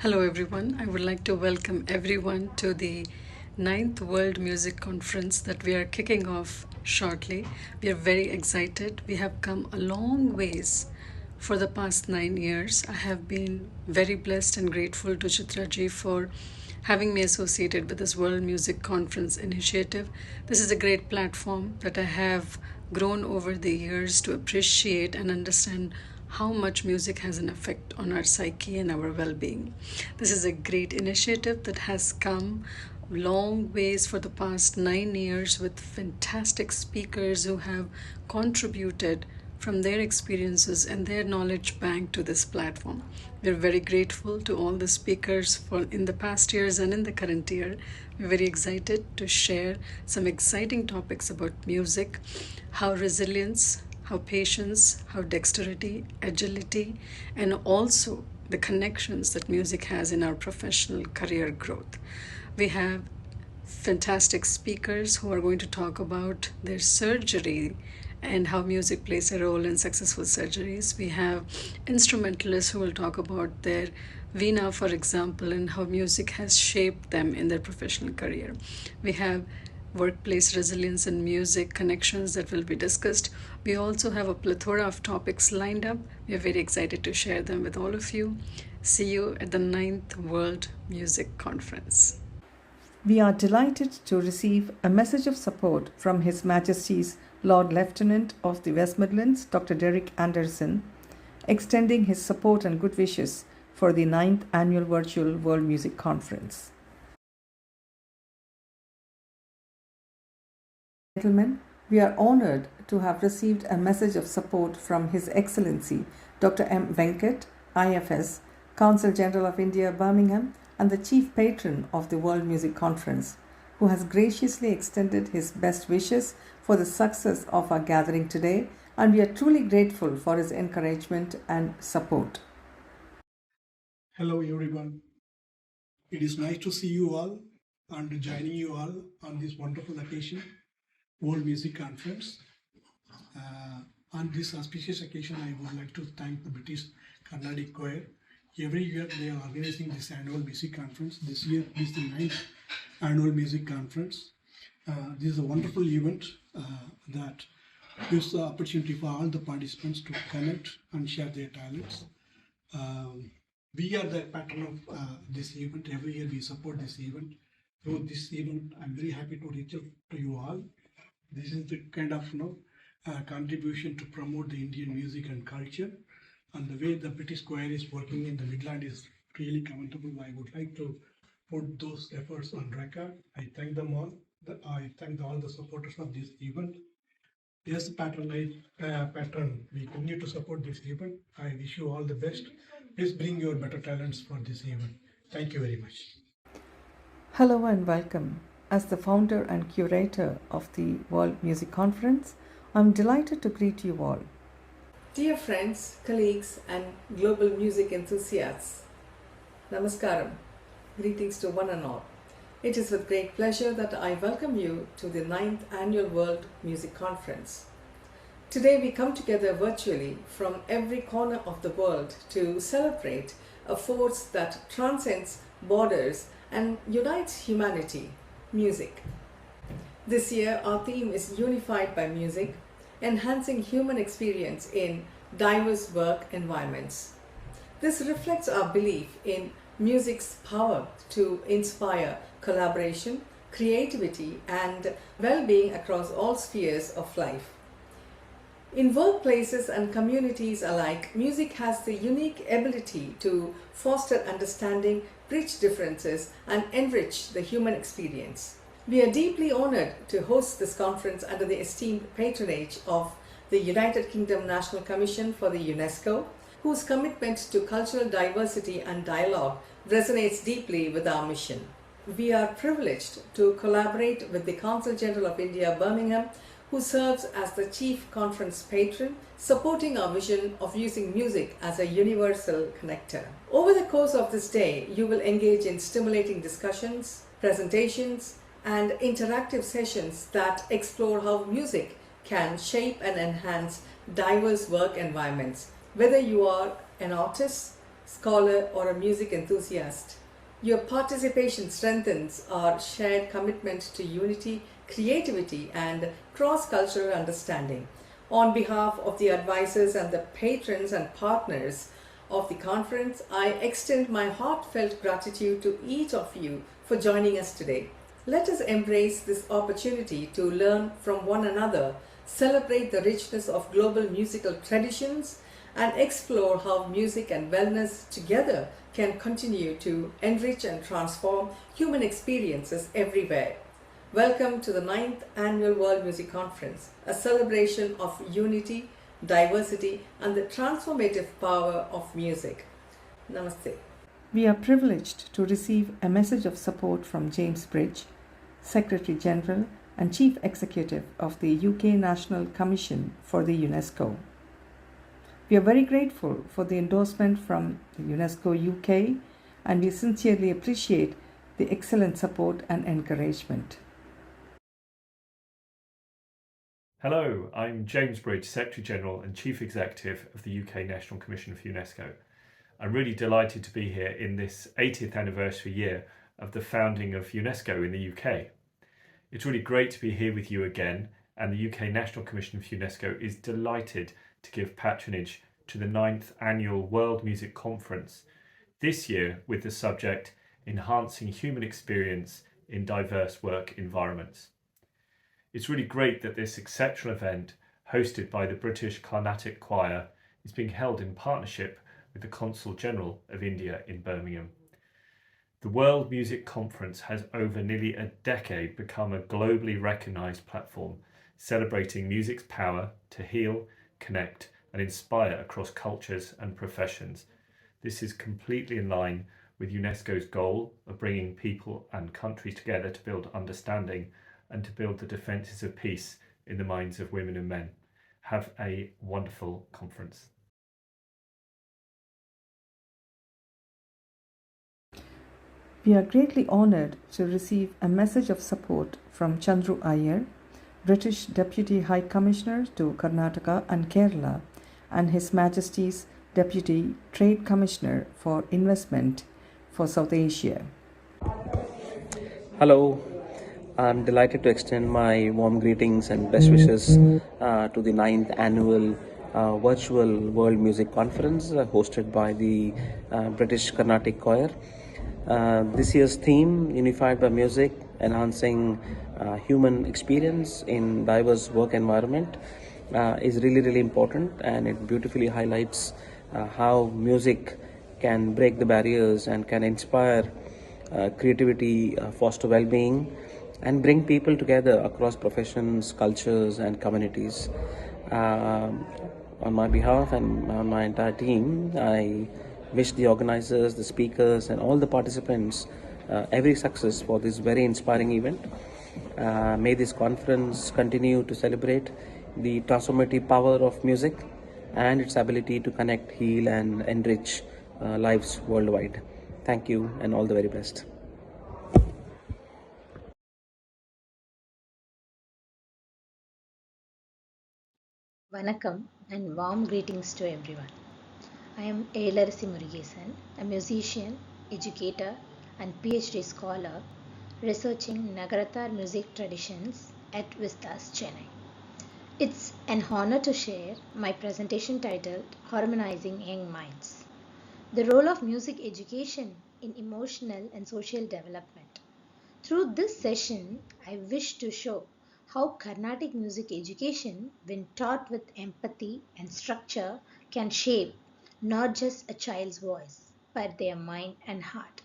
Hello everyone. I would like to welcome everyone to the 9th World Music Conference that we are kicking off shortly. We are very excited. We have come a long ways for the past 9 years. I have been very blessed and grateful to Chitraji for having me associated with this World Music Conference initiative. This is a great platform that I have grown over the years to appreciate and understand how much music has an effect on our psyche and our well-being. This is a great initiative that has come long ways for the past 9 years with fantastic speakers who have contributed from their experiences and their knowledge bank to this platform. We're very grateful to all the speakers for in the past years and in the current year. We're very excited to share some exciting topics about music, how resilience, how patience, how dexterity, agility, and also the connections that music has in our professional career growth. We have fantastic speakers who are going to talk about their surgery and how music plays a role in successful surgeries. We have instrumentalists who will talk about their Veena, for example, and how music has shaped them in their professional career. We have workplace resilience and music connections that will be discussed. We also have a plethora of topics lined up. We are very excited to share them with all of you. See you at the 9th World Music Conference. We are delighted to receive a message of support from His Majesty's Lord Lieutenant of the West Midlands, Dr. Derek Anderson, extending his support and good wishes for the 9th Annual Virtual World Music Conference. Gentlemen, we are honored to have received a message of support from His Excellency Dr. M. Venkat, IFS, Consul General of India, Birmingham, and the Chief Patron of the World Music Conference, who has graciously extended his best wishes for the success of our gathering today, and we are truly grateful for his encouragement and support. Hello everyone. It is nice to see you all and joining you all on this wonderful occasion, World Music Conference. On this auspicious occasion, I would like to thank the British Carnatic Choir. Every year they are organizing this annual music conference. This year is the 9th annual music conference. This is a wonderful event that gives the opportunity for all the participants to connect and share their talents. We are the patron of this event. Every year we support this event. Through this event, I'm very happy to reach out to you all. This is the kind of contribution to promote the Indian music and culture. And the way the British Choir is working in the Midland is really commendable. I would like to put those efforts on record. I thank them all. I thank all the supporters of this event. Yes, patron, we continue to support this event. I wish you all the best. Please bring your better talents for this event. Thank you very much. Hello and welcome. As the founder and curator of the World Music Conference, I'm delighted to greet you all. Dear friends, colleagues, and global music enthusiasts, Namaskaram. Greetings to one and all. It is with great pleasure that I welcome you to the 9th Annual World Music Conference. Today we come together virtually from every corner of the world to celebrate a force that transcends borders and unites humanity, music. This year our theme is Unified by Music, enhancing human experience in diverse work environments. This reflects our belief in music's power to inspire collaboration, creativity, and well-being across all spheres of life. In workplaces and communities alike, music has the unique ability to foster understanding, bridge differences, and enrich the human experience. We are deeply honored to host this conference under the esteemed patronage of the United Kingdom National Commission for the UNESCO, whose commitment to cultural diversity and dialogue resonates deeply with our mission. We are privileged to collaborate with the Consul General of India, Birmingham, who serves as the chief conference patron, supporting our vision of using music as a universal connector. Over the course of this day, you will engage in stimulating discussions, presentations, and interactive sessions that explore how music can shape and enhance diverse work environments. Whether you are an artist, scholar, or a music enthusiast. Your participation strengthens our shared commitment to unity, creativity, and cross cultural understanding. On behalf of the advisors and the patrons and partners of the conference, I extend my heartfelt gratitude to each of you for joining us today. Let us embrace this opportunity to learn from one another, celebrate the richness of global musical traditions, and explore how music and wellness together can continue to enrich and transform human experiences everywhere. Welcome to the 9th Annual World Music Conference, a celebration of unity, diversity, and the transformative power of music. Namaste. We are privileged to receive a message of support from James Bridge, Secretary General and Chief Executive of the UK National Commission for the UNESCO. We are very grateful for the endorsement from the UNESCO UK, and we sincerely appreciate the excellent support and encouragement. Hello, I'm James Bridge, Secretary General and Chief Executive of the UK National Commission for UNESCO. I'm really delighted to be here in this 80th anniversary year of the founding of UNESCO in the UK. It's really great to be here with you again, and the UK National Commission for UNESCO is delighted to give patronage to the 9th Annual World Music Conference, this year with the subject Enhancing Human Experience in Diverse Work Environments. It's really great that this exceptional event, hosted by the British Carnatic Choir, is being held in partnership with the Consul General of India in Birmingham. The World Music Conference has over nearly a decade become a globally recognised platform celebrating music's power to heal, connect and inspire across cultures and professions. This is completely in line with UNESCO's goal of bringing people and countries together to build understanding and to build the defences of peace in the minds of women and men. Have a wonderful conference. We are greatly honoured to receive a message of support from Chandru Iyer, British Deputy High Commissioner to Karnataka and Kerala, and His Majesty's Deputy Trade Commissioner for Investment for South Asia. Hello, I'm delighted to extend my warm greetings and best wishes to the 9th Annual Virtual World Music Conference hosted by the British Carnatic Choir. This year's theme, Unified by Music, Enhancing Human Experience in Diverse Work Environment, is really important, and it beautifully highlights how music can break the barriers and can inspire creativity, foster well-being, and bring people together across professions, cultures, and communities. On my behalf and on my entire team, I wish the organizers, the speakers, and all the participants every success for this very inspiring event. May this conference continue to celebrate the transformative power of music and its ability to connect, heal, and enrich lives worldwide. Thank you, and all the very best. Vanakkam and warm greetings to everyone. I am Elarasi Murugesan, a musician, educator, and PhD scholar researching Nagarathar music traditions at Vistas, Chennai. It's an honor to share my presentation titled Harmonizing Young Minds: The Role of Music Education in Emotional and Social Development. Through this session, I wish to show how Carnatic music education, when taught with empathy and structure, can shape not just a child's voice, but their mind and heart.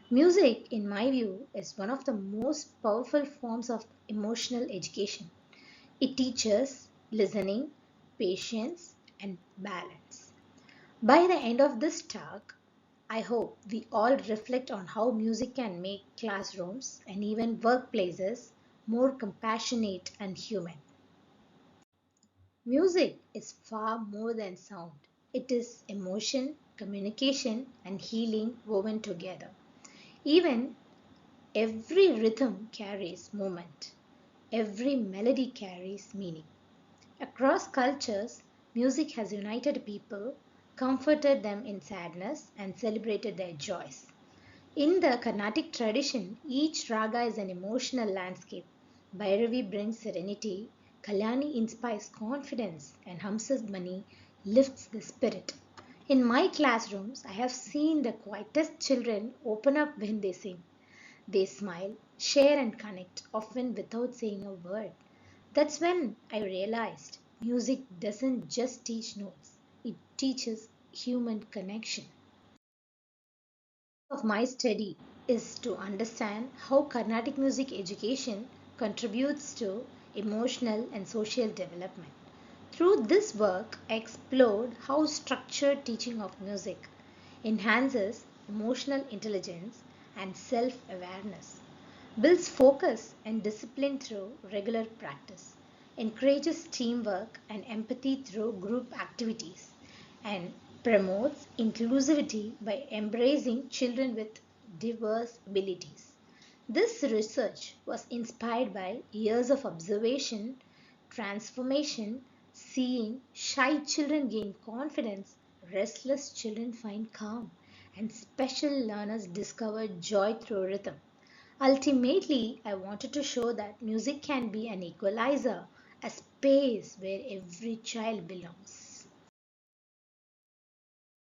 Music, in my view, is one of the most powerful forms of emotional education. It teaches listening, patience, and balance. By the end of this talk, I hope we all reflect on how music can make classrooms and even workplaces more compassionate and human. Music is far more than sound. It is emotion, communication, and healing woven together. Even every rhythm carries movement. Every melody carries meaning. Across cultures, music has united people, comforted them in sadness, and celebrated their joys. In the Carnatic tradition, each raga is an emotional landscape. Bhairavi brings serenity, Kalyani inspires confidence, and Hamsadmani lifts the spirit. In my classrooms, I have seen the quietest children open up when they sing. They smile, share, and connect, often without saying a word. That's when I realized music doesn't just teach notes, it teaches human connection. Of my study is to understand how Carnatic music education contributes to emotional and social development. Through this work, I explored how structured teaching of music enhances emotional intelligence and self awareness, builds focus and discipline through regular practice, encourages teamwork and empathy through group activities, and promotes inclusivity by embracing children with diverse abilities. This research was inspired by years of observation, transformation, seeing shy children gain confidence, restless children find calm, and special learners discover joy through rhythm. Ultimately, I wanted to show that music can be an equalizer, a space where every child belongs.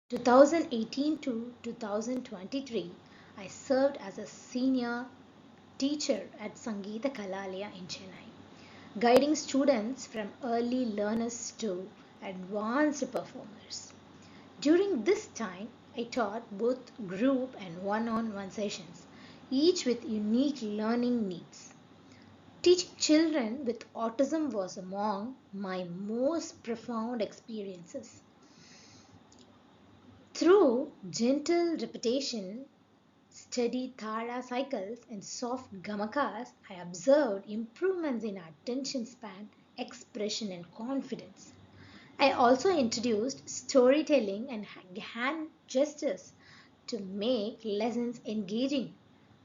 2018 to 2023, I served as a senior teacher at Sangeeta Kalalaya in Chennai, guiding students from early learners to advanced performers. During this time, I taught both group and one on one sessions, each with unique learning needs. Teaching children with autism was among my most profound experiences. Through gentle repetition, steady thala cycles, and soft gamakas, I observed improvements in attention span, expression, and confidence. I also introduced storytelling and hand gestures to make lessons engaging.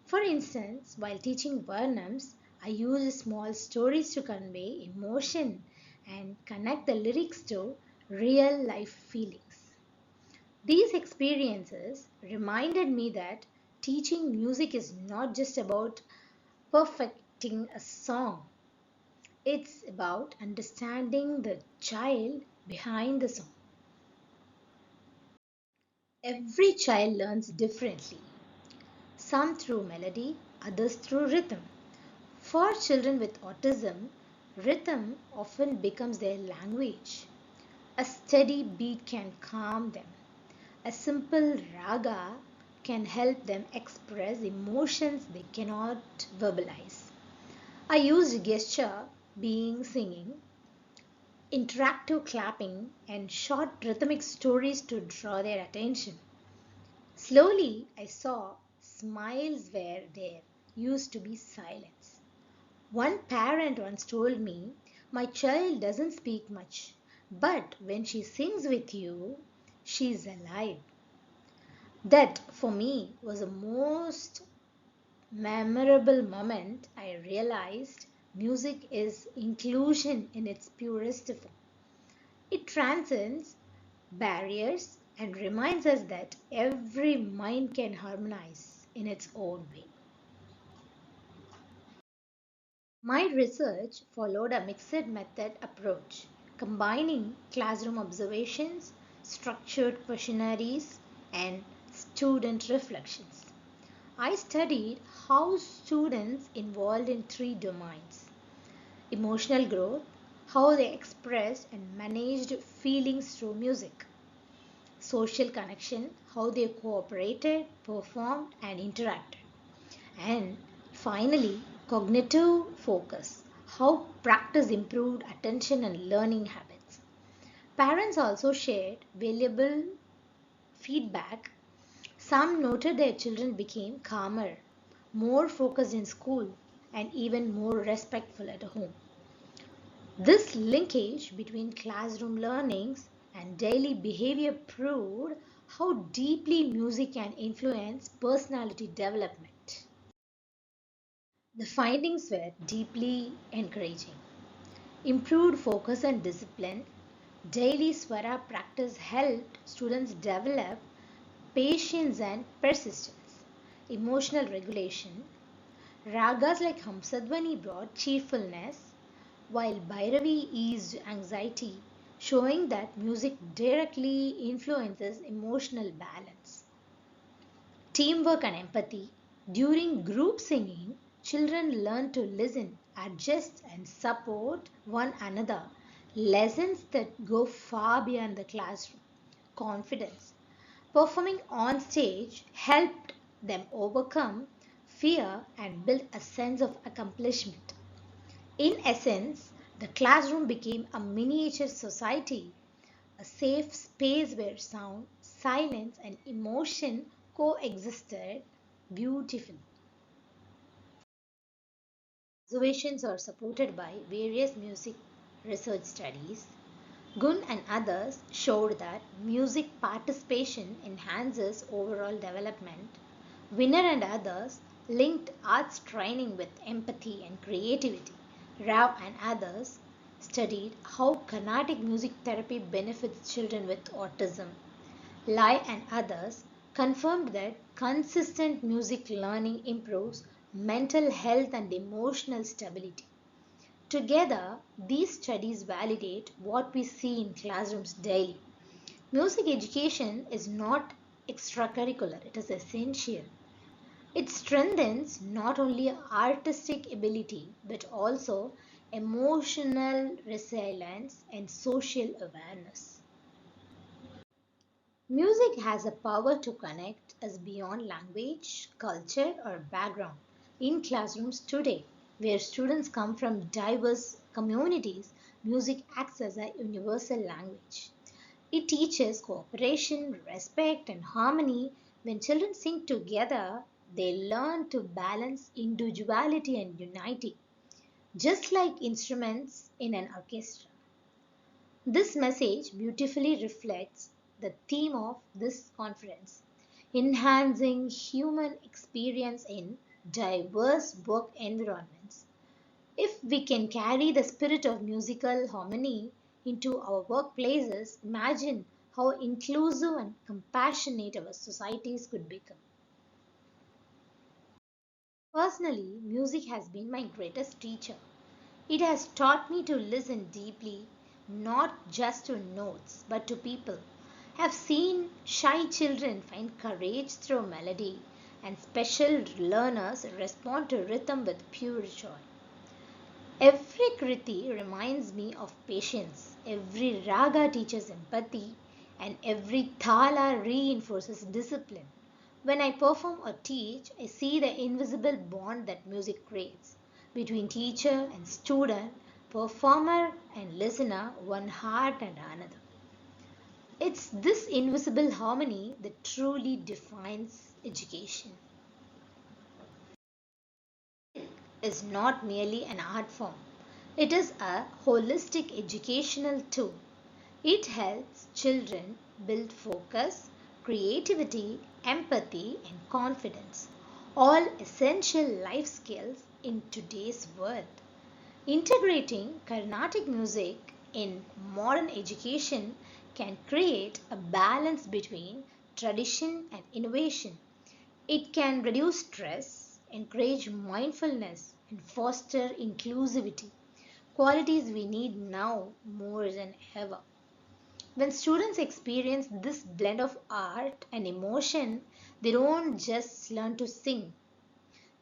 For instance, while teaching Varnams, I used small stories to convey emotion and connect the lyrics to real life feelings. These experiences reminded me that teaching music is not just about perfecting a song, it's about understanding the child behind the song. Every child learns differently, some through melody, others through rhythm. For children with autism, rhythm often becomes their language. A steady beat can calm them. A simple raga can help them express emotions they cannot verbalize. I used gesture, being singing, interactive clapping, and short rhythmic stories to draw their attention. Slowly, I saw smiles where there used to be silence. One parent once told me, "My child doesn't speak much, but when she sings with you, she's alive." That for me was the most memorable moment. I realized music is inclusion in its purest form. It transcends barriers and reminds us that every mind can harmonize in its own way. My research followed a mixed method approach, combining classroom observations, structured questionnaires, and student reflections. I studied how students involved in three domains: emotional growth, how they expressed and managed feelings through music; social connection, how they cooperated, performed, and interacted; and finally, cognitive focus, how practice improved attention and learning habits. Parents also shared valuable feedback. Some noted their children became calmer, more focused in school, and even more respectful at home. This linkage between classroom learnings and daily behavior proved how deeply music can influence personality development. The findings were deeply encouraging. Improved focus and discipline, Daily Swara practice helped students develop patience and persistence, emotional regulation. Ragas like Hamsadvani brought cheerfulness, while Bhairavi eased anxiety, showing that music directly influences emotional balance. Teamwork and empathy. During group singing, children learn to listen, adjust, and support one another. Lessons that go far beyond the classroom. Confidence. Performing on stage helped them overcome fear and build a sense of accomplishment. In essence, the classroom became a miniature society, a safe space where sound, silence, and emotion coexisted beautifully. Observations are supported by various music research studies. Gun and others showed that music participation enhances overall development. Winner and others linked arts training with empathy and creativity. Rao and others studied how Carnatic music therapy benefits children with autism. Lai and others confirmed that consistent music learning improves mental health and emotional stability. Together, these studies validate what we see in classrooms daily. Music education is not extracurricular, it is essential. It strengthens not only artistic ability but also emotional resilience and social awareness. Music has a power to connect us beyond language, culture, or background. In classrooms today, where students come from diverse communities, music acts as a universal language. It teaches cooperation, respect, and harmony. When children sing together, they learn to balance individuality and unity, just like instruments in an orchestra. This message beautifully reflects the theme of this conference, enhancing human experience in diverse work environments. If we can carry the spirit of musical harmony into our workplaces, imagine how inclusive and compassionate our societies could become. Personally, music has been my greatest teacher. It has taught me to listen deeply, not just to notes, but to people. I have seen shy children find courage through melody, and special learners respond to rhythm with pure joy. Every kriti reminds me of patience, every raga teaches empathy, and every thala reinforces discipline. When I perform or teach, I see the invisible bond that music creates between teacher and student, performer and listener, one heart and another. It's this invisible harmony that truly defines education. Is not merely an art form. It is a holistic educational tool. It helps children build focus, creativity, empathy, and confidence, all essential life skills in today's world. Integrating Carnatic music in modern education can create a balance between tradition and innovation. It can reduce stress, encourage mindfulness, and foster inclusivity, qualities we need now more than ever. When students experience this blend of art and emotion, they don't just learn to sing,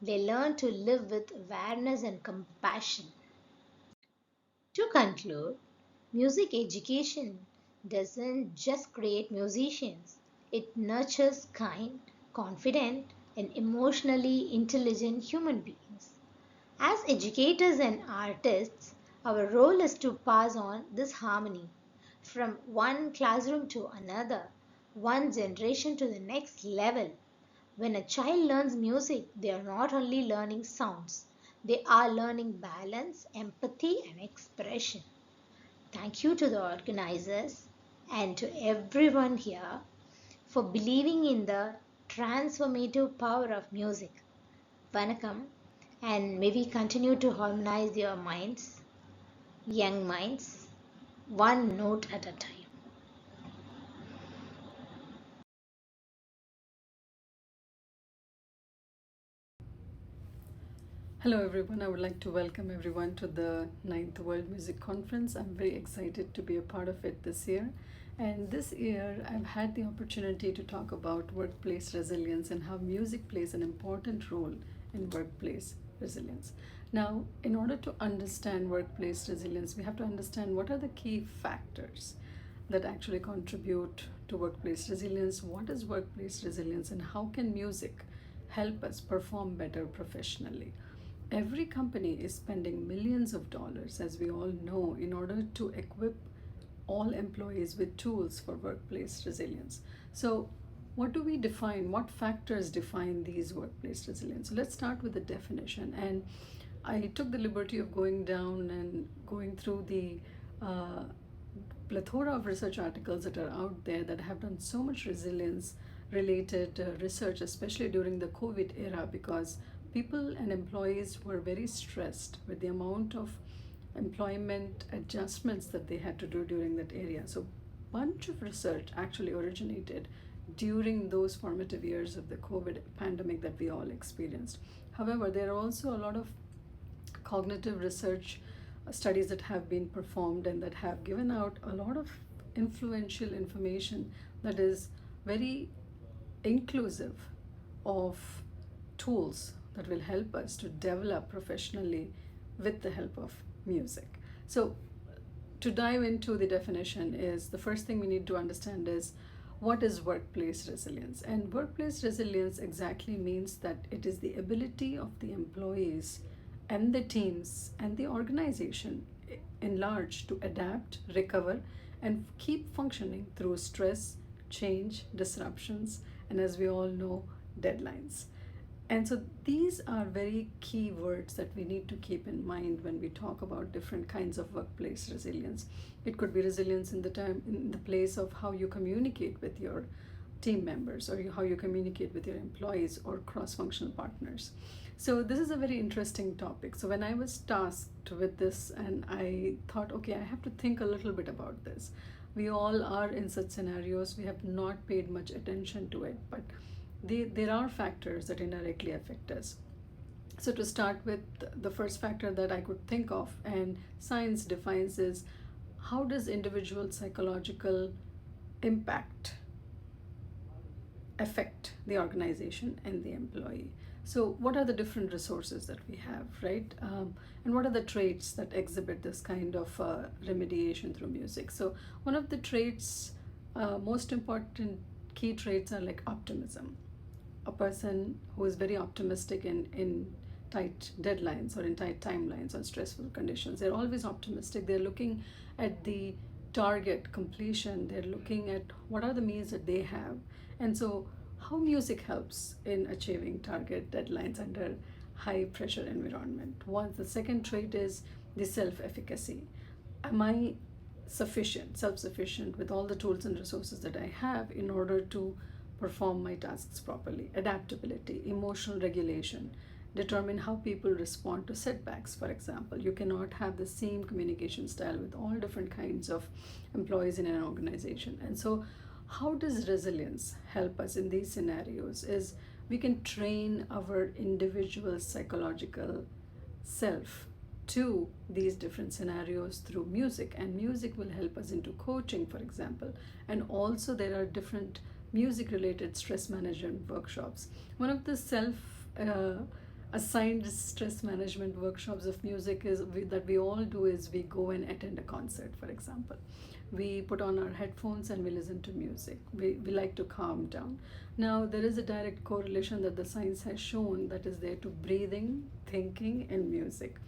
they learn to live with awareness and compassion. To conclude, music education doesn't just create musicians, it nurtures kind, confident, and emotionally intelligent human beings. As educators and artists, our role is to pass on this harmony from one classroom to another, one generation to the next level. When a child learns music, they are not only learning sounds, they are learning balance, empathy, and expression. Thank you to the organizers and to everyone here for believing in the transformative power of music. Vanakkam, and may we continue to harmonize your minds, young minds. one note at a time. Hello everyone, I would like to welcome everyone to the 9th World Music Conference. I'm very excited to be a part of it this year. And this year I've had the opportunity to talk about workplace resilience and how music plays an important role in workplace resilience. Now, in order to understand workplace resilience, we have to understand what are the key factors that actually contribute to workplace resilience. What is workplace resilience and how can music help us perform better professionally? Every company is spending millions of dollars, as we all know, in order to equip all employees with tools for workplace resilience. So, what do we define? What factors define these workplace resilience? So let's start with the definition. And I took the liberty of going down and going through the plethora of research articles that are out there that have done so much resilience related research, especially during the COVID era, because people and employees were very stressed with the amount of employment adjustments that they had to do during that area. So bunch of research actually originated during those formative years of the COVID pandemic that we all experienced. However, there are also a lot of cognitive research studies that have been performed and that have given out a lot of influential information that is very inclusive of tools that will help us to develop professionally with the help of music. So to dive into the definition, is the first thing we need to understand is what is workplace resilience. And workplace resilience exactly means that it is the ability of the employees and the teams and the organization in large to adapt, recover, and keep functioning through stress, change, disruptions, and as we all know, deadlines. And so these are very key words that we need to keep in mind when we talk about different kinds of workplace resilience. It could be resilience in the place of how you communicate with your team members, or how you communicate with your employees or cross-functional partners. So this is a very interesting topic. So when I was tasked with this, and I thought, okay, I have to think a little bit about this. We all are in such scenarios. We have not paid much attention to it, but there are factors that indirectly affect us. So to start with, the first factor that I could think of and science defines is how does individual psychological impact affect the organization and the employee. So what are the different resources that we have, right? And what are the traits that exhibit this kind of remediation through music? So one of the traits, most important key traits are like optimism. A person who is very optimistic in tight deadlines or in tight timelines or stressful conditions, they're always optimistic. They're looking at the target completion. They're looking at what are the means that they have. And so how music helps in achieving target deadlines under high pressure environment. The second trait is the self-efficacy. Am I self-sufficient with all the tools and resources that I have in order to perform my tasks properly? Adaptability, emotional regulation, determine how people respond to setbacks. For example, you cannot have the same communication style with all different kinds of employees in an organization. And so how does resilience help us in these scenarios is we can train our individual psychological self to these different scenarios through music, and music will help us into coaching, for example. And also there are different music related stress management workshops. One of the self assigned stress management workshops of music that we all do is we go and attend a concert, for example. We put on our headphones and we listen to music. We like to calm down. Now there is a direct correlation that the science has shown that is there to breathing, thinking, and music.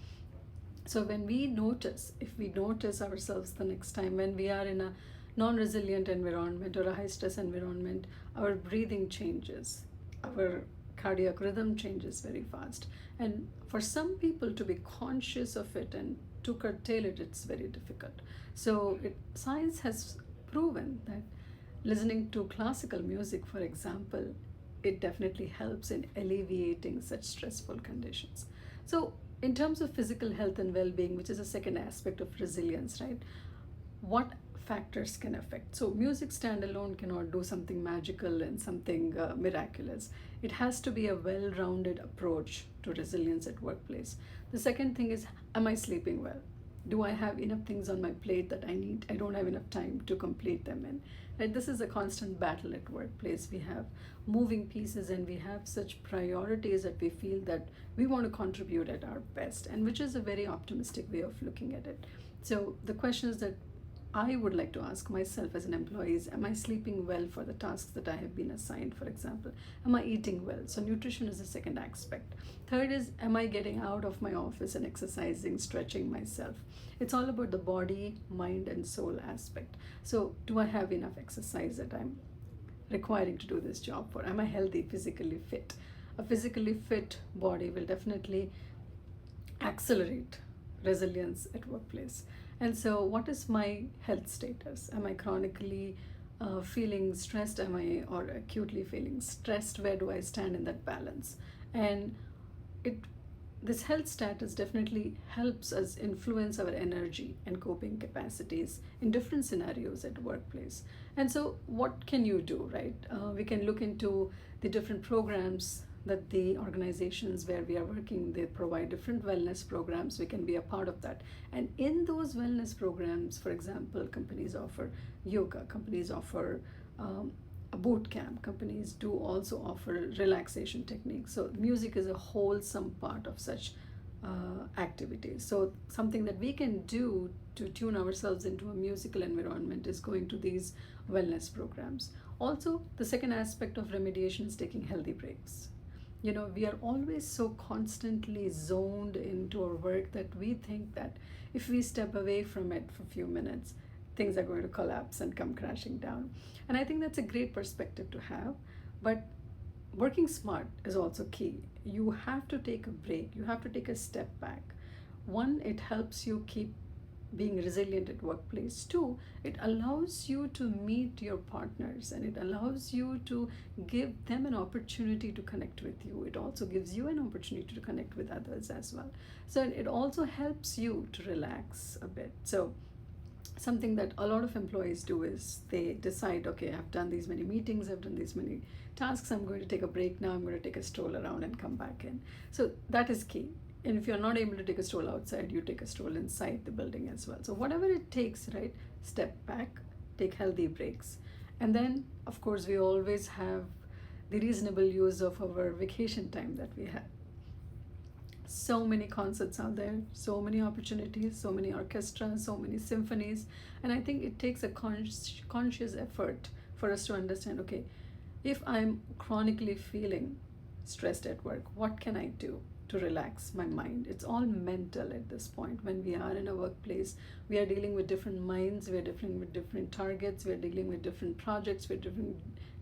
So when we notice, if we notice ourselves the next time when we are in a non-resilient environment or a high-stress environment, our breathing changes, our cardiac rhythm changes very fast. And for some people to be conscious of it and to curtail it, it's very difficult. So science has proven that listening to classical music, for example, it definitely helps in alleviating such stressful conditions. So in terms of physical health and well-being, which is a second aspect of resilience, right? what factors can affect. So music standalone cannot do something magical and something miraculous. It has to be a well-rounded approach to resilience at workplace. The second thing is, am I sleeping well? Do I have enough things on my plate that I don't have enough time to complete them in? Right? This is a constant battle at workplace. We have moving pieces and we have such priorities that we feel that we want to contribute at our best, and which is a very optimistic way of looking at it. So the questions that I would like to ask myself as an employee is, am I sleeping well for the tasks that I have been assigned, for example? Am I eating well? So nutrition is the second aspect. Third is, am I getting out of my office and exercising, stretching myself? It's all about the body, mind, and soul aspect. So do I have enough exercise that I'm requiring to do this job for? Am I healthy, physically fit? A physically fit body will definitely accelerate resilience at workplace. And so what is my health status? Am I chronically feeling stressed? Am I or acutely feeling stressed? Where do I stand in that balance? And it this health status definitely helps us influence our energy and coping capacities in different scenarios at workplace. And so what can you do, right? We can look into the different programs that the organizations where we are working, they provide different wellness programs. We can be a part of that. And in those wellness programs, for example, companies offer yoga, companies offer a boot camp, companies do also offer relaxation techniques. So music is a wholesome part of such activities. So something that we can do to tune ourselves into a musical environment is going to these wellness programs. Also, the second aspect of remediation is taking healthy breaks. We are always so constantly zoned into our work that we think that if we step away from it for a few minutes, things are going to collapse and come crashing down. And I think that's a great perspective to have. But working smart is also key. You have to take a break. You have to take a step back. One, it helps you keep being resilient at workplace. Two, it allows you to meet your partners and it allows you to give them an opportunity to connect with you. It also gives you an opportunity to connect with others as well. So it also helps you to relax a bit. So something that a lot of employees do is they decide, okay, I've done these many meetings, I've done these many tasks, I'm going to take a break now, I'm going to take a stroll around and come back in. So that is key. And if you're not able to take a stroll outside, you take a stroll inside the building as well. So whatever it takes, right? Step back, take healthy breaks. And then, of course, we always have the reasonable use of our vacation time that we have. So many concerts out there, so many opportunities, so many orchestras, so many symphonies. And I think it takes a conscious effort for us to understand, okay, if I'm chronically feeling stressed at work, what can I do to relax my mind? It's all mental at this point. When we are in a workplace, we are dealing with different minds, we are dealing with different targets, we are dealing with different projects, we're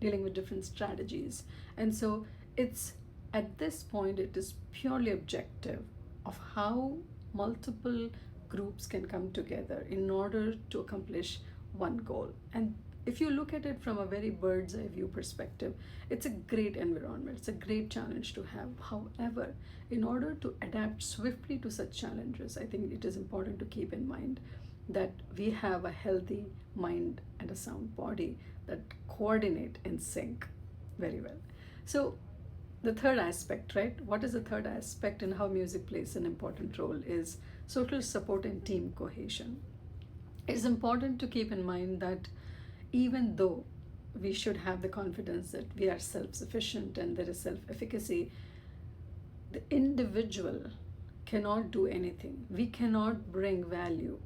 dealing with different strategies. And so it's at this point, it is purely objective of how multiple groups can come together in order to accomplish one goal. And if you look at it from a very bird's eye view perspective, it's a great environment. It's a great challenge to have. However, in order to adapt swiftly to such challenges, I think it is important to keep in mind that we have a healthy mind and a sound body that coordinate in sync very well. So the third aspect, right? What is the third aspect and how music plays an important role is social support and team cohesion. It's important to keep in mind that even though we should have the confidence that we are self-sufficient and there is self-efficacy, the individual cannot do anything. We cannot bring value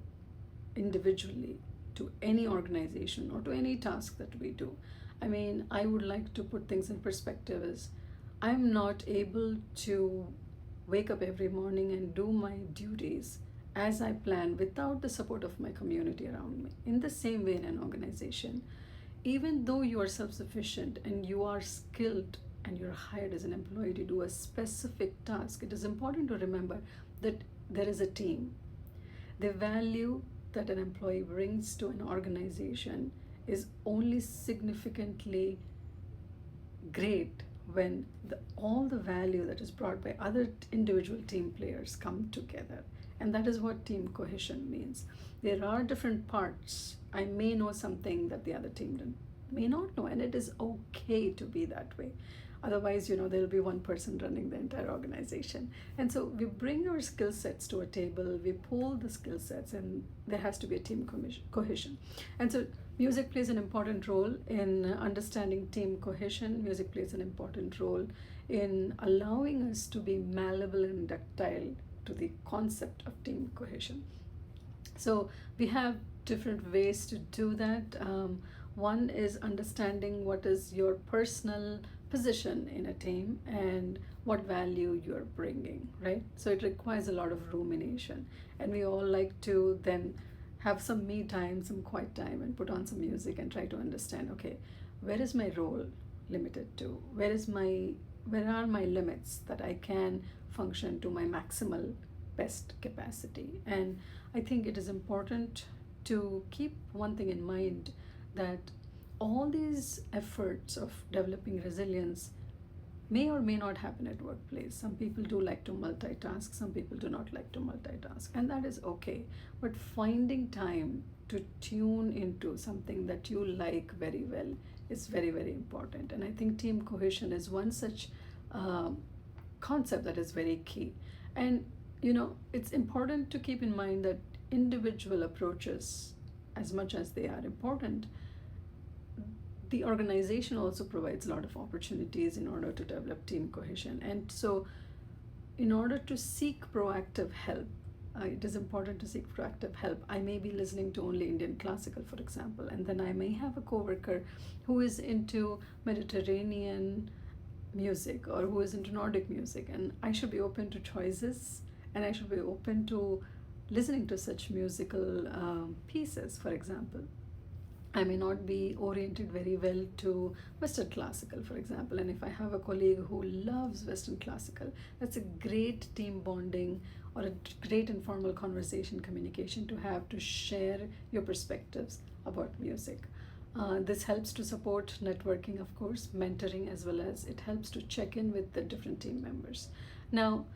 individually to any organization or to any task that we do. I mean, I would like to put things in perspective as I'm not able to wake up every morning and do my duties as I plan without the support of my community around me. In the same way, in an organization, even though you are self-sufficient and you are skilled and you're hired as an employee to do a specific task, it is important to remember that there is a team. The value that an employee brings to an organization is only significantly great when all the value that is brought by other individual team players come together And that is what team cohesion means. There are different parts. I may know something that the other team may not know, and it is okay to be that way. Otherwise, there'll be one person running the entire organization. And so we bring our skill sets to a table, we pool the skill sets, and there has to be a team cohesion. And so music plays an important role in understanding team cohesion. Music plays an important role in allowing us to be malleable and ductile to the concept of team cohesion. So we have different ways to do that. One is understanding what is your personal position in a team and what value you're bringing, right? So it requires a lot of rumination, and we all like to then have some me time, some quiet time, and put on some music and try to understand, okay, where is my role limited to? Where are my limits that I can function to my maximal best capacity? And I think it is important to keep one thing in mind, that all these efforts of developing resilience may or may not happen at workplace. Some people do like to multitask, some people do not like to multitask, and that is okay. But finding time to tune into something that you like very well is very, very important. And I think team cohesion is one such concept that is very key. And it's important to keep in mind that individual approaches, as much as they are important, the organization also provides a lot of opportunities in order to develop team cohesion. And so in order to seek proactive help, it is important to seek proactive help. I may be listening to only Indian classical, for example, and then I may have a coworker who is into Mediterranean music or who is into Nordic music, and I should be open to choices, and I should be open to listening to such musical pieces, for example. I may not be oriented very well to Western classical, for example. And if I have a colleague who loves Western classical, that's a great team bonding or a great informal conversation communication to have, to share your perspectives about music. This helps to support networking, of course, mentoring, as well as it helps to check in with the different team members. Now,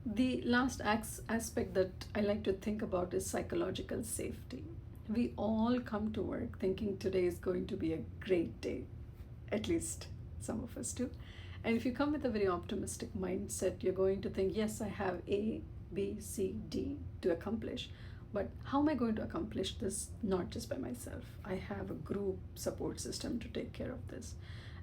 the last aspect that I like to think about is psychological safety. We all come to work thinking today is going to be a great day, at least some of us do. And if you come with a very optimistic mindset, you're going to think, yes, I have A, B, C, D to accomplish. But how am I going to accomplish this? Not just by myself. I have a group support system to take care of this.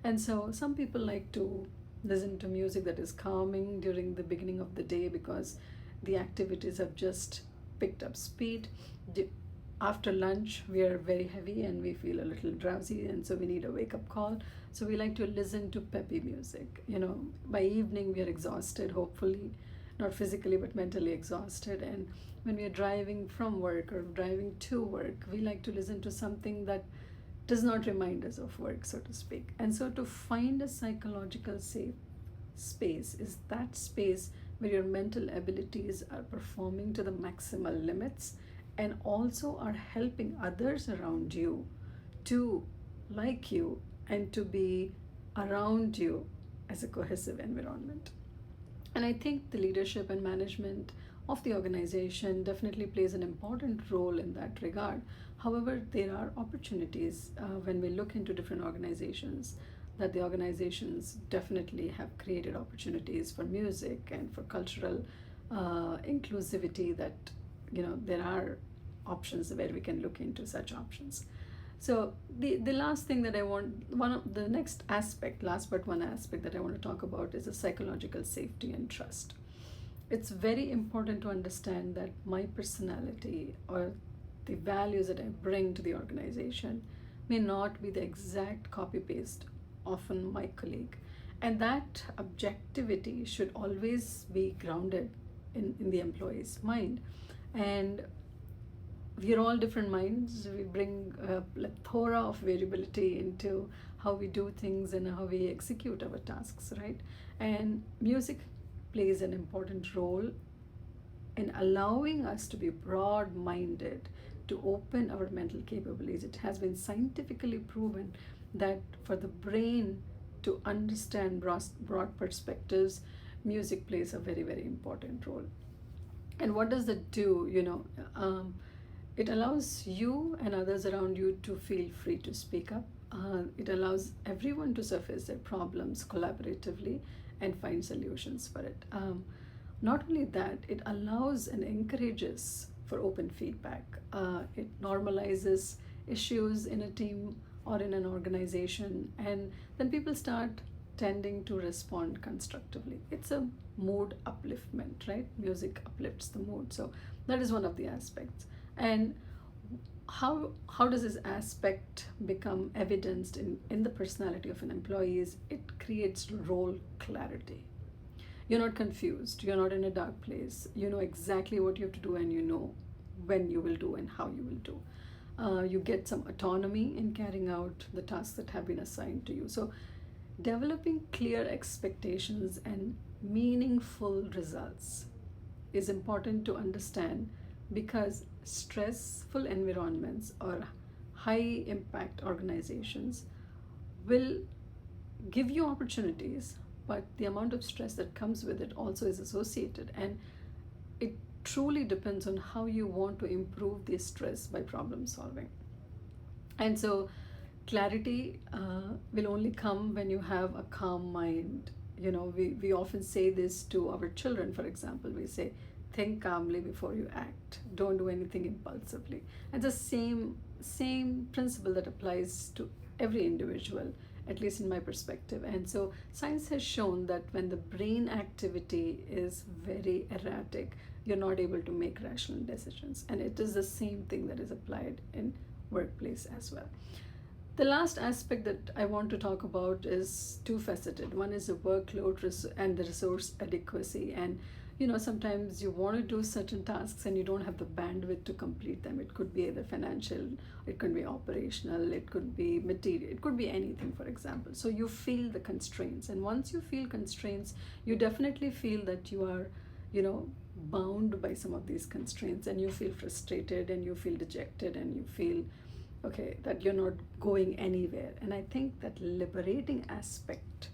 And so some people like to listen to music that is calming during the beginning of the day because the activities have just picked up speed. After lunch, we are very heavy and we feel a little drowsy, and so we need a wake-up call. So we like to listen to peppy music. By evening, we are exhausted, hopefully, not physically, but mentally exhausted. And when we are driving from work or driving to work, we like to listen to something that does not remind us of work, so to speak. And so to find a psychological safe space is that space where your mental abilities are performing to the maximal limits and also are helping others around you to like you and to be around you as a cohesive environment. And I think the leadership and management of the organization definitely plays an important role in that regard. However, there are opportunities when we look into different organizations, that the organizations definitely have created opportunities for music and for cultural inclusivity, that there are options where we can look into such options. So the last thing that I want, last but one aspect that I want to talk about is the psychological safety and trust. It's very important to understand that my personality or the values that I bring to the organization may not be the exact copy-paste of my colleague. And that objectivity should always be grounded in the employee's mind. And we are all different minds. We bring a plethora of variability into how we do things and how we execute our tasks, right? And music plays an important role in allowing us to be broad-minded, to open our mental capabilities. It has been scientifically proven that for the brain to understand broad perspectives, music plays a very, very important role. And what does that do? It allows you and others around you to feel free to speak up. It allows everyone to surface their problems collaboratively and find solutions for it. Not only that, it allows and encourages for open feedback. It normalizes issues in a team or in an organization, and then people start tending to respond constructively. It's a mood upliftment, right? Music uplifts the mood. So that is one of the aspects. And how does this aspect become evidenced in the personality of an employee is it creates role clarity. You're not confused, you're not in a dark place, you know exactly what you have to do, and you know when you will do and how you will do. You get some autonomy in carrying out the tasks that have been assigned to you. So developing clear expectations and meaningful results is important to understand, because stressful environments or high impact organizations will give you opportunities, but the amount of stress that comes with it also is associated, and it truly depends on how you want to improve the stress by problem solving. And so clarity will only come when you have a calm mind. We often say this to our children. For example, we say, think calmly before you act, don't do anything impulsively. And the same principle that applies to every individual, at least in my perspective. And so science has shown that when the brain activity is very erratic, you're not able to make rational decisions. And it is the same thing that is applied in workplace as well. The last aspect that I want to talk about is two-faceted. One is the workload and the resource adequacy. And sometimes you want to do certain tasks and you don't have the bandwidth to complete them. It could be either financial, it could be operational, it could be material, it could be anything, for example. So you feel the constraints. And once you feel constraints, you definitely feel that you are, bound by some of these constraints, and you feel frustrated and you feel dejected and you feel that you're not going anywhere. And I think that liberating aspect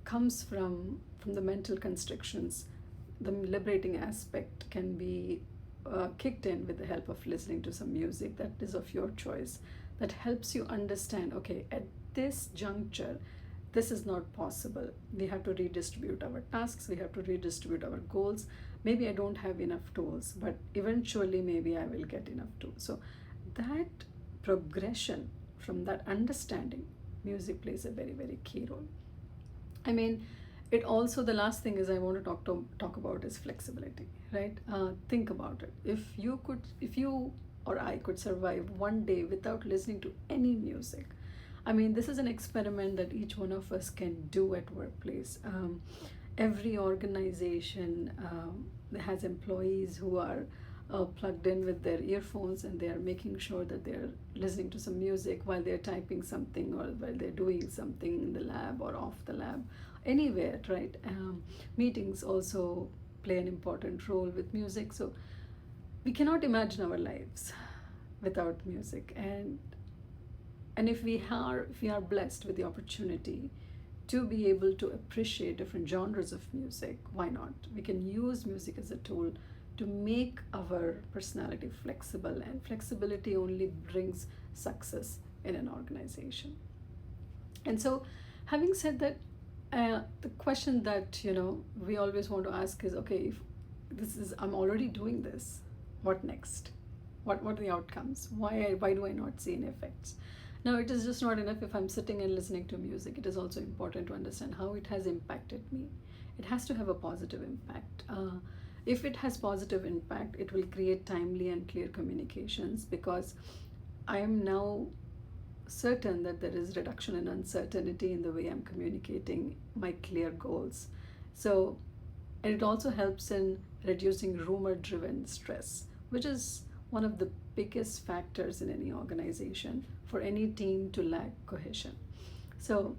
comes from the mental constrictions. The liberating aspect can be kicked in with the help of listening to some music that is of your choice, that helps you understand, at this juncture, this is not possible. We have to redistribute our tasks, we have to redistribute our goals. Maybe I don't have enough tools, but eventually maybe I will get enough tools. So that progression, from that understanding, music plays a very, very key role. I mean, it also, the last thing is I want to talk about is flexibility, right? Think about it. If you or I could survive one day without listening to any music, I mean, this is an experiment that each one of us can do at workplace. Every organization has employees who are plugged in with their earphones, and they are making sure that they're listening to some music while they're typing something or while they're doing something in the lab or off the lab, anywhere, right? Meetings also play an important role with music. So we cannot imagine our lives without music. And if we are blessed with the opportunity to be able to appreciate different genres of music, why not? We can use music as a tool to make our personality flexible, and flexibility only brings success in an organization. And so, having said that, the question that we always want to ask is, if I'm already doing this, what next? What are the outcomes? Why do I not see any effects? Now, it is just not enough if I'm sitting and listening to music. It is also important to understand how it has impacted me. It has to have a positive impact. If it has positive impact, it will create timely and clear communications, because I am now certain that there is reduction in uncertainty in the way I'm communicating my clear goals. So, and it also helps in reducing rumor-driven stress, which is one of the biggest factors in any organization for any team to lack cohesion. So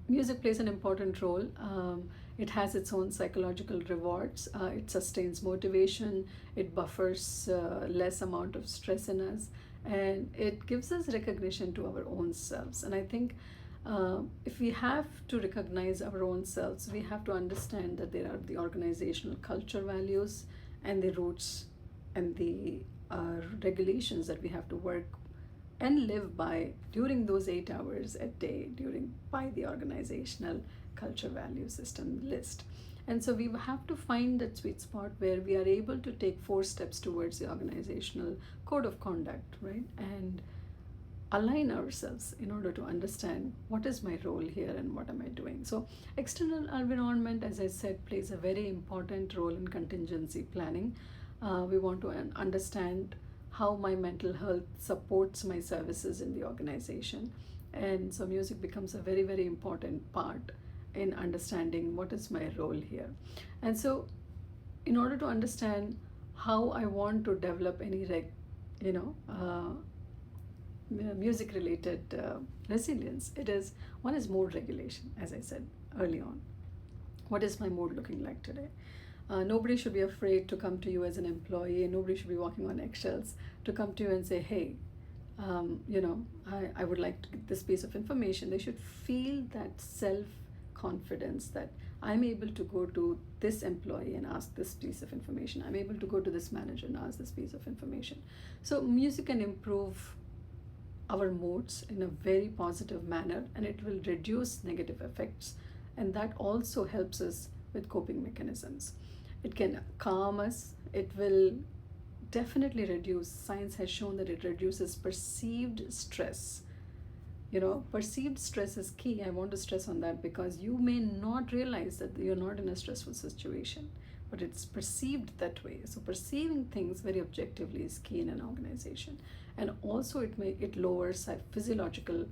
music plays an important role. It has its own psychological rewards. It sustains motivation. It buffers less amount of stress in us, and it gives us recognition to our own selves. And I think if we have to recognize our own selves, we have to understand that there are the organizational culture values, and the roots and the regulations that we have to work and live by during those 8 hours a day by the organizational culture value system list. And so we have to find that sweet spot where we are able to take 4 steps towards the organizational code of conduct, right? And align ourselves in order to understand what is my role here and what am I doing. So external environment, as I said, plays a very important role in contingency planning. We want to understand how my mental health supports my services in the organization. And so music becomes a very, very important part in understanding what is my role here. And so in order to understand how I want to develop any music related resilience, one is mood regulation, as I said early on. What is my mood looking like today? Nobody should be afraid to come to you as an employee, and nobody should be walking on eggshells to come to you and say, hey, I would like to get this piece of information. They should feel that self-confidence that I'm able to go to this employee and ask this piece of information. I'm able to go to this manager and ask this piece of information. So music can improve our moods in a very positive manner, and it will reduce negative effects, and that also helps us with coping mechanisms. It can calm us. It will definitely reduce. Science has shown that it reduces perceived stress. Perceived stress is key. I want to stress on that because you may not realize that you're not in a stressful situation, but it's perceived that way. So perceiving things very objectively is key in an organization. And also it lowers physiological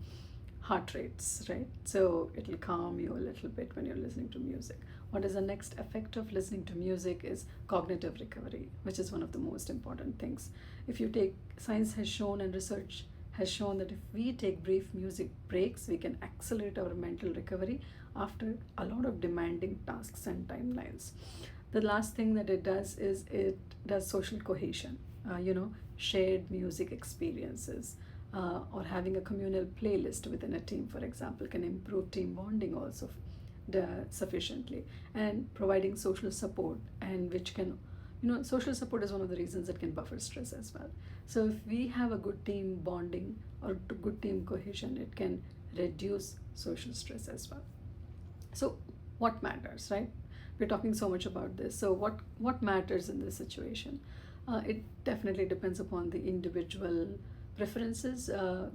heart rates, right? So it'll calm you a little bit when you're listening to music. What is the next effect of listening to music is cognitive recovery, which is one of the most important things. Science has shown and research has shown that if we take brief music breaks, we can accelerate our mental recovery after a lot of demanding tasks and timelines. The last thing that it does is it does social cohesion, shared music experiences, or having a communal playlist within a team, for example, can improve team bonding also sufficiently, and providing social support, and which can, social support is one of the reasons that can buffer stress as well. So if we have a good team bonding or good team cohesion, it can reduce social stress as well. So what matters, right? We're talking so much about this. So what matters in this situation? It definitely depends upon the individual preferences.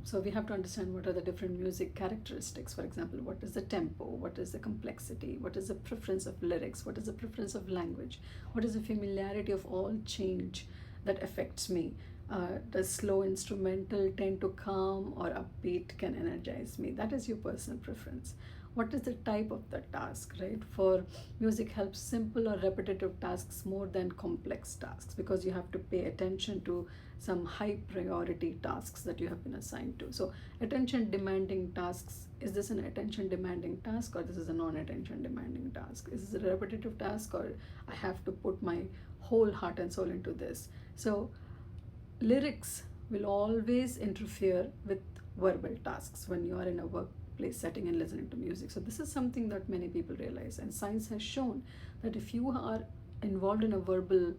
So we have to understand what are the different music characteristics. For example, what is the tempo? What is the complexity? What is the preference of lyrics? What is the preference of language? What is the familiarity of all change that affects me? Does slow instrumental tend to calm, or upbeat can energize me? That is your personal preference. What is the type of the task, right? For music helps simple or repetitive tasks more than complex tasks, because you have to pay attention to some high priority tasks that you have been assigned to. So attention demanding tasks, is this an attention demanding task, or this is a non-attention demanding task? Is this a repetitive task, or I have to put my whole heart and soul into this? So lyrics will always interfere with verbal tasks when you are in a workplace setting and listening to music. So this is something that many people realize, and science has shown that if you are involved in a verbal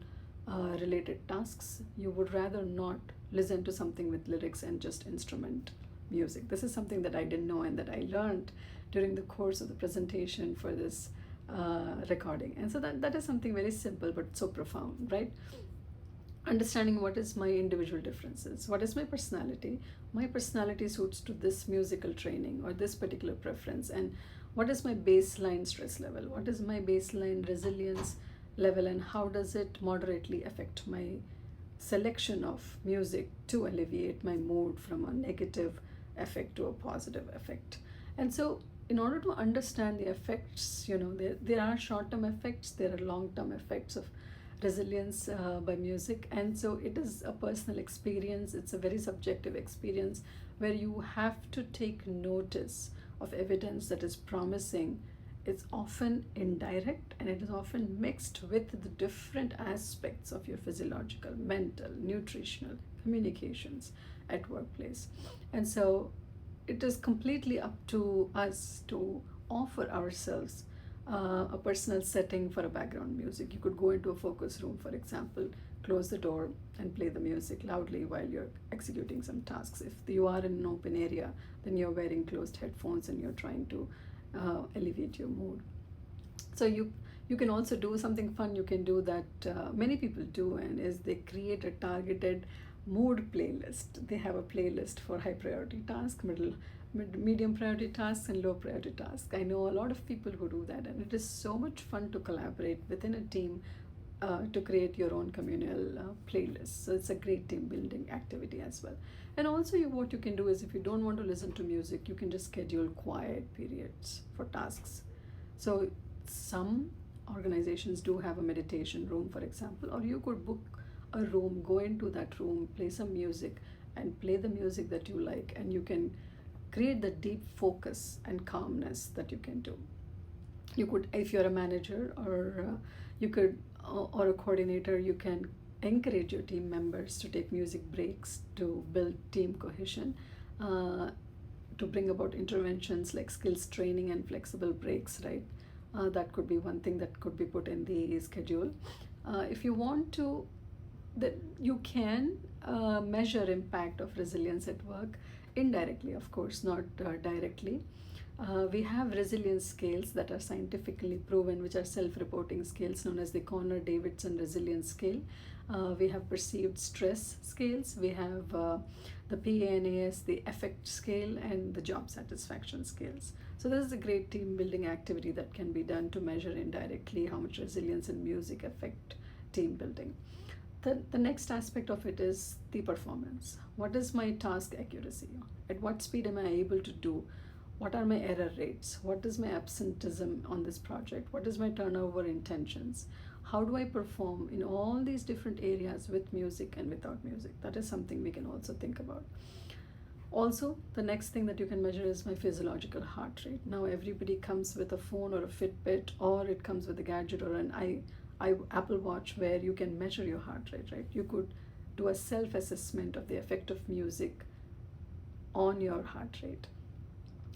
related tasks, you would rather not listen to something with lyrics and just instrument music. This is something that I didn't know and that I learned during the course of the presentation for this recording. And so that is something very simple but so profound, right? Understanding what is my individual differences, what is my personality suits to this musical training or this particular preference, and what is my baseline stress level, what is my baseline resilience level, and how does it moderately affect my selection of music to alleviate my mood from a negative effect to a positive effect. And so in order to understand the effects, there are short-term effects, there are long-term effects of resilience by music. And so it is a personal experience, it's a very subjective experience where you have to take notice of evidence that is promising. It's often indirect, and it is often mixed with the different aspects of your physiological, mental, nutritional, communications at workplace. And so it is completely up to us to offer ourselves a personal setting for a background music. You could go into a focus room, for example, close the door and play the music loudly while you're executing some tasks. If you are in an open area, then you're wearing closed headphones and you're trying to elevate your mood. So you can also do something fun. You can do that many people do, and is they create a targeted mood playlist. They have a playlist for high priority tasks, medium priority tasks, and low priority tasks. I know a lot of people who do that, and it is so much fun to collaborate within a team to create your own communal playlist. So it's a great team building activity as well. And also, what you can do is, if you don't want to listen to music, you can just schedule quiet periods for tasks. So some organizations do have a meditation room, for example, or you could book a room, go into that room, play some music, and play the music that you like, and you can create the deep focus and calmness that you can do. You could, if you're a manager or you could, or a coordinator, you can encourage your team members to take music breaks to build team cohesion, to bring about interventions like skills training and flexible breaks, right? That could be one thing that could be put in the schedule. If you want to, that you can measure impact of resilience at work indirectly, of course, not directly. We have resilience scales that are scientifically proven, which are self-reporting scales known as the Connor-Davidson resilience scale. We have perceived stress scales. We have the PANAS, the affect scale, and the job satisfaction scales. So this is a great team building activity that can be done to measure indirectly how much resilience and music affect team building. The next aspect of it is the performance. What is my task accuracy? At what speed am I able to do? What are my error rates? What is my absenteeism on this project? What is my turnover intentions? How do I perform in all these different areas with music and without music? That is something we can also think about. Also, the next thing that you can measure is my physiological heart rate. Now everybody comes with a phone or a Fitbit, or it comes with a gadget or an Apple Watch where you can measure your heart rate, right? You could do a self-assessment of the effect of music on your heart rate.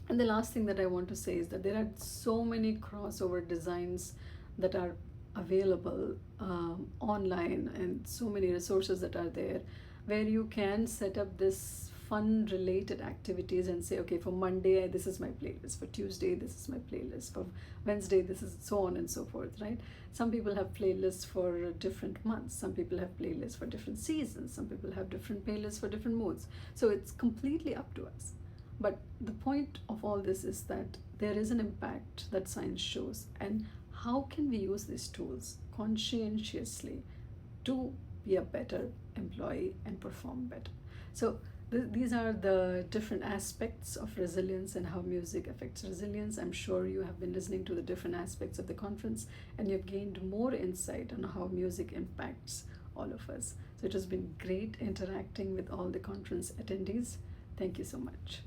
And the last thing that I want to say is that there are so many crossover designs that are available online, and so many resources that are there where you can set up this fun related activities and say, okay, for Monday this is my playlist, for Tuesday this is my playlist, for Wednesday this is, so on and so forth, right? Some people have playlists for different months, some people have playlists for different seasons, some people have different playlists for different moods. So it's completely up to us. But the point of all this is that there is an impact that science shows, and how can we use these tools conscientiously to be a better employee and perform better? So these are the different aspects of resilience and how music affects resilience. I'm sure you have been listening to the different aspects of the conference, and you've gained more insight on how music impacts all of us. So it has been great interacting with all the conference attendees. Thank you so much.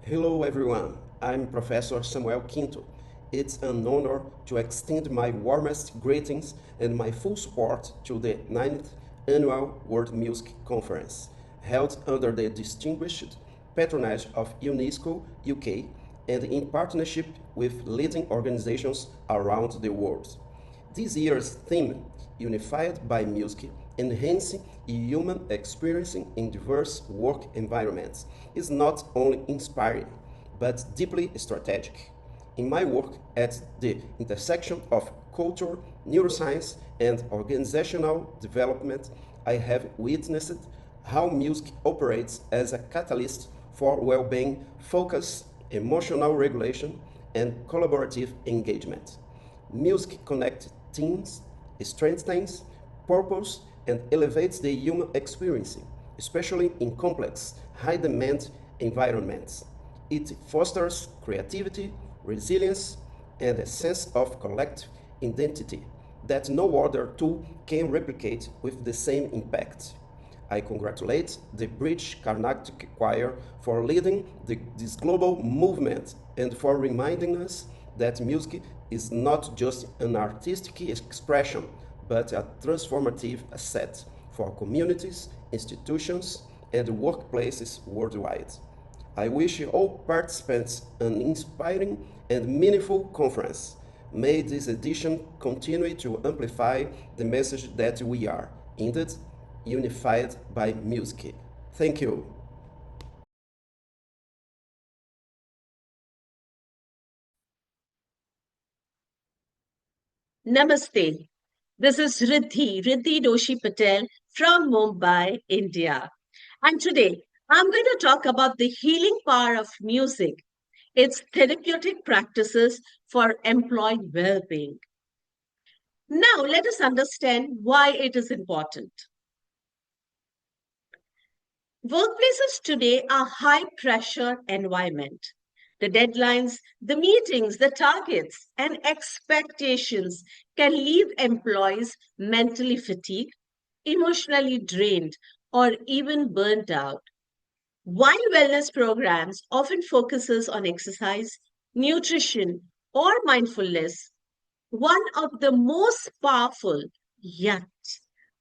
Hello everyone, I'm Professor Samuel Quinto. It's an honor to extend my warmest greetings and my full support to the 9th Annual World Music Conference, held under the distinguished patronage of UNESCO UK and in partnership with leading organizations around the world. This year's theme, Unified by Music, Enhancing Human Experiencing in Diverse Work Environments, is not only inspiring, but deeply strategic. In my work at the intersection of culture, neuroscience, and organizational development, I have witnessed how music operates as a catalyst for well-being, focus, emotional regulation, and collaborative engagement. Music connects teams, strengthens purpose, and elevates the human experience, especially in complex, high-demand environments. It fosters creativity, resilience, and a sense of collective identity that no other tool can replicate with the same impact. I congratulate the British Carnatic Choir for leading this global movement and for reminding us that music is not just an artistic expression, but a transformative asset for communities, institutions, and workplaces worldwide. I wish all participants an inspiring and meaningful conference. May this edition continue to amplify the message that we are, indeed, unified by music. Thank you. Namaste. This is Riddhi Doshi Patel from Mumbai, India. And today I'm going to talk about the healing power of music, its therapeutic practices for employee well-being. Now let us understand why it is important. Workplaces today are high pressure environment. The deadlines, the meetings, the targets, and expectations can leave employees mentally fatigued, emotionally drained, or even burnt out. While wellness programs often focuses on exercise, nutrition, or mindfulness, one of the most powerful yet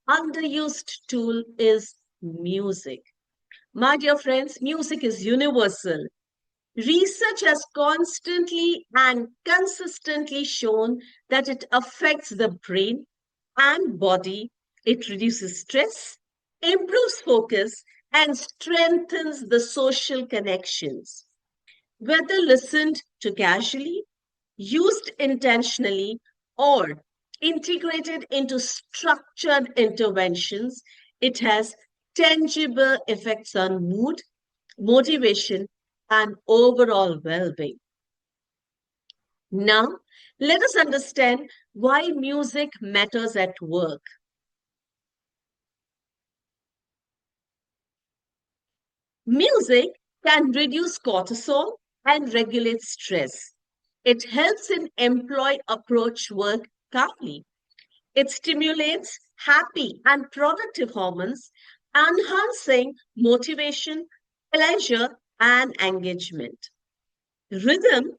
underused tool is music. My dear friends, music is universal. Research has constantly and consistently shown that it affects the brain and body. It reduces stress, improves focus, and strengthens the social connections. Whether listened to casually, used intentionally, or integrated into structured interventions, it has tangible effects on mood, motivation, and overall well being. Now, let us understand why music matters at work. Music can reduce cortisol and regulate stress. It helps an employee approach work calmly. It stimulates happy and productive hormones, enhancing motivation, pleasure, and engagement. Rhythm,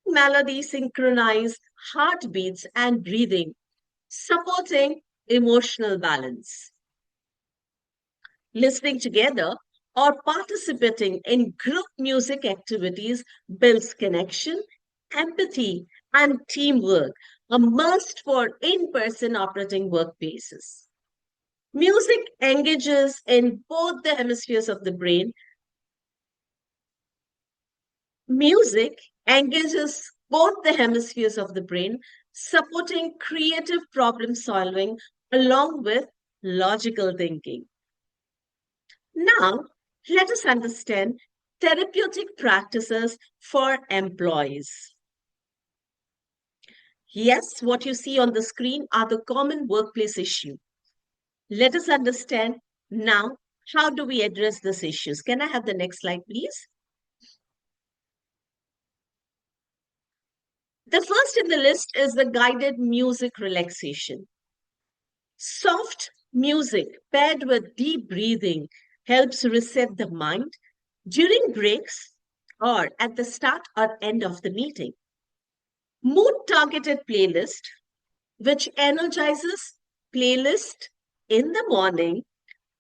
melody synchronize heartbeats and breathing, supporting emotional balance. Listening together or participating in group music activities builds connection, empathy, and teamwork, a must for in-person operating workplaces. Music engages in both the hemispheres of the brain. Music engages both the hemispheres of the brain, supporting creative problem solving along with logical thinking. Now, let us understand therapeutic practices for employees. Yes, what you see on the screen are the common workplace issues. Let us understand now how do we address these issues. Can I have the next slide, please? The first in the list is the guided music relaxation. Soft music paired with deep breathing helps reset the mind during breaks or at the start or end of the meeting. Mood-targeted playlist, which energizes playlist in the morning,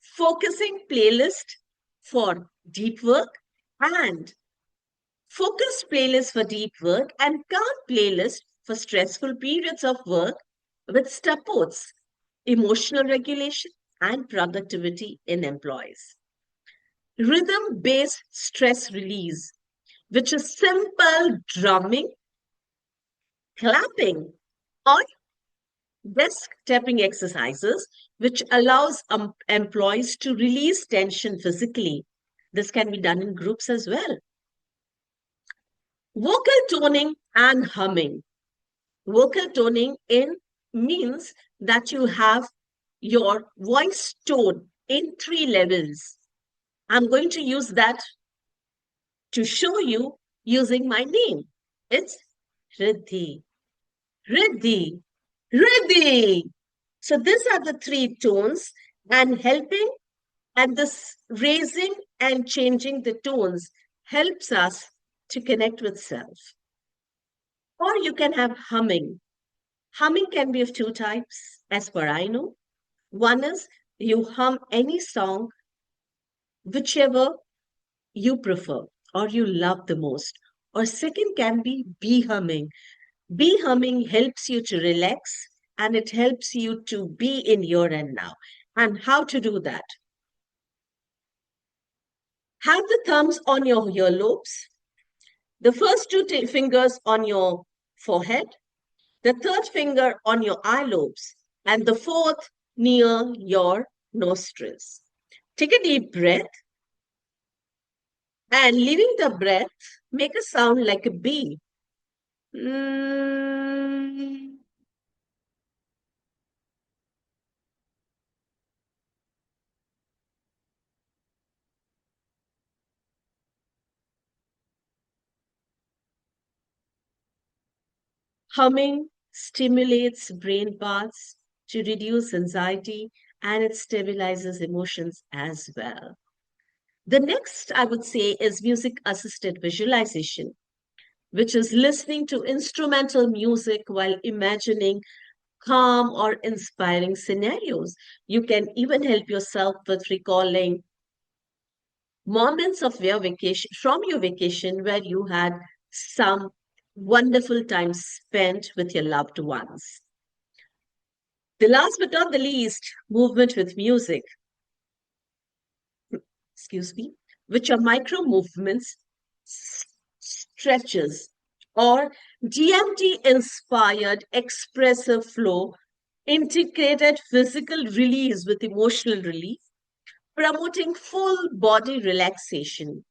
focusing playlist for deep work and focused playlist for deep work and calm playlist for stressful periods of work, which supports emotional regulation and productivity in employees. Rhythm-based stress release, which is simple drumming, clapping, or desk tapping exercises, which allows employees to release tension physically. This can be done in groups as well. Vocal toning and humming. Vocal toning means that you have your voice tone in 3 levels. I'm going to use that to show you using my name. It's Riddhi, Riddhi, Riddhi. So these are the 3 tones, and helping and this raising and changing the tones helps us to connect with self. Or you can have humming. Humming can be of 2 types, as per I know. One is you hum any song, whichever you prefer. or you love the most. Or second can be bee humming. Bee humming helps you to relax and it helps you to be in here and now. And how to do that? Have the thumbs on your earlobes, the first two fingers on your forehead, the third finger on your eye lobes, and the fourth near your nostrils. Take a deep breath and leaving the breath, make a sound like a bee. Mm. Humming stimulates brain parts to reduce anxiety and it stabilizes emotions as well. The next, I would say, is music assisted visualization, which is listening to instrumental music while imagining calm or inspiring scenarios. You can even help yourself with recalling moments of your vacation, from your vacation where you had some wonderful time spent with your loved ones. The last but not the least, movement with music, excuse me, which are micro movements, stretches, or DMT inspired expressive flow, integrated physical release with emotional relief, promoting full body relaxation.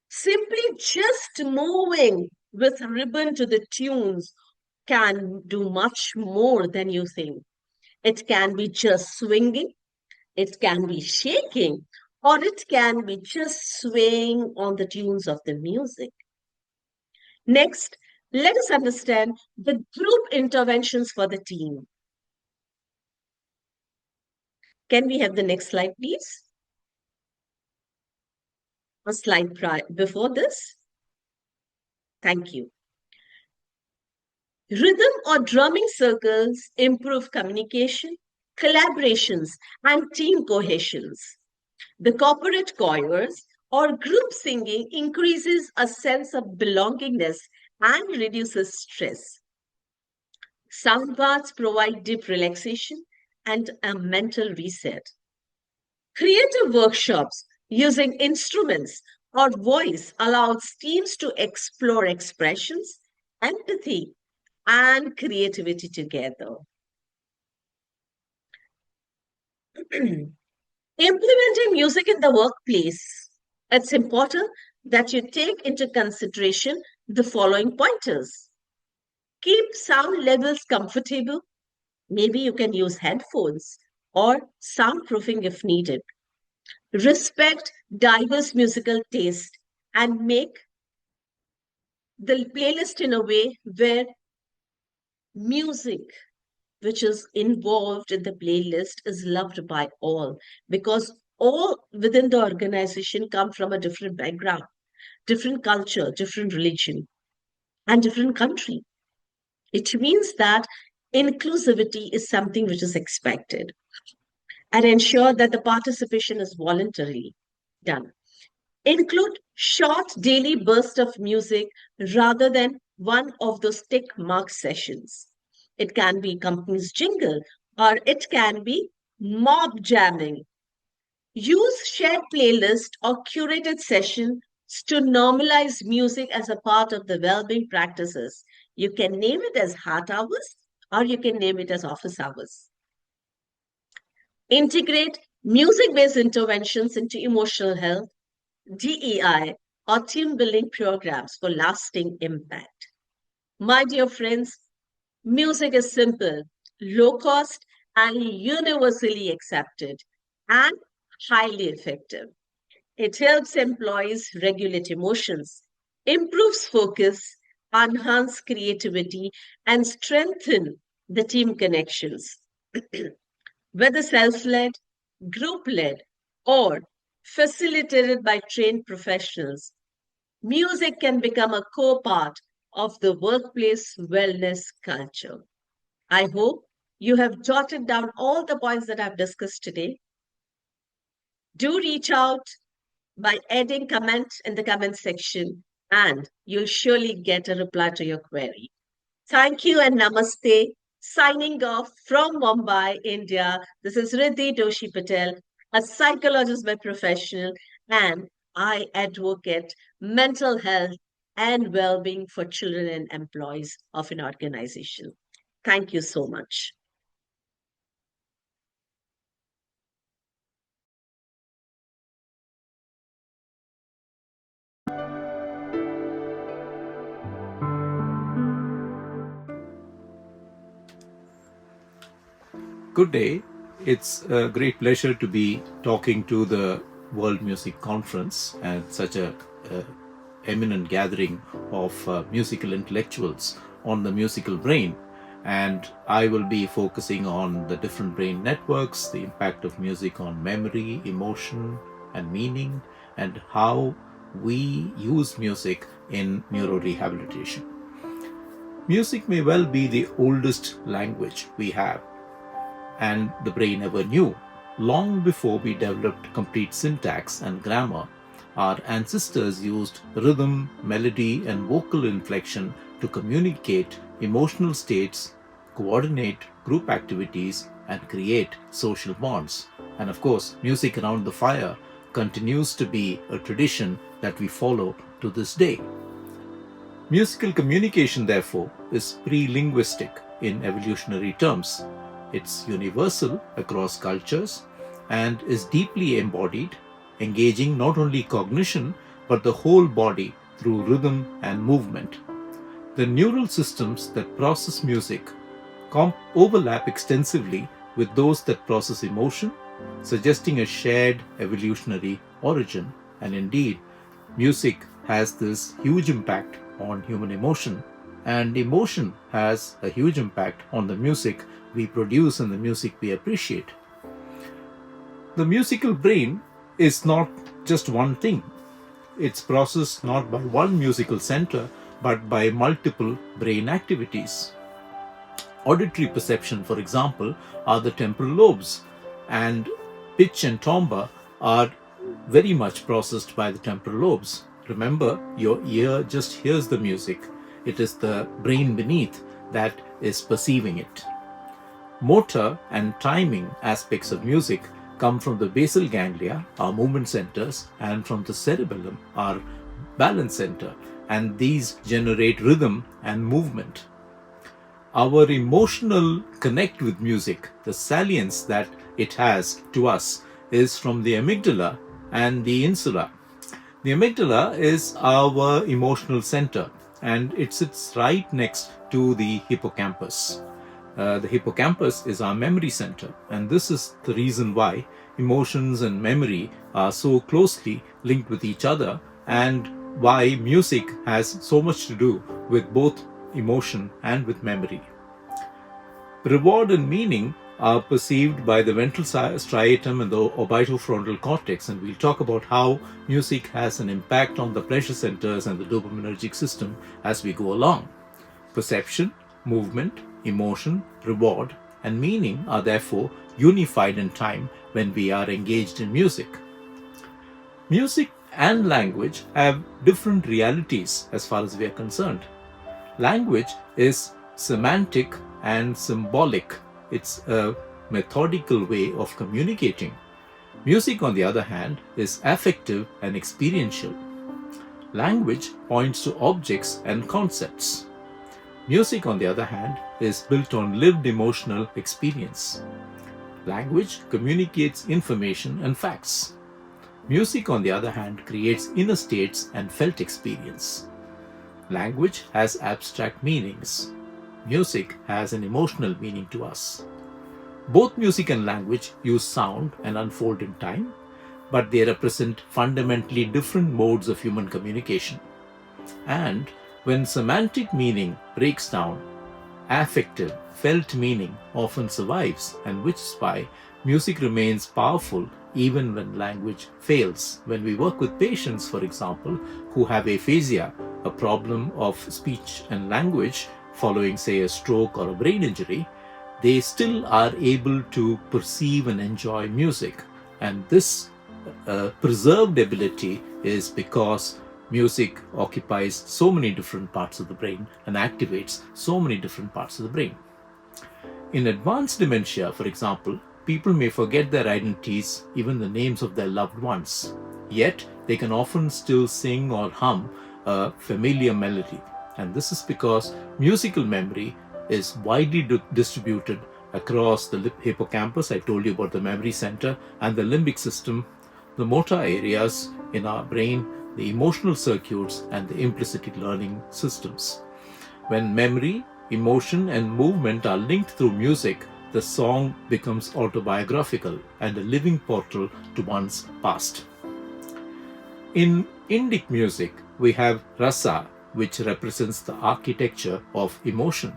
Simply just moving with ribbon to the tunes can do much more than you think. It can be just swinging, it can be shaking, or it can be just swaying on the tunes of the music. Next, let us understand the group interventions for the team. Can we have the next slide, please? A slide before this. Thank you. Rhythm or drumming circles improve communication, collaborations, and team cohesions. The corporate choirs or group singing increases a sense of belongingness and reduces stress. Sound baths provide deep relaxation and a mental reset. Creative workshops using instruments or voice allows teams to explore expressions, empathy, and creativity together. Implementing music in the workplace. It's important that you take into consideration the following pointers. Keep sound levels comfortable. Maybe you can use headphones or soundproofing if needed. Respect diverse musical taste and make the playlist in a way where music which is involved in the playlist is loved by all, because all within the organization come from a different background, different culture, different religion, and different country. It means that inclusivity is something which is expected, and ensure that the participation is voluntarily done. Include short daily bursts of music rather than one of those tick mark sessions. It can be company's jingle or it can be mob jamming. Use shared playlist or curated sessions to normalize music as a part of the well-being practices. You can name it as heart hours or you can name it as office hours. Integrate music-based interventions into emotional health, DEI, or team building programs for lasting impact. My dear friends, music is simple, low cost, and universally accepted, and highly effective. It helps employees regulate emotions, improves focus, enhance creativity, and strengthen the team connections. Whether self-led, group-led, or facilitated by trained professionals, music can become a core part of the workplace wellness culture. I hope you have jotted down all the points that I've discussed today. Do reach out by adding comments in the comment section, and you'll surely get a reply to your query. Thank you and namaste. Signing off from Mumbai, India. This is Riddhi Doshi Patel, a psychologist by profession, and I advocate mental health and well-being for children and employees of an organization. Thank you so much. Good day. It's a great pleasure to be talking to the World Music Conference and such a eminent gathering of musical intellectuals on the musical brain. And I will be focusing on the different brain networks, the impact of music on memory, emotion, and meaning, and how we use music in neurorehabilitation. Music may well be the oldest language we have and the brain ever knew. Long before we developed complete syntax and grammar, our ancestors used rhythm, melody, and vocal inflection to communicate emotional states, coordinate group activities, and create social bonds. And of course, music around the fire continues to be a tradition that we follow to this day. Musical communication, therefore, is pre-linguistic in evolutionary terms. It's universal across cultures and is deeply embodied, engaging not only cognition but the whole body through rhythm and movement. The neural systems that process music overlap extensively with those that process emotion, suggesting a shared evolutionary origin. And indeed, music has this huge impact on human emotion, and emotion has a huge impact on the music we produce and the music we appreciate. The musical brain is not just one thing. It's processed not by one musical center, but by multiple brain activities. Auditory perception, for example, are the temporal lobes, and pitch and timbre are very much processed by the temporal lobes. Remember, your ear just hears the music. It is the brain beneath that is perceiving it. Motor and timing aspects of music come from the basal ganglia, our movement centers, and from the cerebellum, our balance center, and these generate rhythm and movement. Our emotional connect with music, the salience that it has to us, is from the amygdala and the insula. The amygdala is our emotional center, and it sits right next to the hippocampus. The hippocampus is our memory center, and this is the reason why emotions and memory are so closely linked with each other, and why music has so much to do with both emotion and with memory. Reward and meaning are perceived by the ventral striatum and the orbitofrontal cortex, and we'll talk about how music has an impact on the pleasure centers and the dopaminergic system as we go along. Perception, movement, emotion, reward, and meaning are therefore unified in time when we are engaged in music. Music and language have different realities as far as we are concerned. Language is semantic and symbolic. It's a methodical way of communicating. Music, on the other hand, is affective and experiential. Language points to objects and concepts. Music, on the other hand, is built on lived emotional experience. Language communicates information and facts. Music, on the other hand, creates inner states and felt experience. Language has abstract meanings. Music has an emotional meaning to us. Both music and language use sound and unfold in time, but they represent fundamentally different modes of human communication. And when semantic meaning breaks down, affective, felt meaning often survives, and which is why music remains powerful even when language fails. When we work with patients, for example, who have aphasia, a problem of speech and language following, say, a stroke or a brain injury, they still are able to perceive and enjoy music. And this preserved ability is because music occupies so many different parts of the brain and activates so many different parts of the brain. In advanced dementia, for example, people may forget their identities, even the names of their loved ones. Yet, they can often still sing or hum a familiar melody. And this is because musical memory is widely distributed across the hippocampus. I told you about the memory center, and the limbic system, the motor areas in our brain, the emotional circuits, and the implicit learning systems. When memory, emotion, and movement are linked through music, the song becomes autobiographical and a living portal to one's past. In Indic music, we have rasa, which represents the architecture of emotion.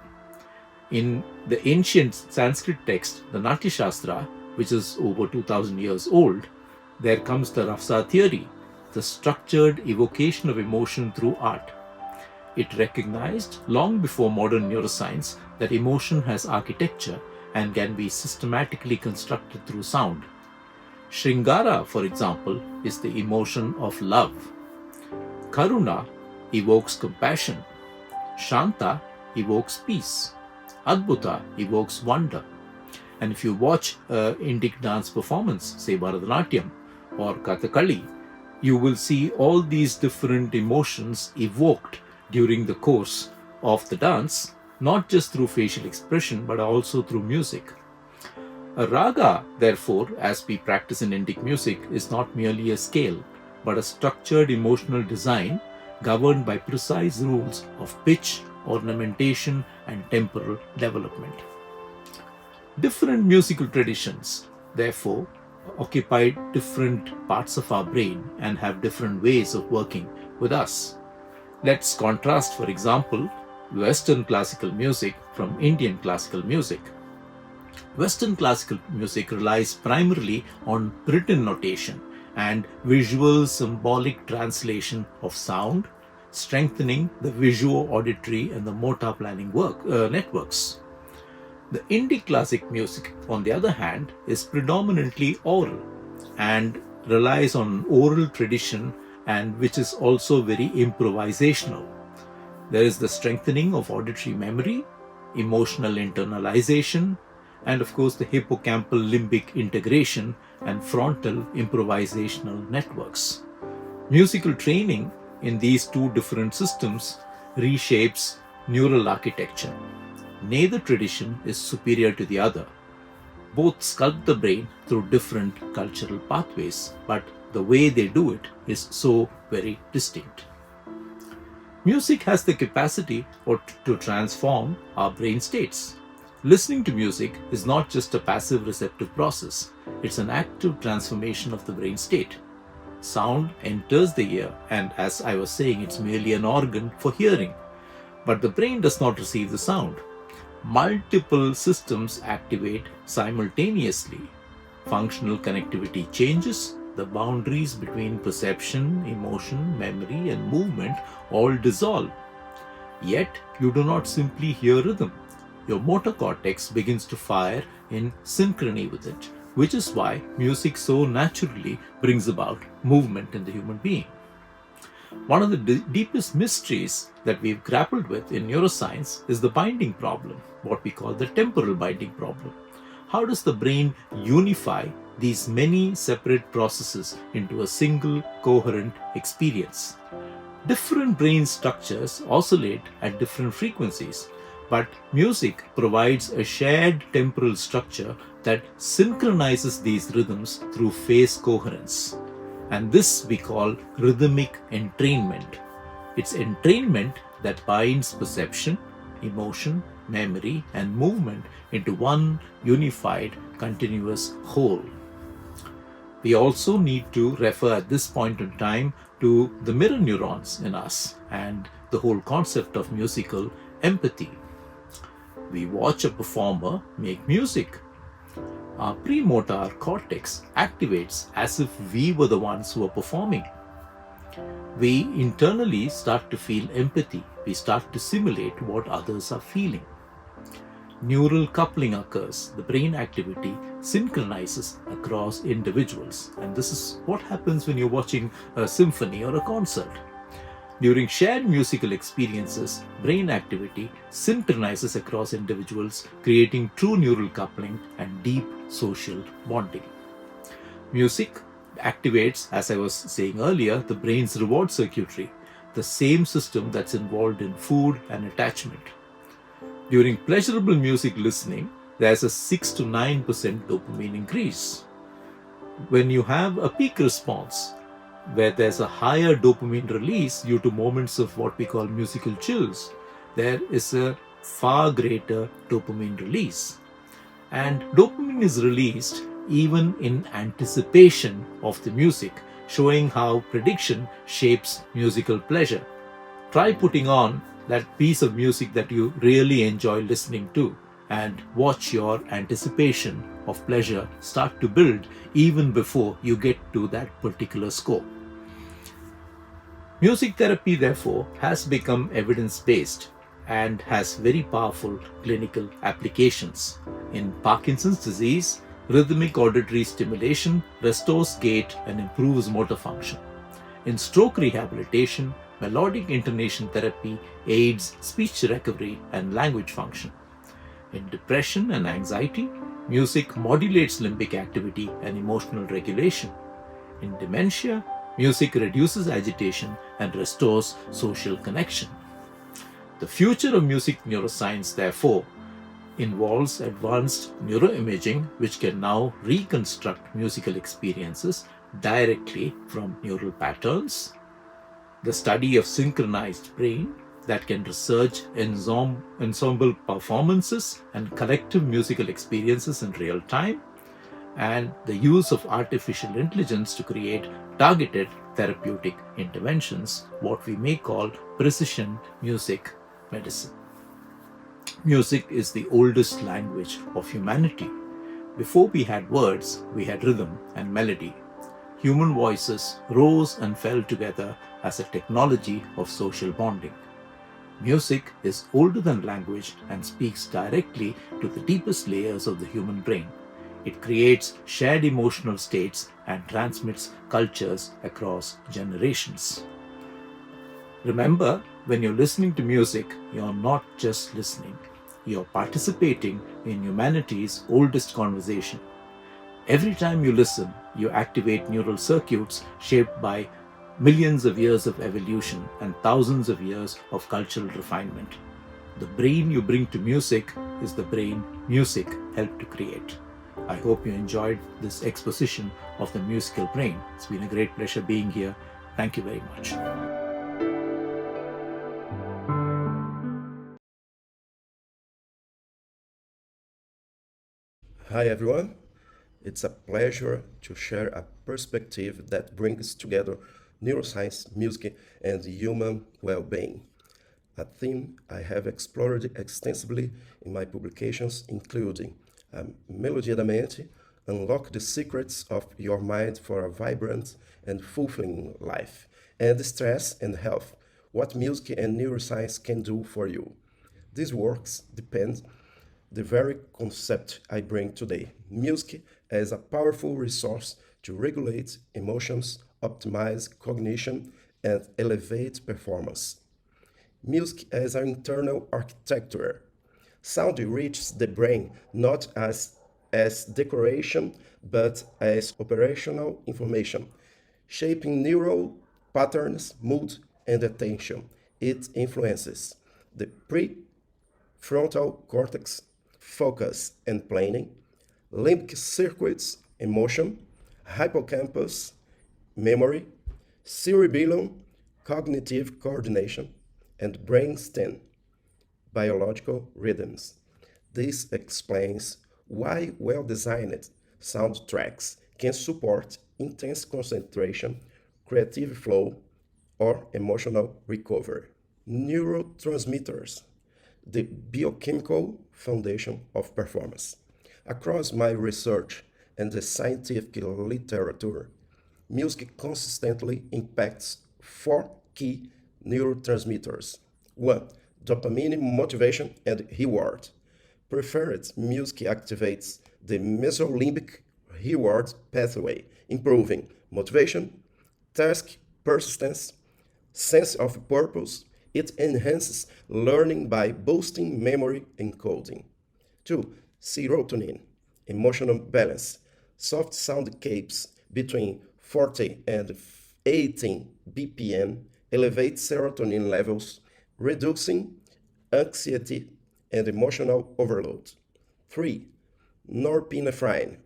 In the ancient Sanskrit text, the Natya Shastra, which is over 2000 years old, there comes the rasa theory, the structured evocation of emotion through art. It recognized long before modern neuroscience that emotion has architecture and can be systematically constructed through sound. Shringara, for example, is the emotion of love. Karuna evokes compassion. Shanta evokes peace. Adbhuta evokes wonder. And if you watch Indic dance performance, say Bharatanatyam or Kathakali, you will see all these different emotions evoked during the course of the dance, not just through facial expression, but also through music. A raga, therefore, as we practice in Indic music, is not merely a scale, but a structured emotional design governed by precise rules of pitch, ornamentation, and temporal development. Different musical traditions, therefore, occupy different parts of our brain and have different ways of working with us. Let's contrast, for example, Western classical music from Indian classical music. Western classical music relies primarily on written notation and visual symbolic translation of sound, strengthening the visuo-auditory and the motor planning networks. The Indic classic music, on the other hand, is predominantly oral and relies on oral tradition, and which is also very improvisational. There is the strengthening of auditory memory, emotional internalization, and of course the hippocampal limbic integration and frontal improvisational networks. Musical training in these two different systems reshapes neural architecture. Neither tradition is superior to the other. Both sculpt the brain through different cultural pathways, but the way they do it is so very distinct. Music has the capacity to transform our brain states. Listening to music is not just a passive receptive process, it's an active transformation of the brain state. Sound enters the ear, and as I was saying, it's merely an organ for hearing. But the brain does not receive the sound. Multiple systems activate simultaneously. Functional connectivity changes, the boundaries between perception, emotion, memory, and movement all dissolve. Yet, you do not simply hear rhythm. Your motor cortex begins to fire in synchrony with it, which is why music so naturally brings about movement in the human being. One of the deepest mysteries that we've grappled with in neuroscience is the binding problem, what we call the temporal binding problem. How does the brain unify these many separate processes into a single coherent experience? Different brain structures oscillate at different frequencies, but music provides a shared temporal structure that synchronizes these rhythms through phase coherence. And this we call rhythmic entrainment. It's entrainment that binds perception, emotion, memory, and movement into one unified, continuous whole. We also need to refer at this point in time to the mirror neurons in us and the whole concept of musical empathy. We watch a performer make music. Our premotor cortex activates as if we were the ones who are performing. We internally start to feel empathy. We start to simulate what others are feeling. Neural coupling occurs. The brain activity synchronizes across individuals. And this is what happens when you're watching a symphony or a concert. During shared musical experiences, brain activity synchronizes across individuals, creating true neural coupling and deep social bonding. Music activates, as I was saying earlier, the brain's reward circuitry, the same system that's involved in food and attachment. During pleasurable music listening, there's a 6 to 9% dopamine increase. When you have a peak response, where there's a higher dopamine release due to moments of what we call musical chills, there is a far greater dopamine release. And dopamine is released even in anticipation of the music, showing how prediction shapes musical pleasure. Try putting on that piece of music that you really enjoy listening to and watch your anticipation of pleasure start to build even before you get to that particular score. Music therapy, therefore, has become evidence-based and has very powerful clinical applications. In Parkinson's disease, rhythmic auditory stimulation restores gait and improves motor function. In stroke rehabilitation, melodic intonation therapy aids speech recovery and language function. In depression and anxiety, music modulates limbic activity and emotional regulation. In dementia, music reduces agitation and restores social connection. The future of music neuroscience, therefore, involves advanced neuroimaging, which can now reconstruct musical experiences directly from neural patterns. The study of synchronized brain that can research ensemble performances and collective musical experiences in real time, and the use of artificial intelligence to create targeted therapeutic interventions, what we may call precision music medicine. Music is the oldest language of humanity. Before we had words, we had rhythm and melody. Human voices rose and fell together as a technology of social bonding. Music is older than language and speaks directly to the deepest layers of the human brain. It creates shared emotional states and transmits cultures across generations. Remember, when you're listening to music, you're not just listening. You're participating in humanity's oldest conversation. Every time you listen, you activate neural circuits shaped by millions of years of evolution and thousands of years of cultural refinement. The brain you bring to music is the brain music helped to create. I hope you enjoyed this exposition of the musical brain. It's been a great pleasure being here. Thank you very much. Hi everyone, it's a pleasure to share a perspective that brings together neuroscience, music, and human well-being. A theme I have explored extensively in my publications, including Melodia da Mente, Unlock the Secrets of Your Mind for a Vibrant and Fulfilling Life, and Stress and Health, What Music and Neuroscience Can Do for You. These works depend the very concept I bring today. Music as a powerful resource to regulate emotions, optimize cognition, and elevate performance. Music as an internal architecture. Sound reaches the brain not as decoration, but as operational information, shaping neural patterns, mood, and attention. It influences the prefrontal cortex, focus and planning, limbic circuits, emotion, hippocampus, memory, cerebellum, cognitive coordination, and brainstem, biological rhythms. This explains why well-designed soundtracks can support intense concentration, creative flow, or emotional recovery. Neurotransmitters, the biochemical foundation of performance. Across my research and the scientific literature, music consistently impacts four key neurotransmitters. 1. Dopamine, motivation, and reward. Preferred music activates the mesolimbic reward pathway, improving motivation, task persistence, sense of purpose. It enhances learning by boosting memory encoding. 2. Serotonin, emotional balance. Soft soundscapes between 40 and 18 BPM elevate serotonin levels, reducing anxiety and emotional overload. 3. Norepinephrine,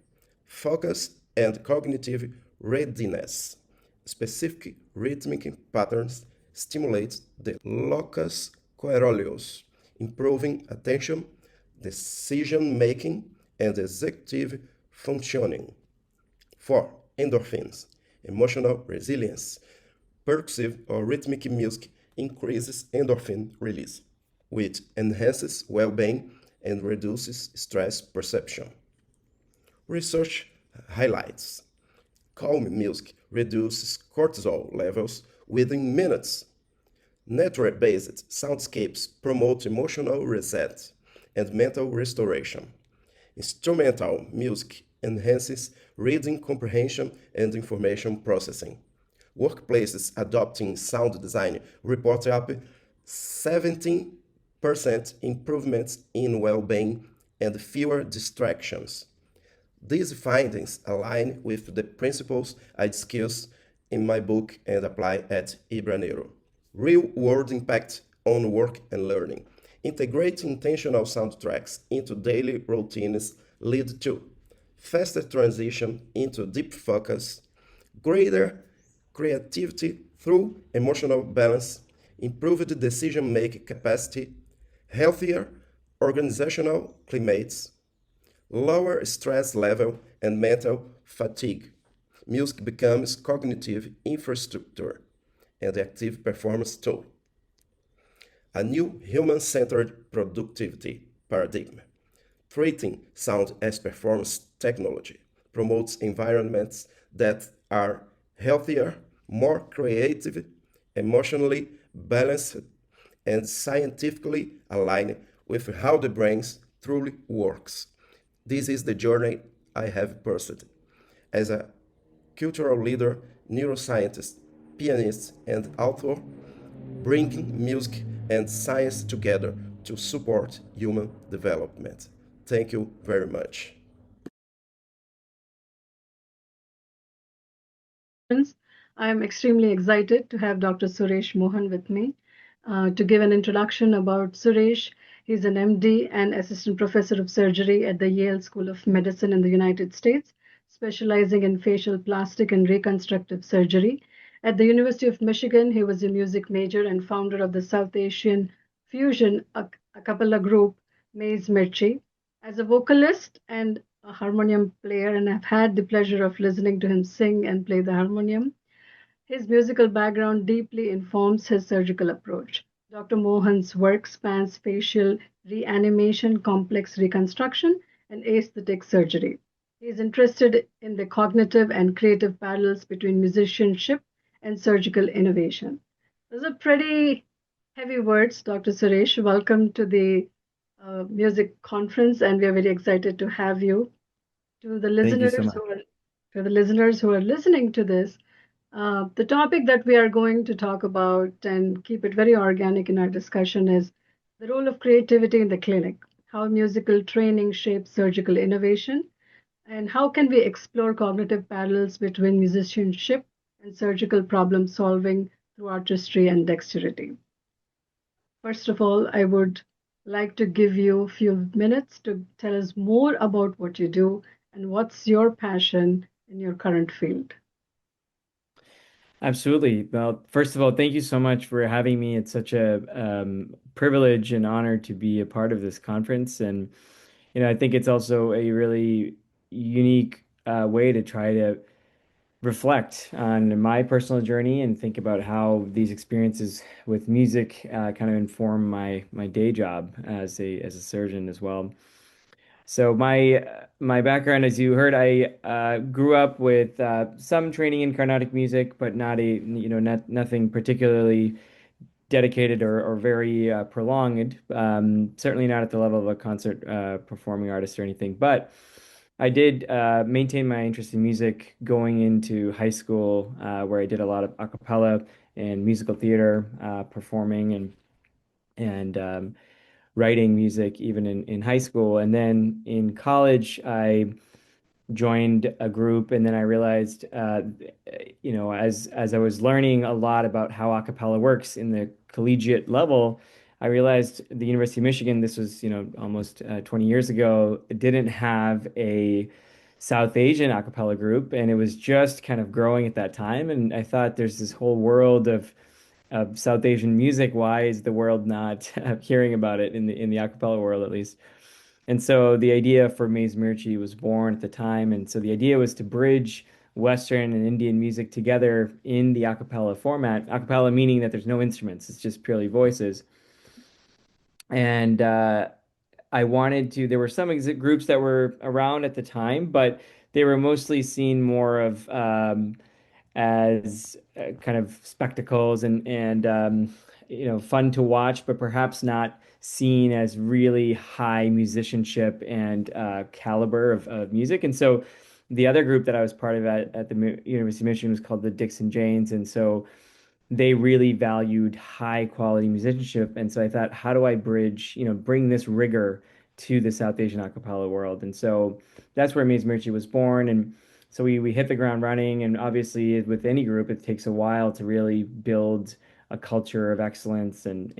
focus and cognitive readiness. Specific rhythmic patterns stimulate the locus coeruleus, improving attention, decision making, and executive functioning. 4. Endorphins, emotional resilience. Percussive or rhythmic music increases endorphin release, which enhances well being and reduces stress perception. Research highlights calm music reduces cortisol levels within minutes. Nature-based soundscapes promote emotional reset and mental restoration. Instrumental music enhances reading comprehension and information processing. Workplaces adopting sound design report up 17% improvements in well-being and fewer distractions. These findings align with the principles I discuss in my book and apply at Ibra Neuro. Real-world impact on work and learning. Integrating intentional soundtracks into daily routines lead to faster transition into deep focus, greater creativity through emotional balance, improved decision-making capacity, healthier organizational climates, lower stress level and mental fatigue. Music becomes cognitive infrastructure and active performance tool. A new human-centered productivity paradigm. Treating sound as performance technology promotes environments that are healthier, more creative, emotionally balanced, and scientifically aligned with how the brain truly works. This is the journey I have pursued. As a cultural leader, neuroscientist, pianist, and author, bringing music and science together to support human development. Thank you very much. I am extremely excited to have Dr. Suresh Mohan with me to give an introduction about Suresh. He's an MD and assistant professor of surgery at the Yale School of Medicine in the United States, specializing in facial plastic and reconstructive surgery. At the University of Michigan, he was a music major and founder of the South Asian fusion a cappella group, Maze Mirchi. As a vocalist and a harmonium player, and I've had the pleasure of listening to him sing and play the harmonium. His musical background deeply informs his surgical approach. Dr. Mohan's work spans facial reanimation, complex reconstruction, and aesthetic surgery. He is interested in the cognitive and creative parallels between musicianship and surgical innovation. Those are pretty heavy words, Dr. Suresh. Welcome to the music conference, and we are very excited to have you. To the Thank you so listeners much. who are to the listeners who are listening to this, the topic that we are going to talk about and keep it very organic in our discussion is the role of creativity in the clinic, how musical training shapes surgical innovation, and how can we explore cognitive parallels between musicianship and surgical problem solving through artistry and dexterity. First of all, I would like to give you a few minutes to tell us more about what you do and what's your passion in your current field. Absolutely. Well, first of all, thank you so much for having me. It's such a privilege and honor to be a part of this conference. And, I think it's also a really unique way to try to reflect on my personal journey and think about how these experiences with music kind of inform my day job as a surgeon as well. So my background, as you heard, I grew up with some training in Carnatic music, but nothing particularly dedicated or very prolonged. Certainly not at the level of a concert performing artist or anything. But I did maintain my interest in music going into high school, where I did a lot of a cappella and musical theater, performing and writing music even in high school. And then in college, I joined a group, and then I realized, as I was learning a lot about how a cappella works in the collegiate level, I realized the University of Michigan, this was, almost 20 years ago, didn't have a South Asian a cappella group, and it was just kind of growing at that time. And I thought there's this whole world of South Asian music. Why is the world not hearing about it in the a cappella world, at least? And so the idea for Maze Mirchi was born at the time. And so the idea was to bridge Western and Indian music together in the a cappella format. A cappella meaning that there's no instruments, it's just purely voices. And I wanted to, there were some groups that were around at the time, but they were mostly seen more of as kind of spectacles and fun to watch, but perhaps not seen as really high musicianship and caliber of music. And so the other group that I was part of at the University of Michigan was called the Dixon Janes, and so they really valued high quality musicianship. And so I thought, how do I bridge, bring this rigor to the South Asian a cappella world? And so that's where Maze Mirchi was born. And so we hit the ground running. And obviously, with any group, it takes a while to really build a culture of excellence and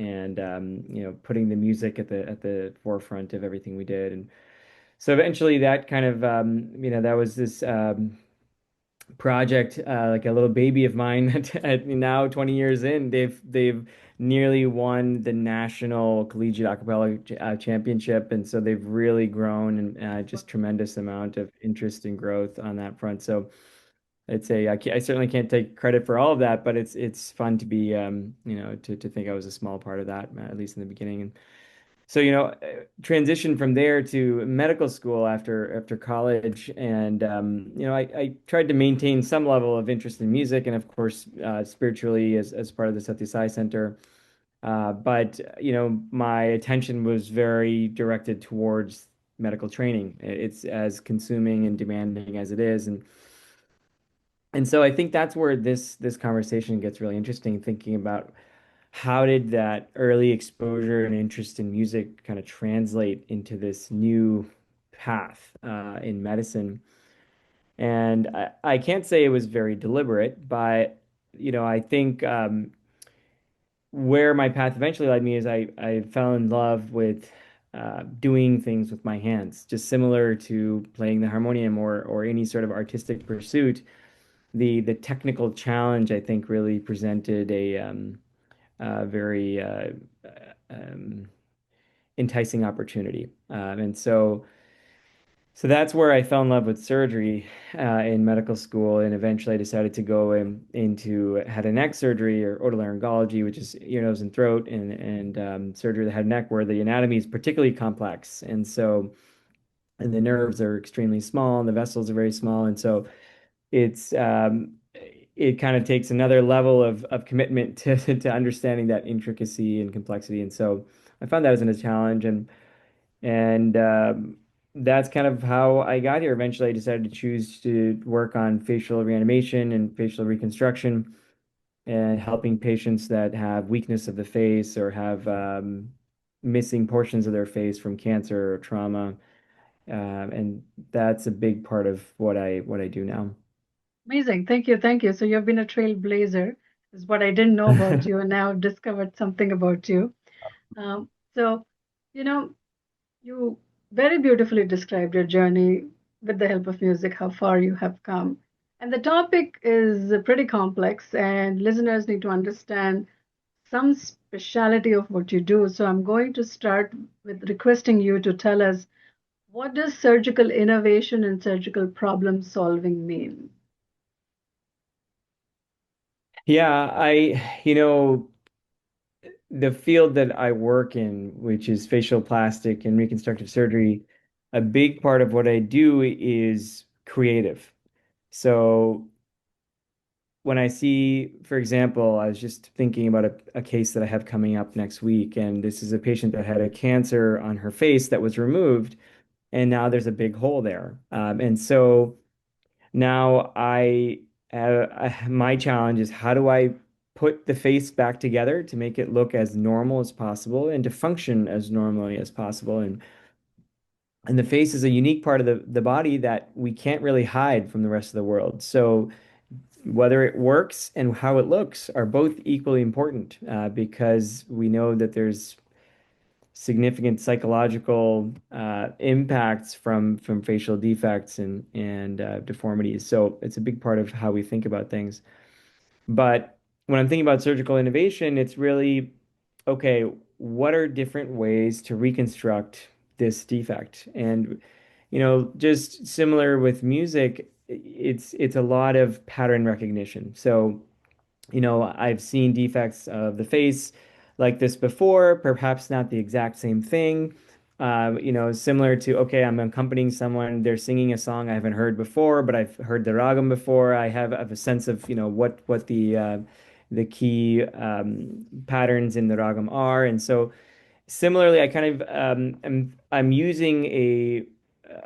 putting the music at the forefront of everything we did. And so eventually, that kind of that was this project, like a little baby of mine. Now 20 years in, they've nearly won the national collegiate a cappella championship, and so they've really grown, and just tremendous amount of interest and growth on that front. So I certainly can't take credit for all of that, but it's fun to be to think I was a small part of that, at least in the beginning. And so, transitioned from there to medical school after college, and I tried to maintain some level of interest in music, and of course, spiritually as part of the Sathya Sai Center. But my attention was very directed towards medical training. It's as consuming and demanding as it is, and so I think that's where this conversation gets really interesting, thinking about how did that early exposure and interest in music kind of translate into this new path in medicine? And I can't say it was very deliberate, but I think where my path eventually led me is I fell in love with doing things with my hands, just similar to playing the harmonium or any sort of artistic pursuit. The technical challenge, I think, really presented a very um, enticing opportunity. And so that's where I fell in love with surgery in medical school, and eventually I decided to go into head and neck surgery, or otolaryngology, which is ear, nose, and throat, and surgery of the head and neck, where the anatomy is particularly complex, and the nerves are extremely small, and the vessels are very small, and so it's it kind of takes another level of commitment to understanding that intricacy and complexity. And so I found that as a challenge, and that's kind of how I got here. Eventually, I decided to choose to work on facial reanimation and facial reconstruction, and helping patients that have weakness of the face or have missing portions of their face from cancer or trauma. And that's a big part of what I do now. Amazing. Thank you. Thank you. So you've been a trailblazer, is what I didn't know about you, and now I've discovered something about you. So, you know, you very beautifully described your journey with the help of music, how far you have come. And the topic is pretty complex, and listeners need to understand some speciality of what you do. So I'm going to start with requesting you to tell us, what does surgical innovation and surgical problem solving mean? Yeah, the field that I work in, which is facial plastic and reconstructive surgery, a big part of what I do is creative. So when I see, for example, I was just thinking about a case that I have coming up next week, and this is a patient that had a cancer on her face that was removed. and now there's a big hole there. And so now my challenge is how do I put the face back together to make it look as normal as possible and to function as normally as possible. And the face is a unique part of the body that we can't really hide from the rest of the world. So whether it works and how it looks are both equally important because we know that there's significant psychological impacts from facial defects and deformities. So it's a big part of how we think about things. But when I'm thinking about surgical innovation, it's really okay, what are different ways to reconstruct this defect? And just similar with music, it's a lot of pattern recognition. So I've seen defects of the face like this before, perhaps not the exact same thing. Similar to, okay, I'm accompanying someone, they're singing a song I haven't heard before, but I've heard the ragam before. I have a sense of, what the key patterns in the ragam are. And so similarly, I kind of I'm using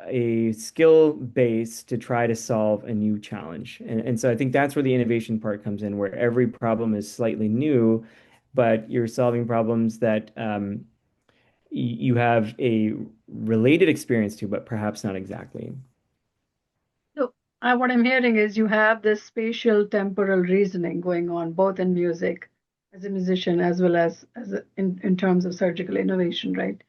a skill base to try to solve a new challenge. And so I think that's where the innovation part comes in, where every problem is slightly new, but you're solving problems that you have a related experience to, but perhaps not exactly. So, what I'm hearing is you have this spatial temporal reasoning going on both in music as a musician as well as in terms of surgical innovation, right?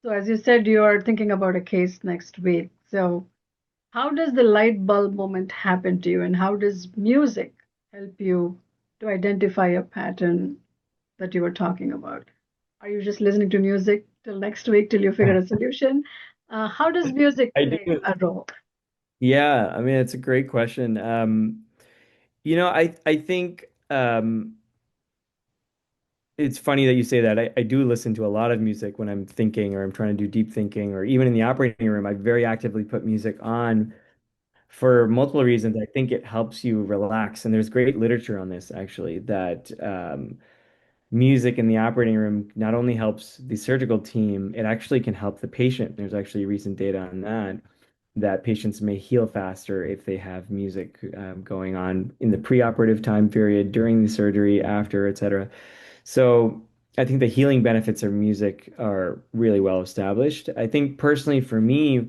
So, as you said, you are thinking about a case next week. So, how does the light bulb moment happen to you, and how does music help you to identify a pattern that you were talking about? Are you just listening to music till next week till you figure a solution? How does music I play do. a role? Yeah, I mean, it's a great question. I think it's funny that you say that. I do listen to a lot of music when I'm thinking or I'm trying to do deep thinking, or even in the operating room. I very actively put music on for multiple reasons. I think it helps you relax. And there's great literature on this, actually, that music in the operating room not only helps the surgical team, it actually can help the patient. There's actually recent data on that patients may heal faster if they have music going on in the preoperative time period, during the surgery, after, et cetera. So I think the healing benefits of music are really well established. I think personally for me,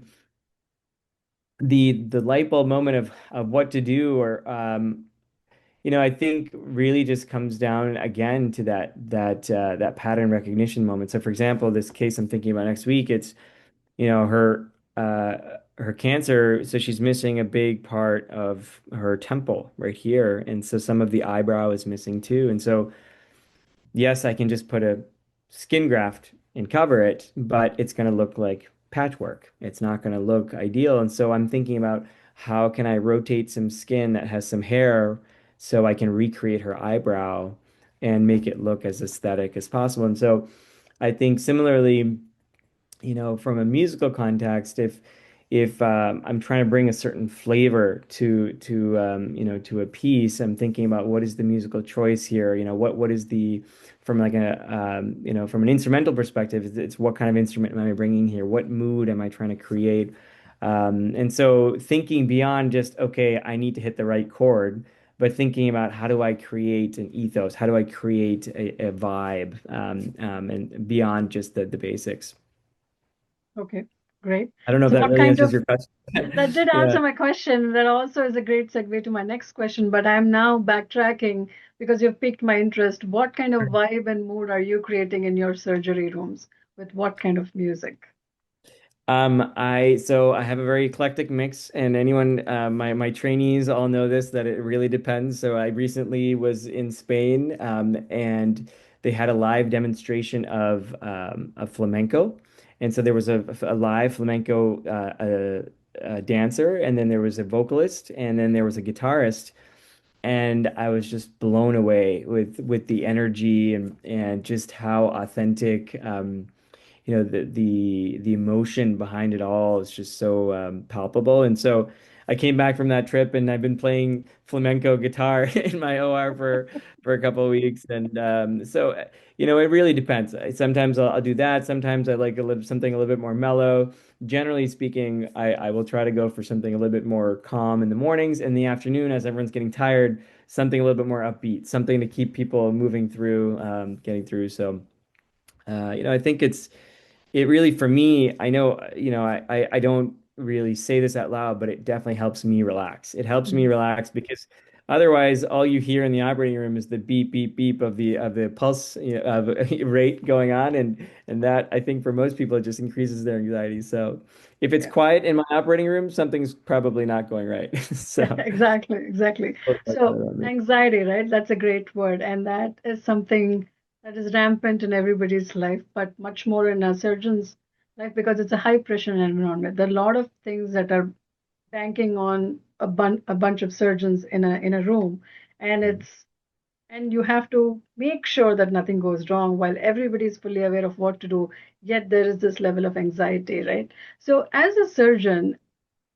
the light bulb moment of what to do or I think really just comes down again to that pattern recognition moment. So for example, this case I'm thinking about next week, it's her cancer, so she's missing a big part of her temple right here, and so some of the eyebrow is missing too. And so yes, I can just put a skin graft and cover it, but it's going to look like patchwork. It's not going to look ideal. And so I'm thinking about how can I rotate some skin that has some hair so I can recreate her eyebrow and make it look as aesthetic as possible. And so I think similarly, from a musical context, if I'm trying to bring a certain flavor to a piece, I'm thinking about what is the musical choice here. What is the from like from an instrumental perspective, it's what kind of instrument am I bringing here? What mood am I trying to create? And so thinking beyond just okay, I need to hit the right chord, but thinking about how do I create an ethos? How do I create a vibe and beyond just the basics? Okay, great. I don't know if So that what really kind answers of your question. that did Yeah. answer my question. That also is a great segue to my next question, but I'm now backtracking because you've piqued my interest. What kind of vibe and mood are you creating in your surgery rooms with what kind of music? I have a very eclectic mix, and anyone, my trainees all know this that it really depends. So I recently was in Spain, and they had a live demonstration of flamenco, and so there was a live flamenco dancer, and then there was a vocalist, and then there was a guitarist, and I was just blown away with the energy and just how authentic. The emotion behind it all is just so palpable. And so I came back from that trip and I've been playing flamenco guitar in my OR for a couple of weeks. And it really depends. Sometimes I'll do that. Sometimes I like something a little bit more mellow. generally speaking, I will try to go for something a little bit more calm in the mornings. In the afternoon, as everyone's getting tired, something a little bit more upbeat, something to keep people moving through, getting through. So, I think it really, for me, I know, I don't really say this out loud, but it definitely helps me relax. It helps me relax because otherwise, all you hear in the operating room is the beep, beep, beep of the pulse, of rate going on, and that, I think, for most people, it just increases their anxiety. So if it's Yeah. quiet in my operating room, something's probably not going right. So Exactly, exactly. So anxiety, right? That's a great word, and that is something that is rampant in everybody's life, but much more in a surgeon's life because it's a high pressure environment. There are a lot of things that are banking on a bunch of surgeons in a room, and you have to make sure that nothing goes wrong while everybody is fully aware of what to do. Yet there is this level of anxiety, right? So as a surgeon,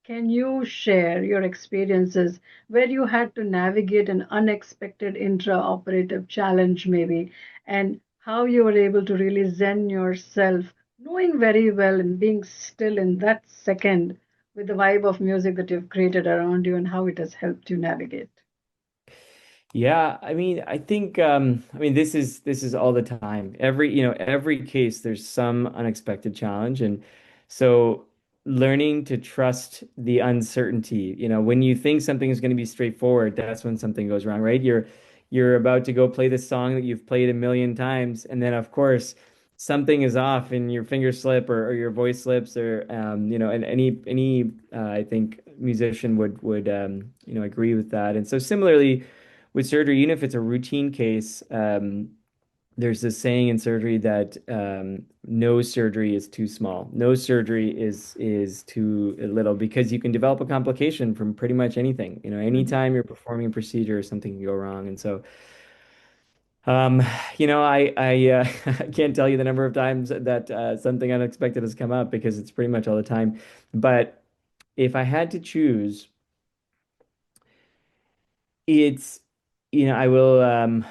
can you share your experiences where you had to navigate an unexpected intraoperative challenge, maybe, and how you were able to really zen yourself, knowing very well and being still in that second with the vibe of music that you've created around you and how it has helped you navigate? Yeah, I mean, I think this is all the time. Every case there's some unexpected challenge, and so learning to trust the uncertainty. When you think something is going to be straightforward, that's when something goes wrong, right? You're about to go play this song that you've played a million times, and then of course something is off and your fingers slip or your voice slips or and any I think musician would agree with that. And so similarly with surgery, even if it's a routine case, there's this saying in surgery that no surgery is too small. No surgery is too little because you can develop a complication from pretty much anything. Mhm. Anytime you're performing a procedure, something can go wrong. And so, um, I I can't tell you the number of times that something unexpected has come up because it's pretty much all the time. But if I had to choose, it's I will.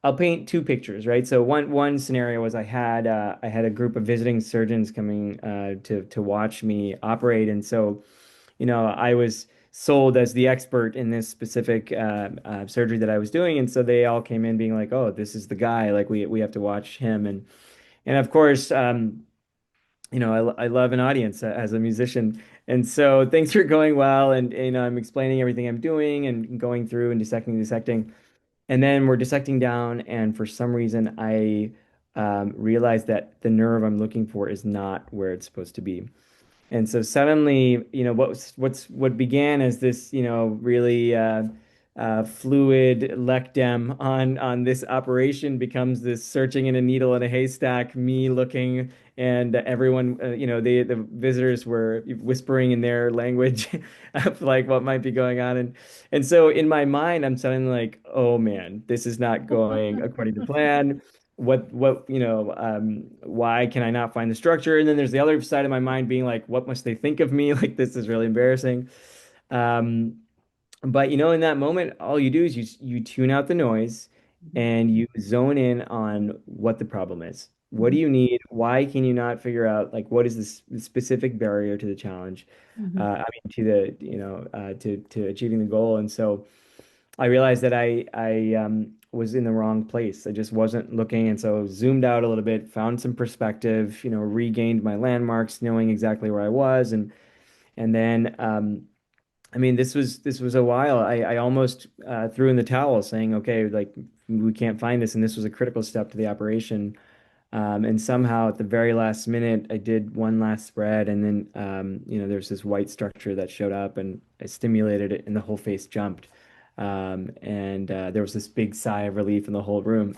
I'll paint two pictures, right? So one scenario was I had a group of visiting surgeons coming to watch me operate, and so I was sold as the expert in this specific surgery that I was doing, and so they all came in being like, "Oh, this is the guy! Like we have to watch him." And of course, I love an audience as a musician, and so things are going well, and I'm explaining everything I'm doing and going through and dissecting. And then we're dissecting down, and for some reason, I realized that the nerve I'm looking for is not where it's supposed to be. And so suddenly, what began as this, really fluid lectem on this operation becomes this searching in a needle in a haystack, me looking, and everyone, the visitors were whispering in their language of like what might be going on, and so in my mind, I'm suddenly like, oh man, this is not going according to plan. Why can I not find the structure? And then there's the other side of my mind being like, what must they think of me? Like, this is really embarrassing. Um, but in that moment, all you do is you tune out the noise and you zone in on what the problem is. What do Mhm. you need? Why can you not figure out like what is this specific barrier to the challenge? Mhm. I mean, to the to achieving the goal. And so I realized that I was in the wrong place. I just wasn't looking, and so zoomed out a little bit, found some perspective, regained my landmarks, knowing exactly where I was, and then I mean, this was a while. I almost threw in the towel, saying, "Okay, like we can't find this," and this was a critical step to the operation. And somehow at the very last minute, I did one last spread, and then there's this white structure that showed up, and I stimulated it, and the whole face jumped. And there was this big sigh of relief in the whole room,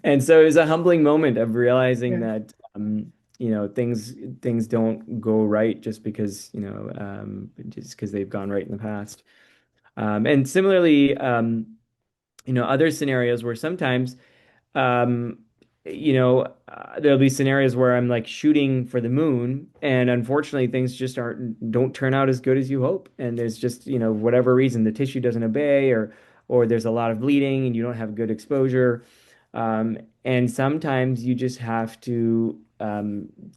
and so it was a humbling moment of realizing Yeah. that things don't go right just because they've gone right in the past. And similarly, other scenarios where sometimes um, there'll be scenarios where I'm like shooting for the moon, and unfortunately, things just don't turn out as good as you hope. And there's just, whatever reason, the tissue doesn't obey, or there's a lot of bleeding, and you don't have good exposure. And sometimes you just have to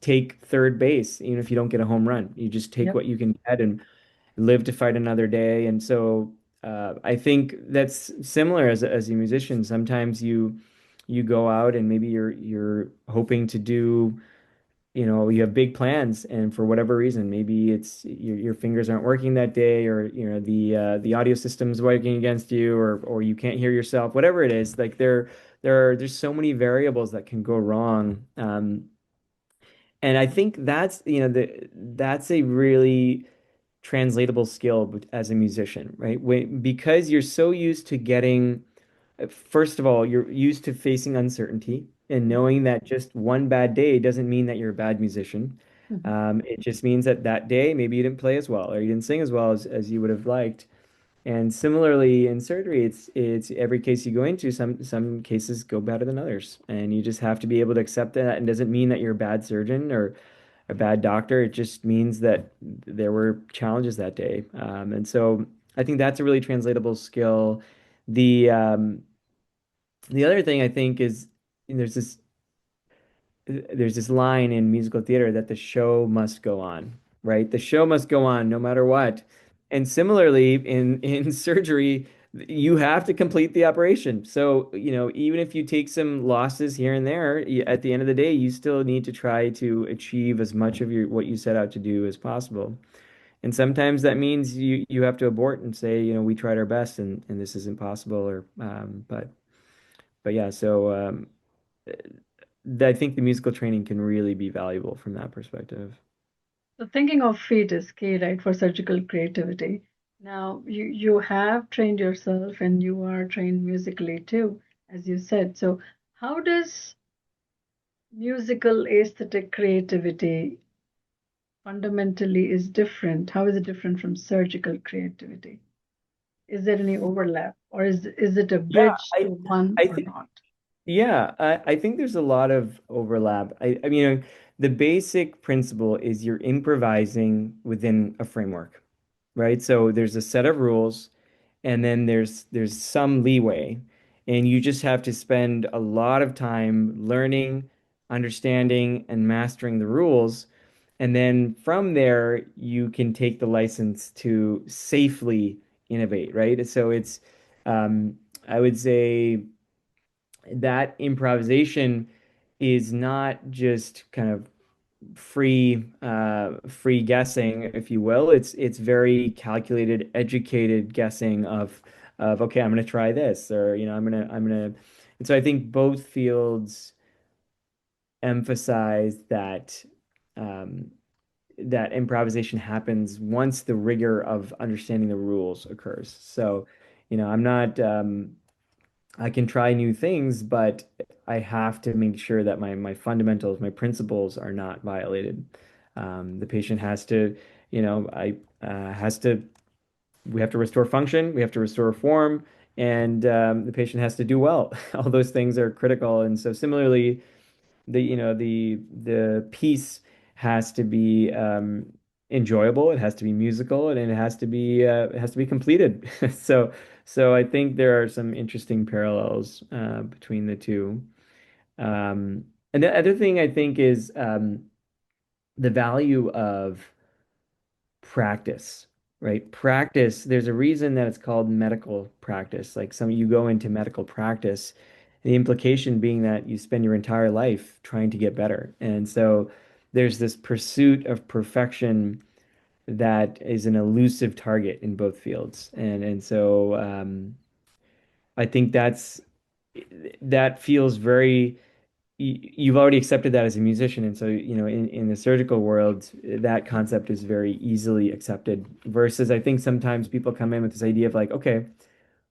take third base, even if you don't get a home run. You just take Yep. what you can get and live to fight another day. And so I think that's similar as a musician. Sometimes you go out and maybe you're hoping to do, you have big plans, and for whatever reason, maybe it's your fingers aren't working that day, or the audio system's working against you, or you can't hear yourself, whatever it is. Like there's so many variables that can go wrong. And I think that's a really translatable skill as a musician, right? Because you're so used to getting, first of all, you're used to facing uncertainty and knowing that just one bad day doesn't mean that you're a bad musician. It just means that that day maybe you didn't play as well or you didn't sing as well as you would have liked. And similarly in surgery, it's every case you go into, some cases go better than others. And you just have to be able to accept that. And doesn't mean that you're a bad surgeon or a bad doctor. It just means that there were challenges that day. And so I think that's a really translatable skill. The other thing I think is there's this there's this line in musical theater that the show must go on, right? The show must go on no matter what. And similarly, in surgery, you have to complete the operation. So, even if you take some losses here and there, at the end of the day, you still need to try to achieve as much of your what you set out to do as possible. And sometimes that means you have to abort and say, we tried our best and this isn't possible, or but yeah, so I think the musical training can really be valuable from that perspective. So thinking of feet is key, right, for surgical creativity. Now, you have trained yourself and you are trained musically too, as you said. So how does musical aesthetic creativity fundamentally is different? How is it different from surgical creativity? Is there any overlap, or is it a Yeah, bridge to one I or think not? yeah, I think there's a lot of overlap. I mean, the basic principle is you're improvising within a framework, right? So there's a set of rules, and then there's some leeway, and you just have to spend a lot of time learning, understanding, and mastering the rules. And then from there, you can take the license to safely innovate, right? So I would say that improvisation is not just kind of free guessing, if you will. It's very calculated, educated guessing of okay, I'm gonna try this, or I'm gonna. And so I think both fields emphasize um, that improvisation happens once the rigor of understanding the rules occurs. So, I'm not. I can try new things, but I have to make sure that my fundamentals, my principles are not violated. The patient has to, I has to. We have to restore function. We have to restore form, and the patient has to do well. All those things are critical. And so, similarly, the piece has to be enjoyable. It has to be musical, and it has to be completed. So I think there are some interesting parallels between the two. And the other thing I think is the value of practice, right? Practice, there's a reason that it's called medical practice. Like you go into medical practice, the implication being that you spend your entire life trying to get better. And so there's this pursuit of perfection that is an elusive target in both fields. And so I think that feels very you've already accepted that as a musician, and so in the surgical world that concept is very easily accepted, versus I think sometimes people come in with this idea of like, okay,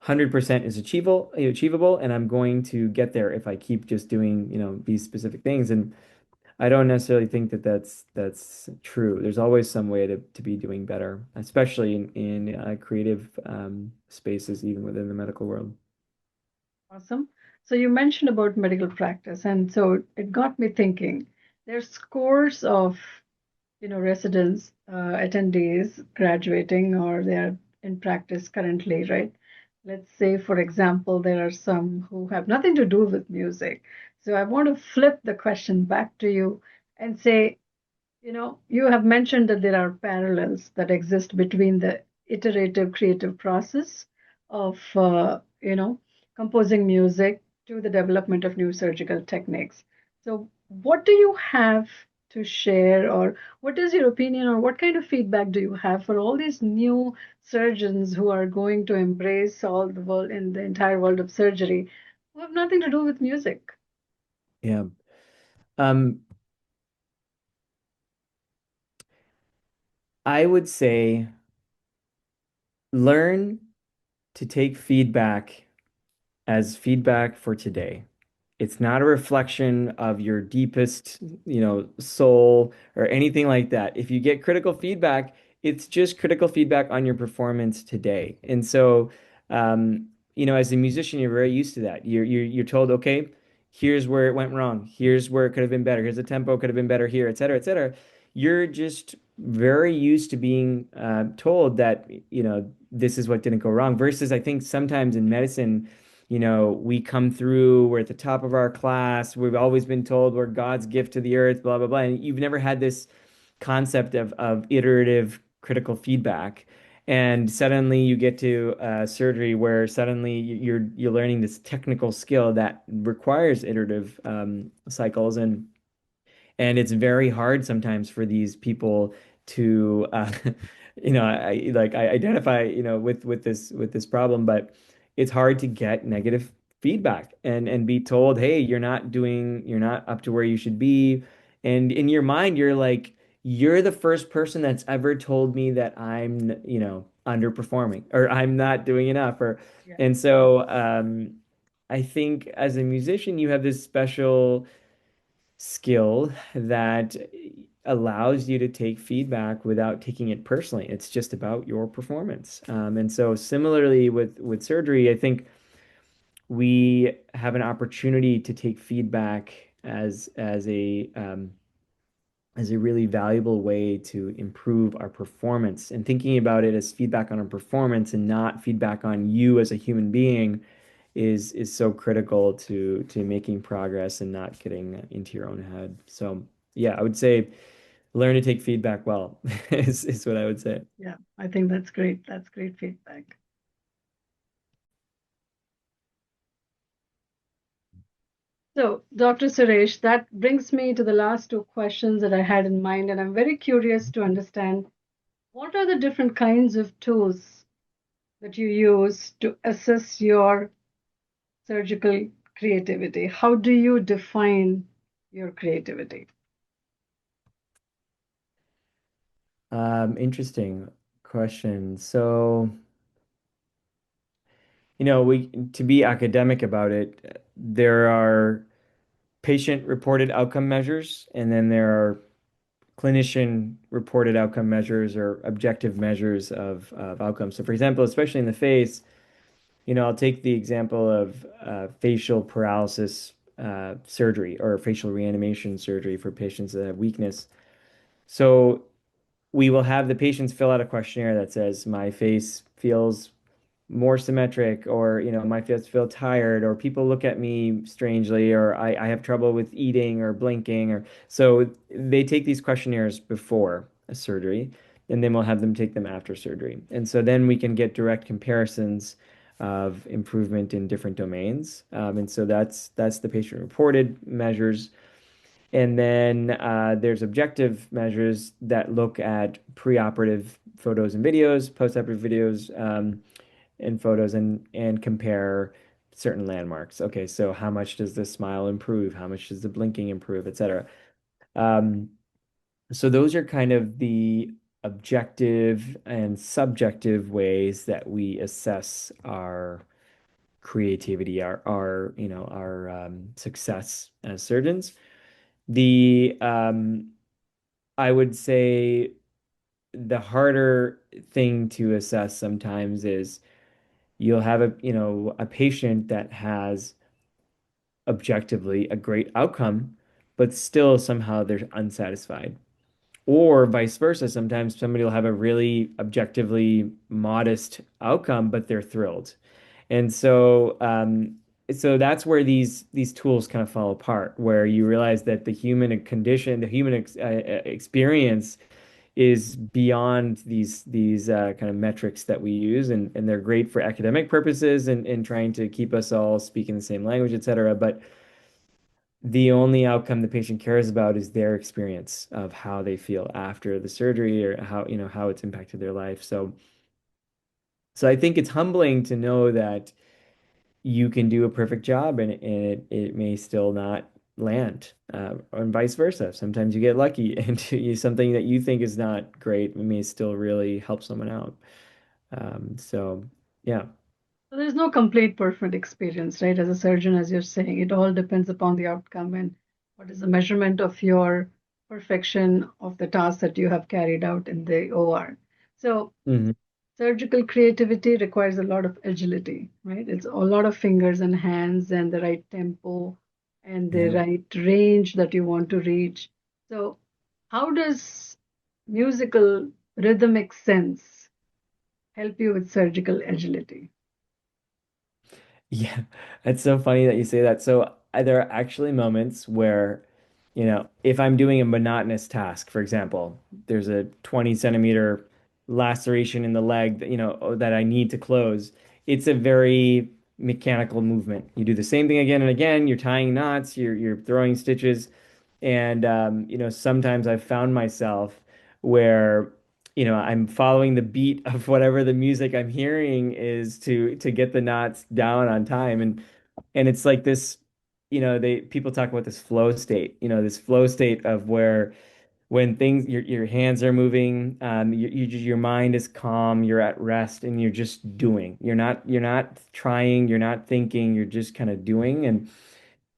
100% is achievable, and I'm going to get there if I keep just doing these specific things. And I don't necessarily think that that's true. There's always some way to be doing better, especially in creative spaces, even within the medical world. Awesome. So you mentioned about medical practice, and so it got me thinking. There's scores of, residents, attendees graduating or they're in practice currently, right? Let's say, for example, there are some who have nothing to do with music. So I want to flip the question back to you. and say, you have mentioned that there are parallels that exist between the iterative creative process of, composing music to the development of new surgical techniques. So, what do you have to share, or what is your opinion, or what kind of feedback do you have for all these new surgeons who are going to embrace all the world in the entire world of surgery who have nothing to do with music? Yeah. Um, I would say learn to take feedback as feedback for today. It's not a reflection of your deepest, soul or anything like that. If you get critical feedback, it's just critical feedback on your performance today. And so, as a musician, you're very used to that. You're told, okay, here's where it went wrong. Here's where it could have been better. Here's the tempo could have been better here, et cetera, et cetera. You're just very used to being told that, this is what didn't go wrong. Versus, I think sometimes in medicine, we come through, we're at the top of our class, we've always been told we're God's gift to the earth, blah, blah, blah. And you've never had this concept of iterative critical feedback. And suddenly you get to surgery where suddenly you're learning this technical skill that requires iterative cycles, and it's very hard sometimes for these people to I identify with this problem, but it's hard to get negative feedback and be told, hey, you're not up to where you should be. And in your mind you're like, you're the first person that's ever told me that I'm underperforming or I'm not doing enough, or Yeah. and so I think as a musician you have this special skill that allows you to take feedback without taking it personally. It's just about your performance. And so similarly with surgery, I think we have an opportunity to take feedback as a really valuable way to improve our performance, and thinking about it as feedback on our performance and not feedback on you as a human being is so critical to making progress and not getting into your own head. So yeah, I would say learn to take feedback well is what I would say. Yeah, I think that's great. That's great feedback. So, Dr. Suresh, that brings me to the last two questions that I had in mind, and I'm very curious to understand what are the different kinds of tools that you use to assess your surgical creativity? How do you define your creativity? Interesting question. So, we to be academic about it, there are patient reported outcome measures, and then there are clinician reported outcome measures or objective measures of outcomes. So, for example, especially in the face, I'll take the example of facial paralysis surgery or facial reanimation surgery for patients that have weakness. So, we will have the patients fill out a questionnaire that says, my face feels more symmetric, or my face feel tired, or people look at me strangely, or I have trouble with eating or blinking, or so they take these questionnaires before a surgery, and then we'll have them take them after surgery. And so then we can get direct comparisons of improvement in different domains. And so that's the patient reported measures. And then there's objective measures that look at preoperative photos and videos, postoperative videos, and photos, and compare certain landmarks. Okay, so how much does the smile improve? How much does the blinking improve, et cetera? Um, so those are kind of the objective and subjective ways that we assess our creativity, our success as surgeons. The I would say the harder thing to assess sometimes is you'll have a patient that has objectively a great outcome, but still somehow they're unsatisfied. Or vice versa, sometimes somebody will have a really objectively modest outcome, but they're thrilled. And so so that's where these tools kind of fall apart, where you realize that the human condition, the human experience is beyond these kind of metrics that we use, and they're great for academic purposes and trying to keep us all speaking the same language, et cetera. But the only outcome the patient cares about is their experience of how they feel after the surgery or how, how it's impacted their life. So I think it's humbling to know that you can do a perfect job and it may still not land, and vice versa. Sometimes you get lucky and something that you think is not great may still really help someone out. So yeah. So there's no complete perfect experience, right? As a surgeon, as you're saying, it all depends upon the outcome and what is the measurement of your perfection of the task that you have carried out in the OR. So Mhm. surgical creativity requires a lot of agility, right? It's a lot of fingers and hands and the right tempo and the Yeah. right range that you want to reach. So, how does musical rhythmic sense help you with surgical agility? Yeah, it's so funny that you say that. So there are actually moments where, if I'm doing a monotonous task, for example, there's a 20 centimeter laceration in the leg that, that I need to close. It's a very mechanical movement. You do the same thing again and again. You're tying knots, you're throwing stitches. And sometimes I've found myself where I'm following the beat of whatever the music I'm hearing is to get the knots down on time. And it's like this, they people talk about this flow state, this flow state of where when things your hands are moving, your mind is calm, you're at rest, and you're just doing. You're not trying, you're not thinking, you're just kind of doing.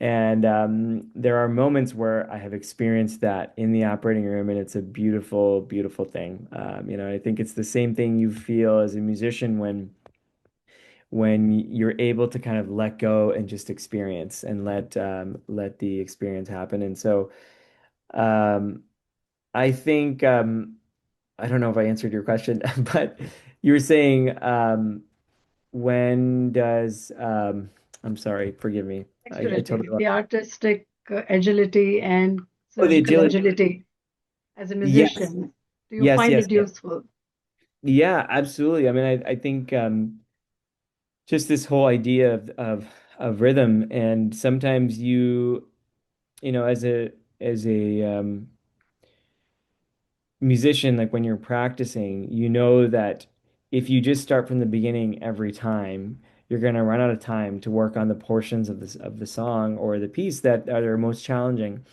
And there are moments where I have experienced that in the operating room, and it's a beautiful, beautiful thing. I think it's the same thing you feel as a musician when you're able to kind of let go and just experience and let the experience happen. And so um, I think I don't know if I answered your question, but you were saying when does I'm sorry, forgive me. I totally Agility, lost. the artistic agility and Oh, the surgical agility. agility as a Yes, musician. Do you yes, find yes, it yes. useful? Yeah, absolutely. I mean, I think just this whole idea of rhythm, and sometimes as a musician, like when you're practicing, you know that if you just start from the beginning every time, you're going to run out of time to work on the portions of the song or the piece that are most challenging.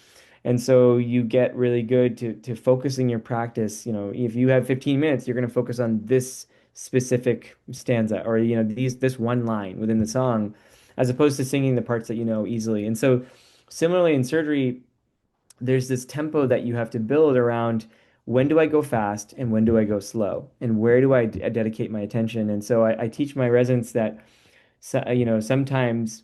And so you get really good to focusing your practice. If you have 15 minutes, you're going to focus on this specific stanza or this one line within the song, as opposed to singing the parts that you know easily. And so similarly in surgery, there's this tempo that you have to build around when do I go fast and when do I go slow and where do I dedicate my attention. And so I teach my residents that sometimes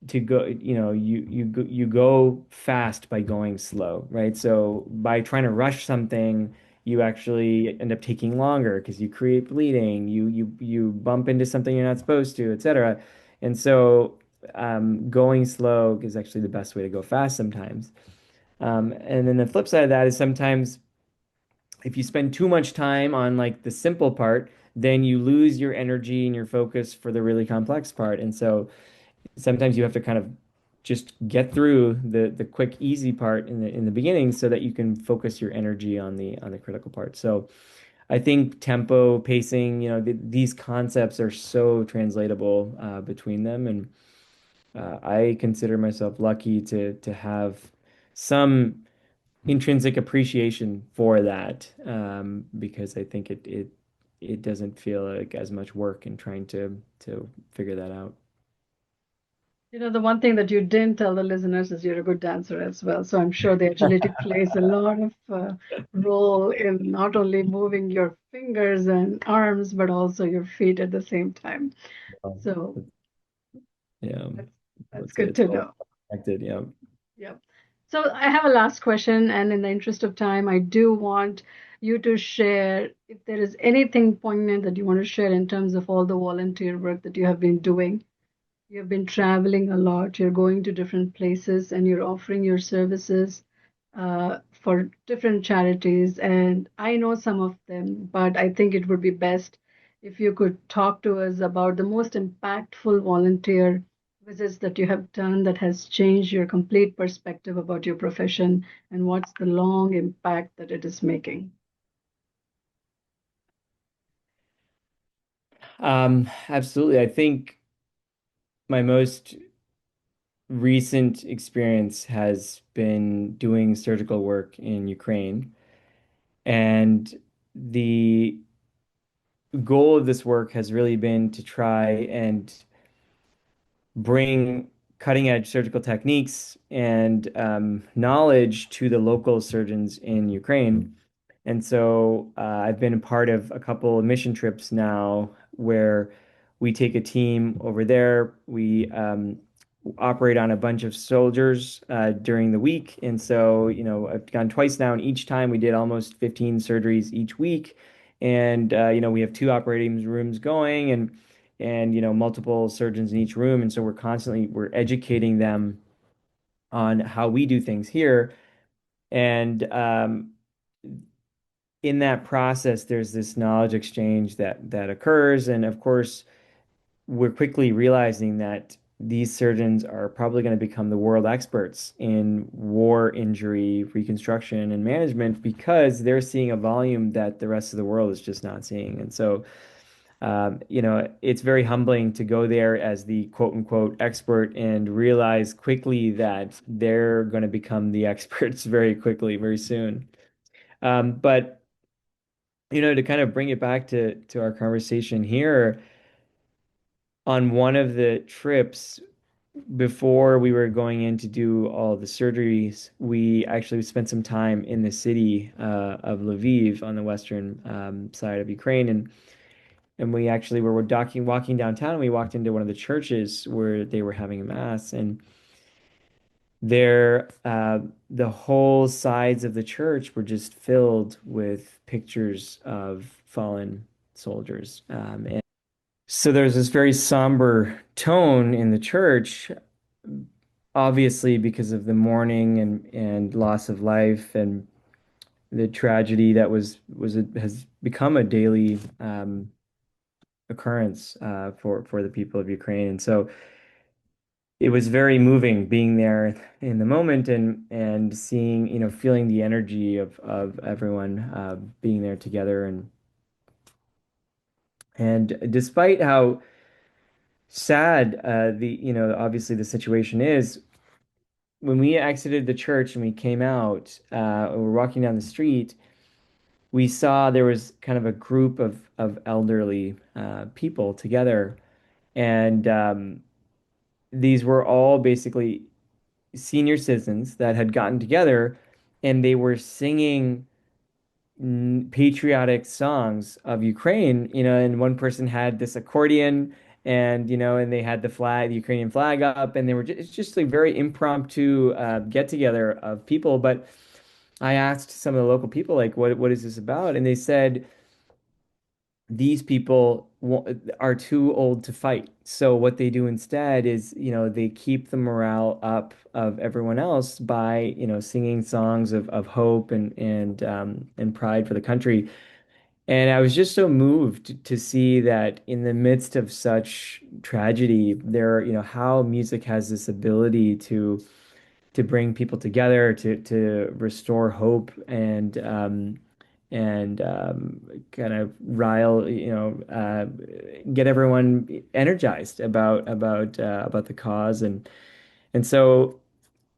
to go, you go fast by going slow, right? So by trying to rush something, you actually end up taking longer because you create bleeding, you bump into something you're not supposed to, etc. And so going slow is actually the best way to go fast sometimes. And then the flip side of that is sometimes if you spend too much time on like the simple part, then you lose your energy and your focus for the really complex part. And so sometimes you have to kind of just get through the quick, easy part in the beginning so that you can focus your energy on the critical part. So I think tempo, pacing, these concepts are so translatable between them, and I consider myself lucky to have some intrinsic appreciation for that, because I think it doesn't feel like as much work in trying to figure that out. The one thing that you didn't tell the listeners is you're a good dancer as well. So I'm sure the agility plays a lot of role in not only moving your fingers and arms, but also your feet at the same time. So Yeah, that's I that's would say good it's to all know. connected. Yeah. Yeah. So I have a last question, and in the interest of time, I do want you to share if there is anything poignant that you want to share in terms of all the volunteer work that you have been doing. You've been traveling a lot, you're going to different places, and you're offering your services for different charities. And I know some of them, but I think it would be best if you could talk to us about the most impactful volunteer visits that you have done that has changed your complete perspective about your profession and what's the long impact that it is making. Absolutely. I think my most recent experience has been doing surgical work in Ukraine. And the goal of this work has really been to try and bring cutting edge surgical techniques and knowledge to the local surgeons in Ukraine. And so I've been a part of a couple of mission trips now where we take a team over there. We operate on a bunch of soldiers during the week. And so, I've gone twice now, and each time we did almost 15 surgeries each week. And, we have two operating rooms going and, multiple surgeons in each room. And so we're educating them on how we do things here. And in that process, there's this knowledge exchange that occurs. And of course, we're quickly realizing that these surgeons are probably going to become the world experts in war injury reconstruction and management because they're seeing a volume that the rest of the world is just not seeing. And so, it's very humbling to go there as the quote unquote expert and realize quickly that they're going to become the experts very quickly, very soon. But to kind of bring it back to our conversation here, on one of the trips before we were going in to do all the surgeries, we actually spent some time in the city of Lviv on the western side of Ukraine, and we actually were walking downtown, and we walked into one of the churches where they were having a mass, and there the whole sides of the church were just filled with pictures of fallen soldiers. And so there's this very somber tone in the church, obviously because of the mourning and loss of life and the tragedy that has become a daily occurrence for the people of Ukraine. And so it was very moving being there in the moment and seeing, feeling the energy of everyone being there together and despite how sad obviously the situation is, when we exited the church and we came out and we're walking down the street, we saw there was kind of a group of elderly people together, and these were all basically senior citizens that had gotten together, and they were singing patriotic songs of Ukraine, and one person had this accordion and they had the Ukrainian flag up, and it's just a very impromptu get together of people. But I asked some of the local people, like, what is this about? And they said these people are too old to fight. So what they do instead is, they keep the morale up of everyone else by, singing songs of hope and pride for the country. And I was just so moved to see that in the midst of such tragedy, how music has this ability to bring people together, to restore hope and kind of get everyone energized about the cause, and so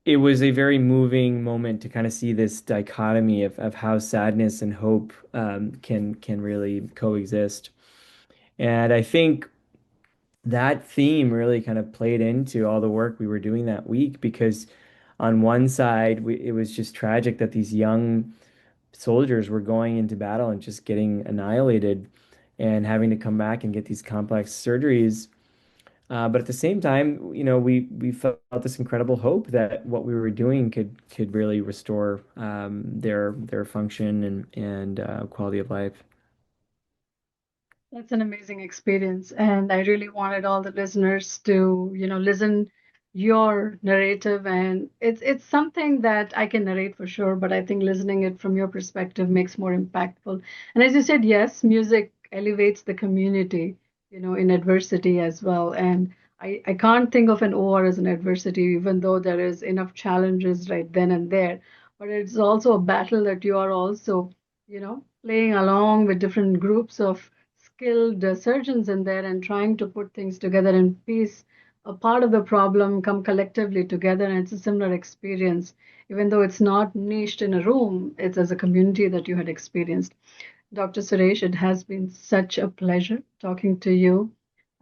it was a very moving moment to kind of see this dichotomy of how sadness and hope can really coexist. And I think that theme really kind of played into all the work we were doing that week because on one side, it was just tragic that these young soldiers were going into battle and just getting annihilated and having to come back and get these complex surgeries. But at the same time, we felt this incredible hope that what we were doing could really restore their function and quality of life. That's an amazing experience. And I really wanted all the listeners to, listen your narrative. And it's something that I can narrate for sure, but I think listening it from your perspective makes more impactful. And as you said, yes, music elevates the community, in adversity as well. And I can't think of an OR as an adversity, even though there is enough challenges right then and there. But it's also a battle that you are also, playing along with different groups of skilled surgeons in there and trying to put things together in peace. A part of the problem come collectively together, and it's a similar experience. Even though it's not niched in a room, it's as a community that you had experienced. Dr. Suresh, it has been such a pleasure talking to you.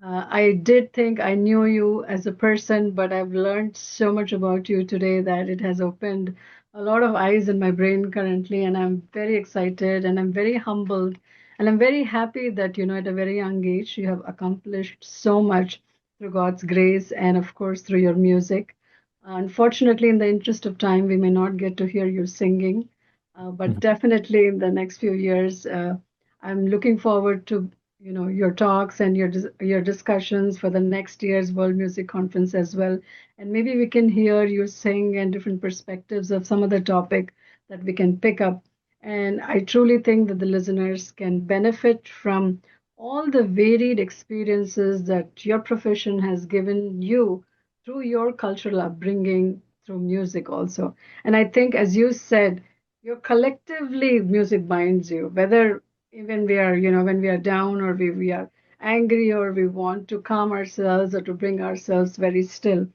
I did think I knew you as a person, but I've learned so much about you today that it has opened a lot of eyes in my brain currently, and I'm very excited and I'm very humbled. And I'm very happy that, at a very young age, you have accomplished so much through God's grace and, of course, through your music. Unfortunately, in the interest of time, we may not get to hear you singing, but definitely in the next few years, I'm looking forward to your talks and your discussions for the next year's World Music Conference as well. And maybe we can hear you sing and different perspectives of some of the topic that we can pick up. And I truly think that the listeners can benefit from all the varied experiences that your profession has given you through your cultural upbringing, through music also. And I think, as you said, your collectively music binds you, whether even we are, when we are down or we are angry or we want to calm ourselves or to bring ourselves very still.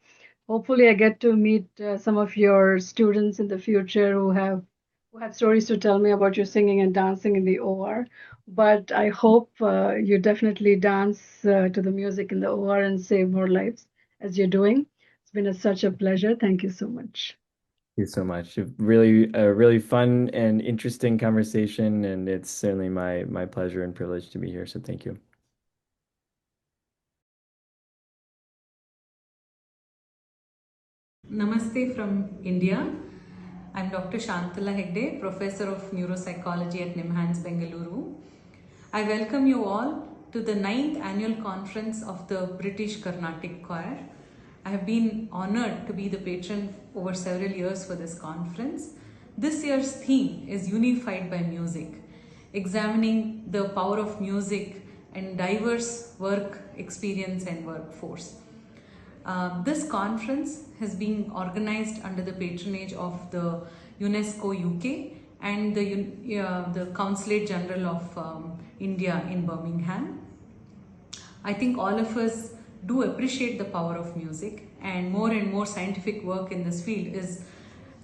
Hopefully, I get to meet some of your students in the future who have stories to tell me about your singing and dancing in the OR. But I hope you definitely dance to the music in the OR and save more lives as you're doing. It's been such a pleasure. Thank you so much. You so much. A really fun and interesting conversation, and it's certainly my pleasure and privilege to be here. So thank you. Namaste from India. I'm Dr. Shantala Hegde, Professor of Neuropsychology at NIMHANS, Bengaluru. I welcome you all to the 9th Annual Conference of the British Carnatic Choir. I have been honored to be the patron over several years for this conference. This year's theme is Unified by Music, examining the power of music and diverse work experience and workforce. This conference has been organized under the patronage of the UNESCO UK and the Consulate General of India in Birmingham. I think all of us do appreciate the power of music, and more scientific work in this field is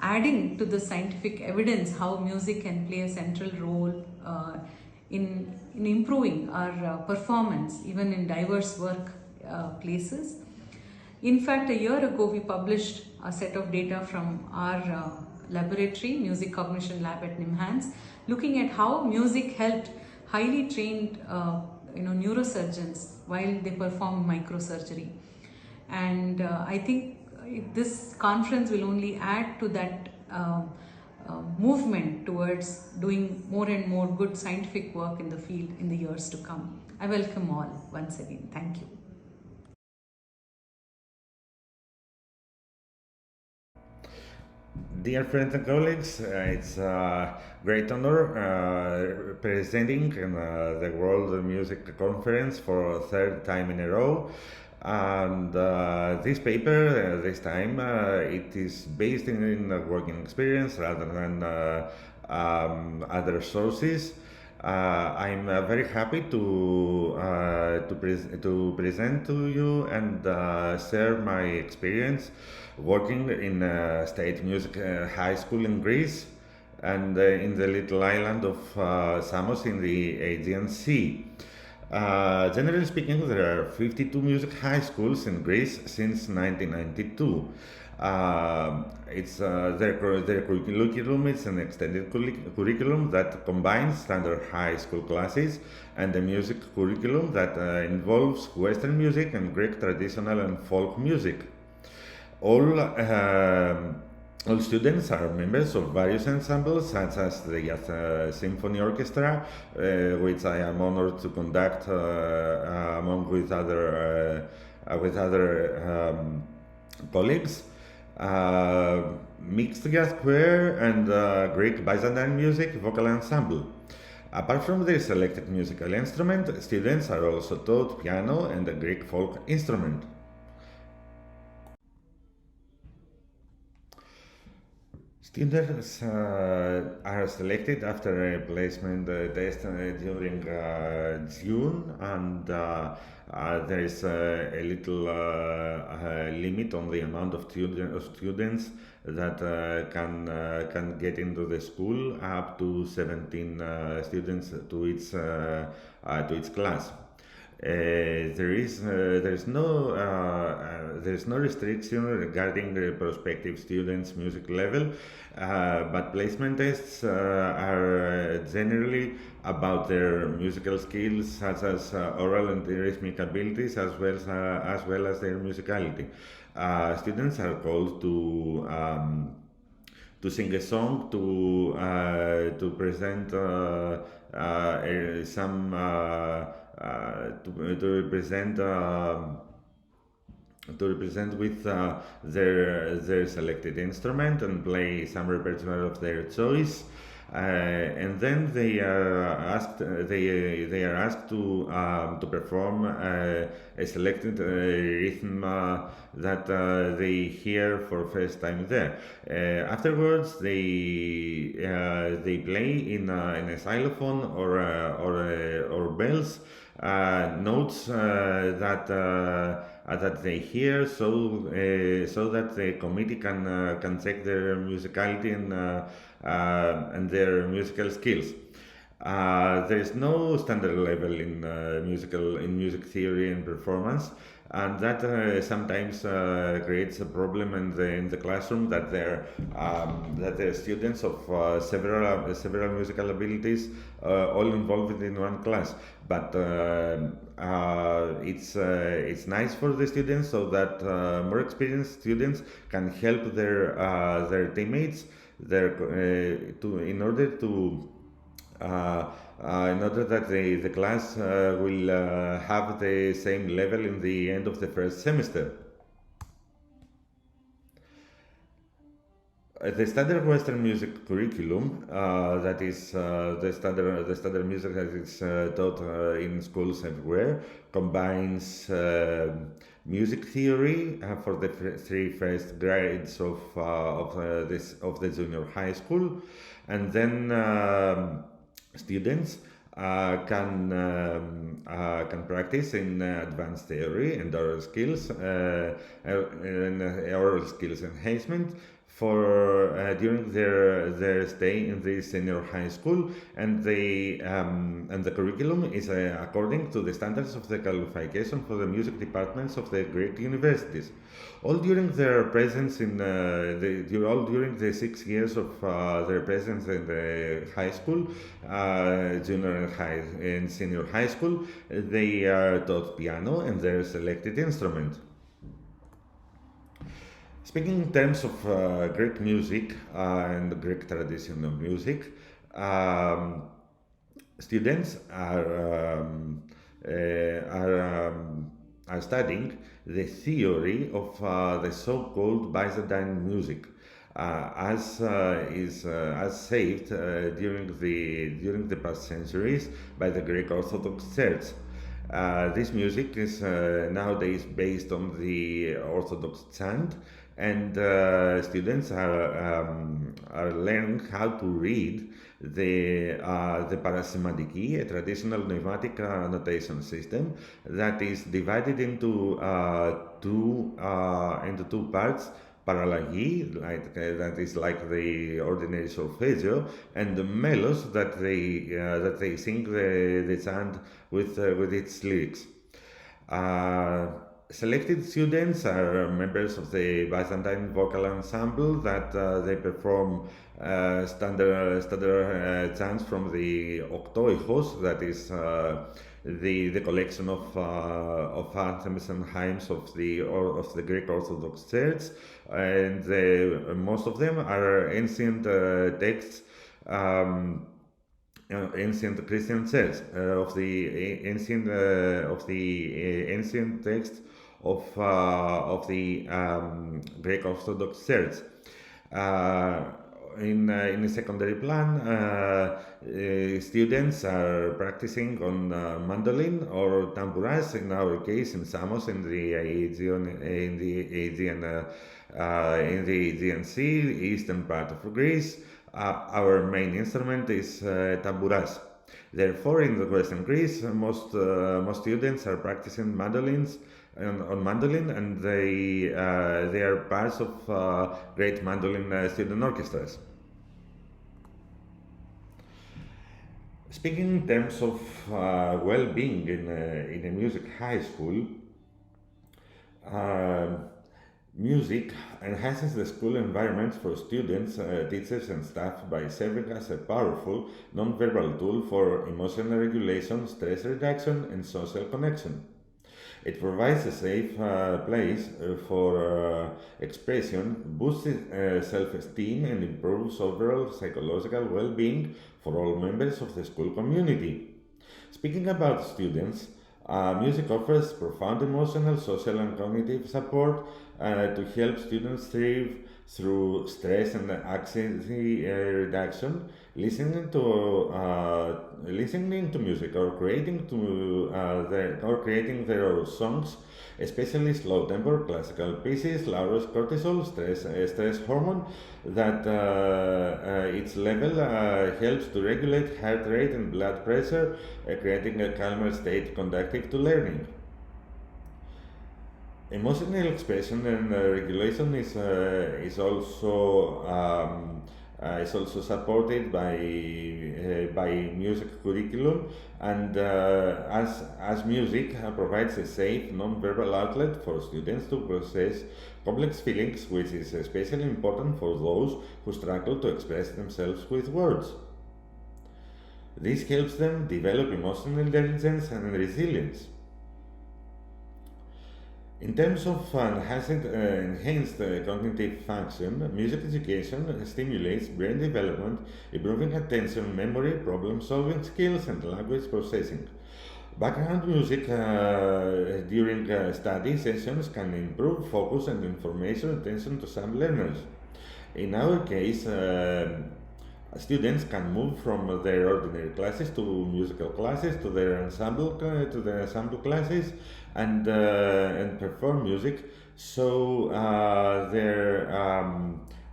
adding to the scientific evidence how music can play a central role in improving our performance even in diverse work places. In fact, a year ago, we published a set of data from our laboratory, Music Cognition Lab at NIMHANS, looking at how music helped highly trained neurosurgeons while they perform microsurgery. And I think this conference will only add to that movement towards doing more and more good scientific work in the field in the years to come. I welcome all once again. Thank you. Dear friends and colleagues, it's a great honor presenting the World Music Conference for a third time in a row. And this paper, this time, it is based in working experience rather than other sources. I'm very happy to present to you and share my experience working in a state music high school in Greece and in the little island of Samos in the Aegean Sea. Generally speaking, there are 52 music high schools in Greece since 1992. Their curriculum is an extended curriculum that combines standard high school classes and a music curriculum that involves Western music and Greek traditional and folk music. All All students are members of various ensembles, such as the Youth Symphony Orchestra, which I am honored to conduct among with other colleagues. Mixed jazz choir and Greek Byzantine music vocal ensemble. Apart from their selected musical instrument, students are also taught piano and a Greek folk instrument. Students are selected after a placement test during June, and there is a little limit on the amount of students that can get into the school, up to 17 students to each class. There's no restriction regarding the prospective students' music level, but placement tests are generally about their musical skills, such as oral and rhythmic abilities, as well as their musicality. Students are called to sing a song, to present some. To represent with their selected instrument and play some repertoire of their choice, and then they are asked to perform a selected rhythm that they hear for first time there. Afterwards, they play in a xylophone or bells notes that they hear, so that the committee can check their musicality and their musical skills. There is no standard level in music theory and performance, and that sometimes creates a problem in the classroom, that the students of several musical abilities all involved in one class. But it's nice for the students, so that more experienced students can help their teammates in order that the class will have the same level in the end of the first semester. The standard Western music curriculum, that is the standard music that is taught in schools everywhere, combines music theory for the three first grades of the junior high school, and then students can practice in advanced theory and oral skills enhancement for during their stay in the senior high school, and the curriculum is according to the standards of the qualification for the music departments of the Greek universities. All during their presence during the 6 years of their presence in the high school, junior high and senior high school, they are taught piano and their selected instrument. Speaking in terms of Greek music and Greek traditional music, students are studying the theory of the so-called Byzantine music, as saved during the past centuries by the Greek Orthodox Church. This music is nowadays based on the Orthodox chant, and students are learning how to read the parasymatiki, a traditional pneumatic notation system that is divided into two parts. Parallagi, that is like the ordinary solfeggio, and the melos that they sing the chant with its lyrics. Selected students are members of the Byzantine vocal ensemble that they perform standard chants from the octoichos, that is the collection of anthems and hymns of the Greek Orthodox Church, and most of them are ancient texts. Ancient Christian Church of the ancient text of the Greek Orthodox Church. In the secondary plan, students are practicing on mandolin or tambouras. In our case, in Samos, in the Aegean Sea, eastern part of Greece. Our main instrument is tambouras. Therefore, in the Western Greece, most students are practicing mandolins on mandolin, and they are parts of great mandolin student orchestras. Speaking in terms of well-being in a music high school, music enhances the school environment for students, teachers, and staff by serving as a powerful non-verbal tool for emotional regulation, stress reduction, and social connection. It provides a safe place for expression, boosts self-esteem, and improves overall psychological well-being for all members of the school community. Speaking about students, music offers profound emotional, social, and cognitive support to help students thrive through stress and anxiety reduction. Listening to music or creating their own songs, especially slow tempo classical pieces, lowers cortisol, stress hormone, that its level helps to regulate heart rate and blood pressure, creating a calmer state conducive to learning. Emotional expression and regulation is also supported by music curriculum, and as music provides a safe non-verbal outlet for students to process complex feelings, which is especially important for those who struggle to express themselves with words. This helps them develop emotional intelligence and resilience. In terms of enhanced cognitive function, music education stimulates brain development, improving attention, memory, problem-solving skills, and language processing. Background music during study sessions can improve focus and information retention to some learners. In our case, students can move from their ordinary classes to musical classes to their ensemble classes, and perform music, so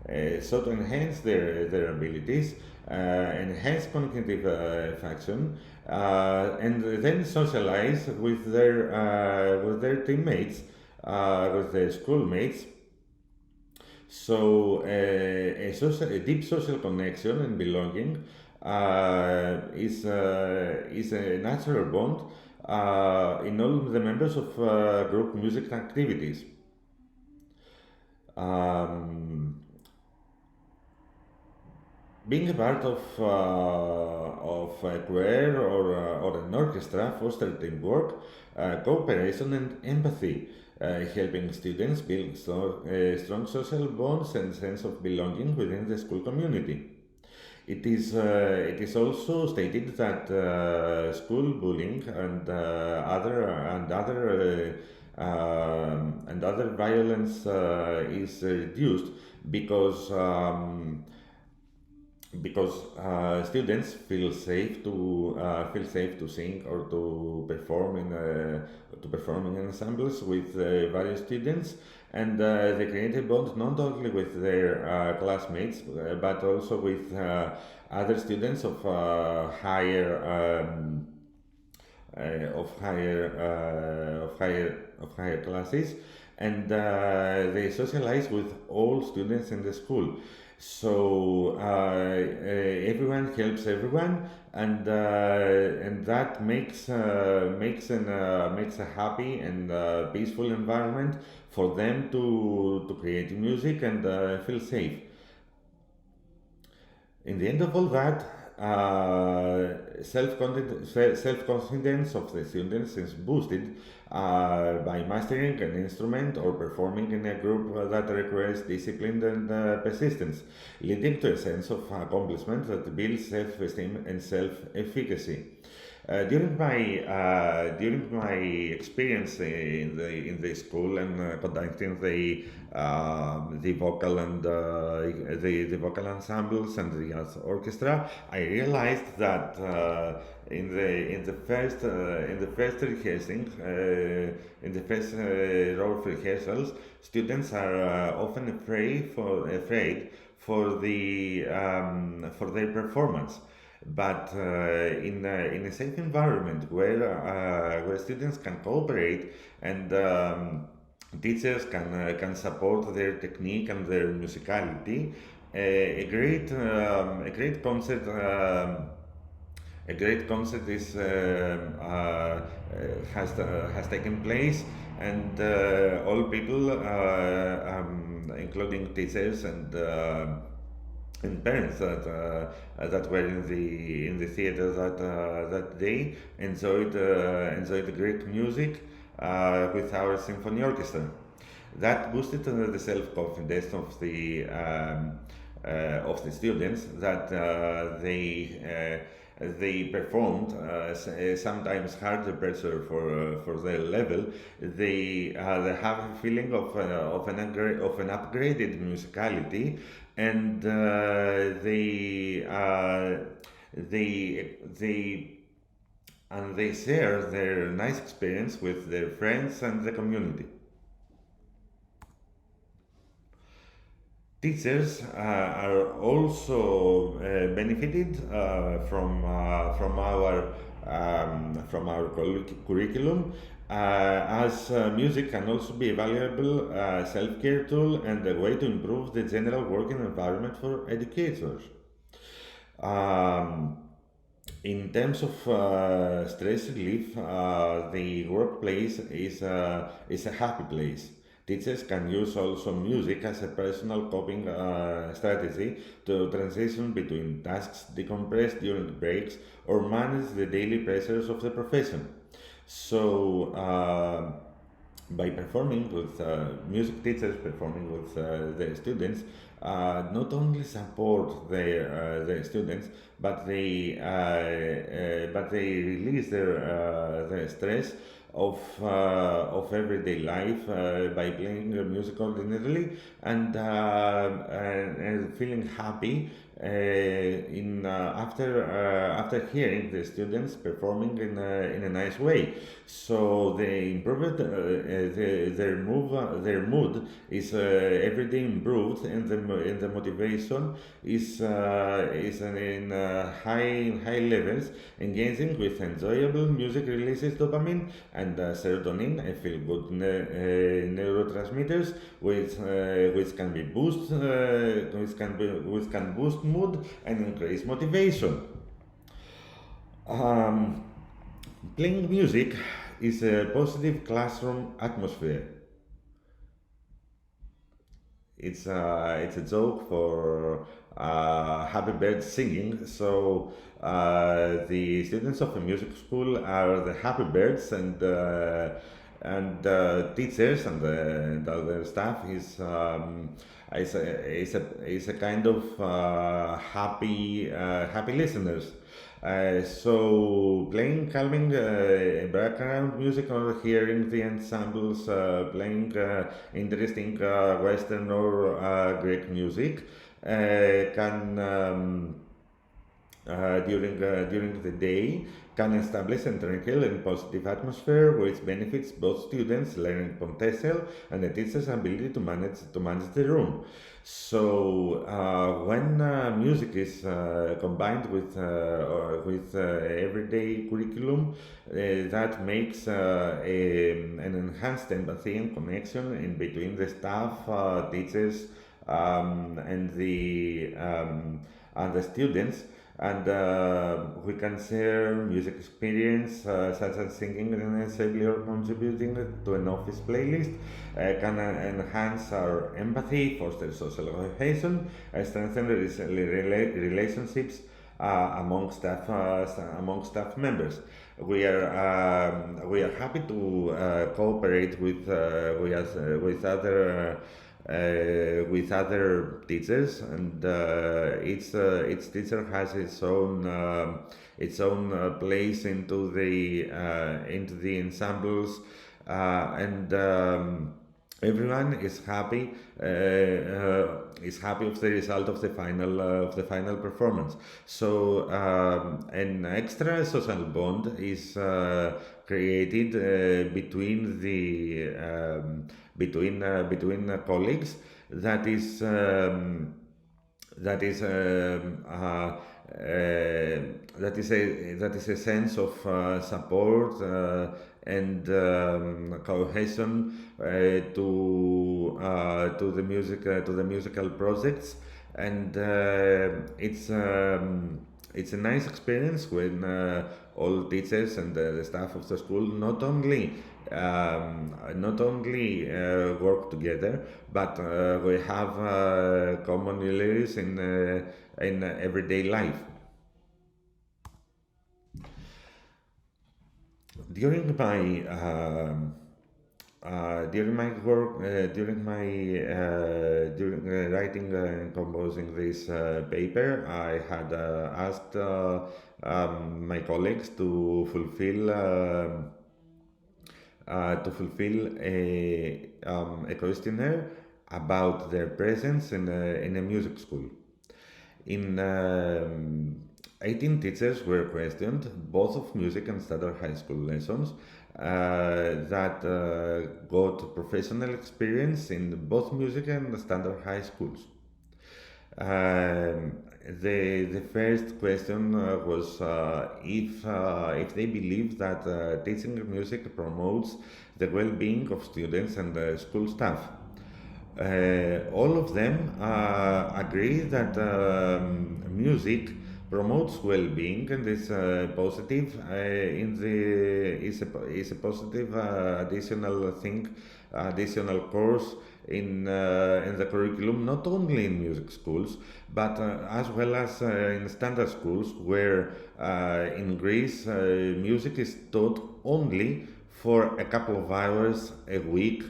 to enhance their abilities, enhance cognitive function, and then socialize with their teammates, with their schoolmates. So a deep social connection and belonging is a natural bond in all the members of group music activities. Being a part of a choir or an orchestra fosters teamwork, cooperation, and empathy, helping students build strong social bonds and sense of belonging within the school community. It is also stated that school bullying and other violence is reduced because students feel safe to sing or to perform in ensembles with various students, and they create a bond not only with their classmates but also with other students of higher classes, and they socialize with all students in the school. So everyone helps everyone, and that makes a happy and peaceful environment for them to create music and feel safe. In the end of all that, self-confidence of the students is boosted by mastering an instrument or performing in a group that requires discipline and persistence, leading to a sense of accomplishment that builds self-esteem and self-efficacy. During my experience in the school and conducting the vocal and the vocal ensembles and the orchestra, I realized that in the first rehearsing in the first row of rehearsals, students are often afraid for their performance. But in a safe environment where students can cooperate and teachers can support their technique and their musicality, a great concert. A great concert has taken place, and all people, including teachers and parents that were in the theater that day, enjoyed great music with our symphony orchestra. That boosted the self-confidence of the students, that they performed sometimes harder pressure for their level. They have a feeling of an upgraded musicality, and they share their nice experience with their friends and the community. Teachers are also benefited from our curriculum, as music can also be a valuable self-care tool and a way to improve the general working environment for educators. In terms of stress relief, the workplace is a happy place. Teachers can use also music as a personal coping strategy to transition between tasks, decompress during breaks, or manage the daily pressures of the profession. So, by performing with music teachers performing with their students, not only support their students, but they release their stress of everyday life by playing music ordinarily and feeling happy after hearing the students performing in a nice way. So they improved their mood is every day improved, and the motivation is in high levels. Engaging with enjoyable music releases dopamine and serotonin, feel good neurotransmitters, which can boost mood and increase motivation. Playing music is a positive classroom atmosphere. It's a joke for happy bird singing. So the students of a music school are the happy birds, and teachers and other staff is a kind of happy listeners. So playing calming background music, or hearing the ensembles playing interesting Western or Greek music can during the day can establish a tranquil and positive atmosphere, which benefits both students' learning potential and the teacher's ability to manage the room. So when music is combined with everyday curriculum, that makes an enhanced empathy and connection in between the staff, teachers, and the students. And we can share music experience such as singing responsibly or contributing to an office playlist, can enhance our empathy, foster social cohesion, strengthen relationships, among staff members. We are happy to cooperate with other teachers, and each teacher has its own place into the ensembles, and everyone is happy of the result of the final performance. So an extra social bond is created between colleagues that is that is that is a sense of support and cohesion to the musical projects, and it's a nice experience when all teachers and the staff of the school not only work together, but we have common values in everyday life. During my during my work, during writing and composing this paper, I had asked my colleagues to fulfill a questionnaire about their presence in a music school. In 18 teachers were questioned, both of music and standard high school lessons, that got professional experience in both music and standard high schools. The first question was if they believe that teaching music promotes the well-being of students and school staff. All of them agree that music promotes well-being and is positive is a positive additional course in the curriculum, not only in music schools but as well as in standard schools, where in Greece music is taught only for a couple of hours a week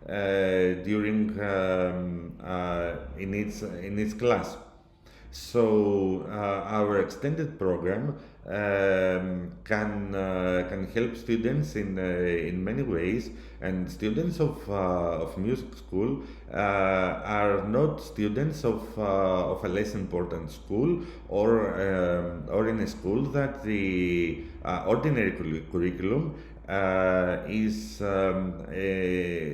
during in its class. So our extended program can help students in many ways, and students of music school are not students of a less important school, or in a school that the ordinary curriculum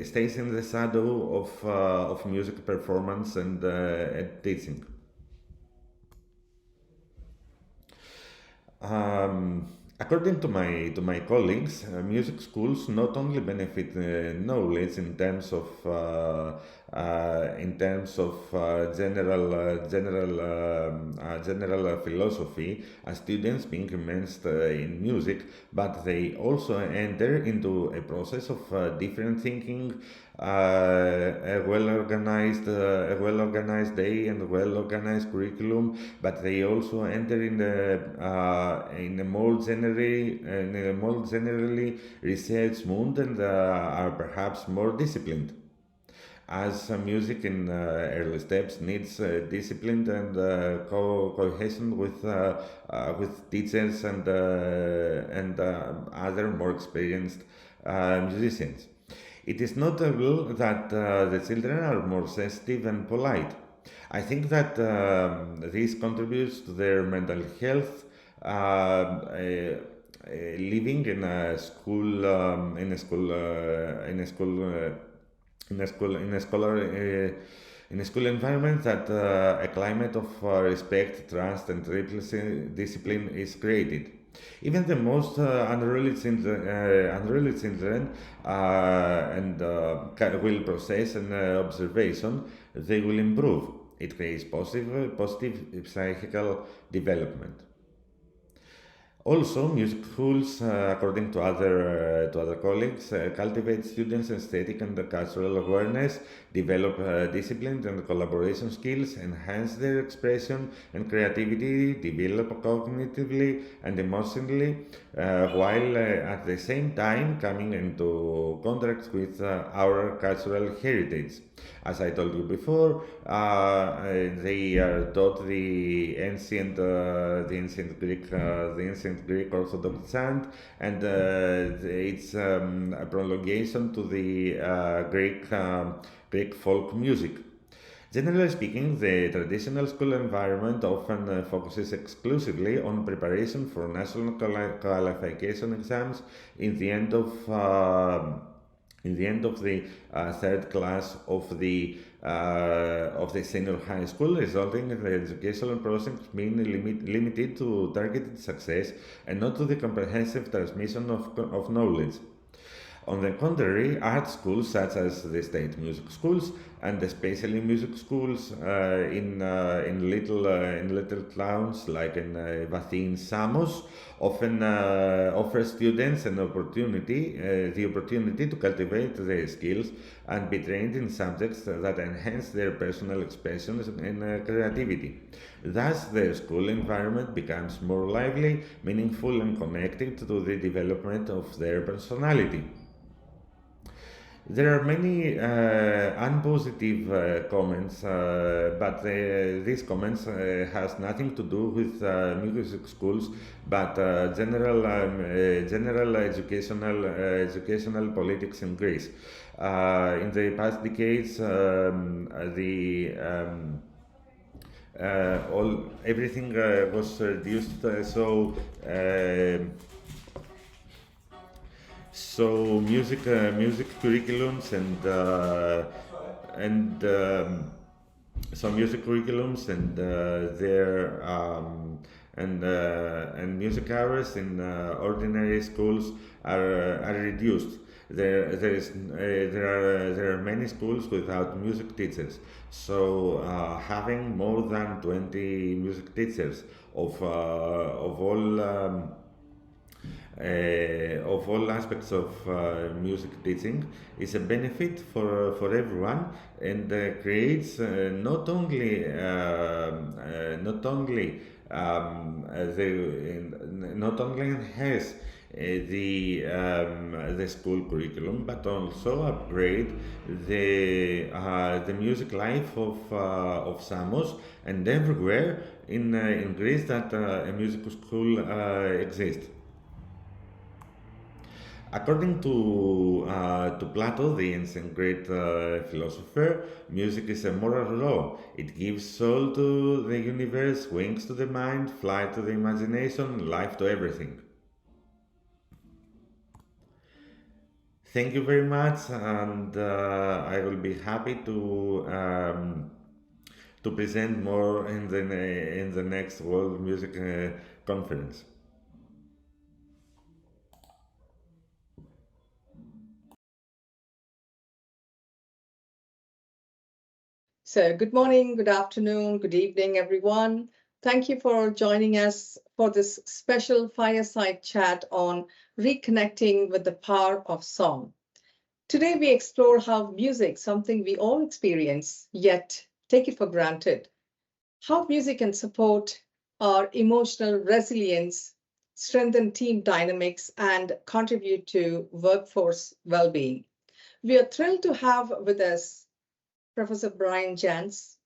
stays in the shadow of music performance and teaching. According to my colleagues, music schools not only benefit knowledge in terms of general philosophy, as students being immersed in music, but they also enter into a process of different thinking, a well-organized day and a well-organized curriculum, but they also enter in a more generally research mood, and are perhaps more disciplined. As music in early steps needs discipline and cohesion with teachers and other more experienced musicians. It is notable that the children are more sensitive and polite. I think that this contributes to their mental health. Living in a school, in a school environment, that a climate of respect, trust, and discipline is created. Even the most unruly children will process an observation. They will improve. It creates positive psychical development. Also, music schools, according to other colleagues, cultivate students' aesthetic and cultural awareness, develop discipline and collaboration skills, enhance their expression and creativity, develop cognitively and emotionally, while at the same time coming into contact with our cultural heritage. As I told you before, they are taught the ancient Greek Orthodox chant, and it's a prolongation to the Greek folk music. Generally speaking, the traditional school environment often focuses exclusively on preparation for national qualification exams in the end of the third class of the senior high school, resulting in the educational process being limited to targeted success and not to the comprehensive transmission of knowledge. On the contrary, art schools such as the state music schools and especially music schools in little towns like in Vathine, Samos, often offer students the opportunity to cultivate their skills and be trained in subjects that enhance their personal expressions and creativity. Thus, the school environment becomes more lively, meaningful, and connected to the development of their personality. There are many unpositive comments, but these comments has nothing to do with music schools, but general educational politics in Greece. In the past decades, everything was reduced so music curriculums and their and music hours in ordinary schools are reduced. There are many schools without music teachers. So having more than 20 music teachers of all aspects of music teaching is a benefit for everyone, and creates not only enhance the school curriculum, but also upgrade the music life of Samos and everywhere in Greece that a music school exists. According to Plato, the ancient great philosopher, music is a moral law. It gives soul to the universe, wings to the mind, flight to the imagination, life to everything. Thank you very much, and I will be happy to present more in the next World Music Conference. So, good morning, good afternoon, good evening, everyone. Thank you for joining us for this special fireside chat on reconnecting with the power of song. Today, we explore how music, something we all experience, yet take it for granted, how music can support our emotional resilience, strengthen team dynamics, and contribute to workforce well-being. We are thrilled to have with us Professor Brian Jans.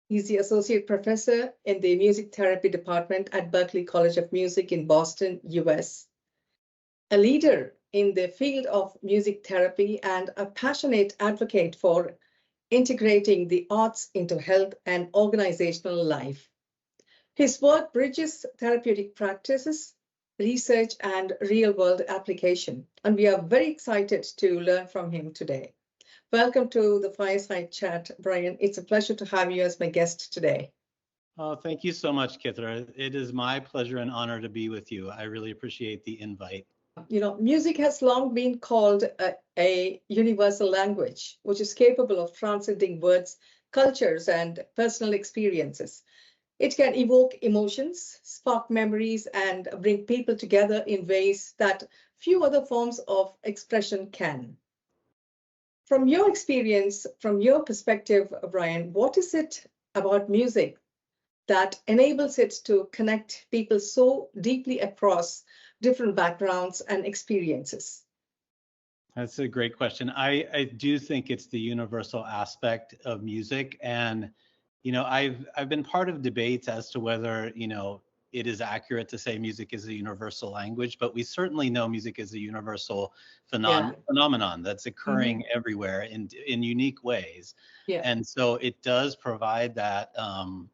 He's the Associate Professor in the Music Therapy Department at Berklee College of Music in Boston, US. A leader in the field of music therapy and a passionate advocate for integrating the arts into health and organizational life. His work bridges therapeutic practices, research, and real-world application, and we are very excited to learn from him today. Welcome to the Fireside Chat, Brian. It's a pleasure to have you as my guest today. Oh, thank you so much, Kithra. It is my pleasure and honor to be with you. I really appreciate the invite. Music has long been called a universal language, which is capable of transcending words, cultures, and personal experiences. It can evoke emotions, spark memories, and bring people together in ways that few other forms of expression can. From your experience, from your perspective, Brian, what is it about music that enables it to connect people so deeply across different backgrounds and experiences? That's a great question. I do think it's the universal aspect of music. And, I've been part of debates as to whether, it is accurate to say music is a universal language, but we certainly know music is a universal phenomenon that's occurring everywhere in unique ways. Yeah. And so it does provide that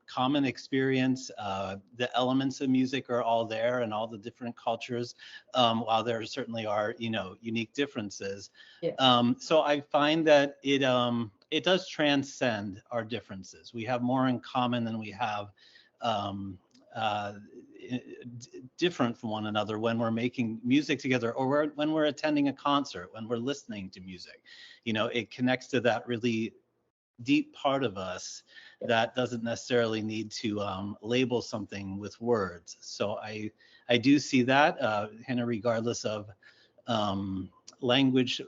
common experience. The elements of music are all there in all the different cultures, while there certainly are, unique differences. So I find that it does transcend our differences. We have more in common than we have different from one another when we're making music together, or when we're attending a concert, when we're listening to music. It connects to that really deep part of us that doesn't necessarily need to label something with words. So I do see that, regardless of language,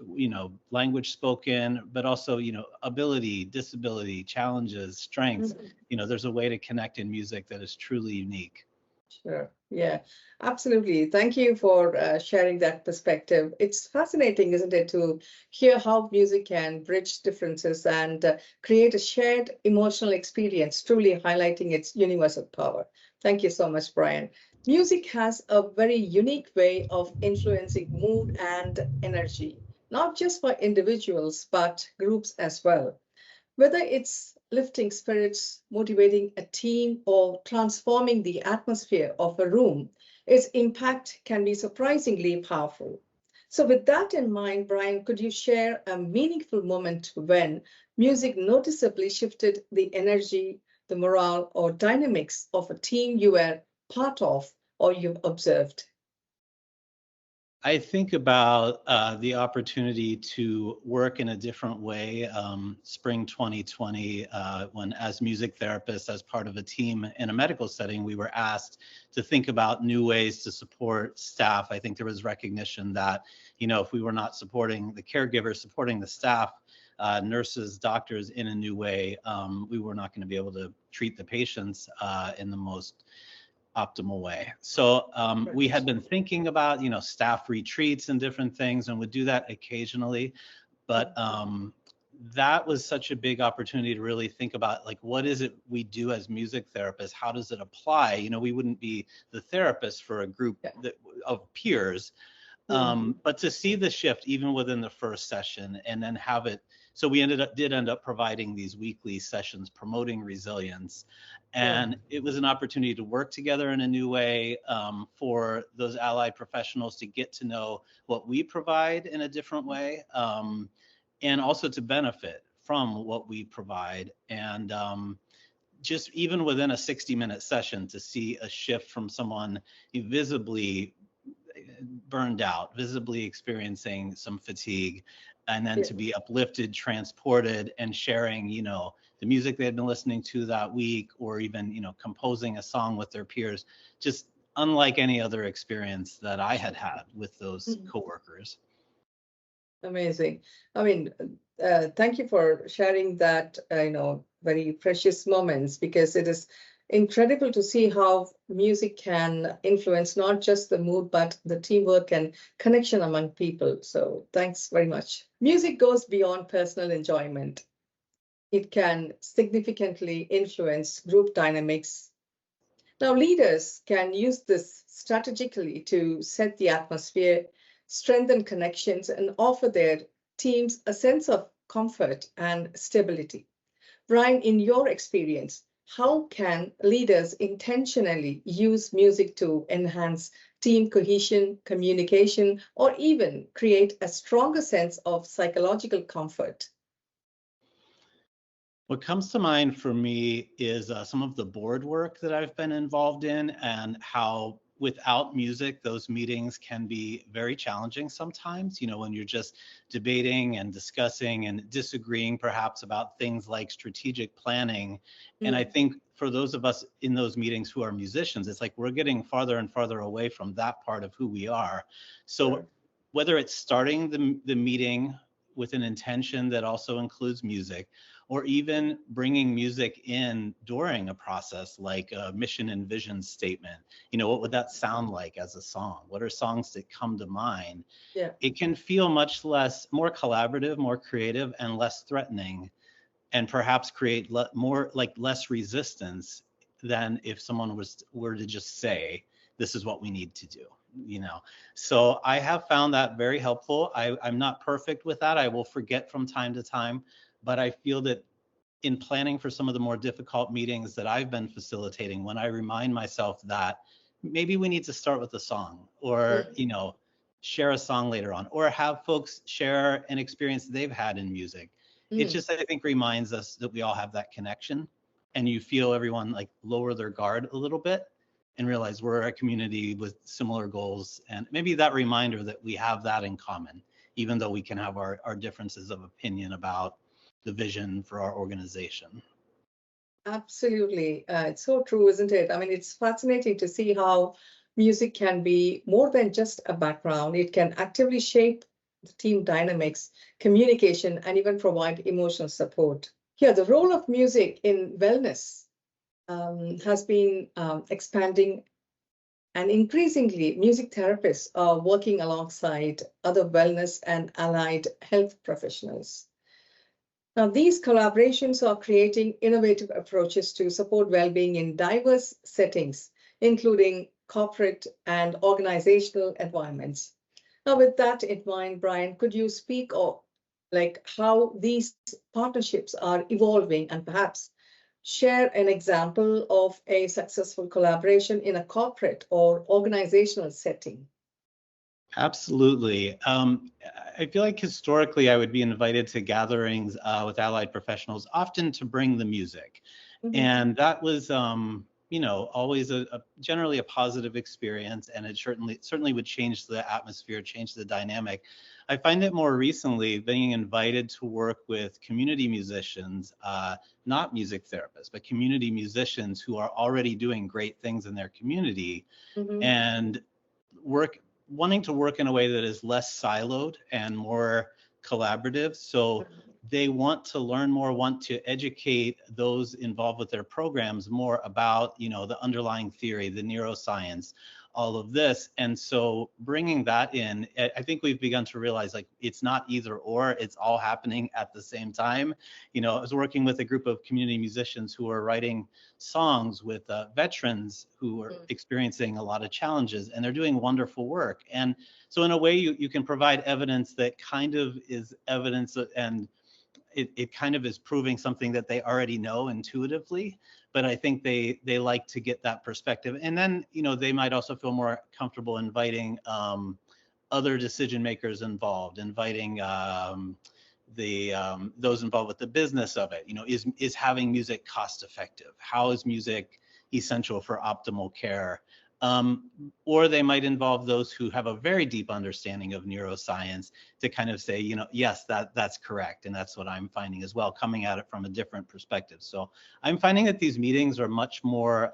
language spoken, but also, ability, disability, challenges, strengths. There's a way to connect in music that is truly unique. Sure. Yeah, absolutely. Thank you for sharing that perspective. It's fascinating, isn't it, to hear how music can bridge differences and create a shared emotional experience, truly highlighting its universal power. Thank you so much, Brian. Music has a very unique way of influencing mood and energy, not just for individuals, but groups as well. Whether it's lifting spirits, motivating a team, or transforming the atmosphere of a room, its impact can be surprisingly powerful. So, with that in mind, Brian, could you share a meaningful moment when music noticeably shifted the energy, the morale, or dynamics of a team you were part of or you've observed? I think about the opportunity to work in a different way, spring 2020, when as music therapists, as part of a team in a medical setting, we were asked to think about new ways to support staff. I think there was recognition that, if we were not supporting the caregivers, supporting the staff, nurses, doctors in a new way, we were not going to be able to treat the patients in the most optimal way. So we had been thinking about, staff retreats and different things, and would do that occasionally. But that was such a big opportunity to really think about, like, what is it we do as music therapists? How does it apply? We wouldn't be the therapist for a group of peers. But to see the shift even within the first session, and then have it, so we did end up providing these weekly sessions promoting resilience. And it was an opportunity to work together in a new way, for those allied professionals to get to know what we provide in a different way, and also to benefit from what we provide. And just even within a 60-minute session, to see a shift from someone visibly burned out, visibly experiencing some fatigue, and then to be uplifted, transported, and sharing, the music they had been listening to that week, or even, composing a song with their peers, just unlike any other experience that I had had with those coworkers. Amazing. I mean, thank you for sharing that, very precious moments, because it is incredible to see how music can influence not just the mood, but the teamwork and connection among people. So thanks very much. Music goes beyond personal enjoyment. It can significantly influence group dynamics. Now, leaders can use this strategically to set the atmosphere, strengthen connections, and offer their teams a sense of comfort and stability. Brian, in your experience, how can leaders intentionally use music to enhance team cohesion, communication, or even create a stronger sense of psychological comfort? What comes to mind for me is some of the board work that I've been involved in, and how without music, those meetings can be very challenging sometimes, when you're just debating and discussing and disagreeing perhaps about things like strategic planning. And I think for those of us in those meetings who are musicians, it's like we're getting farther and farther away from that part of who we are. So whether it's starting the meeting with an intention that also includes music, or even bringing music in during a process like a mission and vision statement, what would that sound like as a song? What are songs that come to mind? Yeah. It can feel much more collaborative, more creative, and less threatening, and perhaps create less resistance than if someone were to just say, this is what we need to do. So I have found that very helpful. I'm not perfect with that. I will forget from time to time, but I feel that in planning for some of the more difficult meetings that I've been facilitating, when I remind myself that maybe we need to start with a song, or share a song later on, or have folks share an experience they've had in music. It just, I think, reminds us that we all have that connection, and you feel everyone like lower their guard a little bit and realize we're a community with similar goals, and maybe that reminder that we have that in common, even though we can have our differences of opinion about the vision for our organization. Absolutely. It's so true, isn't it? I mean, it's fascinating to see how music can be more than just a background. It can actively shape the team dynamics, communication, and even provide emotional support. Here, the role of music in wellness has been expanding, and increasingly, music therapists are working alongside other wellness and allied health professionals. Now, these collaborations are creating innovative approaches to support well-being in diverse settings, including corporate and organizational environments. Now, with that in mind, Brian, could you speak of how these partnerships are evolving, and perhaps share an example of a successful collaboration in a corporate or organizational setting? Absolutely. I feel like historically I would be invited to gatherings with allied professionals, often to bring the music. And that was, always generally a positive experience, and it certainly would change the atmosphere, change the dynamic. I find it more recently being invited to work with community musicians, not music therapists, but community musicians who are already doing great things in their community, and wanting to work in a way that is less siloed and more collaborative. So they want to learn more, want to educate those involved with their programs more about, the underlying theory, the neuroscience, all of this. And so bringing that in, I think we've begun to realize it's not either or, it's all happening at the same time. I was working with a group of community musicians who are writing songs with veterans who are experiencing a lot of challenges, and they're doing wonderful work. And so in a way you can provide evidence that kind of is evidence, and it kind of is proving something that they already know intuitively, but I think they like to get that perspective. And then, they might also feel more comfortable inviting other decision makers involved, inviting those involved with the business of it. Is having music cost effective? How is music essential for optimal care? Or they might involve those who have a very deep understanding of neuroscience to kind of say, yes, that's correct. And that's what I'm finding as well, coming at it from a different perspective. So I'm finding that these meetings are much more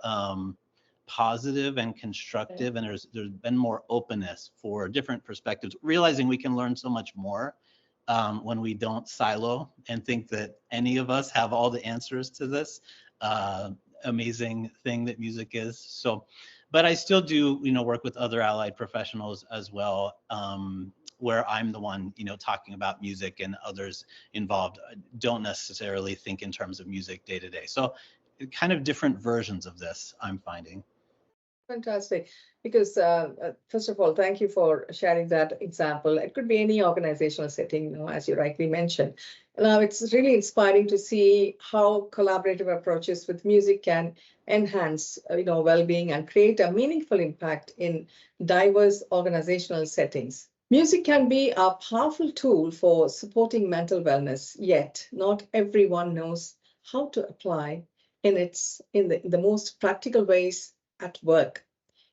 positive and constructive, and there's been more openness for different perspectives, realizing we can learn so much more when we don't silo and think that any of us have all the answers to this amazing thing that music is. So, but I still do, work with other allied professionals as well, where I'm the one, talking about music, and others involved don't necessarily think in terms of music day to day. So kind of different versions of this, I'm finding. Fantastic. Because first of all, thank you for sharing that example. It could be any organizational setting, as you rightly mentioned. Now, it's really inspiring to see how collaborative approaches with music can enhance, well-being and create a meaningful impact in diverse organizational settings. Music can be a powerful tool for supporting mental wellness, yet not everyone knows how to apply in the most practical ways at work.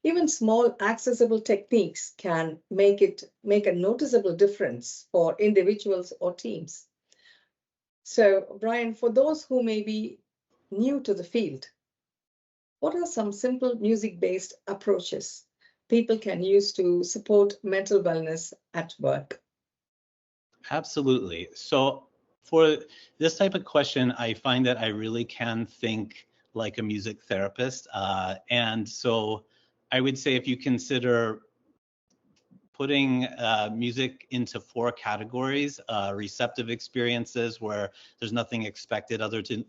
Even small accessible techniques can make a noticeable difference for individuals or teams. So, Brian, for those who may be new to the field, what are some simple music-based approaches people can use to support mental wellness at work? Absolutely. So for this type of question, I find that I really can think like a music therapist. And so I would say if you consider putting music into 4 categories: receptive experiences, where there's nothing expected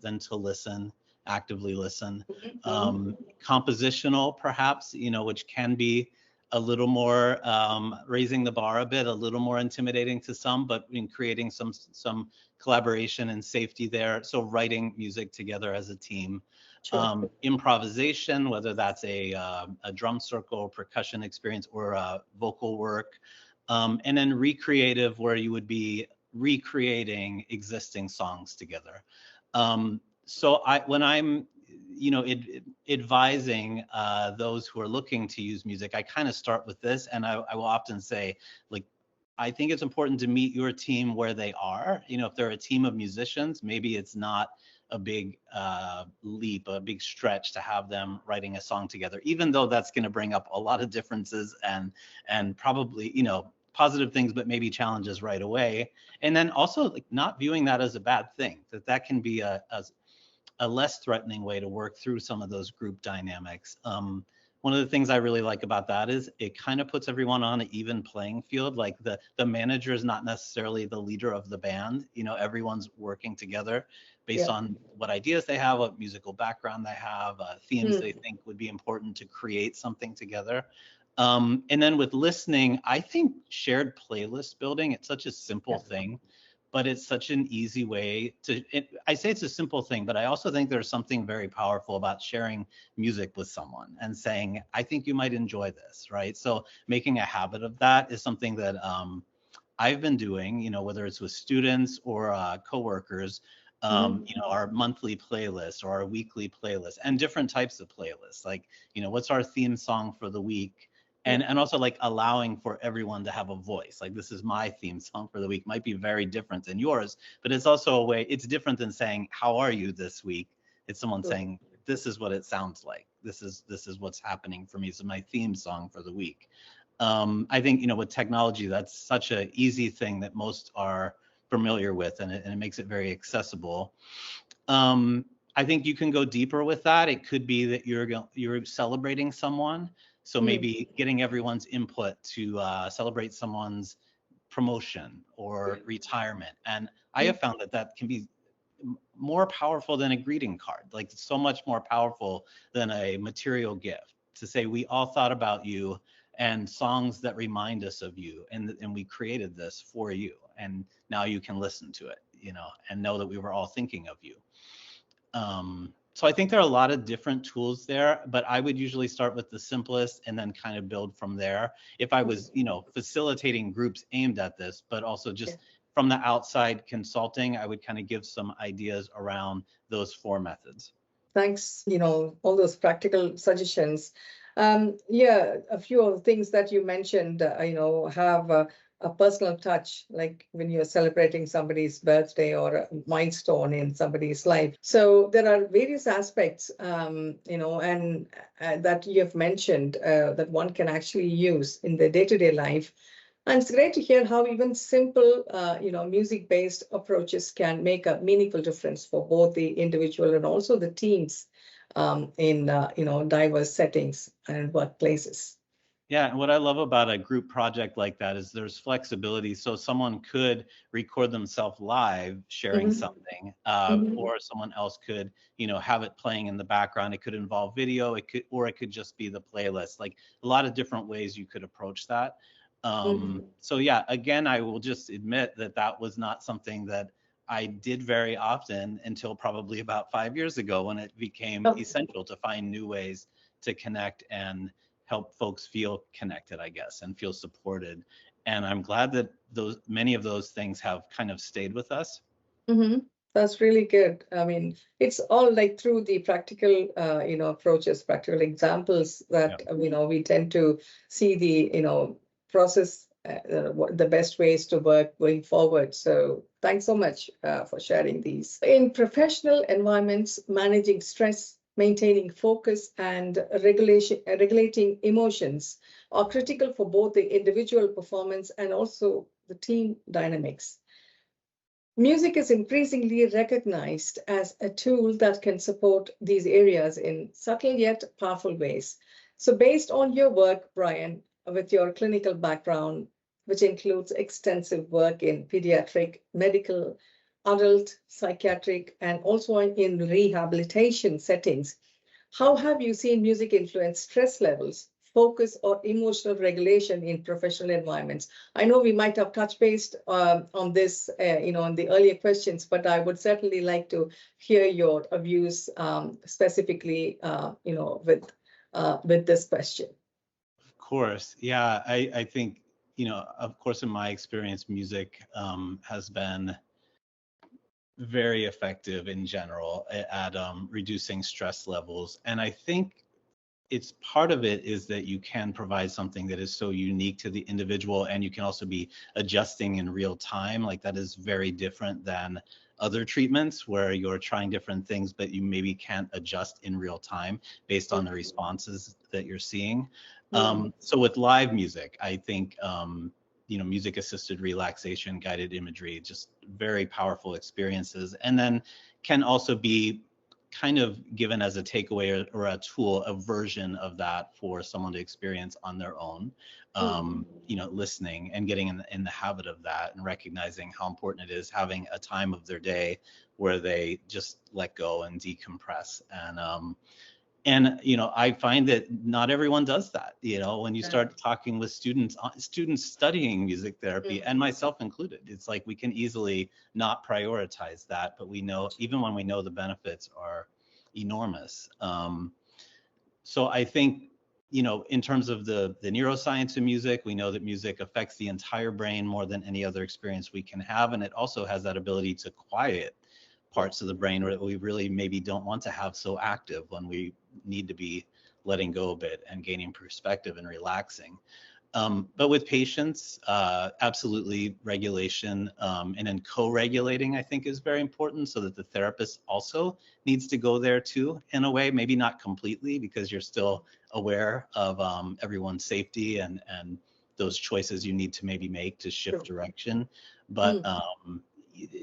than to listen, actively listen. Compositional, perhaps, which can be a little more raising the bar a bit, a little more intimidating to some, but in creating some collaboration and safety there. So writing music together as a team. Sure. Improvisation, whether that's a drum circle, percussion experience, or vocal work. And then recreative, where you would be recreating existing songs together. So when I'm advising those who are looking to use music, I kind of start with this, and I will often say, like, I think it's important to meet your team where they are. If they're a team of musicians, maybe it's not a big leap, a big stretch to have them writing a song together, even though that's going to bring up a lot of differences and probably, positive things, but maybe challenges right away. And then also, like, not viewing that as a bad thing, that can be a less threatening way to work through some of those group dynamics. One of the things I really like about that is it kind of puts everyone on an even playing field. Like the manager is not necessarily the leader of the band. Everyone's working together based on what ideas they have, what musical background they have, themes they think would be important to create something together. And then with listening, I think shared playlist building, it's such a simple thing, but it's such an easy way to, I say it's a simple thing, but I also think there's something very powerful about sharing music with someone and saying, I think you might enjoy this, right? So making a habit of that is something that I've been doing, whether it's with students or coworkers, our monthly playlist or our weekly playlist, and different types of playlists. Like, what's our theme song for the week? And also, like, allowing for everyone to have a voice. Like, this is my theme song for the week. Might be very different than yours, but it's also a way, it's different than saying, how are you this week? It's someone saying, this is what it sounds like. This is what's happening for me. So my theme song for the week. I think, with technology, that's such an easy thing that most are familiar with, and it makes it very accessible. I think you can go deeper with that. It could be that you're celebrating someone. So maybe getting everyone's input to celebrate someone's promotion or retirement. And I have found that can be more powerful than a greeting card, like so much more powerful than a material gift, to say, we all thought about you and songs that remind us of you. And we created this for you. And now you can listen to it, and know that we were all thinking of you. So I think there are a lot of different tools there, but I would usually start with the simplest and then kind of build from there. If I was, facilitating groups aimed at this, but also just from the outside consulting, I would kind of give some ideas around those 4 methods. Thanks, all those practical suggestions. A few of the things that you mentioned, have a personal touch, like when you're celebrating somebody's birthday or a milestone in somebody's life. So there are various aspects, and that you have mentioned that one can actually use in their day-to-day life. And it's great to hear how even simple, music-based approaches can make a meaningful difference for both the individual and also the teams in, diverse settings and workplaces. Yeah, and what I love about a group project like that is there's flexibility. So someone could record themselves live sharing something, or someone else could, have it playing in the background. It could involve video, it could just be the playlist. Like, a lot of different ways you could approach that. So yeah, again, I will just admit that was not something that I did very often until probably about 5 years ago, when it became essential to find new ways to connect and help folks feel connected, I guess, and feel supported. And I'm glad that many of those things have kind of stayed with us. That's really good. I mean, it's all like through the practical, approaches, practical examples that, we tend to see the, process, the best ways to work going forward. So thanks so much for sharing these. In professional environments, managing stress maintaining focus, and regulating emotions are critical for both the individual performance and also the team dynamics. Music is increasingly recognized as a tool that can support these areas in subtle yet powerful ways. So, based on your work, Brian, with your clinical background, which includes extensive work in pediatric, medical, adult, psychiatric, and also in rehabilitation settings, how have you seen music influence stress levels, focus, or emotional regulation in professional environments? I know we might have touched base on this, in the earlier questions, but I would certainly like to hear your views specifically, with this question. Of course, yeah. I think, of course, in my experience, music has been very effective in general at reducing stress levels. And I think it's part of it is that you can provide something that is so unique to the individual, and you can also be adjusting in real time. Like, that is very different than other treatments where you're trying different things, but you maybe can't adjust in real time based on the responses that you're seeing. So with live music, I think, music assisted relaxation, guided imagery, just very powerful experiences. And then can also be kind of given as a takeaway or a tool, a version of that for someone to experience on their own, listening and getting in the habit of that, and recognizing how important it is having a time of their day where they just let go and decompress. And I find that not everyone does that. When you start talking with students studying music therapy, and myself included, it's like we can easily not prioritize that, but we know, even when we know the benefits are enormous. So I think, in terms of the neuroscience of music, we know that music affects the entire brain more than any other experience we can have, and it also has that ability to quiet parts of the brain that we really maybe don't want to have so active when we need to be letting go a bit and gaining perspective and relaxing. But with patients, absolutely regulation, and then co-regulating, I think, is very important, so that the therapist also needs to go there too, in a way, maybe not completely, because you're still aware of everyone's safety and those choices you need to maybe make to shift direction. But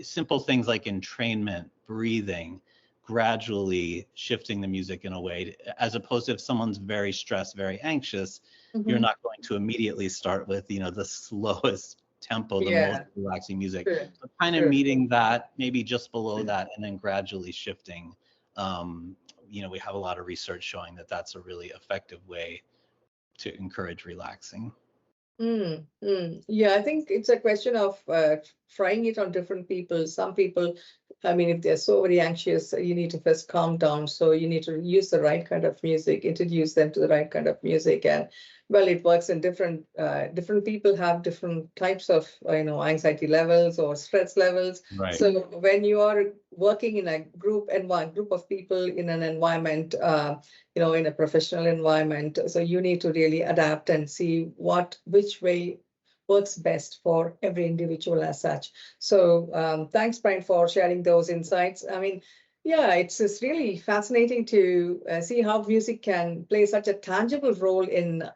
simple things like entrainment, breathing, gradually shifting the music in a way, as opposed to if someone's very stressed, very anxious, you're not going to immediately start with, the slowest tempo, the most relaxing music. So kind of meeting that, maybe just below that, and then gradually shifting. We have a lot of research showing that that's a really effective way to encourage relaxing. Yeah, I think it's a question of trying it on different people. Some people, if they're so very anxious, you need to first calm down. So you need to use the right kind of music, introduce them to the right kind of music. And well, it works in different people have different types of, anxiety levels or stress levels. Right. So when you are working in a group of people in an environment, in a professional environment, so you need to really adapt and see which way works best for every individual as such. So thanks, Brian, for sharing those insights. It's really fascinating to see how music can play such a tangible role in,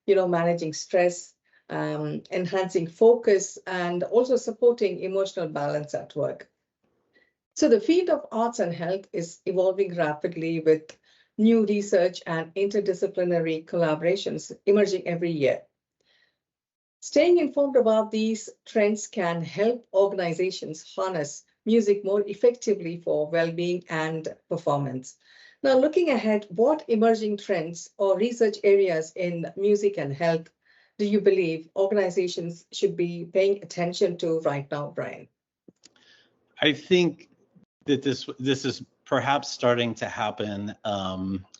managing stress, enhancing focus, and also supporting emotional balance at work. So the field of arts and health is evolving rapidly, with new research and interdisciplinary collaborations emerging every year. Staying informed about these trends can help organizations harness music more effectively for well-being and performance. Now, looking ahead, what emerging trends or research areas in music and health do you believe organizations should be paying attention to right now, Brian? I think that this is perhaps starting to happen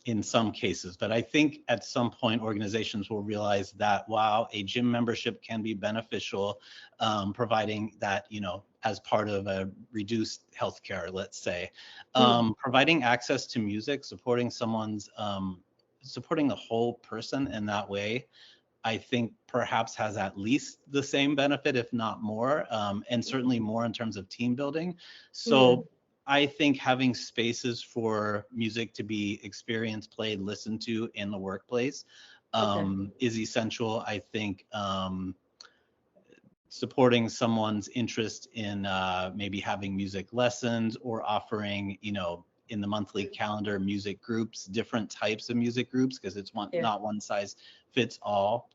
in some cases, but I think at some point organizations will realize that, wow, a gym membership can be beneficial, providing that, as part of a reduced healthcare, let's say, providing access to music, supporting the whole person in that way, I think perhaps has at least the same benefit, if not more, and certainly more in terms of team building. So I think having spaces for music to be experienced, played, listened to in the workplace is essential. I think supporting someone's interest in maybe having music lessons or offering, in the monthly calendar music groups, different types of music groups, because it's not one size fits all,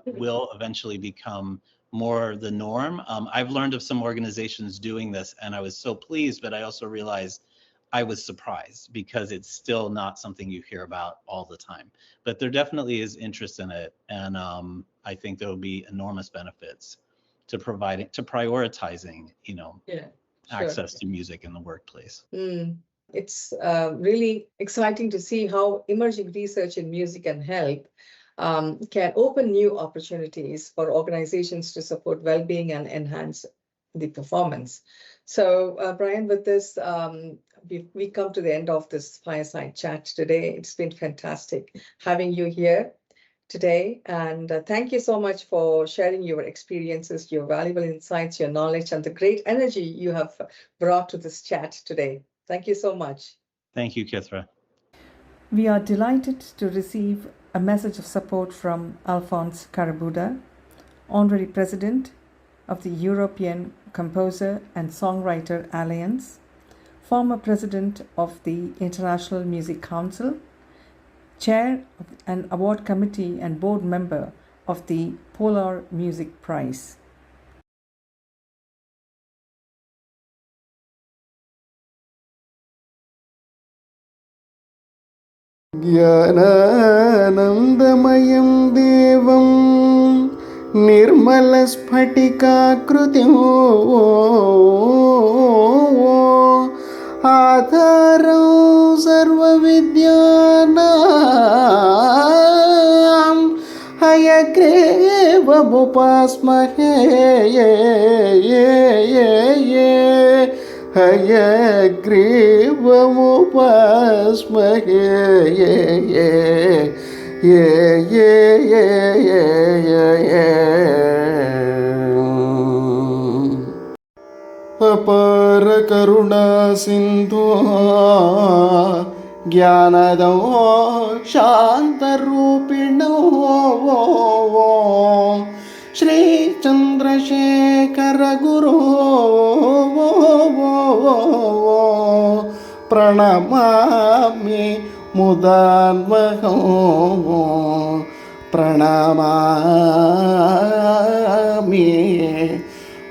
will eventually become more the norm. I've learned of some organizations doing this, and I was so pleased, but I also realized I was surprised because it's still not something you hear about all the time. But there definitely is interest in it, and I think there will be enormous benefits to prioritizing, access to music in the workplace. It's really exciting to see how emerging research in music and health can open new opportunities for organizations to support well-being and enhance the performance. So, Brian, with this, we come to the end of this fireside chat today. It's been fantastic having you here today. And thank you so much for sharing your experiences, your valuable insights, your knowledge, and the great energy you have brought to this chat today. Thank you so much. Thank you, Kithra. We are delighted to receive a message of support from Alphonse Karabuda, Honorary President of the European Composer and Songwriter Alliance, former President of the International Music Council, Chair and Award Committee and Board Member of the Polar Music Prize. ज्ञानानन्दमयं देवं निर्मलस्फटिकाकृतिम् आधारं सर्वविद्यानां हयग्रीवमुपास्महे हयग्रीवमुपास्महे अपार करुणा सिन्धु ज्ञानदो शान्तरूपिणो श्री चन्द्रशेखर गुरो प्रणमामि मुदान्वहं प्रणमामि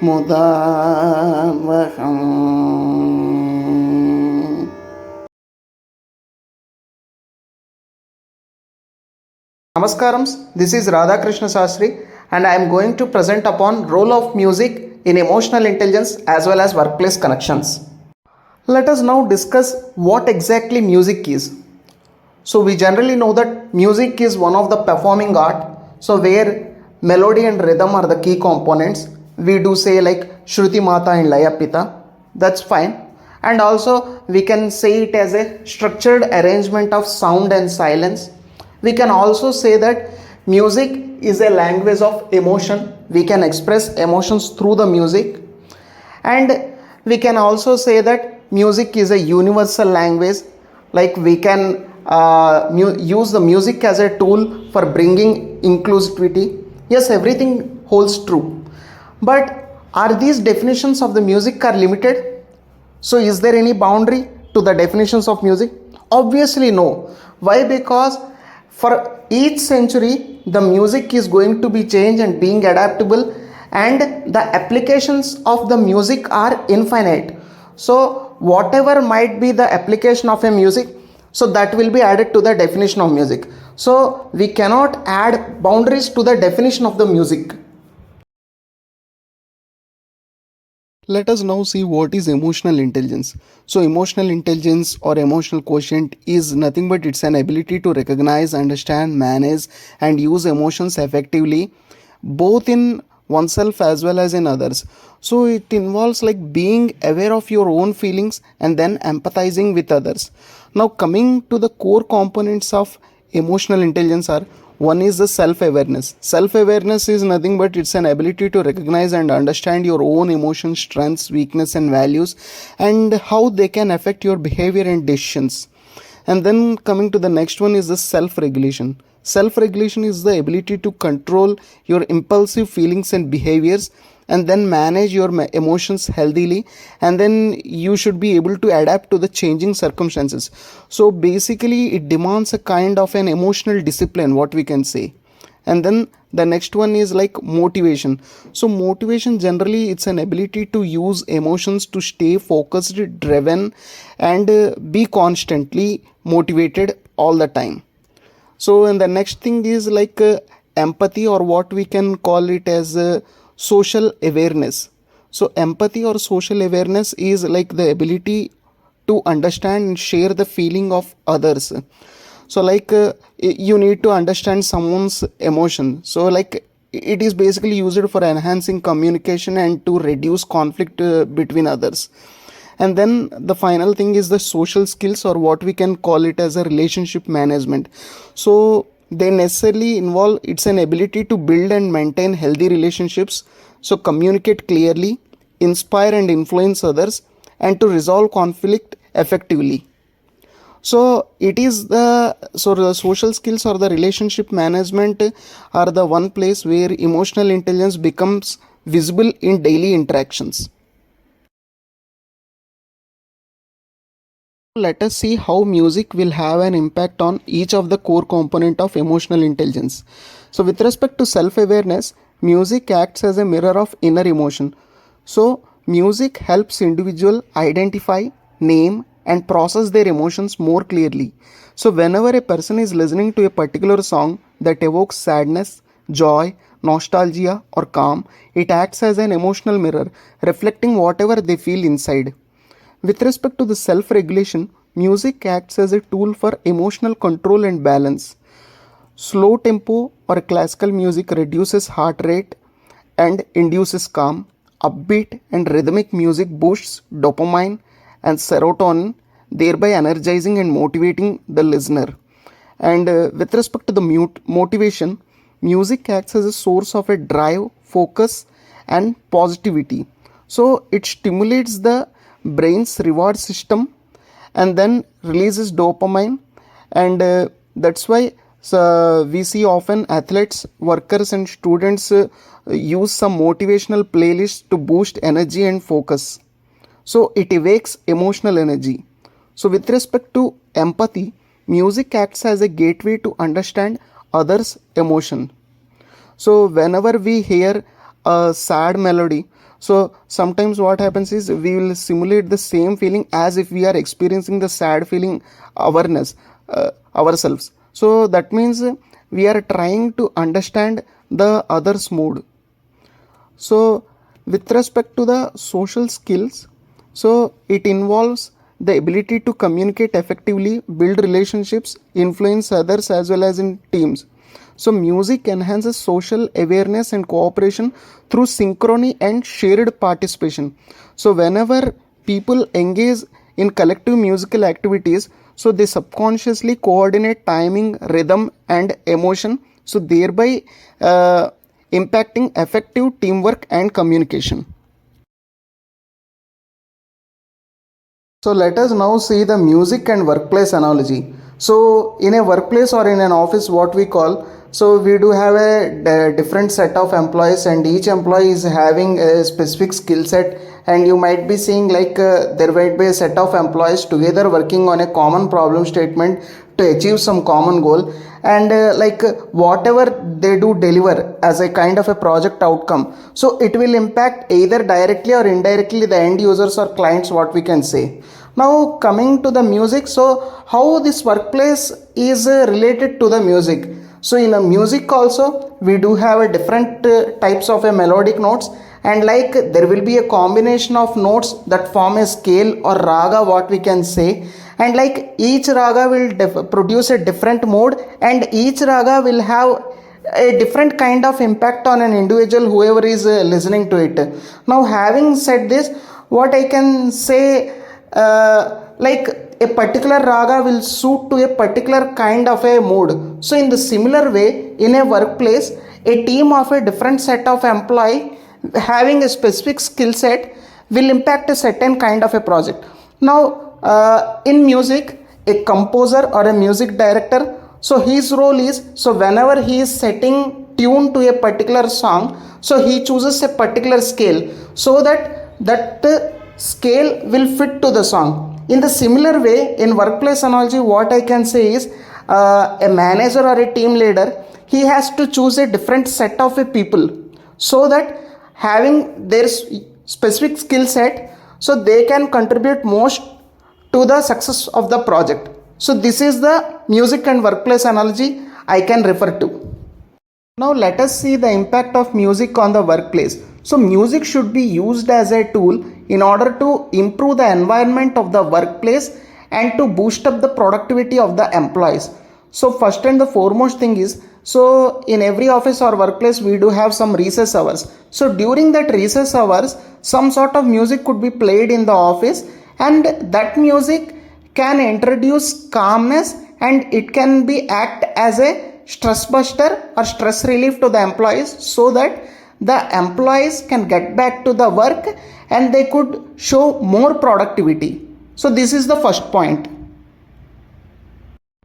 मुदान्वहम्. Namaskaram, this is Radhakrishna Sastry and I am going to present upon role of music in emotional intelligence as well as workplace connections. Let us now discuss what exactly music is. So we generally know that music is one of the performing art, so where melody and rhythm are the key components. We do say like Shruti Mata and Laya Pita, that's fine. And also we can say it as a structured arrangement of sound and silence. We can also say that music is a language of emotion. We can express emotions through the music. And we can also say that music is a universal language. Like we can use the music as a tool for bringing inclusivity. Yes, everything holds true. But are these definitions of the music are limited? So is there any boundary to the definitions of music? Obviously no. Why? Because for each century, the music is going to be changed and being adaptable, and the applications of the music are infinite. So whatever might be the application of a music, so that will be added to the definition of music. So we cannot add boundaries to the definition of the music. Let us now see what is emotional intelligence. So emotional intelligence or emotional quotient is nothing but it's an ability to recognize, understand, manage and use emotions effectively, both in oneself as well as in others. So it involves like being aware of your own feelings and then empathizing with others. Now coming to the core components of emotional intelligence are, One is the self-awareness. Self-awareness is nothing but it's an ability to recognize and understand your own emotions, strengths, weakness and values, and how they can affect your behavior and decisions. And then coming to the next one is the self-regulation. Self-regulation is the ability to control your impulsive feelings and behaviors, and then manage your emotions healthily, and then you should be able to adapt to the changing circumstances. So basically it demands a kind of an emotional discipline, what we can say. And then the next one is like motivation. So motivation generally it's an ability to use emotions to stay focused, driven, and be constantly motivated all the time. So and the next thing is like empathy, or what we can call it as social awareness. So empathy or social awareness is like the ability to understand and share the feeling of others. So like you need to understand someone's emotion. So like it is basically used for enhancing communication and to reduce conflict between others. And then the final thing is the social skills, or what we can call it as a relationship management. So they necessarily involve, it's an ability to build and maintain healthy relationships, so communicate clearly, inspire and influence others, and to resolve conflict effectively. So the social skills or the relationship management are the one place where emotional intelligence becomes visible in daily interactions. Let us see how music will have an impact on each of the core component of emotional intelligence. So with respect to self-awareness, music acts as a mirror of inner emotion. So music helps individual identify, name and process their emotions more clearly. So whenever a person is listening to a particular song that evokes sadness, joy, nostalgia or calm, it acts as an emotional mirror, reflecting whatever they feel inside. With respect to the self-regulation, music acts as a tool for emotional control and balance. Slow tempo or classical music reduces heart rate and induces calm. Upbeat and rhythmic music boosts dopamine and serotonin, thereby energizing and motivating the listener. And with respect to the motivation, music acts as a source of a drive, focus, and positivity. So it stimulates the brain's reward system and then releases dopamine, and that's why we see often athletes, workers, and students use some motivational playlists to boost energy and focus. So it awakes emotional energy. So with respect to empathy, music acts as a gateway to understand others' emotion. So whenever we hear a sad melody, so sometimes what happens is we will simulate the same feeling as if we are experiencing the sad feeling ourselves. So that means we are trying to understand the other's mood. So with respect to the social skills, so it involves the ability to communicate effectively, build relationships, influence others as well as in teams. So music enhances social awareness and cooperation through synchrony and shared participation. So whenever people engage in collective musical activities, so they subconsciously coordinate timing, rhythm and emotion, so thereby impacting effective teamwork and communication. So let us now see the music and workplace analogy. So in a workplace or in an office, what we call, so we do have a different set of employees, and each employee is having a specific skill set, and you might be seeing like there might be a set of employees together working on a common problem statement to achieve some common goal, and whatever they do deliver as a kind of a project outcome, so it will impact either directly or indirectly the end users or clients, what we can say. Now coming to the music, so how this workplace is related to the music. So in a music also we do have a different types of a melodic notes, and like there will be a combination of notes that form a scale or raga, what we can say, and like each raga will produce a different mode, and each raga will have a different kind of impact on an individual whoever is listening to it. Now having said this, what I can say like a particular raga will suit to a particular kind of a mood. So in the similar way, in a workplace, a team of a different set of employee having a specific skill set will impact a certain kind of a project. Now in music, a composer or a music director, so his role is, so whenever he is setting tune to a particular song, so he chooses a particular scale so that scale will fit to the song. In the similar way, in workplace analogy, what I can say is, a manager or a team leader, he has to choose a different set of people so that having their specific skill set, so they can contribute most to the success of the project. So this is the music and workplace analogy I can refer to. Now let us see the impact of music on the workplace. So music should be used as a tool in order to improve the environment of the workplace and to boost up the productivity of the employees. So first and the foremost thing is, so in every office or workplace we do have some recess hours. So during that recess hours, some sort of music could be played in the office, and that music can introduce calmness and it can be act as a stress buster or stress relief to the employees, so that the employees can get back to the work and they could show more productivity. So this is the first point.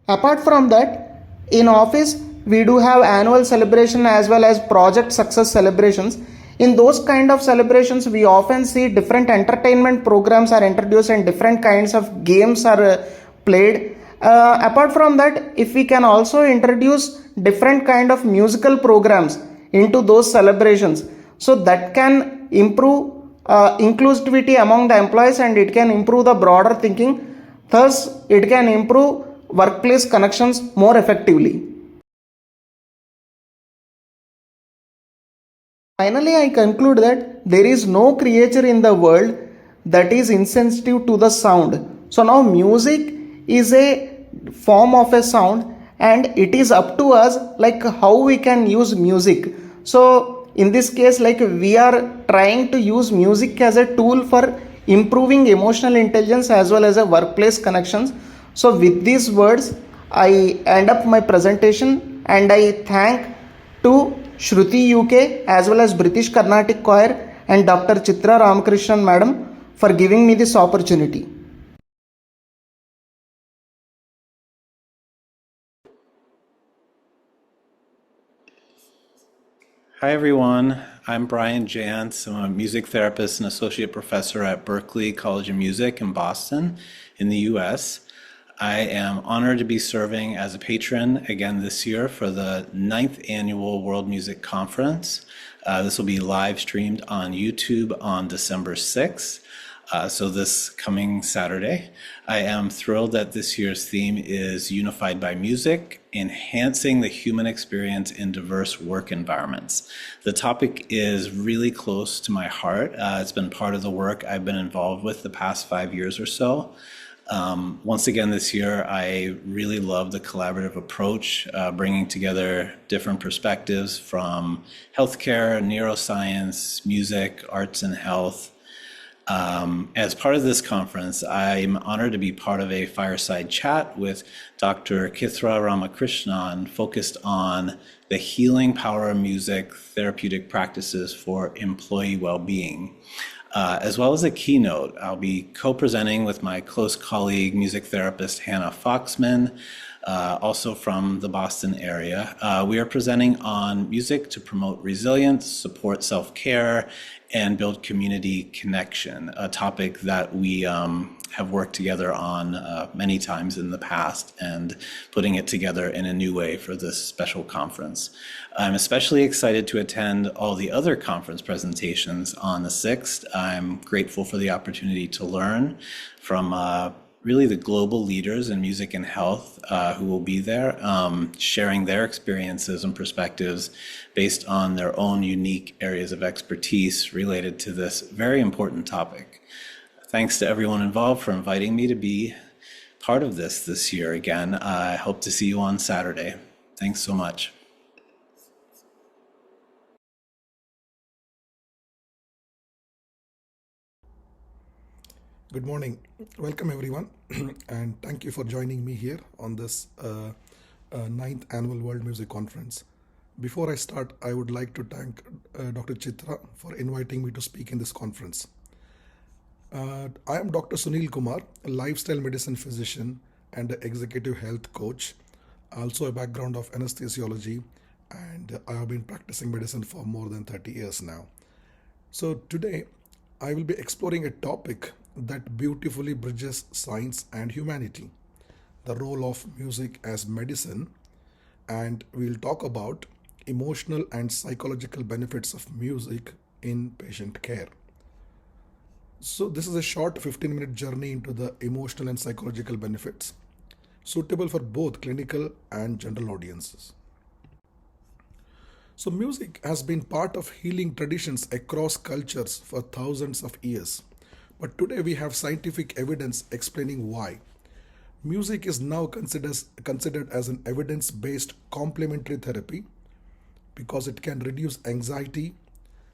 Apart from that, in office we do have annual celebration as well as project success celebrations. In those kind of celebrations, we often see different entertainment programs are introduced and different kinds of games are played. Apart from that, if we can also introduce different kind of musical programs into those celebrations, so that can improve inclusivity among the employees and it can improve the broader thinking. Thus, it can improve workplace connections more effectively. Finally, I conclude that there is no creature in the world that is insensitive to the sound. So now music is a form of a sound and it is up to us like how we can use music. So in this case, like we are trying to use music as a tool for improving emotional intelligence as well as a workplace connections. So with these words, I end up my presentation and I thank to Shruti UK as well as British Carnatic Choir and Dr. Chitra Ramakrishnan Madam for giving me this opportunity. Hi, everyone. I'm Brian Jantz. I'm a music therapist and associate professor at Berklee College of Music in Boston in the US. I am honored to be serving as a patron again this year for the 9th Annual World Music Conference. This will be live streamed on YouTube on December 6th. So this coming Saturday. I am thrilled that this year's theme is Unified by Music, Enhancing the Human Experience in Diverse Work Environments. The topic is really close to my heart. It's been part of the work I've been involved with the past 5 years or so. Once again this year, I really love the collaborative approach, bringing together different perspectives from healthcare, neuroscience, music, arts and health. As part of this conference, I'm honored to be part of a fireside chat with Dr. Kithra Ramakrishnan focused on the healing power of music, therapeutic practices for employee well-being. As well as a keynote, I'll be co-presenting with my close colleague, music therapist Hannah Foxman, also from the Boston area. We are presenting on music to promote resilience, support self-care, and build community connection, a topic that we have worked together on many times in the past and putting it together in a new way for this special conference. I'm especially excited to attend all the other conference presentations on the 6th. I'm grateful for the opportunity to learn from really the global leaders in music and health who will be there, sharing their experiences and perspectives based on their own unique areas of expertise related to this very important topic. Thanks to everyone involved for inviting me to be part of this year again. I hope to see you on Saturday. Thanks so much. Good morning. Welcome, everyone, and thank you for joining me here on this ninth annual World Music Conference. Before I start, I would like to thank Dr. Chitra for inviting me to speak in this conference. I am Dr. Sunil Kumar, a lifestyle medicine physician and an executive health coach, also a background of anesthesiology, and I have been practicing medicine for more than 30 years now. So today, I will be exploring a topic that beautifully bridges science and humanity, the role of music as medicine, and we'll talk about emotional and psychological benefits of music in patient care. So, this is a short 15-minute journey into the emotional and psychological benefits, suitable for both clinical and general audiences. So, music has been part of healing traditions across cultures for thousands of years. But today we have scientific evidence explaining why. Music is now considered as an evidence based complementary therapy because it can reduce anxiety,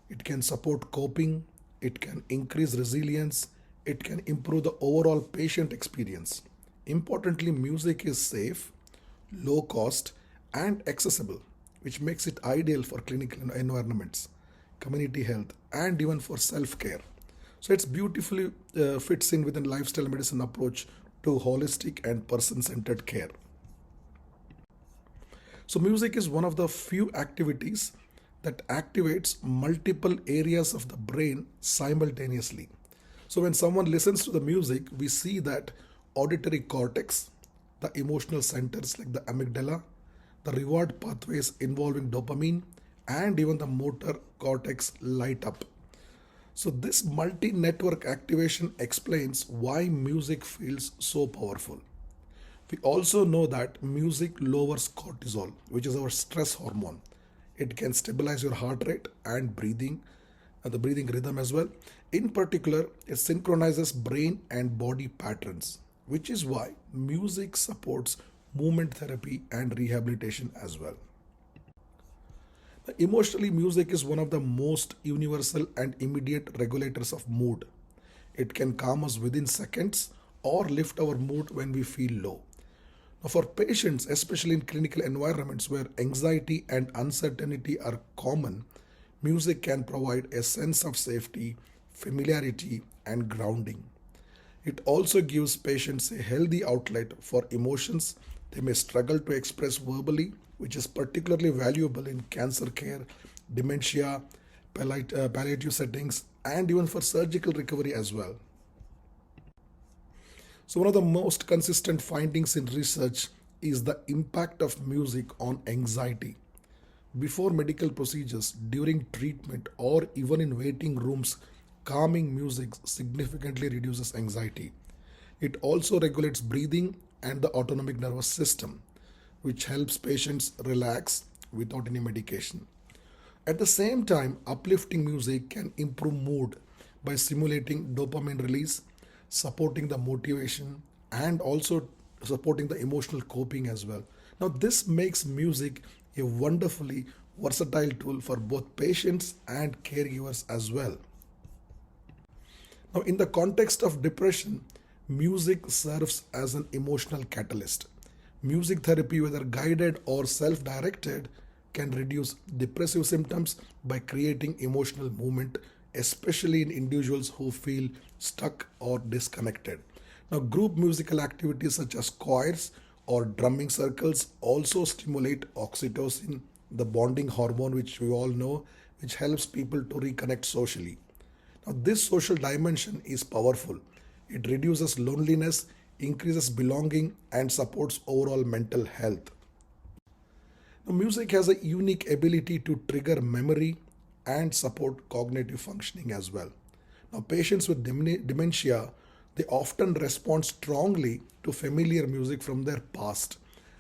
it can support coping, it can increase resilience, it can improve the overall patient experience. Importantly, music is safe, low cost, and accessible, which makes it ideal for clinical environments, community health, and even for self care. So it's beautifully fits in with a lifestyle medicine approach to holistic and person centered care. So, music is one of the few activities that activates multiple areas of the brain simultaneously. So, when someone listens to the music, we see that auditory cortex, the emotional centers like the amygdala, the reward pathways involving dopamine, and even the motor cortex light up. So, this multi network activation explains why music feels so powerful. We also know that music lowers cortisol, which is our stress hormone. It can stabilize your heart rate and the breathing rhythm as well. In particular, it synchronizes brain and body patterns, which is why music supports movement therapy and rehabilitation as well. Emotionally, music is one of the most universal and immediate regulators of mood. It can calm us within seconds or lift our mood when we feel low. Now, for patients, especially in clinical environments where anxiety and uncertainty are common, music can provide a sense of safety, familiarity, and grounding. It also gives patients a healthy outlet for emotions they may struggle to express verbally, which is particularly valuable in cancer care, dementia, palliative settings, and even for surgical recovery as well. So, one of the most consistent findings in research is the impact of music on anxiety. Before medical procedures, during treatment, or even in waiting rooms, calming music significantly reduces anxiety. It also regulates breathing and the autonomic nervous system, which helps patients relax without any medication. At the same time, uplifting music can improve mood by stimulating dopamine release, supporting the motivation, and also supporting the emotional coping as well. Now, this makes music a wonderfully versatile tool for both patients and caregivers as well. Now, in the context of depression, music serves as an emotional catalyst. Music therapy, whether guided or self directed, can reduce depressive symptoms by creating emotional movement, especially in individuals who feel stuck or disconnected. Now, group musical activities such as choirs or drumming circles also stimulate oxytocin, the bonding hormone which we all know, which helps people to reconnect socially. Now, this social dimension is powerful. It reduces loneliness, increases belonging, and supports overall mental health. Now, music has a unique ability to trigger memory and support cognitive functioning as well. Now, patients with dementia, they often respond strongly to familiar music from their past,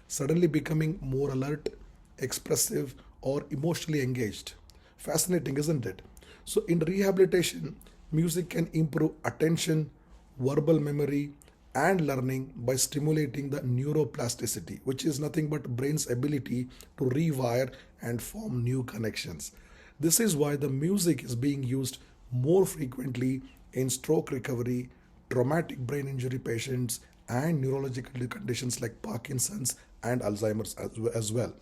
suddenly becoming more alert, expressive, or emotionally engaged. Fascinating, isn't it? So, in rehabilitation, music can improve attention, verbal memory, and learning by stimulating the neuroplasticity, which is nothing but brain's ability to rewire and form new connections. This is why the music is being used more frequently in stroke recovery, traumatic brain injury patients, and neurological conditions like Parkinson's and Alzheimer's as well.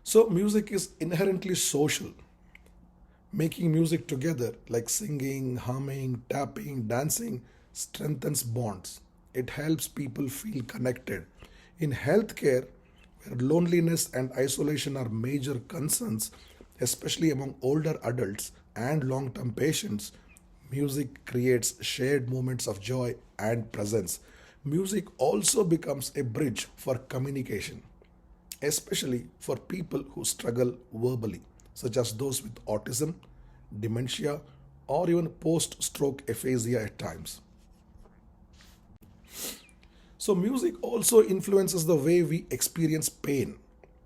So, music is inherently social. Making music together, like singing, humming, tapping, dancing, strengthens bonds. It helps people feel connected. In healthcare, where loneliness and isolation are major concerns, especially among older adults and long term patients, music creates shared moments of joy and presence. Music also becomes a bridge for communication, especially for people who struggle verbally, such as those with autism, dementia, or even post stroke aphasia at times. So, music also influences the way we experience pain.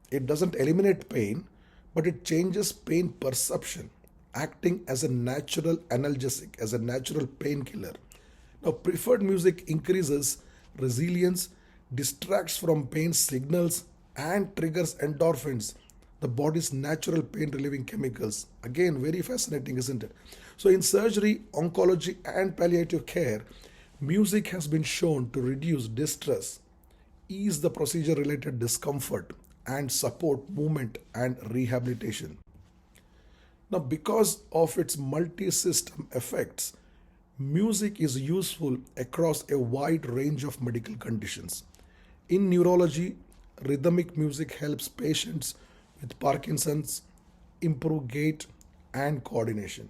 It doesn't eliminate pain, but it changes pain perception, acting as a natural analgesic, as a natural painkiller. Now, preferred music increases resilience, distracts from pain signals, and triggers endorphins, the body's natural pain relieving chemicals. Again, very fascinating, isn't it? So, in surgery, oncology, and palliative care, music has been shown to reduce distress, ease the procedure related discomfort, and support movement and rehabilitation. Now, because of its multi system effects, music is useful across a wide range of medical conditions. In neurology, rhythmic music helps patients with Parkinson's improve gait and coordination.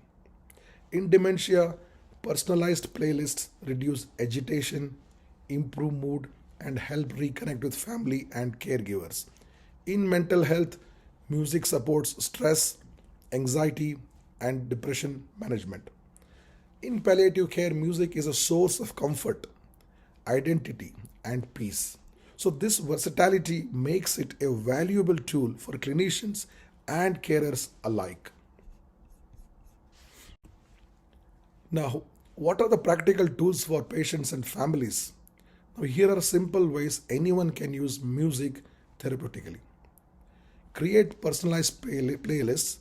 In dementia, personalized playlists reduce agitation, improve mood, and help reconnect with family and caregivers. In mental health, music supports stress, anxiety, and depression management. In palliative care, music is a source of comfort, identity, and peace. So, this versatility makes it a valuable tool for clinicians and carers alike. Now, what are the practical tools for patients and families? Now, here are simple ways anyone can use music therapeutically. Create personalized playlists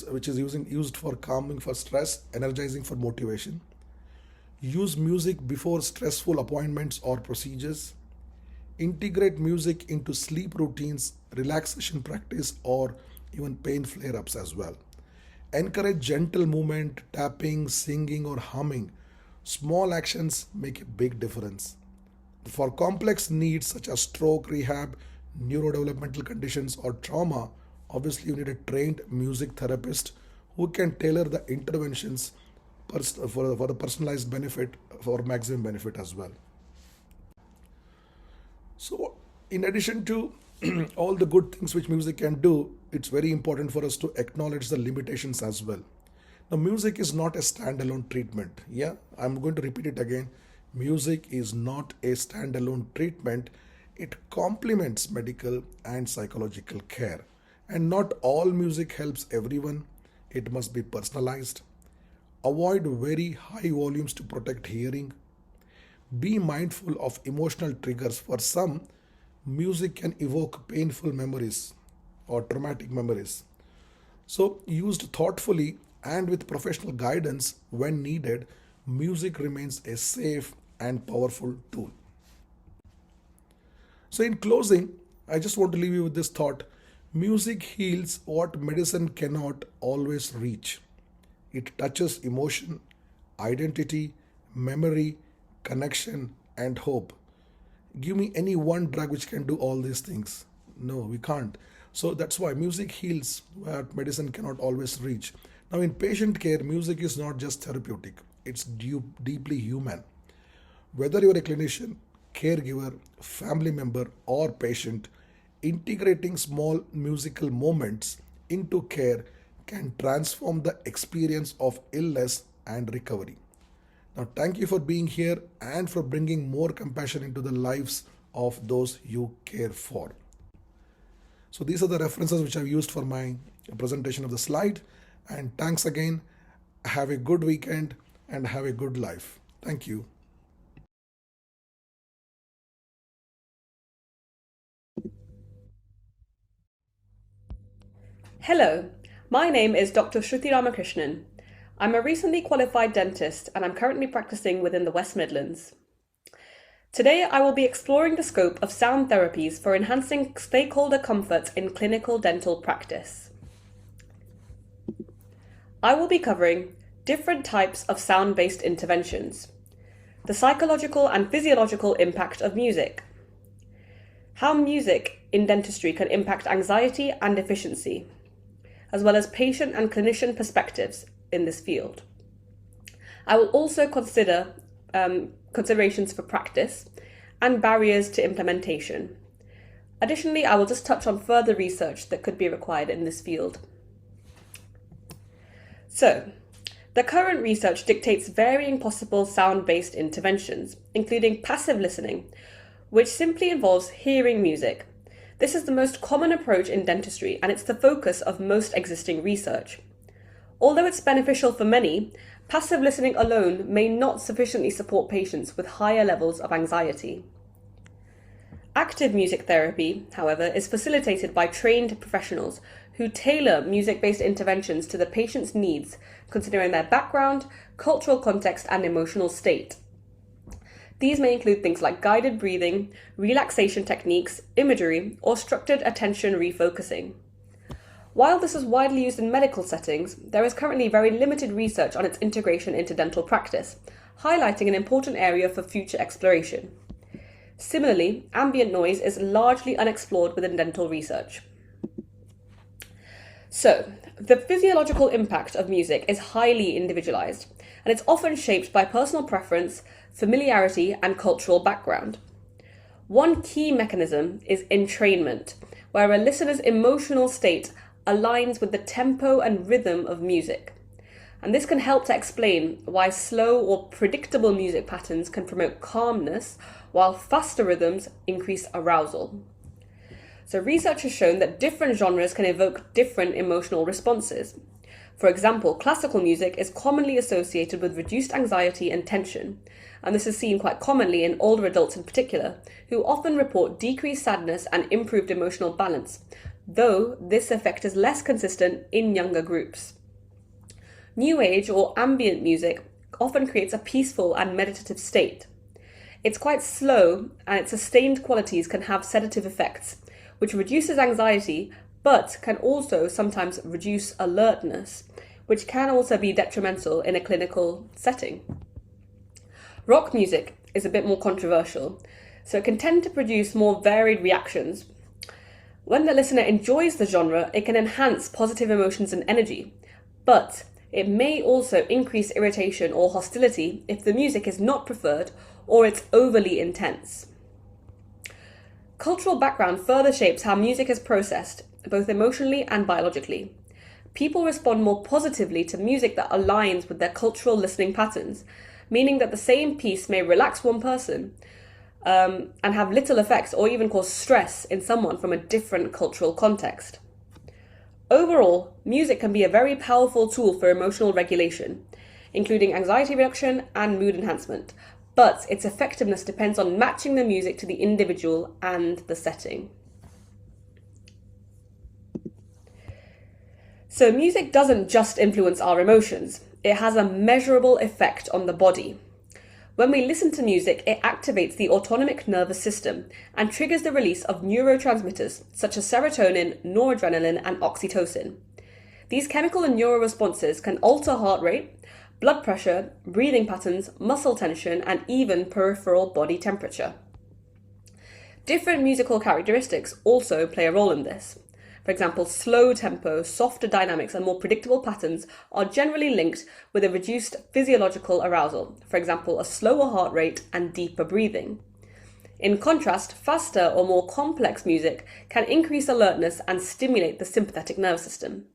which is used for calming for stress, energizing for motivation. Use music before stressful appointments or procedures. Integrate music into sleep routines, relaxation practice, or even pain flare ups as well. Encourage gentle movement, tapping, singing, or humming. Small actions make a big difference. For complex needs such as stroke rehab, neurodevelopmental conditions, or trauma, obviously you need a trained music therapist who can tailor the interventions for the personalized benefit, for maximum benefit as well. So, in addition to all the good things which music can do, it's very important for us to acknowledge the limitations as well. Now, music is not a standalone treatment. Yeah, I'm going to repeat it again. Music is not a standalone treatment. It complements medical and psychological care. And not all music helps everyone. It must be personalized. Avoid very high volumes to protect hearing. Be mindful of emotional triggers. For some, music can evoke painful memories or traumatic memories. So, used thoughtfully and with professional guidance when needed, music remains a safe and powerful tool. So, in closing, I just want to leave you with this thought: music heals what medicine cannot always reach. It touches emotion, identity, memory, connection, and hope. Give me any one drug which can do all these things. No, we can't. So that's why music heals what medicine cannot always reach. Now, in patient care, music is not just therapeutic, it's deeply human. Whether you're a clinician, caregiver, family member, or patient, integrating small musical moments into care can transform the experience of illness and recovery. Now, thank you for being here and for bringing more compassion into the lives of those you care for. So, these are the references which I've used for my presentation of the slide. And thanks again. Have a good weekend and have a good life. Thank you. Hello, my name is Dr. Shruti Ramakrishnan. I'm a recently qualified dentist and I'm currently practicing within the West Midlands. Today I will be exploring the scope of sound therapies for enhancing stakeholder comfort in clinical dental practice. I will be covering different types of sound-based interventions, the psychological and physiological impact of music, how music in dentistry can impact anxiety and efficiency, as well as patient and clinician perspectives in this field. I will also consider considerations for practice and barriers to implementation. Additionally, I will just touch on further research that could be required in this field. So, the current research dictates varying possible sound-based interventions, including passive listening, which simply involves hearing music. This is the most common approach in dentistry, and it's the focus of most existing research. Although it's beneficial for many, passive listening alone may not sufficiently support patients with higher levels of anxiety. Active music therapy, however, is facilitated by trained professionals who tailor music-based interventions to the patient's needs, considering their background, cultural context, and emotional state. These may include things like guided breathing, relaxation techniques, imagery, or structured attention refocusing. While this is widely used in medical settings, there is currently very limited research on its integration into dental practice, highlighting an important area for future exploration. Similarly, ambient noise is largely unexplored within dental research. So, the physiological impact of music is highly individualized, and it's often shaped by personal preference, familiarity, and cultural background. One key mechanism is entrainment, where a listener's emotional state aligns with the tempo and rhythm of music. And this can help to explain why slow or predictable music patterns can promote calmness, while faster rhythms increase arousal. So research has shown that different genres can evoke different emotional responses. For example, classical music is commonly associated with reduced anxiety and tension, and this is seen quite commonly in older adults in particular, who often report decreased sadness and improved emotional balance, though this effect is less consistent in younger groups. New Age or ambient music often creates a peaceful and meditative state. It's quite slow, and its sustained qualities can have sedative effects, which reduces anxiety, but can also sometimes reduce alertness, which can also be detrimental in a clinical setting. Rock music is a bit more controversial, so it can tend to produce more varied reactions. When the listener enjoys the genre, it can enhance positive emotions and energy, but it may also increase irritation or hostility if the music is not preferred or it's overly intense. Cultural background further shapes how music is processed, both emotionally and biologically. People respond more positively to music that aligns with their cultural listening patterns, meaning that the same piece may relax one person and have little effects or even cause stress in someone from a different cultural context. Overall, music can be a very powerful tool for emotional regulation, including anxiety reduction and mood enhancement, but its effectiveness depends on matching the music to the individual and the setting. So music doesn't just influence our emotions, it has a measurable effect on the body. When we listen to music, it activates the autonomic nervous system and triggers the release of neurotransmitters such as serotonin, noradrenaline, and oxytocin. These chemical and neural responses can alter heart rate, blood pressure, breathing patterns, muscle tension, and even peripheral body temperature. Different musical characteristics also play a role in this. For example, slow tempo, softer dynamics, and more predictable patterns are generally linked with a reduced physiological arousal, for example, a slower heart rate and deeper breathing. In contrast, faster or more complex music can increase alertness and stimulate the sympathetic nervous system.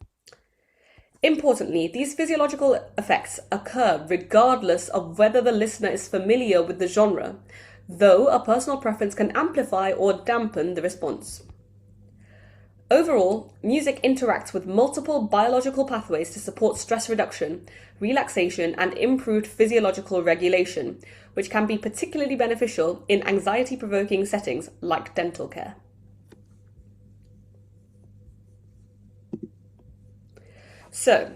Importantly, these physiological effects occur regardless of whether the listener is familiar with the genre, though a personal preference can amplify or dampen the response. Overall, music interacts with multiple biological pathways to support stress reduction, relaxation, and improved physiological regulation, which can be particularly beneficial in anxiety-provoking settings like dental care. So,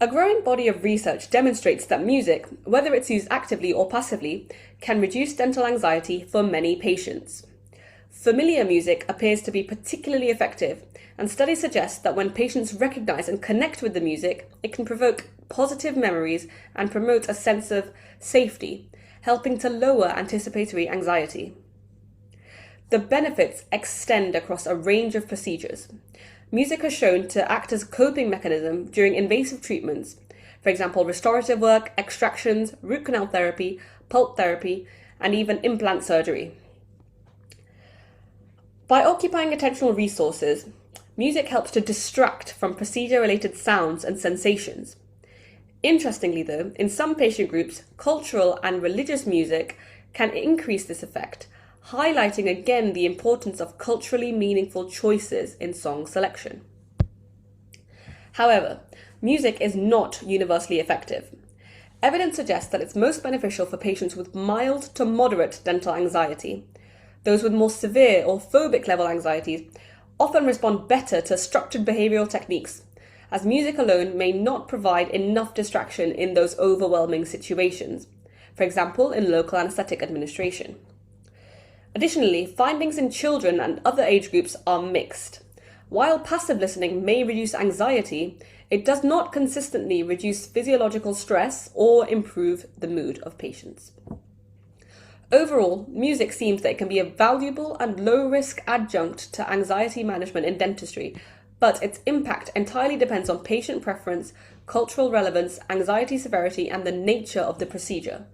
A growing body of research demonstrates that music, whether it's used actively or passively, can reduce dental anxiety for many patients. Familiar music appears to be particularly effective, and studies suggest that when patients recognize and connect with the music, it can provoke positive memories and promote a sense of safety, helping to lower anticipatory anxiety. The benefits extend across a range of procedures. Music has shown to act as a coping mechanism during invasive treatments, for example, restorative work, extractions, root canal therapy, pulp therapy, and even implant surgery. By occupying attentional resources, music helps to distract from procedure-related sounds and sensations. Interestingly though, in some patient groups, cultural and religious music can increase this effect, highlighting again the importance of culturally meaningful choices in song selection. However, music is not universally effective. Evidence suggests that it's most beneficial for patients with mild to moderate dental anxiety. Those with more severe or phobic level anxieties often respond better to structured behavioral techniques, as music alone may not provide enough distraction in those overwhelming situations, for example, in local anesthetic administration. Additionally, findings in children and other age groups are mixed. While passive listening may reduce anxiety, it does not consistently reduce physiological stress or improve the mood of patients. Overall, music seems that it can be a valuable and low-risk adjunct to anxiety management in dentistry, but its impact entirely depends on patient preference, cultural relevance, anxiety severity, and the nature of the procedure.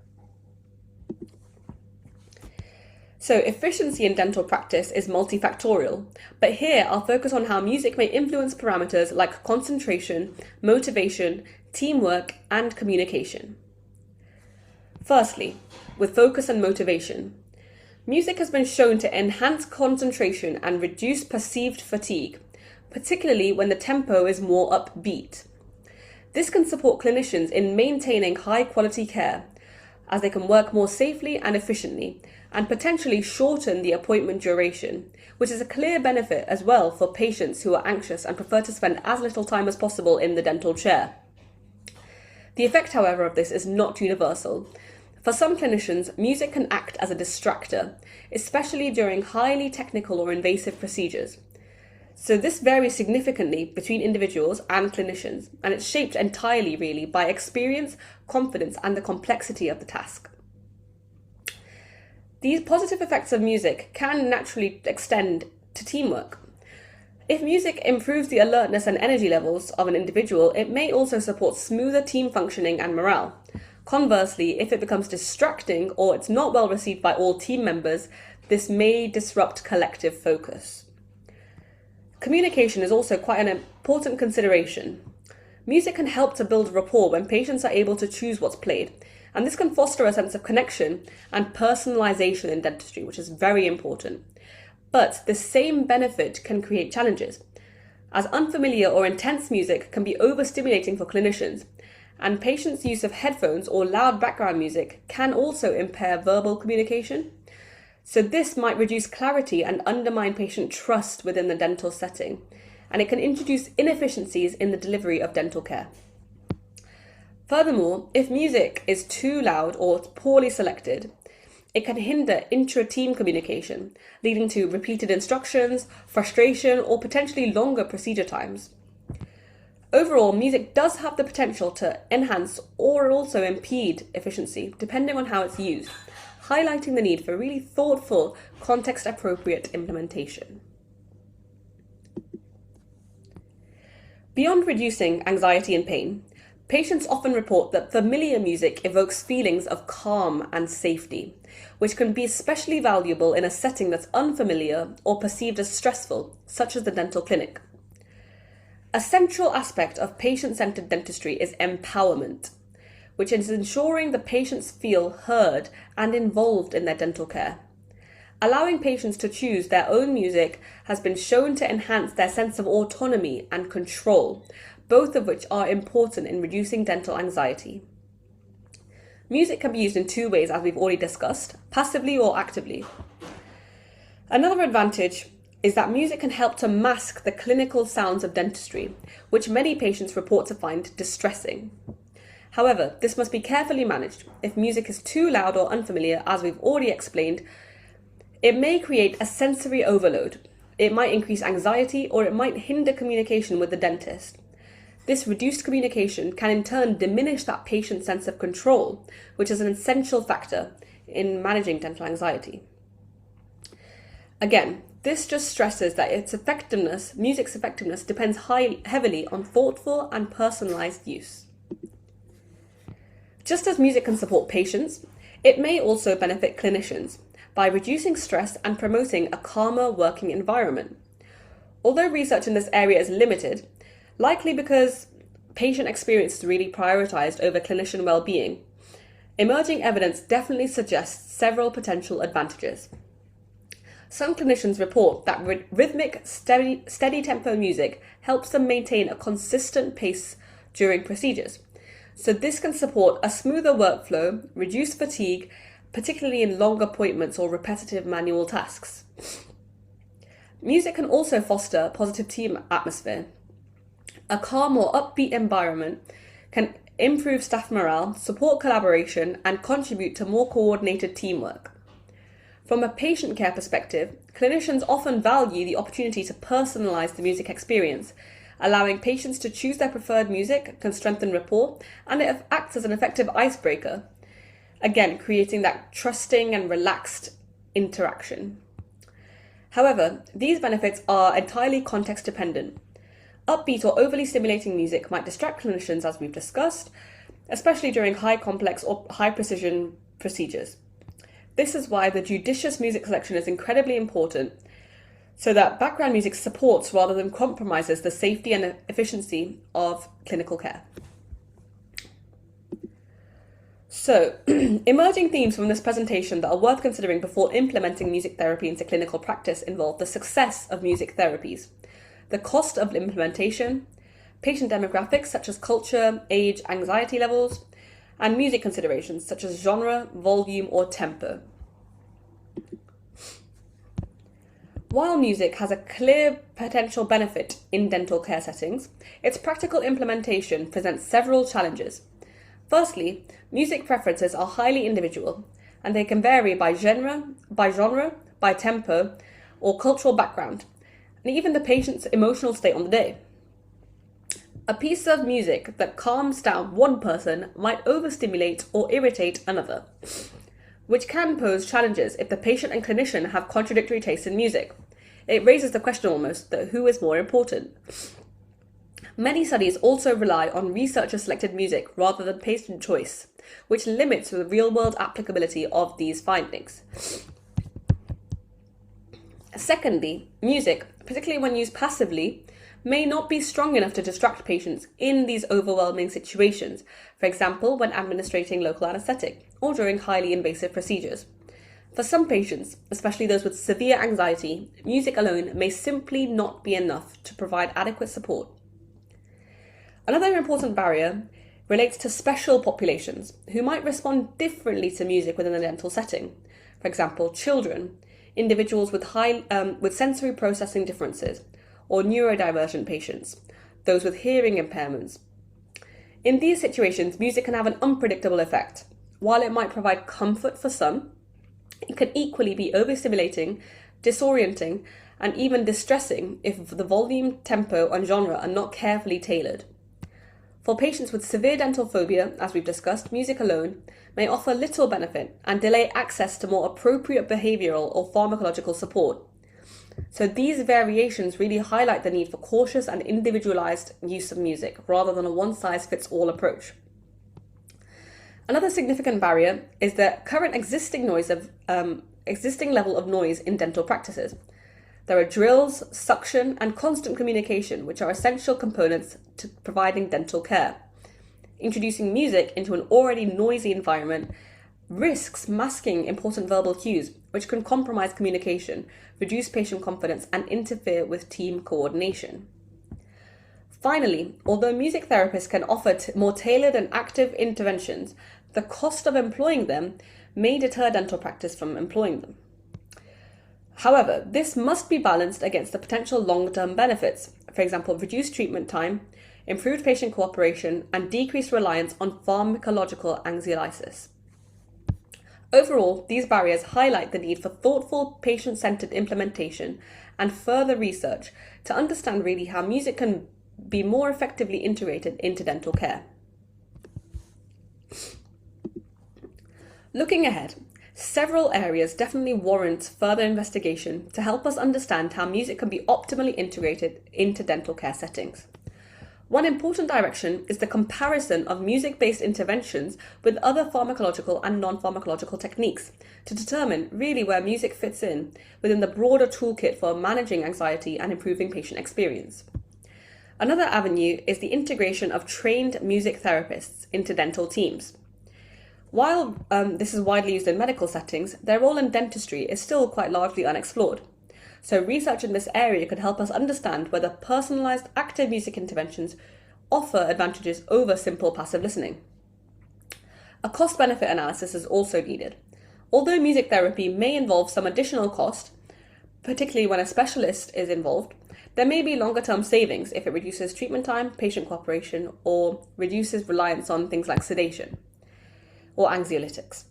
So, efficiency in dental practice is multifactorial, but here I'll focus on how music may influence parameters like concentration, motivation, teamwork, and communication. Firstly, with focus and motivation. Music has been shown to enhance concentration and reduce perceived fatigue, particularly when the tempo is more upbeat. This can support clinicians in maintaining high-quality care, as they can work more safely and efficiently, and potentially shorten the appointment duration, which is a clear benefit as well for patients who are anxious and prefer to spend as little time as possible in the dental chair. The effect, however, of this is not universal. For some clinicians, music can act as a distractor, especially during highly technical or invasive procedures. So this varies significantly between individuals and clinicians, and it's shaped entirely, really, by experience, confidence, and the complexity of the task. These positive effects of music can naturally extend to teamwork. If music improves the alertness and energy levels of an individual, it may also support smoother team functioning and morale. Conversely, if it becomes distracting or it's not well received by all team members, this may disrupt collective focus. Communication is also quite an important consideration. Music can help to build rapport when patients are able to choose what's played, and this can foster a sense of connection and personalization in dentistry, which is very important. But the same benefit can create challenges, as unfamiliar or intense music can be overstimulating for clinicians, and patients' use of headphones or loud background music can also impair verbal communication. So this might reduce clarity and undermine patient trust within the dental setting, and it can introduce inefficiencies in the delivery of dental care. Furthermore, if music is too loud or poorly selected, it can hinder intra-team communication, leading to repeated instructions, frustration, or potentially longer procedure times. Overall, music does have the potential to enhance or also impede efficiency, depending on how it's used, highlighting the need for really thoughtful, context-appropriate implementation. Beyond reducing anxiety and pain, patients often report that familiar music evokes feelings of calm and safety, which can be especially valuable in a setting that's unfamiliar or perceived as stressful, such as the dental clinic. A central aspect of patient-centered dentistry is empowerment, which is ensuring the patients feel heard and involved in their dental care. Allowing patients to choose their own music has been shown to enhance their sense of autonomy and control, both of which are important in reducing dental anxiety. Music can be used in two ways, as we've already discussed, passively or actively. Another advantage is that music can help to mask the clinical sounds of dentistry, which many patients report to find distressing. However, this must be carefully managed. If music is too loud or unfamiliar, as we've already explained, it may create a sensory overload. It might increase anxiety, or it might hinder communication with the dentist. This reduced communication can in turn diminish that patient's sense of control, which is an essential factor in managing dental anxiety. Again, this just stresses that music's effectiveness depends heavily on thoughtful and personalized use. Just as music can support patients, it may also benefit clinicians by reducing stress and promoting a calmer working environment. Although research in this area is limited, likely because patient experience is really prioritized over clinician well-being, emerging evidence definitely suggests several potential advantages. Some clinicians report that rhythmic, steady tempo music helps them maintain a consistent pace during procedures. So this can support a smoother workflow, reduce fatigue, particularly in long appointments or repetitive manual tasks. Music can also foster a positive team atmosphere. A calm or upbeat environment can improve staff morale, support collaboration, and contribute to more coordinated teamwork. From a patient care perspective, clinicians often value the opportunity to personalize the music experience. Allowing patients to choose their preferred music can strengthen rapport, and it acts as an effective icebreaker, again creating that trusting and relaxed interaction. However, these benefits are entirely context dependent. Upbeat or overly stimulating music might distract clinicians, as we've discussed, especially during high complex or high precision procedures. This is why the judicious music selection is incredibly important, so that background music supports rather than compromises the safety and efficiency of clinical care. So, emerging themes from this presentation that are worth considering before implementing music therapy into clinical practice involve the success of music therapies, the cost of implementation, patient demographics such as culture, age, anxiety levels, and music considerations such as genre, volume, or tempo. While music has a clear potential benefit in dental care settings, its practical implementation presents several challenges. Firstly, music preferences are highly individual, and they can vary by genre, by tempo, or cultural background, and even the patient's emotional state on the day. A piece of music that calms down one person might overstimulate or irritate another, which can pose challenges if the patient and clinician have contradictory tastes in music. It raises the question almost that who is more important. Many studies also rely on researcher-selected music rather than patient choice, which limits the real-world applicability of these findings. Secondly, music, particularly when used passively, may not be strong enough to distract patients in these overwhelming situations, for example, when administrating local anesthetic or during highly invasive procedures. For some patients, especially those with severe anxiety, music alone may simply not be enough to provide adequate support. Another important barrier relates to special populations who might respond differently to music within a dental setting. For example, children, individuals with sensory processing differences, or neurodivergent patients, those with hearing impairments. In these situations, music can have an unpredictable effect. While it might provide comfort for some, it can equally be overstimulating, disorienting, and even distressing if the volume, tempo, and genre are not carefully tailored. For patients with severe dental phobia, as we've discussed, music alone may offer little benefit and delay access to more appropriate behavioural or pharmacological support. So these variations really highlight the need for cautious and individualised use of music rather than a one-size-fits-all approach. Another significant barrier is the current existing level of noise in dental practices. There are drills, suction, and constant communication, which are essential components to providing dental care. Introducing music into an already noisy environment risks masking important verbal cues, which can compromise communication, reduce patient confidence, and interfere with team coordination. Finally, although music therapists can offer more tailored and active interventions, the cost of employing them may deter dental practice from employing them. However, this must be balanced against the potential long-term benefits, for example, reduced treatment time, improved patient cooperation, and decreased reliance on pharmacological anxiolysis. Overall, these barriers highlight the need for thoughtful, patient-centered implementation and further research to understand really how music can be more effectively integrated into dental care. Looking ahead, several areas definitely warrant further investigation to help us understand how music can be optimally integrated into dental care settings. One important direction is the comparison of music-based interventions with other pharmacological and non-pharmacological techniques to determine really where music fits in within the broader toolkit for managing anxiety and improving patient experience. Another avenue is the integration of trained music therapists into dental teams. While this is widely used in medical settings, their role in dentistry is still quite largely unexplored. So research in this area could help us understand whether personalized active music interventions offer advantages over simple passive listening. A cost-benefit analysis is also needed. Although music therapy may involve some additional cost, particularly when a specialist is involved, there may be longer-term savings if it reduces treatment time, patient cooperation, or reduces reliance on things like sedation or anxiolytics.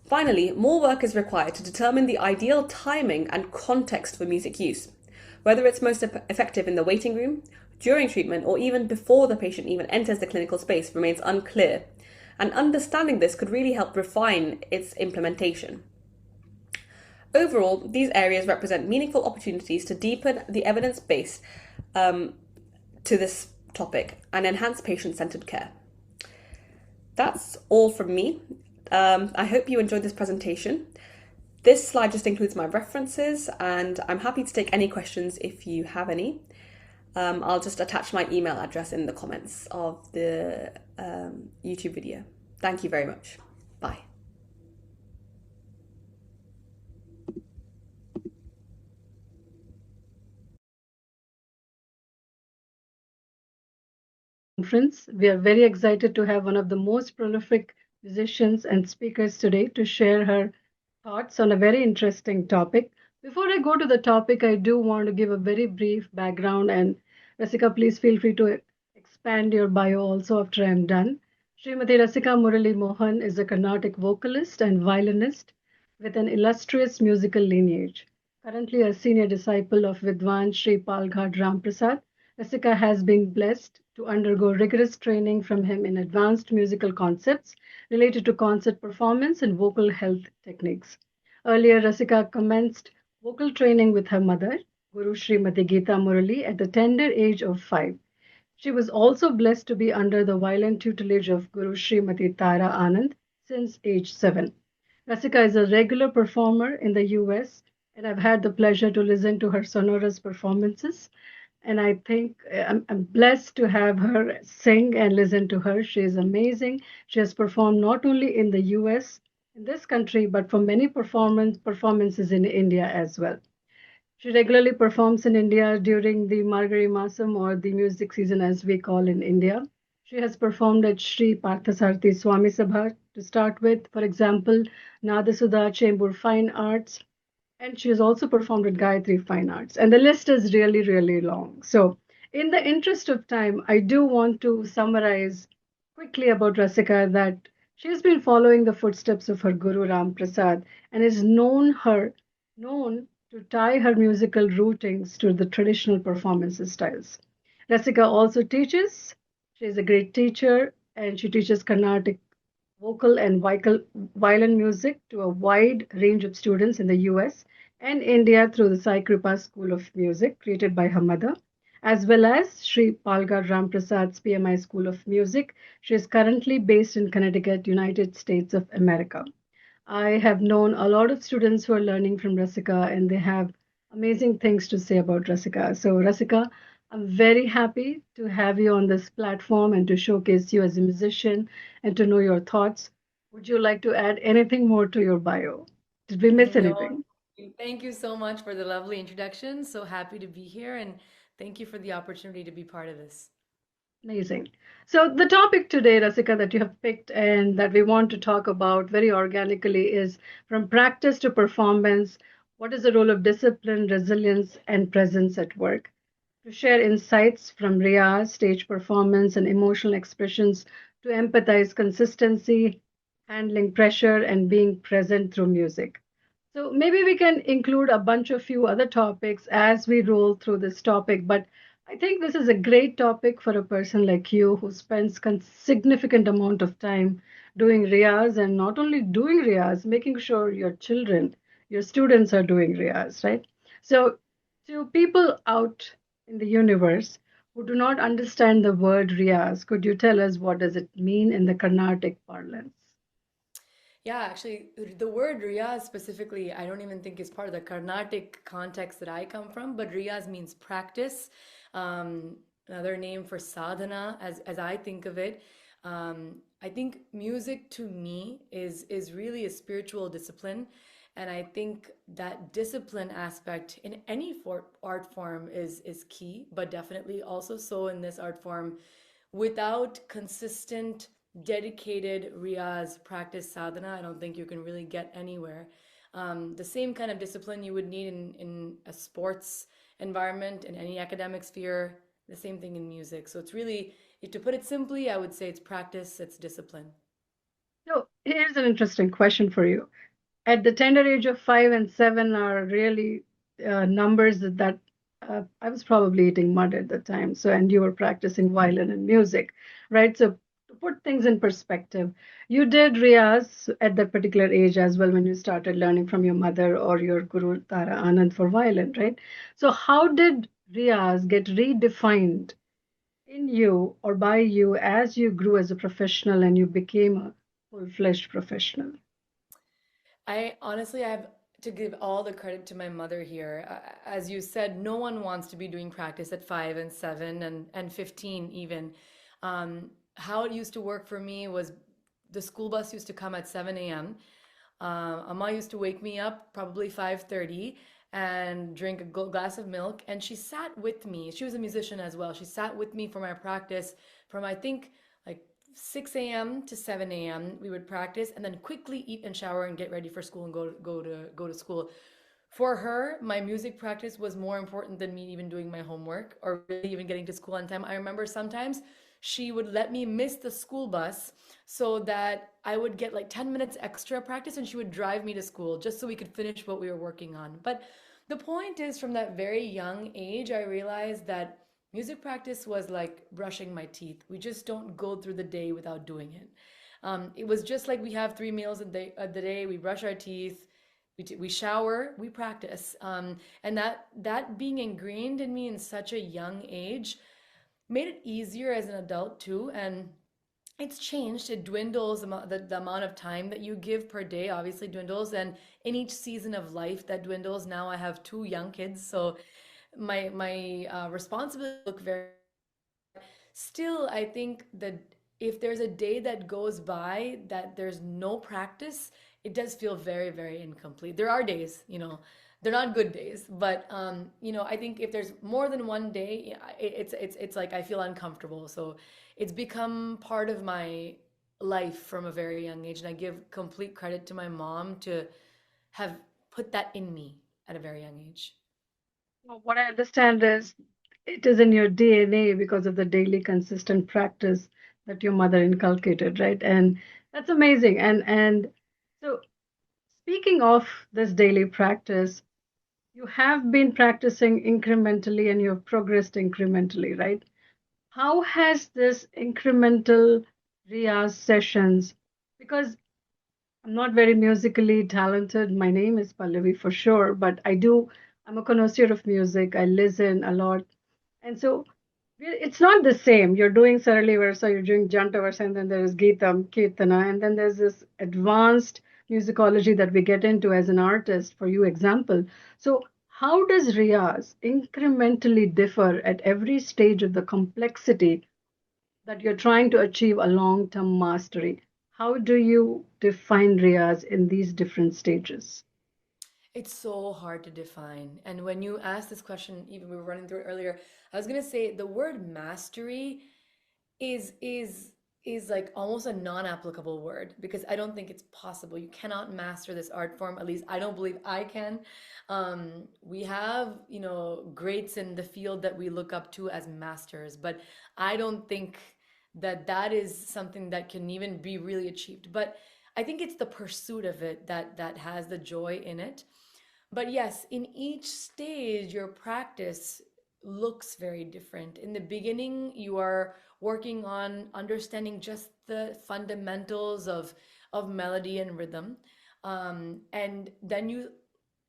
Finally, more work is required to determine the ideal timing and context for music use. Whether it's most effective in the waiting room, during treatment, or even before the patient even enters the clinical space remains unclear, and understanding this could really help refine its implementation. Overall, these areas represent meaningful opportunities to deepen the evidence base to this topic and enhance patient-centered care. That's all from me. I hope you enjoyed this presentation. This slide just includes my references, and I'm happy to take any questions if you have any. I'll just attach my email address in the comments of the YouTube video. Thank you very much. Bye. Conference. We are very excited to have one of the most prolific musicians and speakers today to share her thoughts on a very interesting topic. Before I go to the topic, I do want to give a very brief background, and Rasika, please feel free to expand your bio also after I'm done. Srimati Rasika Murali Mohan is a Carnatic vocalist and violinist with an illustrious musical lineage. Currently a senior disciple of Vidwan Sri Palghat Ram Prasad, Rasika has been blessed to undergo rigorous training from him in advanced musical concepts related to concert performance and vocal health techniques. Earlier, Rasika commenced vocal training with her mother, Guru Srimati Geeta Murali, at the tender age of 5. She was also blessed to be under the violin tutelage of Guru Srimati Tara Anand since age 7. Rasika is a regular performer in the US, and I've had the pleasure to listen to her sonorous performances. And I think I'm blessed to have her sing and listen to her. She is amazing. She has performed not only in the US, in this country, but for many performances in India as well. She regularly performs in India during the Margari Masam, or the music season as we call in India. She has performed at Sri Parthasarthi Swami Sabha to start with, for example, Nadasudha Chembur Fine Arts, and she has also performed at Gayatri Fine Arts. And the list is really, really long. So, in the interest of time, I do want to summarize quickly about Rasika that she has been following the footsteps of her Guru Ram Prasad and is known to tie her musical rootings to the traditional performance styles. Rasika also teaches. She is a great teacher, and she teaches Carnatic vocal and violin music to a wide range of students in the US and India through the Sai Kripa School of Music created by her mother, as well as Sri Palgar Ram Prasad's PMI School of Music. She is currently based in Connecticut, United States of America. I have known a lot of students who are learning from Rasika, and they have amazing things to say about Rasika. So, Rasika, I'm very happy to have you on this platform and to showcase you as a musician and to know your thoughts. Would you like to add anything more to your bio? Did we miss anything? Thank you so much for the lovely introduction. So happy to be here, and thank you for the opportunity to be part of this. Amazing. So the topic today, Rasika, that you have picked and that we want to talk about very organically is from practice to performance. What is the role of discipline, resilience, and presence at work? To share insights from Riyaz, stage performance, and emotional expressions, to empathize consistency, handling pressure, and being present through music. So maybe we can include a bunch of few other topics as we roll through this topic, but I think this is a great topic for a person like you who spends significant amount of time doing riyaz, and not only doing riyaz, making sure your children, your students are doing riyaz, right? So to people out in the universe who do not understand the word riyaz, could you tell us what does it mean in the Carnatic parlance? Yeah, actually, the word Riyaz specifically, I don't even think is part of the Carnatic context that I come from, but Riyaz means practice. Another name for sadhana, as I think of it. I think music to me is really a spiritual discipline, and I think that discipline aspect in any art form is key, but definitely also so in this art form. Without consistent, dedicated riyaz practice sadhana, I don't think you can really get anywhere. The same kind of discipline you would need in a sports environment, in any academic sphere, the same thing in music. So it's really, to put it simply, I would say it's practice, it's discipline. So here's an interesting question for you. At the tender age of 5 and 7 are really numbers that I was probably eating mud at the time. So, and you were practicing violin and music, right? So, to put things in perspective, you did Riyaz at that particular age as well when you started learning from your mother or your Guru Tara Anand for violin, right? So, how did Riyaz get redefined in you or by you as you grew as a professional and you became a full-fledged professional? I have to give all the credit to my mother here. As you said, no one wants to be doing practice at 5 and 7 and 15 even. How it used to work for me was the school bus used to come at 7 a.m. Amma used to wake me up probably 5:30 and drink a glass of milk. And she sat with me. She was a musician as well. She sat with me for my practice from, I think, like 6 a.m. to 7 a.m. We would practice and then quickly eat and shower and get ready for school and go to school. For her, my music practice was more important than me even doing my homework or really even getting to school on time. I remember sometimes she would let me miss the school bus so that I would get like 10 minutes extra practice and she would drive me to school just so we could finish what we were working on. But the point is, from that very young age, I realized that music practice was like brushing my teeth. We just don't go through the day without doing it. It was just like we have 3 meals a day. We brush our teeth, we shower, we practice, and that being ingrained in me in such a young age made it easier as an adult too. And it's changed. It dwindles. The amount of time that you give per day obviously dwindles, and in each season of life that dwindles. Now I have 2 young kids, so my responsibility look very. Still, I think that if there's a day that goes by that there's no practice, it does feel very, very incomplete. There are days, they're not good days, but I think if there's more than one day, it's like I feel uncomfortable. So it's become part of my life from a very young age, and I give complete credit to my mom to have put that in me at a very young age. Well, what I understand is it is in your DNA because of the daily consistent practice that your mother inculcated, right? And that's amazing. And so speaking of this daily practice, you have been practicing incrementally and you've progressed incrementally, right? How has this incremental Riyaz sessions, because I'm not very musically talented. My name is Pallavi for sure, but I'm a connoisseur of music. I listen a lot. And so it's not the same. You're doing Sarali Versa, you're doing Janta Versa, and then there's Geetam, Kirtana, and then there's this advanced musicology that we get into as an artist, for you example. So how does Riyaz incrementally differ at every stage of the complexity that you're trying to achieve a long-term mastery? How do you define Riyaz in these different stages? It's so hard to define. And when you asked this question, even we were running through it earlier, I was gonna say the word mastery is is like almost a non-applicable word because I don't think it's possible. You cannot master this art form. At least I don't believe I can. We have, greats in the field that we look up to as masters, but I don't think that that is something that can even be really achieved. But I think it's the pursuit of it that has the joy in it. But yes, in each stage, your practice looks very different. In the beginning, you are working on understanding just the fundamentals of melody and rhythm. And then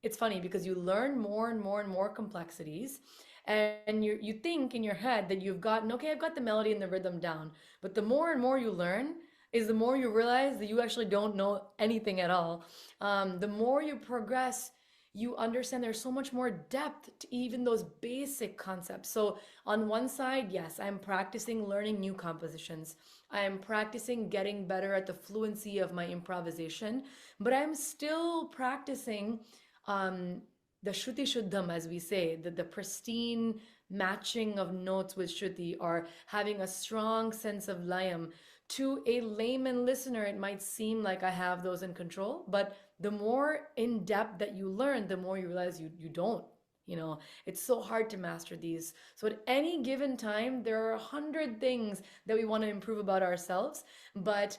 it's funny because you learn more and more and more complexities. And you think in your head that you've gotten, okay, I've got the melody and the rhythm down. But the more and more you learn, is the more you realize that you actually don't know anything at all. The more you progress, you understand there's so much more depth to even those basic concepts. So on one side, yes, I'm practicing learning new compositions. I am practicing getting better at the fluency of my improvisation, but I'm still practicing the Shruti Shuddham, as we say, the pristine matching of notes with Shruti, or having a strong sense of layam. To a layman listener, it might seem like I have those in control, but the more in depth that you learn, the more you realize you don't. It's so hard to master these. So at any given time, there are 100 things that we want to improve about ourselves, but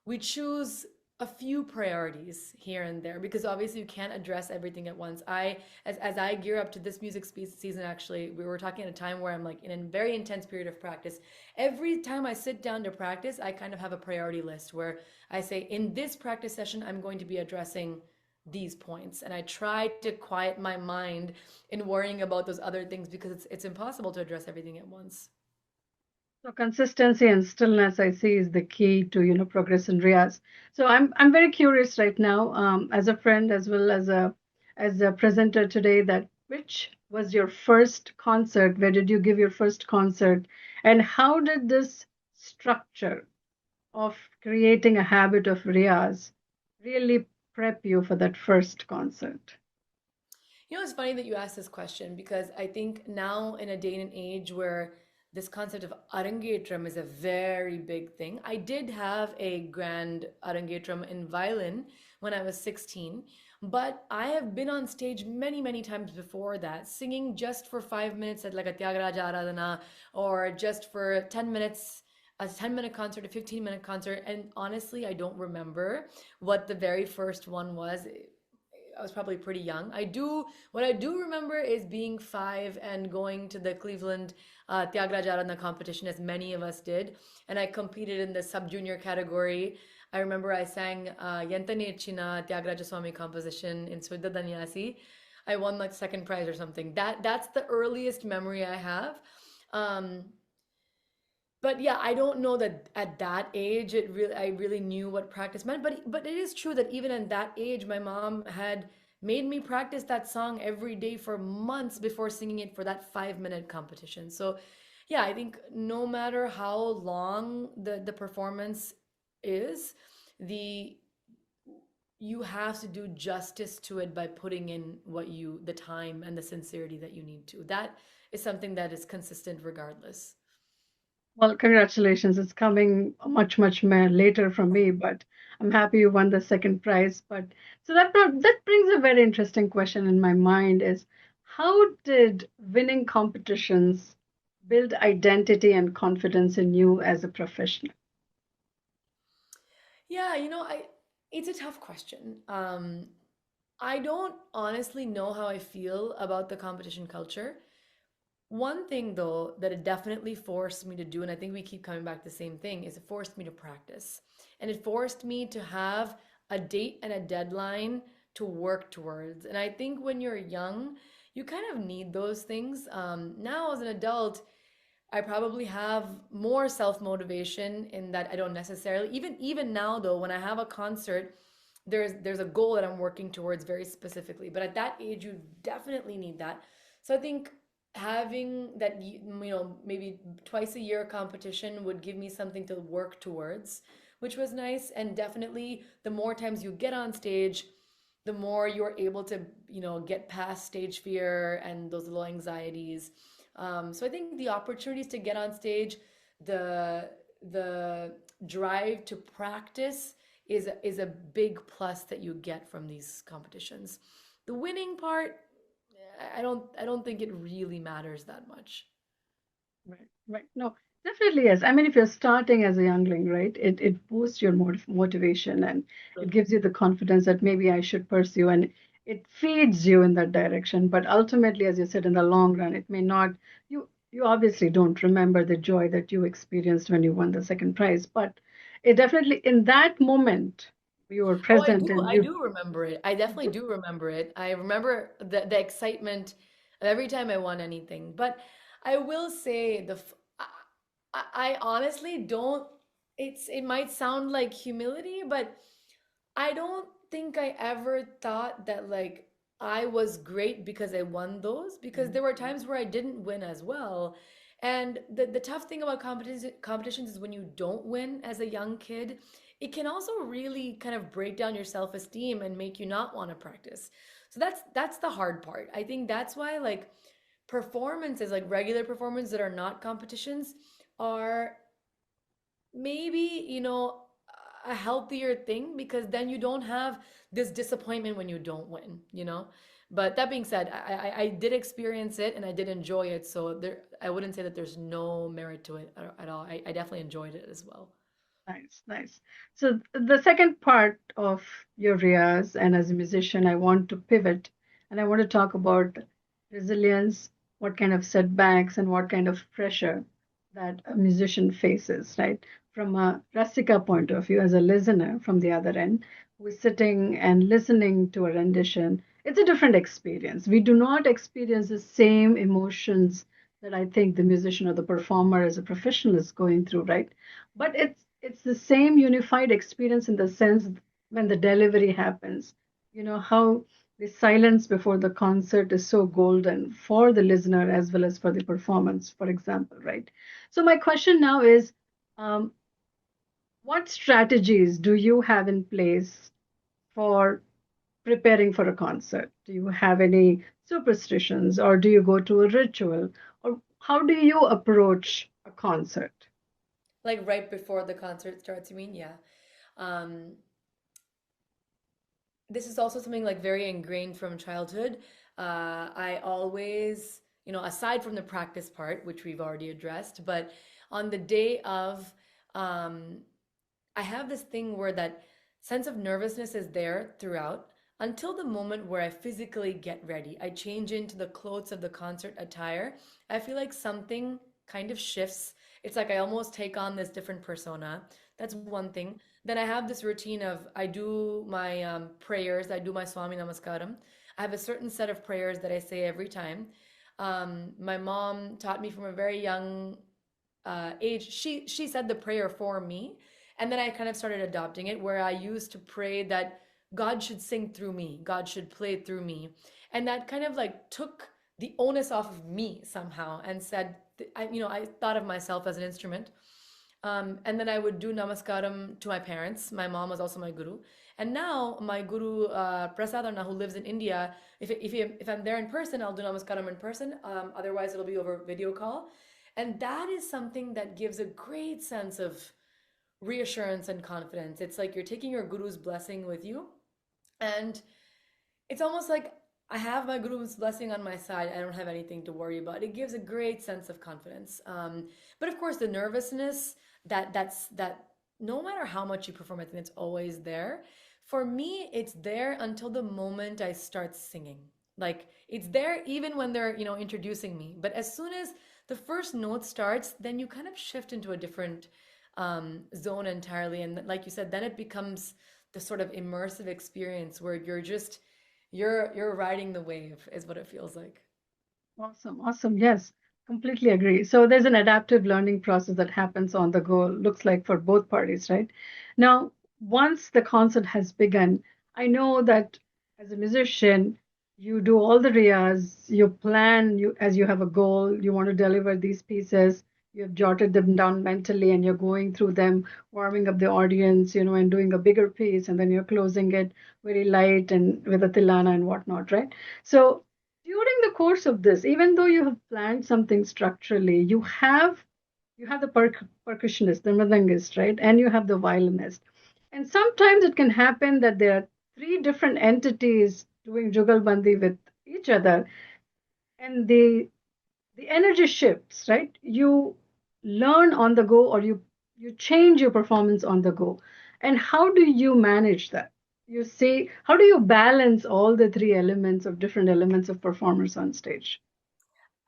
we choose a few priorities here and there because obviously you can't address everything at once. As I gear up to this music season, actually, we were talking at a time where I'm like in a very intense period of practice. Every time I sit down to practice, I kind of have a priority list where I say, in this practice session, I'm going to be addressing these points. And I try to quiet my mind in worrying about those other things because it's impossible to address everything at once. So consistency and stillness, I see, is the key to progress in Riyaz. So I'm very curious right now, as a friend as well as a presenter today, that which was your first concert? Where did you give your first concert? And how did this structure of creating a habit of Riyaz really prep you for that first concert? It's funny that you asked this question because I think now in a day and age where this concept of arangetram is a very big thing. I did have a grand arangetram in violin when I was 16, but I have been on stage many, many times before that, singing just for 5 minutes at like a Tyagaraja Aradhana, or just for 10 minutes, a 10-minute concert, a 15-minute concert. And honestly, I don't remember what the very first one was. I was probably pretty young. What I do remember is being 5 and going to the Cleveland Tyagaraja Aradhana competition, as many of us did. And I competed in the sub-junior category. I remember I sang Yentane China Tyagaraja Swami composition in Sudha Danyasi. I won like second prize or something. That's the earliest memory I have. But yeah, I don't know that at that age I really knew what practice meant. But it is true that even at that age, my mom had made me practice that song every day for months before singing it for that 5-minute competition. So yeah, I think no matter how long the performance is, you have to do justice to it by putting in the time and the sincerity that you need to. That is something that is consistent regardless. Well, congratulations. It's coming much, much more later from me, but I'm happy you won the second prize. But so that brings a very interesting question in my mind is, how did winning competitions build identity and confidence in you as a professional? Yeah, it's a tough question. I don't honestly know how I feel about the competition culture. One thing, though, that it definitely forced me to do, and I think we keep coming back to the same thing, is it forced me to practice. And it forced me to have a date and a deadline to work towards. And I think when you're young, you kind of need those things. Now, as an adult, I probably have more self-motivation in that I don't necessarily, even now though, when I have a concert, there's a goal that I'm working towards very specifically. But at that age, you definitely need that. So I think having that, maybe twice a year competition would give me something to work towards, which was nice. And definitely the more times you get on stage, the more you're able to, get past stage fear and those little anxieties. So I think the opportunities to get on stage, the drive to practice is a big plus that you get from these competitions. The winning part, I don't think it really matters that much. Right, right. No, definitely yes. I mean, if you're starting as a youngling, right, it boosts your motivation and it gives you the confidence that maybe I should pursue, and it feeds you in that direction. But ultimately, as you said, in the long run, it may not. You obviously don't remember the joy that you experienced when you won the second prize, but it definitely in that moment you were Oh, I present do. and I you. do remember it. I definitely do remember it. I remember the excitement of every time I won anything. But I will say I honestly don't. It might sound like humility, but I don't think I ever thought that like I was great because I won those, because there were times where I didn't win as well. And the tough thing about competitions is when you don't win as a young kid, it can also really kind of break down your self-esteem and make you not want to practice. So that's the hard part. I think that's why like performances, like regular performances that are not competitions, are maybe, a healthier thing, because then you don't have this disappointment when you don't win. But that being said, I did experience it and I did enjoy it. So I wouldn't say that there's no merit to it at all. I definitely enjoyed it as well. Nice, nice. So the second part of your Riyaz, and as a musician, I want to pivot and I want to talk about resilience, what kind of setbacks and what kind of pressure that a musician faces, right? From a Rasika point of view, as a listener from the other end, who is sitting and listening to a rendition, it's a different experience. We do not experience the same emotions that I think the musician or the performer as a professional is going through, right? But it's the same unified experience in the sense when the delivery happens. You know how the silence before the concert is so golden for the listener as well as for the performance, for example, right? So my question now is, um, what strategies do you have in place for preparing for a concert? Do you have any superstitions, or do you go to a ritual, or how do you approach a concert? Like right before the concert starts, you mean? Yeah. Um, this is also something like very ingrained from childhood. I always, aside from the practice part, which we've already addressed, but on the day of, um, I have this thing where that sense of nervousness is there throughout until the moment where I physically get ready. I change into the clothes of the concert attire. I feel like something kind of shifts. It's like I almost take on this different persona. That's one thing. Then I have this routine of I do my prayers, I do my Swami Namaskaram. I have a certain set of prayers that I say every time. My mom taught me from a very young age. She said the prayer for me, and then I kind of started adopting it, where I used to pray that God should sing through me, God should play through me, and that kind of like took the onus off of me somehow, and said, I thought of myself as an instrument. And then I would do namaskaram to my parents. My mom was also my guru. And now my guru, Prasadarna, who lives in India, if I'm there in person, I'll do namaskaram in person. Otherwise, it'll be over video call. And that is something that gives a great sense of reassurance and confidence. It's like you're taking your guru's blessing with you. And it's almost like I have my guru's blessing on my side. I don't have anything to worry about. It gives a great sense of confidence. But of course, the nervousness that no matter how much you perform, I think it's always there. For me, it's there until the moment I start singing. Like it's there even when they're introducing me. But as soon as the first note starts, then you kind of shift into a different zone entirely. And like you said, then it becomes the sort of immersive experience where you're riding the wave is what it feels like. Awesome, awesome. Yes, completely agree. So there's an adaptive learning process that happens on the go, looks like for both parties, right? Now, once the concert has begun, I know that as a musician, you do all the riyas, you plan, you as you have a goal, you want to deliver these pieces, you have jotted them down mentally and you're going through them, warming up the audience, and doing a bigger piece, and then you're closing it very light and with a tilana and whatnot, right? So during the course of this, even though you have planned something structurally, you have the percussionist, the mridangist, right? And you have the violinist. And sometimes it can happen that there are three different entities doing jugalbandi with each other, and the energy shifts, right? You learn on the go, or you change your performance on the go. And how do you manage that? You see, how do you balance all the three elements of different elements of performers on stage?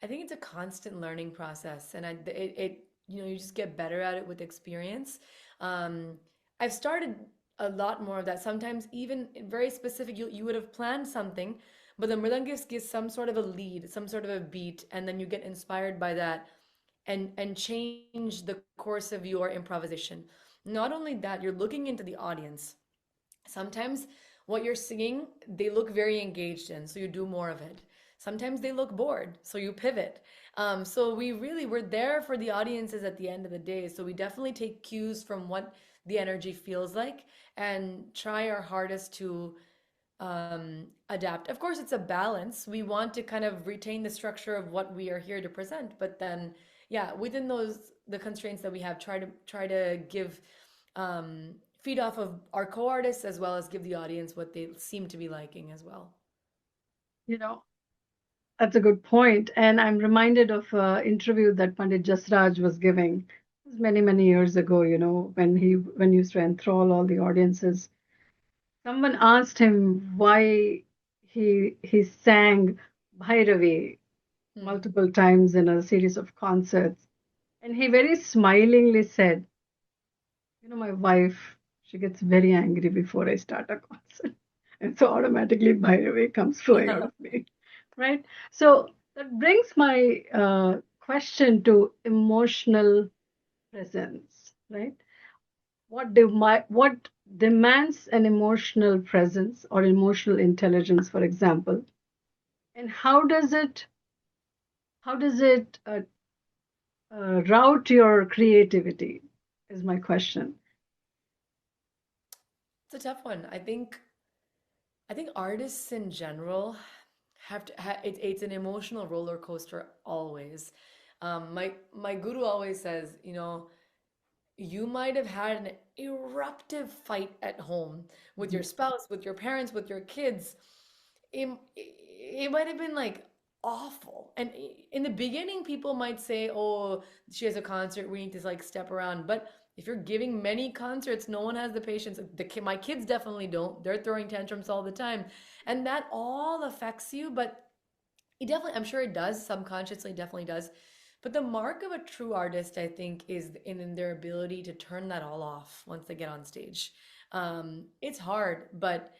I think it's a constant learning process, and you just get better at it with experience. Um, I've started a lot more of that. Sometimes even very specific, you would have planned something, but the mridangist gives some sort of a lead, some sort of a beat, and then you get inspired by that and change the course of your improvisation. Not only that, you're looking into the audience. Sometimes what you're singing, they look very engaged in, so you do more of it. Sometimes they look bored, so you pivot. So we're there for the audiences at the end of the day. So we definitely take cues from what the energy feels like and try our hardest to adapt. Of course, it's a balance. We want to kind of retain the structure of what we are here to present, but then, yeah, within the constraints that we have, try to give feed off of our co-artists as well as give the audience what they seem to be liking as well. You know, that's a good point. And I'm reminded of an interview that Pandit Jasraj was giving many, many years ago, when he used to enthrall all the audiences. Someone asked him why he sang Bhairavi multiple times in a series of concerts. And he very smilingly said, my wife, she gets very angry before I start a concert. And so automatically Bhairavi comes flowing out of me. Right? So that brings my question to emotional presence, right? What demands an emotional presence or emotional intelligence, for example, and how does it route your creativity? Is my question. It's a tough one. I think artists in general have to it's an emotional roller coaster always. My guru always says, you might have had an eruptive fight at home with your spouse, with your parents, with your kids. It might have been like awful. And in the beginning, people might say, oh, she has a concert, we need to like step around. But if you're giving many concerts, no one has the patience. My kids definitely don't. They're throwing tantrums all the time. And that all affects you, but I'm sure it does, subconsciously, definitely does. But the mark of a true artist, I think, is in their ability to turn that all off once they get on stage. It's hard, but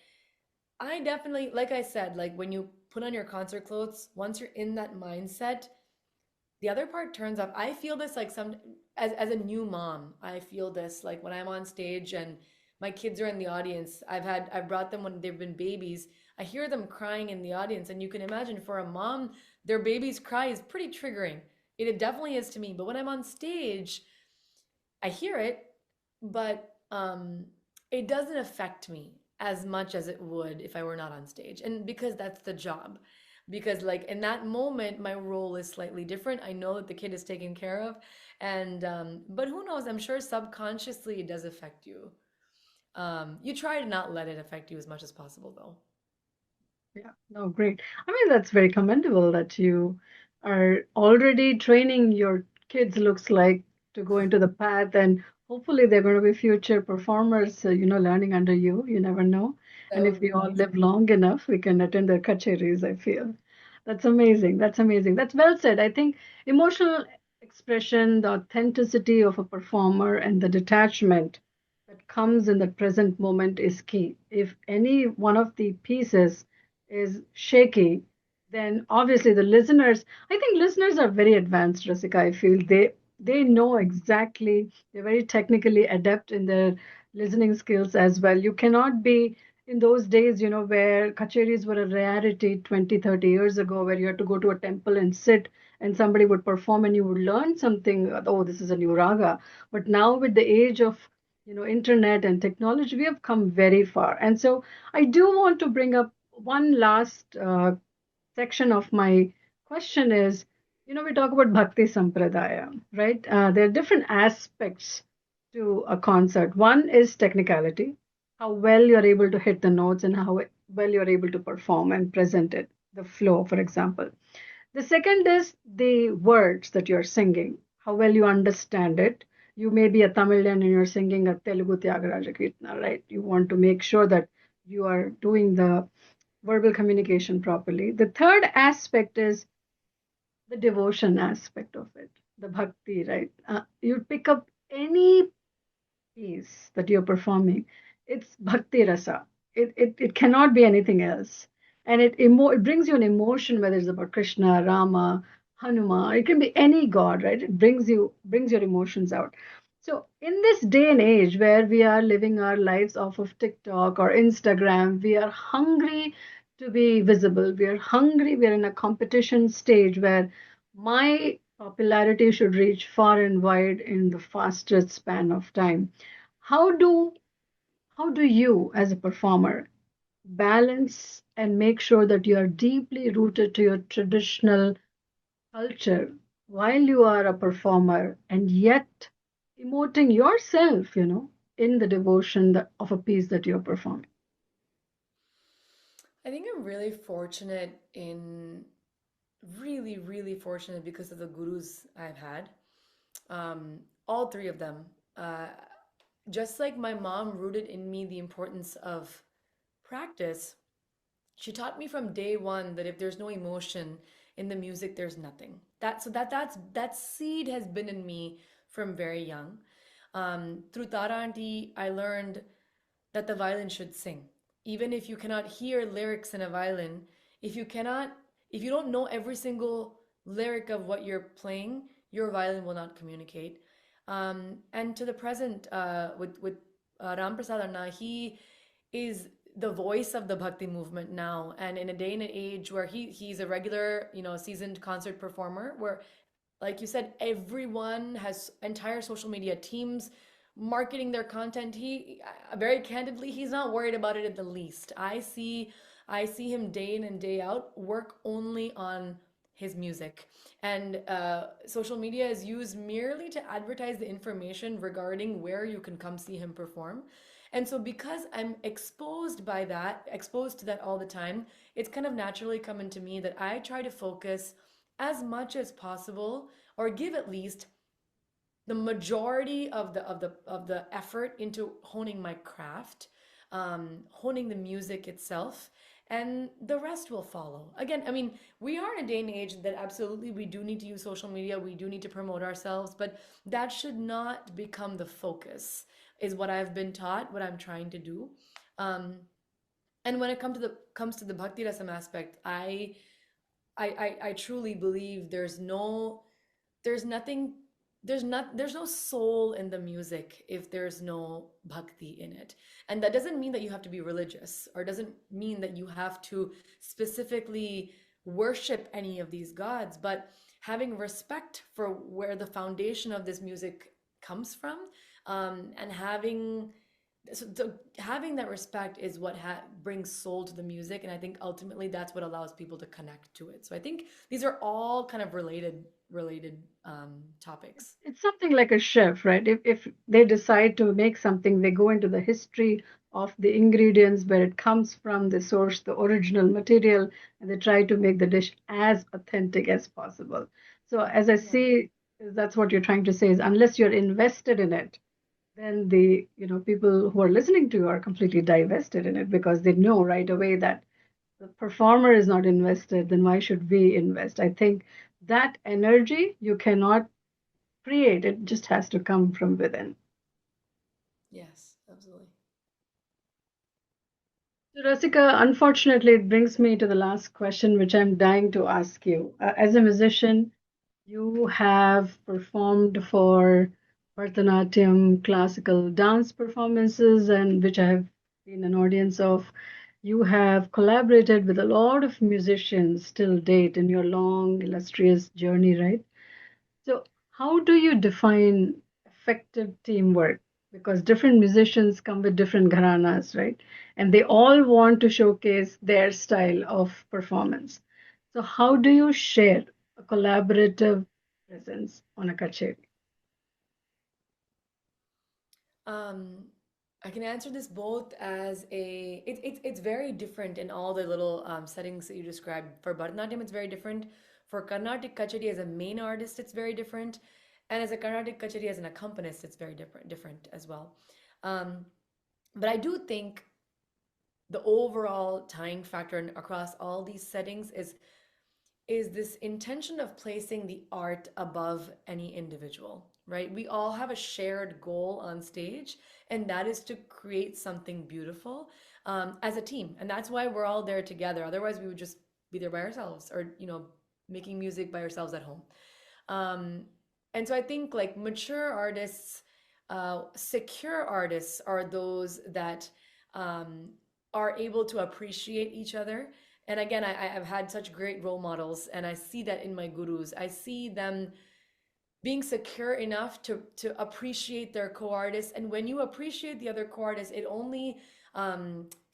I definitely, like I said, like when you put on your concert clothes, once you're in that mindset, the other part turns up. I feel this like as a new mom, I feel this like when I'm on stage and my kids are in the audience. I've brought them when they've been babies. I hear them crying in the audience, and you can imagine for a mom, their baby's cry is pretty triggering. It definitely is to me. But when I'm on stage, I hear it, but it doesn't affect me as much as it would if I were not on stage. And because that's the job. Because like in that moment, my role is slightly different. I know that the kid is taken care of, and but who knows? I'm sure subconsciously it does affect you. You try to not let it affect you as much as possible, though. Yeah, no, great. I mean, that's very commendable that you are already training your kids, looks like, to go into the path, and hopefully they're going to be future performers, learning under you. You never know. That And if would we be all nice. live long enough, we can attend their kacheris, I feel. That's amazing. That's amazing. That's well said. I think emotional expression, the authenticity of a performer, and the detachment that comes in the present moment is key. If any one of the pieces is shaky, then obviously the listeners, I think listeners are very advanced, Rasika. I feel they know exactly, they're very technically adept in their listening skills as well. You cannot be in those days, where kacheris were a rarity 20, 30 years ago, where you had to go to a temple and sit and somebody would perform and you would learn something. Oh, this is a new raga. But now with the age of internet and technology, we have come very far. And so I do want to bring up one last section of my question is, We talk about Bhakti Sampradaya, right? There are different aspects to a concert. One is technicality, how well you're able to hit the notes and how well you're able to perform and present it, the flow, for example. The second is the words that you're singing, how well you understand it. You may be a Tamilian and you're singing a Telugu Tyagaraja Kirtana, right? You want to make sure that you are doing the verbal communication properly. The third aspect is the devotion aspect of it, the bhakti, right? You pick up any piece that you're performing, it's bhakti rasa. It cannot be anything else. And it brings you an emotion, whether it's about Krishna, Rama, Hanuma, it can be any god, right? It brings your emotions out. So in this day and age where we are living our lives off of TikTok or Instagram, we are hungry to be visible. We are hungry. We are in a competition stage where my popularity should reach far and wide in the fastest span of time. How do you as a performer balance and make sure that you are deeply rooted to your traditional culture while you are a performer and yet emoting yourself, in the devotion of a piece that you're performing? I think I'm really fortunate in really, really fortunate because of the gurus I've had. All three of them. Uh, just like my mom rooted in me the importance of practice, she taught me from day one that if there's no emotion in the music, there's nothing. That seed has been in me from very young. Through Tara Auntie, I learned that the violin should sing. Even if you cannot hear lyrics in a violin, if you don't know every single lyric of what you're playing, your violin will not communicate. And to the present, with Ram Prasad Anna, he is the voice of the bhakti movement now, and in a day and an age where he's a regular, seasoned concert performer, where, like you said, everyone has entire social media teams marketing their content. He very candidly, he's not worried about it at the least. I see him day in and day out work only on his music, and social media is used merely to advertise the information regarding where you can come see him perform. And so because I'm exposed to that all the time, it's kind of naturally come into me that I try to focus as much as possible, or give at least the majority of the effort into honing my craft, honing the music itself, and the rest will follow. Again, I mean, we are in a day and age that absolutely we do need to use social media, we do need to promote ourselves, but that should not become the focus, is what I've been taught, what I'm trying to do. Um, and when it comes to the bhakti rasam aspect, I truly believe there's nothing there's no soul in the music if there's no bhakti in it. And that doesn't mean that you have to be religious, or doesn't mean that you have to specifically worship any of these gods, but having respect for where the foundation of this music comes from, and having that respect is what brings soul to the music, and I think ultimately that's what allows people to connect to it. So I think these are all kind of related topics. It's something like a chef, right? If they decide to make something, they go into the history of the ingredients, where it comes from, the source, the original material, and they try to make the dish as authentic as possible. So as I see, that's what you're trying to say, is unless you're invested in it, then the people who are listening to you are completely divested in it, because they know right away that the performer is not invested, then why should we invest? I think that energy you cannot create, it just has to come from within. Yes, absolutely. So, Rasika, unfortunately, it brings me to the last question, which I'm dying to ask you. As a musician, you have performed for Bharatanatyam, classical dance performances, and which I have been an audience of. You have collaborated with a lot of musicians till date in your long, illustrious journey, right? So, how do you define effective teamwork? Because different musicians come with different gharanas, right? And they all want to showcase their style of performance. So, how do you share a collaborative presence on a kacheri? I can answer this both as it's very different in all the little settings that you described. For Bharatanatyam, it's very different. For Carnatic Kachari as a main artist, it's very different. And as a Carnatic Kachari as an accompanist, it's very different as well. But I do think the overall tying factor across all these settings is this intention of placing the art above any individual, right? We all have a shared goal on stage, and that is to create something beautiful as a team. And that's why we're all there together. Otherwise, we would just be there by ourselves or, making music by ourselves at home. And so I think like mature artists, secure artists are those that are able to appreciate each other. And again, I've had such great role models, and I see that in my gurus. I see them being secure enough to appreciate their co-artists. And when you appreciate the other co-artists, it only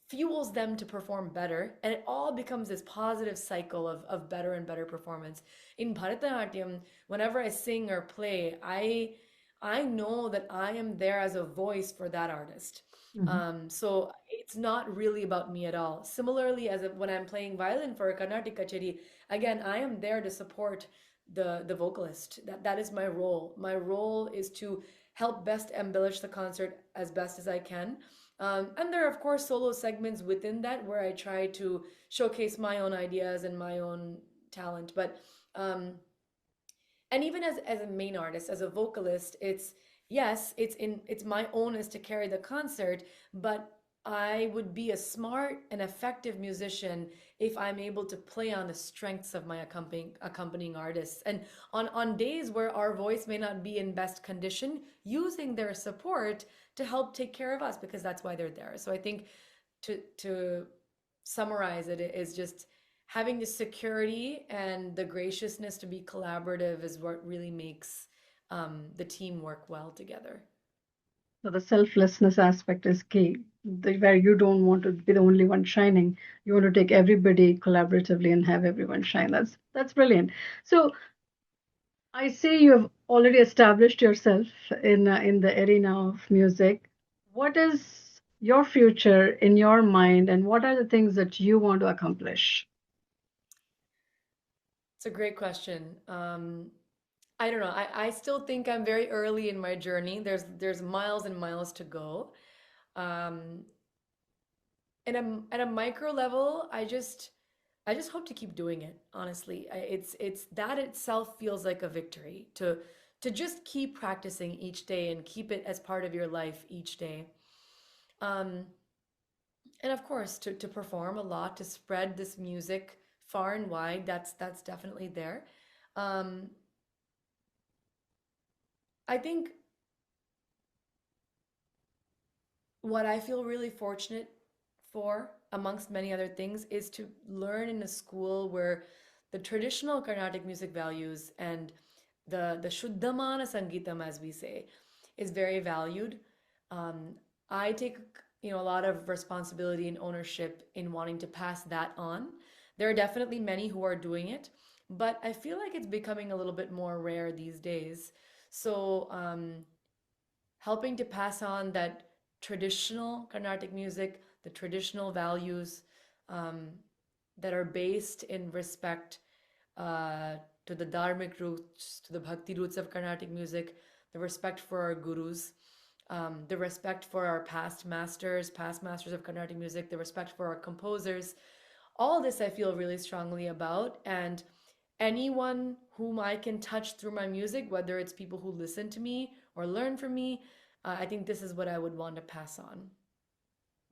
fuels them to perform better. And it all becomes this positive cycle of better and better performance. In Bharatanatyam, whenever I sing or play, I know that I am there as a voice for that artist. So it's not really about me at all. Similarly, when I'm playing violin for a Carnatic Kacheri, again, I am there to support the vocalist. That is my role. My role is to help best embellish the concert as best as I can. And there are, of course, solo segments within that where I try to showcase my own ideas and my own talent. But and even as a main artist, as a vocalist, it's my onus to carry the concert, but I would be a smart and effective musician if I'm able to play on the strengths of my accompanying artists. And on days where our voice may not be in best condition, using their support to help take care of us, because that's why they're there. So I think to summarize it is just having the security and the graciousness to be collaborative is what really makes the team work well together. So the selflessness aspect is key, where you don't want to be the only one shining. You want to take everybody collaboratively and have everyone shine. That's brilliant. So I see you have already established yourself in the arena of music. What is your future in your mind, and what are the things that you want to accomplish? It's a great question. I don't know. I still think I'm very early in my journey. There's miles and miles to go. Um, and at a micro level, I just hope to keep doing it. Honestly, it's that itself feels like a victory to just keep practicing each day and keep it as part of your life each day. Um, and of course, to perform a lot, to spread this music far and wide. That's definitely there. Um, I think what I feel really fortunate for, amongst many other things, is to learn in a school where the traditional Carnatic music values and the Shuddhamana Sangeetam, as we say, is very valued. Um, I take a lot of responsibility and ownership in wanting to pass that on. There are definitely many who are doing it, but I feel like it's becoming a little bit more rare these days. So helping to pass on that traditional Carnatic music, the traditional values um, that are based in respect uh, to the dharmic roots, to the bhakti roots of Carnatic music, the respect for our gurus, the respect for our past masters of Carnatic music, the respect for our composers. All this I feel really strongly about. And anyone whom I can touch through my music, whether it's people who listen to me or learn from me, I think this is what I would want to pass on.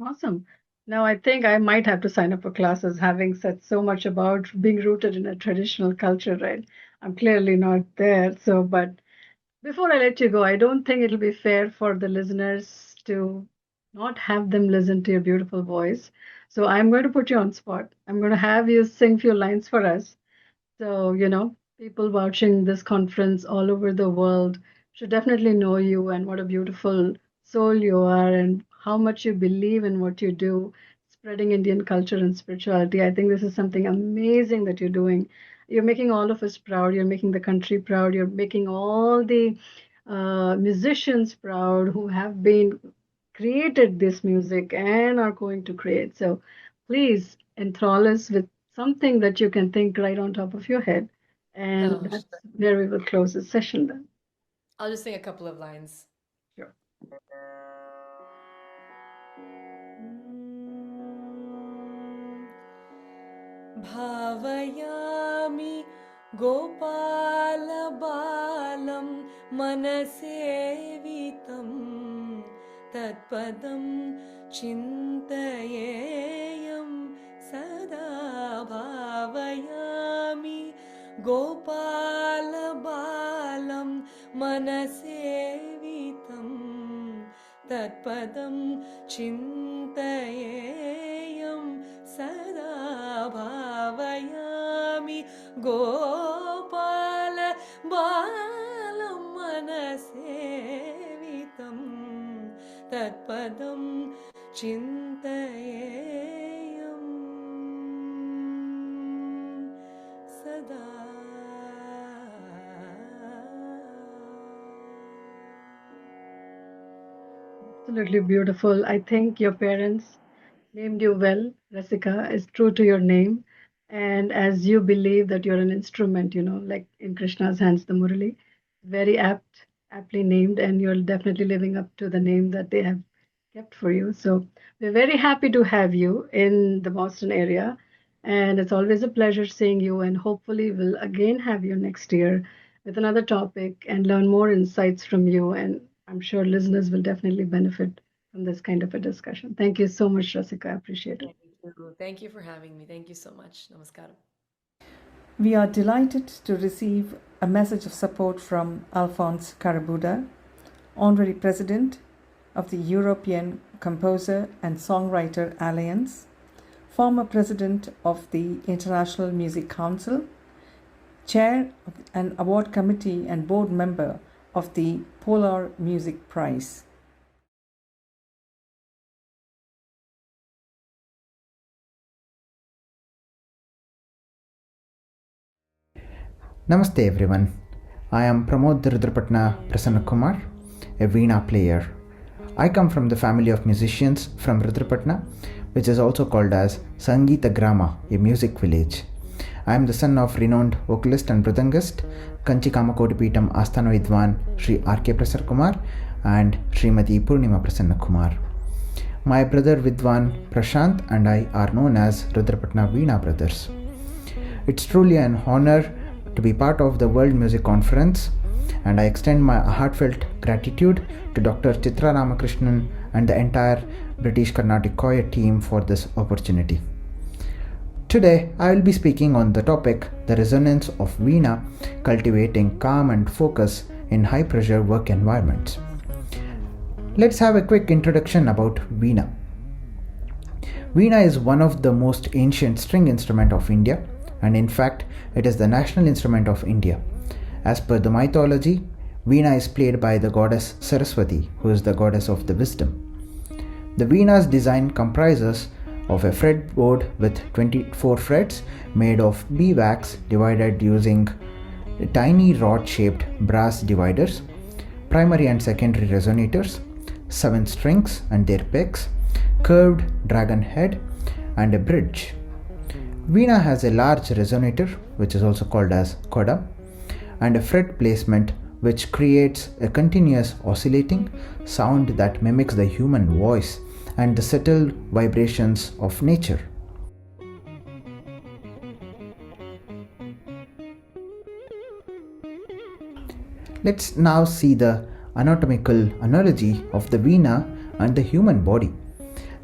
Awesome. Now, I think I might have to sign up for classes, having said so much about being rooted in a traditional culture, right? I'm clearly not there. So, but before I let you go, I don't think it'll be fair for the listeners to not have them listen to your beautiful voice. So I'm going to put you on spot. I'm going to have you sing few lines for us. So, people watching this conference all over the world should definitely know you and what a beautiful soul you are and how much you believe in what you do, spreading Indian culture and spirituality. I think this is something amazing that you're doing. You're making all of us proud. You're making the country proud. You're making all the musicians proud who have been created this music and are going to create. So please enthrall us with something that you can think right on top of your head. And Oh, that's where we will close the session then. I'll just sing a couple of lines. Sure. भावयामि गोपालबालं मनसेवितं तत्पदं चिन्तयेयं सदा भावयामि गोपालबालं मनसेवितं तत्पदं चिन्तयेयं सदा भावयामि गोपालबालं मनसेवितं तत्पदं चिन्तयेयं सदा. Absolutely beautiful. I think your parents named you well. Rasika is true to your name. And as you believe that you're an instrument, like in Krishna's hands, the Murali, very aptly named, and you're definitely living up to the name that they have kept for you. So we're very happy to have you in the Boston area. And it's always a pleasure seeing you. And hopefully, we'll again have you next year with another topic and learn more insights from you. And I'm sure listeners will definitely benefit from this kind of a discussion. Thank you so much, Rasika. I appreciate it. Thank you for having me. Thank you so much. Namaskaram. We are delighted to receive a message of support from Alphonse Karabuda, Honorary President of the European Composer and Songwriter Alliance, former President of the International Music Council, Chair of an Award Committee and Board Member of the Polar Music Prize. Namaste everyone. I am Pramod Rudrapatna Prasannakumar, a Veena player. I come from the family of musicians from Rudrapatna, which is also called as Sangeeta Grama, a music village. I am the son of renowned vocalist and mridangist Kanchi Kamakotipeetam Asthana Vidwan Sri R.K. Prasannakumar and Srimati Purnima Prasannakumar. My brother Vidwan Prashant and I are known as Rudrapatna Veena brothers. It's truly an honor to be part of the World Music Conference, and I extend my heartfelt gratitude to Dr. Chitra Ramakrishnan and the entire British Carnatic Choir team for this opportunity. Today, I will be speaking on the topic, the resonance of Veena, cultivating calm and focus in high-pressure work environments. Let's have a quick introduction about Veena. Veena is one of the most ancient string instruments of India, and in fact, it is the national instrument of India. As per the mythology, Veena is played by the goddess Saraswati, who is the goddess of the wisdom. The Veena's design comprises of a fretboard with 24 frets made of beeswax divided using tiny rod-shaped brass dividers, primary and secondary resonators, 7 strings and their pegs, curved dragon head, and a bridge. Veena has a large resonator, which is also called as coda, and a fret placement which creates a continuous oscillating sound that mimics the human voice and the subtle vibrations of nature. Let's now see the anatomical analogy of the Veena and the human body.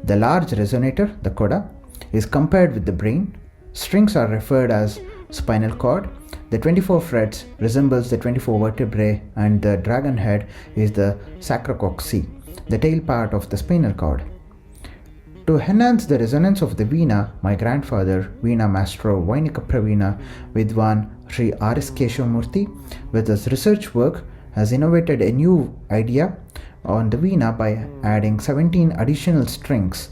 The large resonator, the coda, is compared with the brain. Strings are referred as spinal cord. The 24 frets resembles the 24 vertebrae, and the dragon head is the sacrococcii, the tail part of the spinal cord. To enhance the resonance of the Veena, my grandfather, Veena Maestro Vainika Pravina Vidwan Sri R.S. Keshavamurthy, with his research work, has innovated a new idea on the Veena by adding 17 additional strings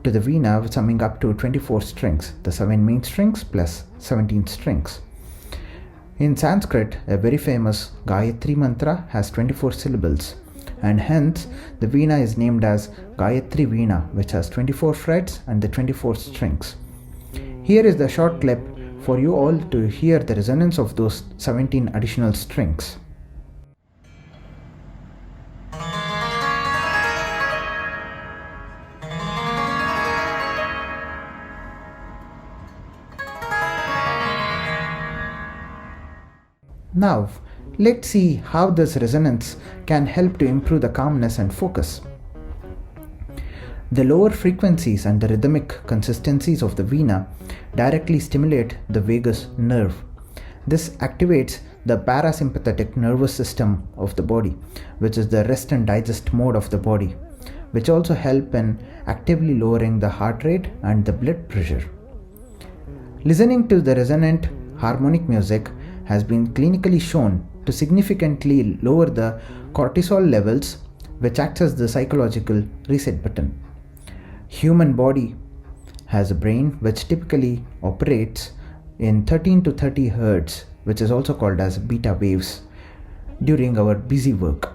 to the Veena, summing up to 24 strings, the 7 main strings plus 17 strings. In Sanskrit, a very famous Gayatri mantra has 24 syllables, and hence the Veena is named as Gayatri Veena, which has 24 frets and the 24 strings. Here is the short clip for you all to hear the resonance of those 17 additional strings. Now, let's see how this resonance can help to improve the calmness and focus. The lower frequencies and the rhythmic consistencies of the Veena directly stimulate the vagus nerve. This activates the parasympathetic nervous system of the body, which is the rest and digest mode of the body, which also help in actively lowering the heart rate and the blood pressure. Listening to the resonant harmonic music has been clinically shown to significantly lower the cortisol levels, which acts as the psychological reset button. Human body has a brain which typically operates in 13 to 30 Hz, which is also called as beta waves, during our busy work.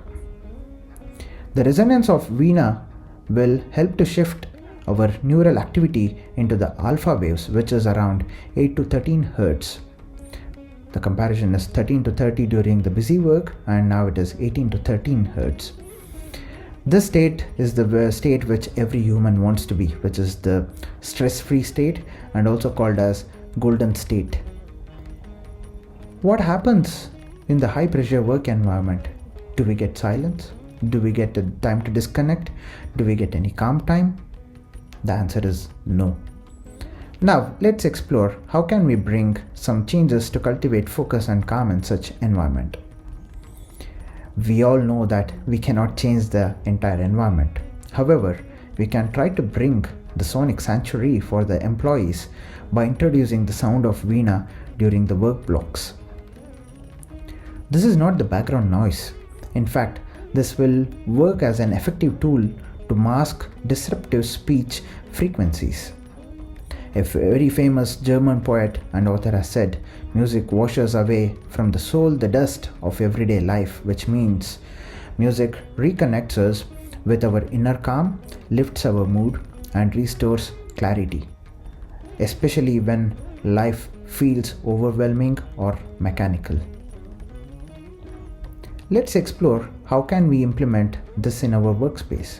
The resonance of Veena will help to shift our neural activity into the alpha waves, which is around 8 to 13 Hz. The comparison is 13 to 30 during the busy work, and now it is 18 to 13 Hz. This state is the state which every human wants to be, which is the stress-free state and also called as golden state. What happens in the high-pressure work environment? Do we get silence? Do we get time to disconnect? Do we get any calm time? The answer is no. Now, let's explore how can we bring some changes to cultivate focus and calm in such environment. We all know that we cannot change the entire environment. However, we can try to bring the sonic sanctuary for the employees by introducing the sound of Veena during the work blocks. This is not the background noise. In fact, this will work as an effective tool to mask disruptive speech frequencies. A very famous German poet and author has said, "Music washes away from the soul the dust of everyday life," which means music reconnects us with our inner calm, lifts our mood, and restores clarity, especially when life feels overwhelming or mechanical. Let's explore how can we implement this in our workspace.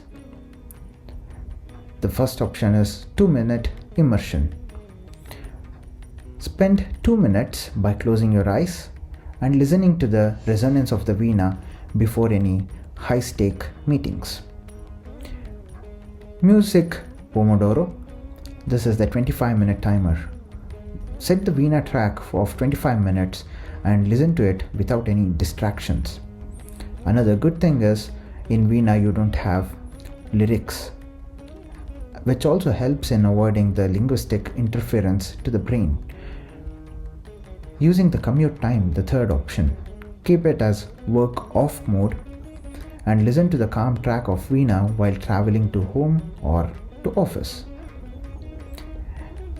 The first option is 2-minute immersion. Spend 2 minutes by closing your eyes and listening to the resonance of the Veena before any high-stake meetings. Music Pomodoro. This is the 25-minute timer. Set the Veena track of 25 minutes and listen to it without any distractions. Another good thing is in Veena you don't have lyrics, which also helps in avoiding the linguistic interference to the brain. Using the commute time, the third option, keep it as work off mode and listen to the calm track of Veena while traveling to home or to office.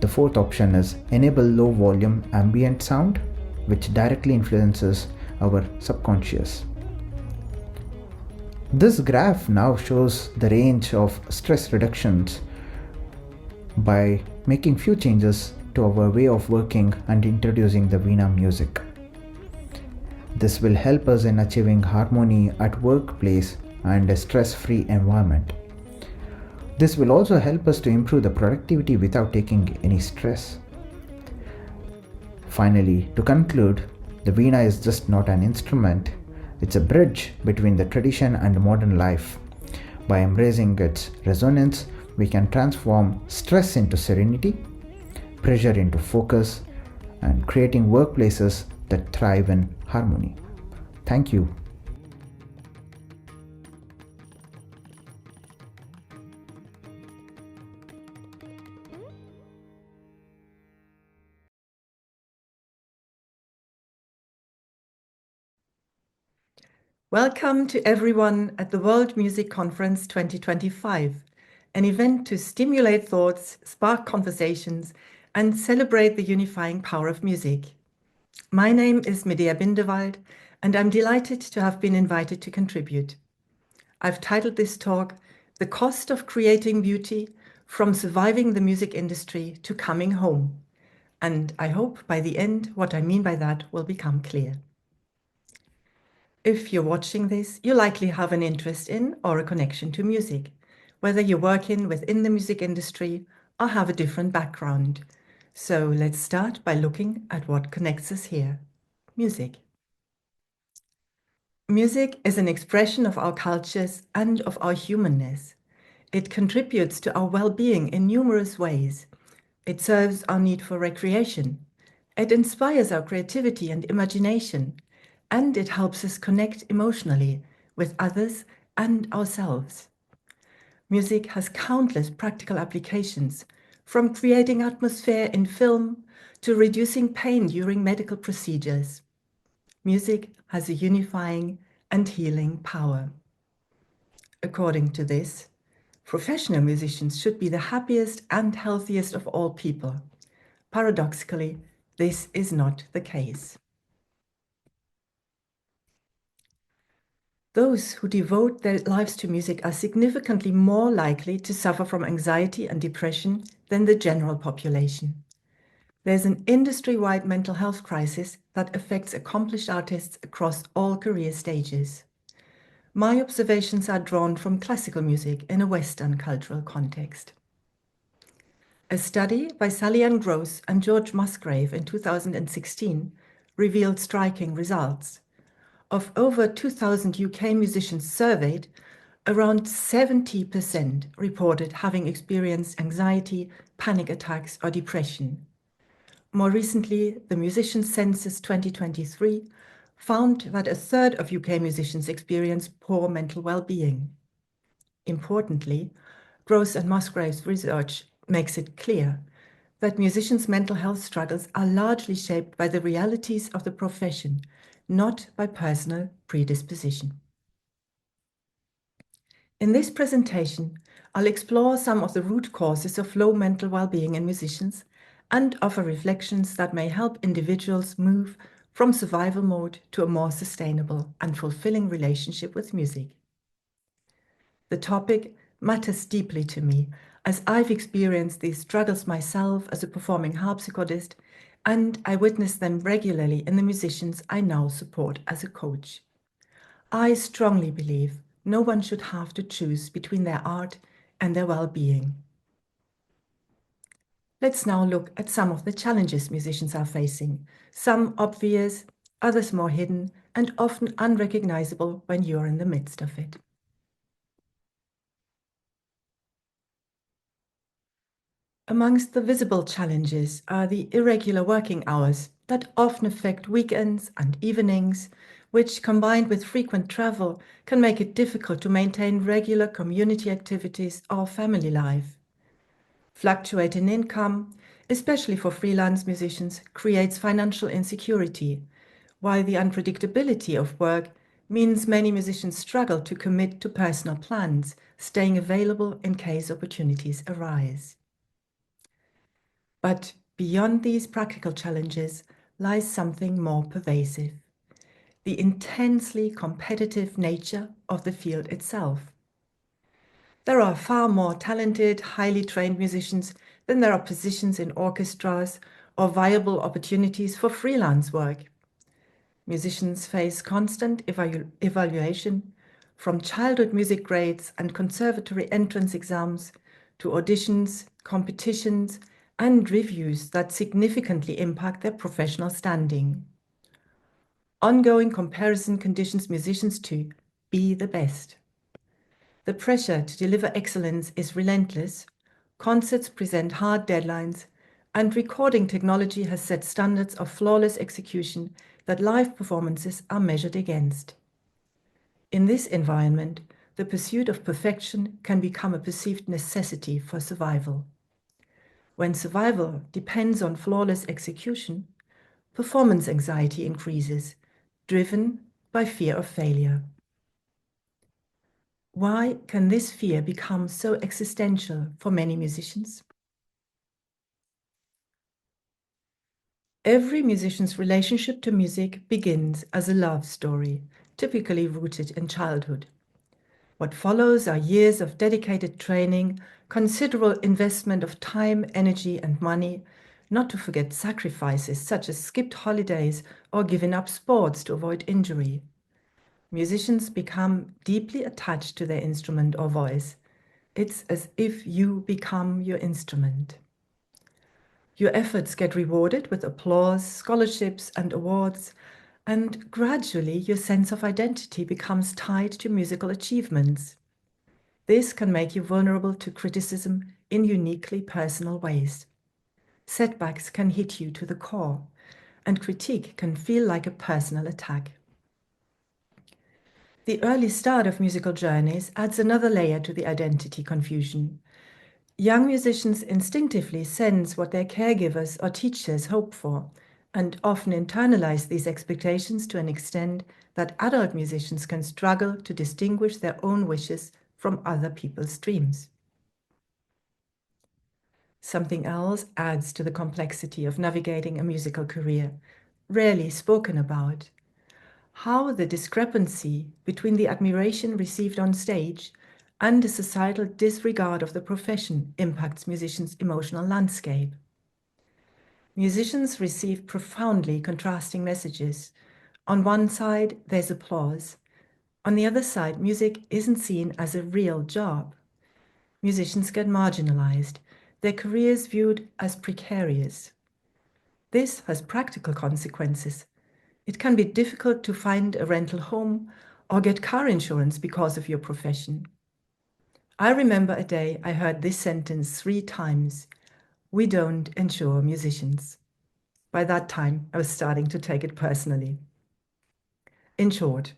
The fourth option is enable low volume ambient sound, which directly influences our subconscious. This graph now shows the range of stress reductions by making few changes to our way of working and introducing the Veena music. This will help us in achieving harmony at workplace and a stress-free environment. This will also help us to improve the productivity without taking any stress. Finally, to conclude, the Veena is just not an instrument, it's a bridge between the tradition and modern life. By embracing its resonance, we can transform stress into serenity, pressure into focus, and creating workplaces that thrive in harmony. Thank you. Welcome to everyone at the World Music Conference 2025. an event to stimulate thoughts, spark conversations, and celebrate the unifying power of music. My name is Medea Bindewald, and I'm delighted to have been invited to contribute. I've titled this talk, The Cost of Creating Beauty, From Surviving the Music Industry to Coming Home. And I hope by the end, what I mean by that will become clear. If you're watching this, you likely have an interest in or a connection to music, whether you work within the music industry or have a different background. So let's start by looking at what connects us here: music. Music is an expression of our cultures and of our humanness. It contributes to our well-being in numerous ways. It serves our need for recreation. It inspires our creativity and imagination, and it helps us connect emotionally with others and ourselves. Music has countless practical applications, from creating atmosphere in film to reducing pain during medical procedures. Music has a unifying and healing power. According to this, professional musicians should be the happiest and healthiest of all people. Paradoxically, this is not the case. Those who devote their lives to music are significantly more likely to suffer from anxiety and depression than the general population. There's an industry-wide mental health crisis that affects accomplished artists across all career stages. My observations are drawn from classical music in a Western cultural context. A study by Sally-Ann Gross and George Musgrave in 2016 revealed striking results. Of over 2,000 UK musicians surveyed, around 70% reported having experienced anxiety, panic attacks, or depression. More recently, the Musicians Census 2023 found that a third of UK musicians experience poor mental well-being. Importantly, Gross and Musgrave's research makes it clear that musicians' mental health struggles are largely shaped by the realities of the profession, not by personal predisposition. In this presentation, I'll explore some of the root causes of low mental well-being in musicians and offer reflections that may help individuals move from survival mode to a more sustainable and fulfilling relationship with music. The topic matters deeply to me, as I've experienced these struggles myself as a performing harpsichordist, and I witness them regularly in the musicians I now support as a coach. I strongly believe no one should have to choose between their art and their well-being. Let's now look at some of the challenges musicians are facing, some obvious, others more hidden, and often unrecognizable when you're in the midst of it. Amongst the visible challenges are the irregular working hours that often affect weekends and evenings, which, combined with frequent travel, can make it difficult to maintain regular community activities or family life. Fluctuating income, especially for freelance musicians, creates financial insecurity, while the unpredictability of work means many musicians struggle to commit to personal plans, staying available in case opportunities arise. But beyond these practical challenges lies something more pervasive: the intensely competitive nature of the field itself. There are far more talented, highly trained musicians than there are positions in orchestras or viable opportunities for freelance work. Musicians face constant evaluation, from childhood music grades and conservatory entrance exams to auditions, competitions, and reviews that significantly impact their professional standing. Ongoing comparison conditions musicians to be the best. The pressure to deliver excellence is relentless. Concerts present hard deadlines, and recording technology has set standards of flawless execution that live performances are measured against. In this environment, the pursuit of perfection can become a perceived necessity for survival. When survival depends on flawless execution, performance anxiety increases, driven by fear of failure. Why can this fear become so existential for many musicians? Every musician's relationship to music begins as a love story, typically rooted in childhood. What follows are years of dedicated training, considerable investment of time, energy, and money, not to forget sacrifices such as skipped holidays or giving up sports to avoid injury. Musicians become deeply attached to their instrument or voice. It's as if you become your instrument. Your efforts get rewarded with applause, scholarships, and awards, and gradually your sense of identity becomes tied to musical achievements. This can make you vulnerable to criticism in uniquely personal ways. Setbacks can hit you to the core, and critique can feel like a personal attack. The early start of musical journeys adds another layer to the identity confusion. Young musicians instinctively sense what their caregivers or teachers hope for, and often internalize these expectations to an extent that adult musicians can struggle to distinguish their own wishes from other people's dreams. Something else adds to the complexity of navigating a musical career, rarely spoken about. How the discrepancy between the admiration received on stage and the societal disregard of the profession impacts musicians' emotional landscape. Musicians receive profoundly contrasting messages. On one side, there's applause. On the other side, music isn't seen as a real job. Musicians get marginalized, their careers viewed as precarious. This has practical consequences. It can be difficult to find a rental home or get car insurance because of your profession. I remember a day I heard this sentence 3 times: "We don't insure musicians." By that time, I was starting to take it personally. In short,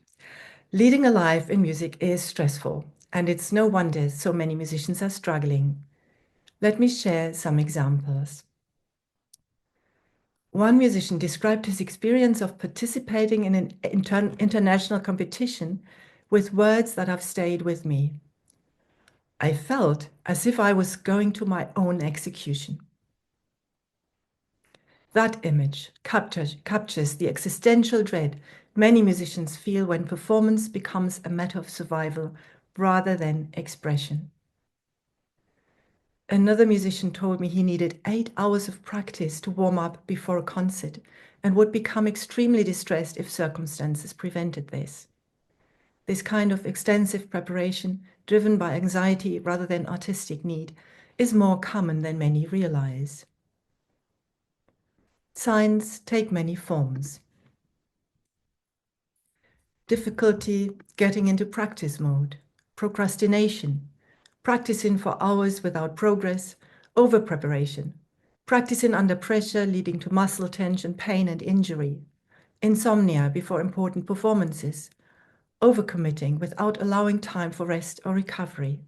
leading a life in music is stressful, and it's no wonder so many musicians are struggling. Let me share some examples. One musician described his experience of participating in an international competition with words that have stayed with me. "I felt as if I was going to my own execution." That image captures the existential dread many musicians feel when performance becomes a matter of survival rather than expression. Another musician told me he needed 8 hours of practice to warm up before a concert and would become extremely distressed if circumstances prevented this. This kind of extensive preparation, driven by anxiety rather than artistic need, is more common than many realize. Signs take many forms. Difficulty getting into practice mode, procrastination, practicing for hours without progress, over-preparation, practicing under pressure leading to muscle tension, pain, and injury, insomnia before important performances, overcommitting without allowing time for rest or recovery.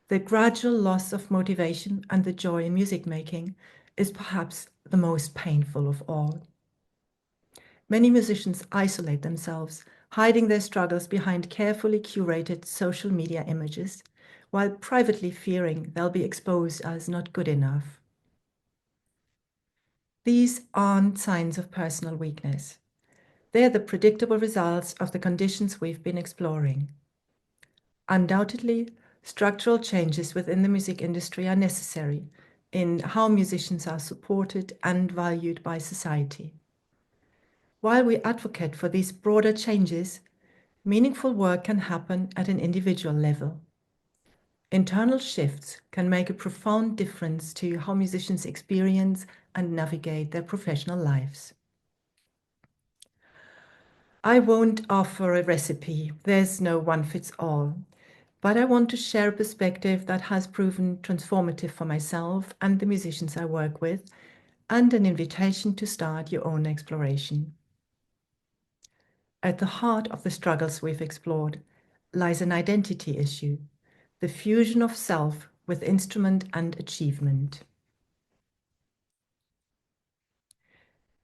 The gradual loss of motivation and the joy in music making is perhaps the most painful of all. Many musicians isolate themselves, hiding their struggles behind carefully curated social media images, while privately fearing they'll be exposed as not good enough. These aren't signs of personal weakness. They're the predictable results of the conditions we've been exploring. Undoubtedly, structural changes within the music industry are necessary in how musicians are supported and valued by society. While we advocate for these broader changes, meaningful work can happen at an individual level. Internal shifts can make a profound difference to how musicians experience and navigate their professional lives. I won't offer a recipe, there's no one fits all, but I want to share a perspective that has proven transformative for myself and the musicians I work with, and an invitation to start your own exploration. At the heart of the struggles we've explored lies an identity issue, the fusion of self with instrument and achievement.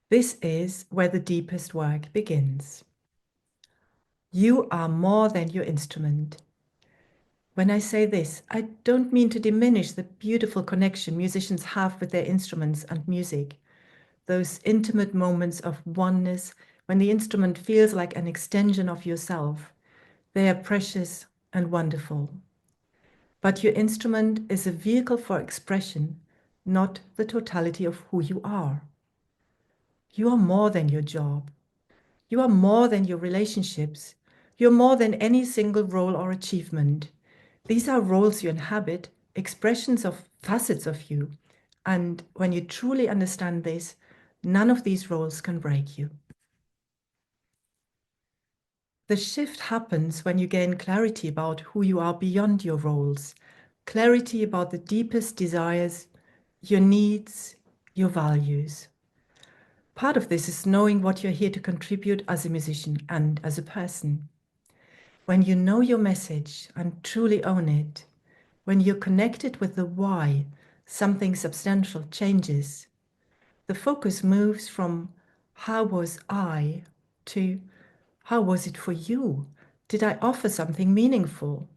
This is where the deepest work begins. You are more than your instrument. When I say this, I don't mean to diminish the beautiful connection musicians have with their instruments and music, those intimate moments of oneness when the instrument feels like an extension of yourself. They are precious and wonderful. But your instrument is a vehicle for expression, not the totality of who you are. You are more than your job. You are more than your relationships. You're more than any single role or achievement. These are roles you inhabit, expressions of facets of you. And when you truly understand this, none of these roles can break you. The shift happens when you gain clarity about who you are beyond your roles, clarity about the deepest desires, your needs, your values. Part of this is knowing what you're here to contribute as a musician and as a person. When you know your message and truly own it, when you're connected with the why, something substantial changes. The focus moves from how was I to how was it for you? Did I offer something meaningful?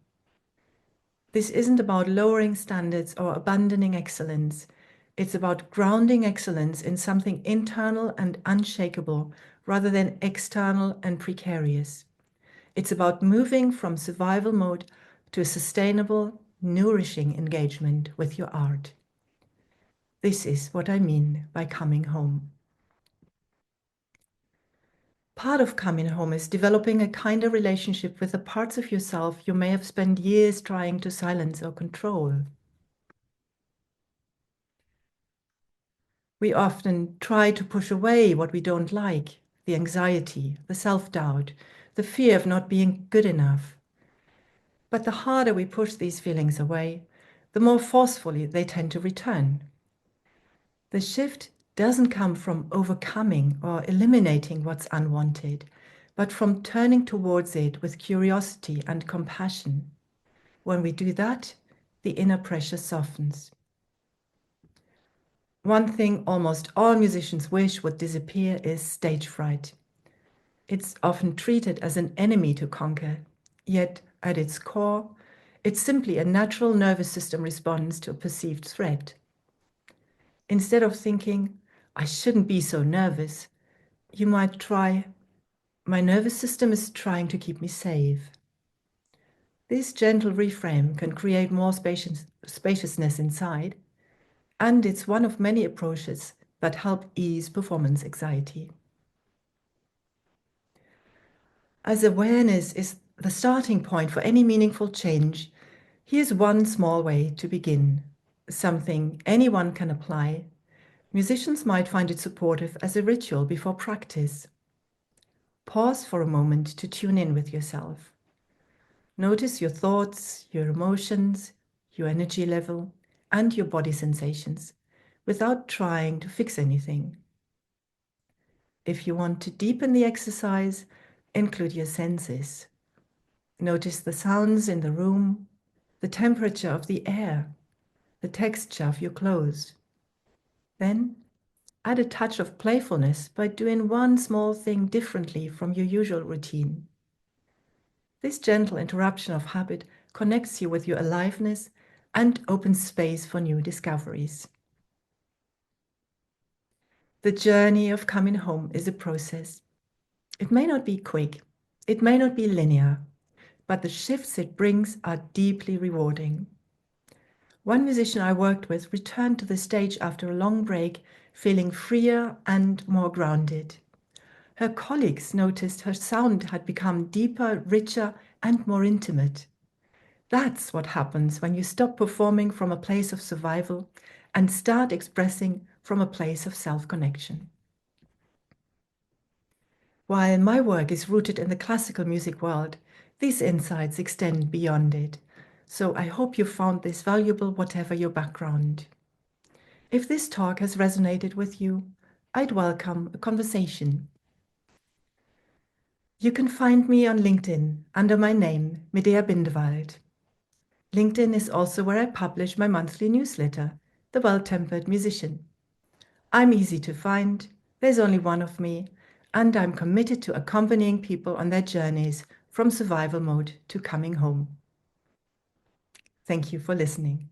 This isn't about lowering standards or abandoning excellence. It's about grounding excellence in something internal and unshakable rather than external and precarious. It's about moving from survival mode to a sustainable, nourishing engagement with your art. This is what I mean by coming home. Part of coming home is developing a kinder relationship with the parts of yourself you may have spent years trying to silence or control. We often try to push away what we don't like, the anxiety, the self-doubt, the fear of not being good enough. But the harder we push these feelings away, the more forcefully they tend to return. The shift doesn't come from overcoming or eliminating what's unwanted, but from turning towards it with curiosity and compassion. When we do that, the inner pressure softens. One thing almost all musicians wish would disappear is stage fright. It's often treated as an enemy to conquer, yet at its core, it's simply a natural nervous system response to a perceived threat. Instead of thinking, I shouldn't be so nervous, you might try, my nervous system is trying to keep me safe. This gentle reframe can create more spaciousness inside, and it's one of many approaches that help ease performance anxiety. As awareness is the starting point for any meaningful change, here's one small way to begin, something anyone can apply. Musicians might find it supportive as a ritual before practice. Pause for a moment to tune in with yourself. Notice your thoughts, your emotions, your energy level, and your body sensations without trying to fix anything. If you want to deepen the exercise, include your senses. Notice the sounds in the room, the temperature of the air, the texture of your clothes. Then add a touch of playfulness by doing one small thing differently from your usual routine. This gentle interruption of habit connects you with your aliveness and opens space for new discoveries. The journey of coming home is a process. It may not be quick, it may not be linear, but the shifts it brings are deeply rewarding. One musician I worked with returned to the stage after a long break, feeling freer and more grounded. Her colleagues noticed her sound had become deeper, richer, and more intimate. That's what happens when you stop performing from a place of survival and start expressing from a place of self-connection. While my work is rooted in the classical music world, these insights extend beyond it. So I hope you found this valuable, whatever your background. If this talk has resonated with you, I'd welcome a conversation. You can find me on LinkedIn under my name, Medea Bindewald. LinkedIn is also where I publish my monthly newsletter, The Well-Tempered Musician. I'm easy to find, there's only one of me, and I'm committed to accompanying people on their journeys from survival mode to coming home. Thank you for listening.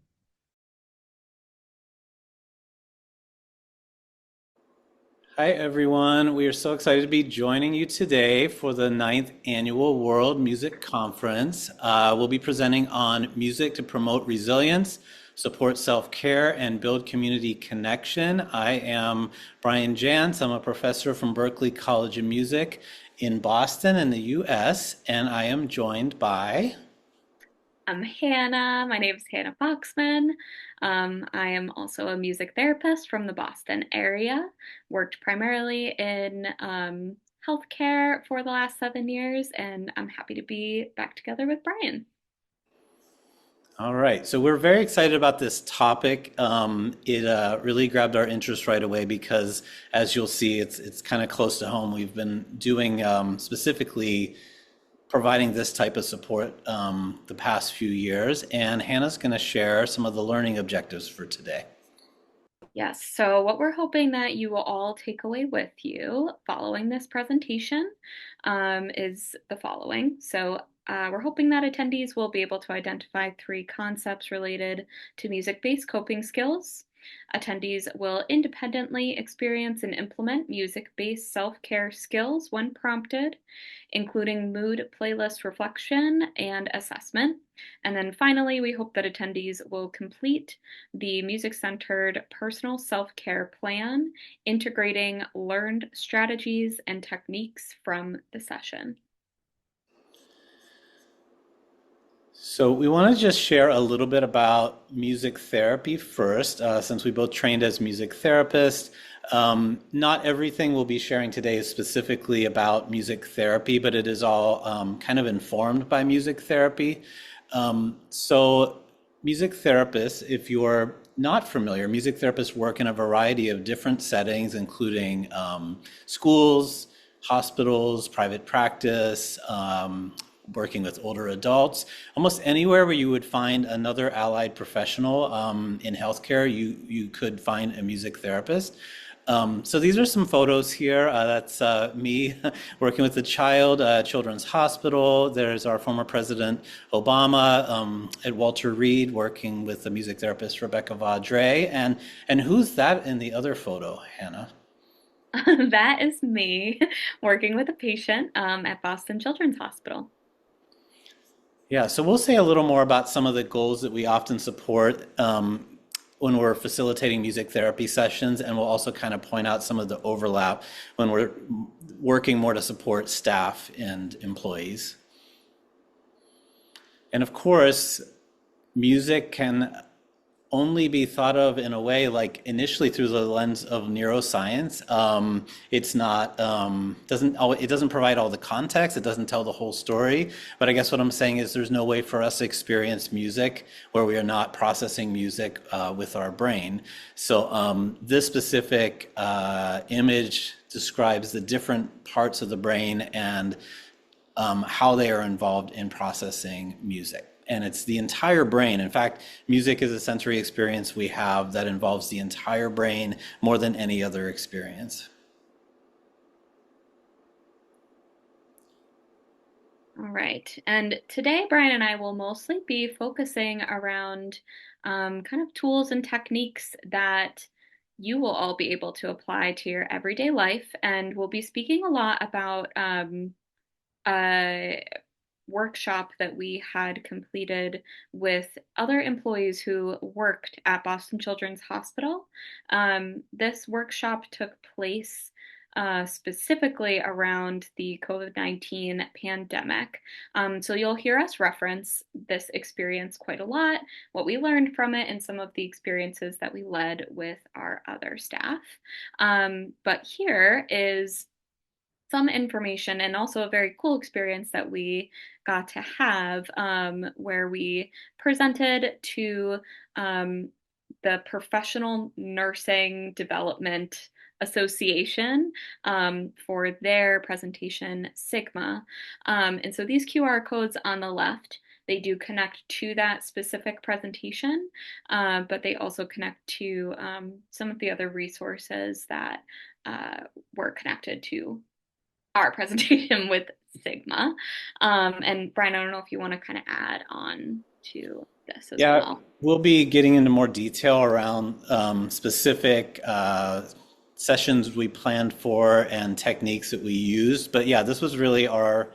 Hi, everyone. We are so excited to be joining you today for the 9th Annual World Music Conference. We'll be presenting on music to promote resilience, support self-care, and build community connection. I am Brian Jantz. I'm a professor from Berklee College of Music in Boston in the US, and I am joined by... I'm Hannah. My name is Hannah Foxman. I am also a music therapist from the Boston area. Worked primarily in healthcare for the last 7 years, and I'm happy to be back together with Brian. All right, so we're very excited about this topic. It really grabbed our interest right away because, as you'll see, it's kind of close to home. We've been doing specifically providing this type of support the past few years, and Hannah's going to share some of the learning objectives for today. Yes, so what we're hoping that you will all take away with you following this presentation is the following. So we're hoping that attendees will be able to identify 3 concepts related to music-based coping skills. Attendees will independently experience and implement music-based self-care skills when prompted, including mood, playlist reflection, and assessment. And then finally, we hope that attendees will complete the music-centered personal self-care plan, integrating learned strategies and techniques from the session. So we want to just share a little bit about music therapy first, since we both trained as music therapists. Not everything we'll be sharing today is specifically about music therapy, but it is all kind of informed by music therapy. So music therapists, if you're not familiar, music therapists work in a variety of different settings, including schools, hospitals, private practice, working with older adults. Almost anywhere where you would find another allied professional in healthcare, you could find a music therapist. So these are some photos here. That's me working with a child at Children's Hospital. There's our former President Obama at Walter Reed working with the music therapist Rebecca Vaudrey. And who's that in the other photo, Hannah? That is me working with a patient at Boston Children's Hospital. Yeah, so we'll say a little more about some of the goals that we often support when we're facilitating music therapy sessions, and we'll also kind of point out some of the overlap when we're working more to support staff and employees. And of course, music can only be thought of in a way like initially through the lens of neuroscience. It's not, it doesn't provide all the context, it doesn't tell the whole story, but I guess what I'm saying is there's no way for us to experience music where we are not processing music with our brain. So this specific image describes the different parts of the brain and how they are involved in processing music. And it's the entire brain. In fact, music is a sensory experience we have that involves the entire brain more than any other experience. All right. And today, Brian and I will mostly be focusing around kind of tools and techniques that you will all be able to apply to your everyday life. And we'll be speaking a lot about workshop that we had completed with other employees who worked at Boston Children's Hospital. This workshop took place specifically around the COVID-19 pandemic. So you'll hear us reference this experience quite a lot, what we learned from it, and some of the experiences that we led with our other staff. But here is some information and also a very cool experience that we got to have where we presented to the Professional Nursing Development Association for their presentation, Sigma. And so these QR codes on the left, they do connect to that specific presentation, but they also connect to some of the other resources that were connected to our presentation with Sigma. And Brian, I don't know if you want to kind of add on to this as Yeah, well. we'll be getting into more detail around specific sessions we planned for and techniques that we used. But yeah, this was really our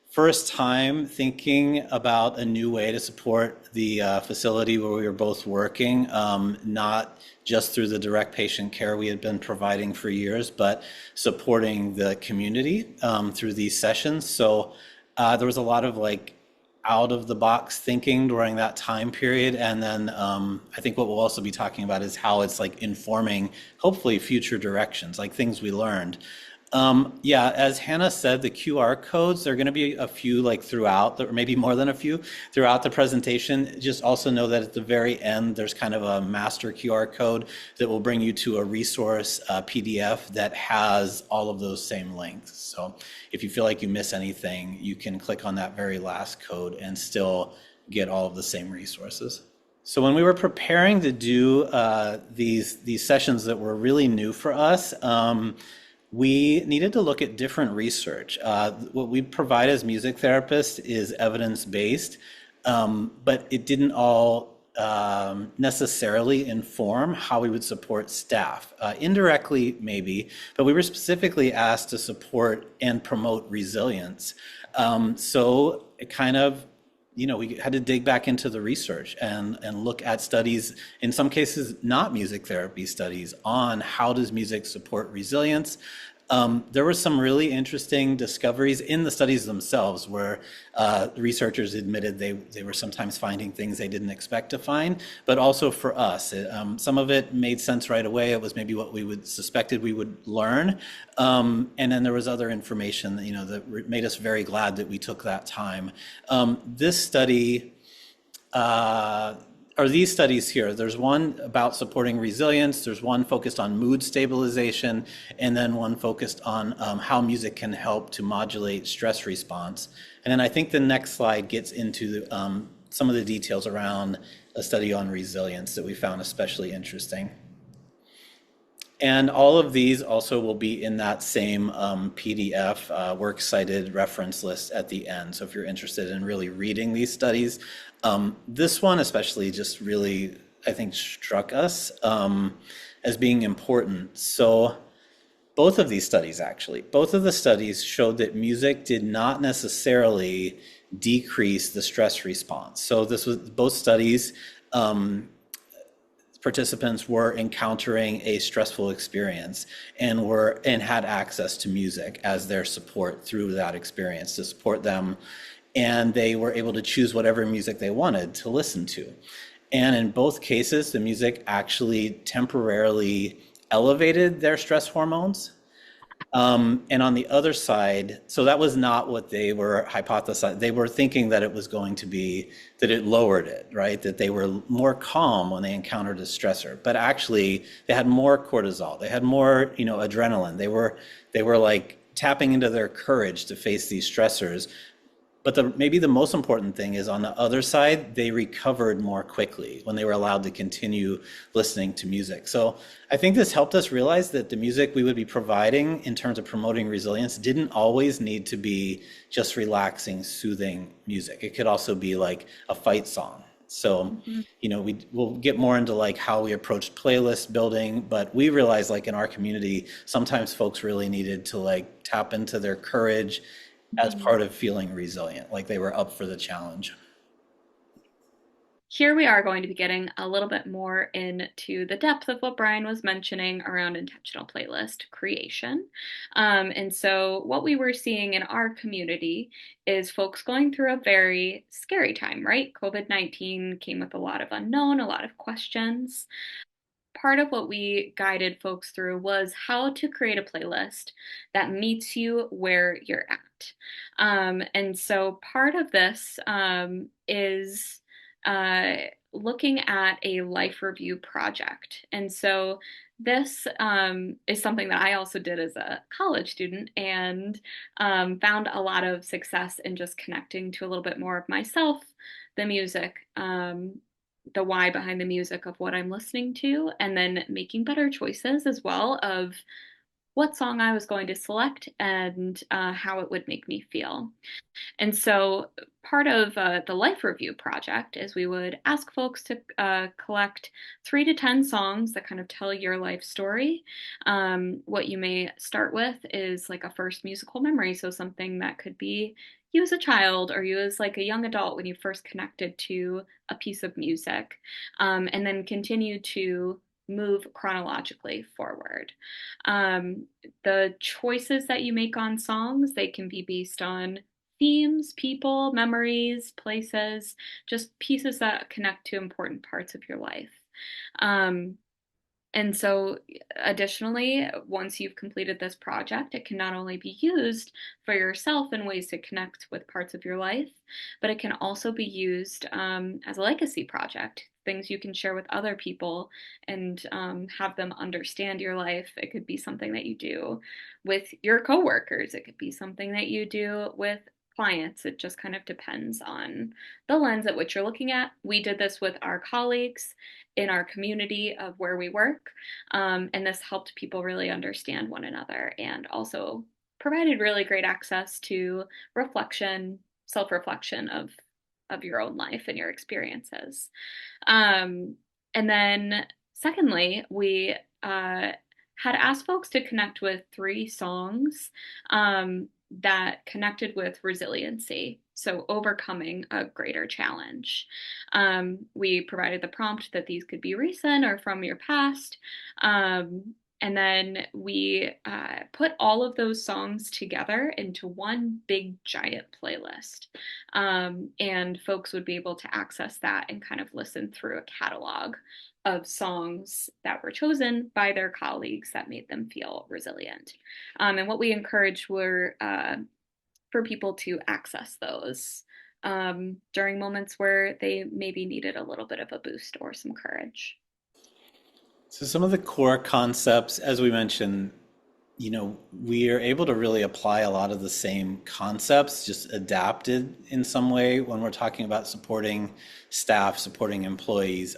first time thinking about a new way to support the facility where we were both working, not just through the direct patient care we had been providing for years, but supporting the community through these sessions. So there was a lot of like out of the box thinking during that time period. And then I think what we'll also be talking about is how it's like informing hopefully future directions, like things we learned. Yeah, as Hannah said, the QR codes, there are going to be a few like throughout, or maybe more than a few throughout the presentation. Just also know that at the very end, there's kind of a master QR code that will bring you to a resource PDF that has all of those same links. So if you feel like you miss anything, you can click on that very last code and still get all of the same resources. So when we were preparing to do these sessions that were really new for us, we needed to look at different research. What we provide as music therapists is evidence-based, but it didn't all necessarily inform how we would support staff. Indirectly, maybe, but we were specifically asked to support and promote resilience. So it kind of, we had to dig back into the research and look at studies, in some cases, not music therapy studies, on how does music support resilience. There were some really interesting discoveries in the studies themselves where researchers admitted they were sometimes finding things they didn't expect to find, but also for us. Some of it made sense right away. It was maybe what we suspected we would learn. And then there was other information that made us very glad that we took that time. This study, or these studies here, there's one about supporting resilience, there's one focused on mood stabilization, and then one focused on how music can help to modulate stress response. And then I think the next slide gets into some of the details around a study on resilience that we found especially interesting. And all of these also will be in that same PDF works cited reference list at the end. So if you're interested in really reading these studies, this one especially just really, I think, struck us as being important. So both of these studies, actually, both of the studies showed that music did not necessarily decrease the stress response. So this was both studies. Participants were encountering a stressful experience and had access to music as their support through that experience to support them, and they were able to choose whatever music they wanted to listen to. And in both cases, the music actually temporarily elevated their stress hormones. And on the other side, so that was not what they were hypothesizing. They were thinking that it was going to be that it lowered it, right? That they were more calm when they encountered a stressor. But actually, they had more cortisol. They had more, adrenaline. They were like tapping into their courage to face these stressors. But maybe the most important thing is on the other side, they recovered more quickly when they were allowed to continue listening to music. So I think this helped us realize that the music we would be providing in terms of promoting resilience didn't always need to be just relaxing, soothing music. It could also be like a fight song. So, we'll get more into like how we approached playlist building, but we realized like in our community, sometimes folks really needed to like tap into their courage as part of feeling resilient, like they were up for the challenge. Here we are going to be getting a little bit more into the depth of what Brian was mentioning around intentional playlist creation. And so what we were seeing in our community is folks going through a very scary time, right? COVID-19 came with a lot of unknown, a lot of questions. Part of what we guided folks through was how to create a playlist that meets you where you're at. And so part of this is looking at a life review project. And so this is something that I also did as a college student and found a lot of success in just connecting to a little bit more of myself, the music, the why behind the music of what I'm listening to, and then making better choices as well of what song I was going to select and how it would make me feel. And so part of the life review project is we would ask folks to collect 3 to 10 songs that kind of tell your life story. What you may start with is like a first musical memory, so something that could be you as a child or you as like a young adult when you first connected to a piece of music, and then continue to move chronologically forward. The choices that you make on songs, they can be based on themes, people, memories, places, just pieces that connect to important parts of your life. Um, and so, additionally, once you've completed this project, it can not only be used for yourself in ways to connect with parts of your life, but it can also be used as a legacy project, things you can share with other people and have them understand your life. It could be something that you do with your coworkers, it could be something that you do with clients. It just kind of depends on the lens at which you're looking at. We did this with our colleagues in our community of where we work, and this helped people really understand one another and also provided really great access to reflection, self-reflection of your own life and your experiences. And then secondly, we had asked folks to connect with 3 songs that connected with resiliency, so overcoming a greater challenge. We provided the prompt that these could be recent or from your past. And then we put all of those songs together into one big giant playlist. And folks would be able to access that and kind of listen through a catalog of songs that were chosen by their colleagues that made them feel resilient. And what we encouraged were for people to access those during moments where they maybe needed a little bit of a boost or some courage. So some of the core concepts, as we mentioned, we are able to really apply a lot of the same concepts, just adapted in some way when we're talking about supporting staff, supporting employees.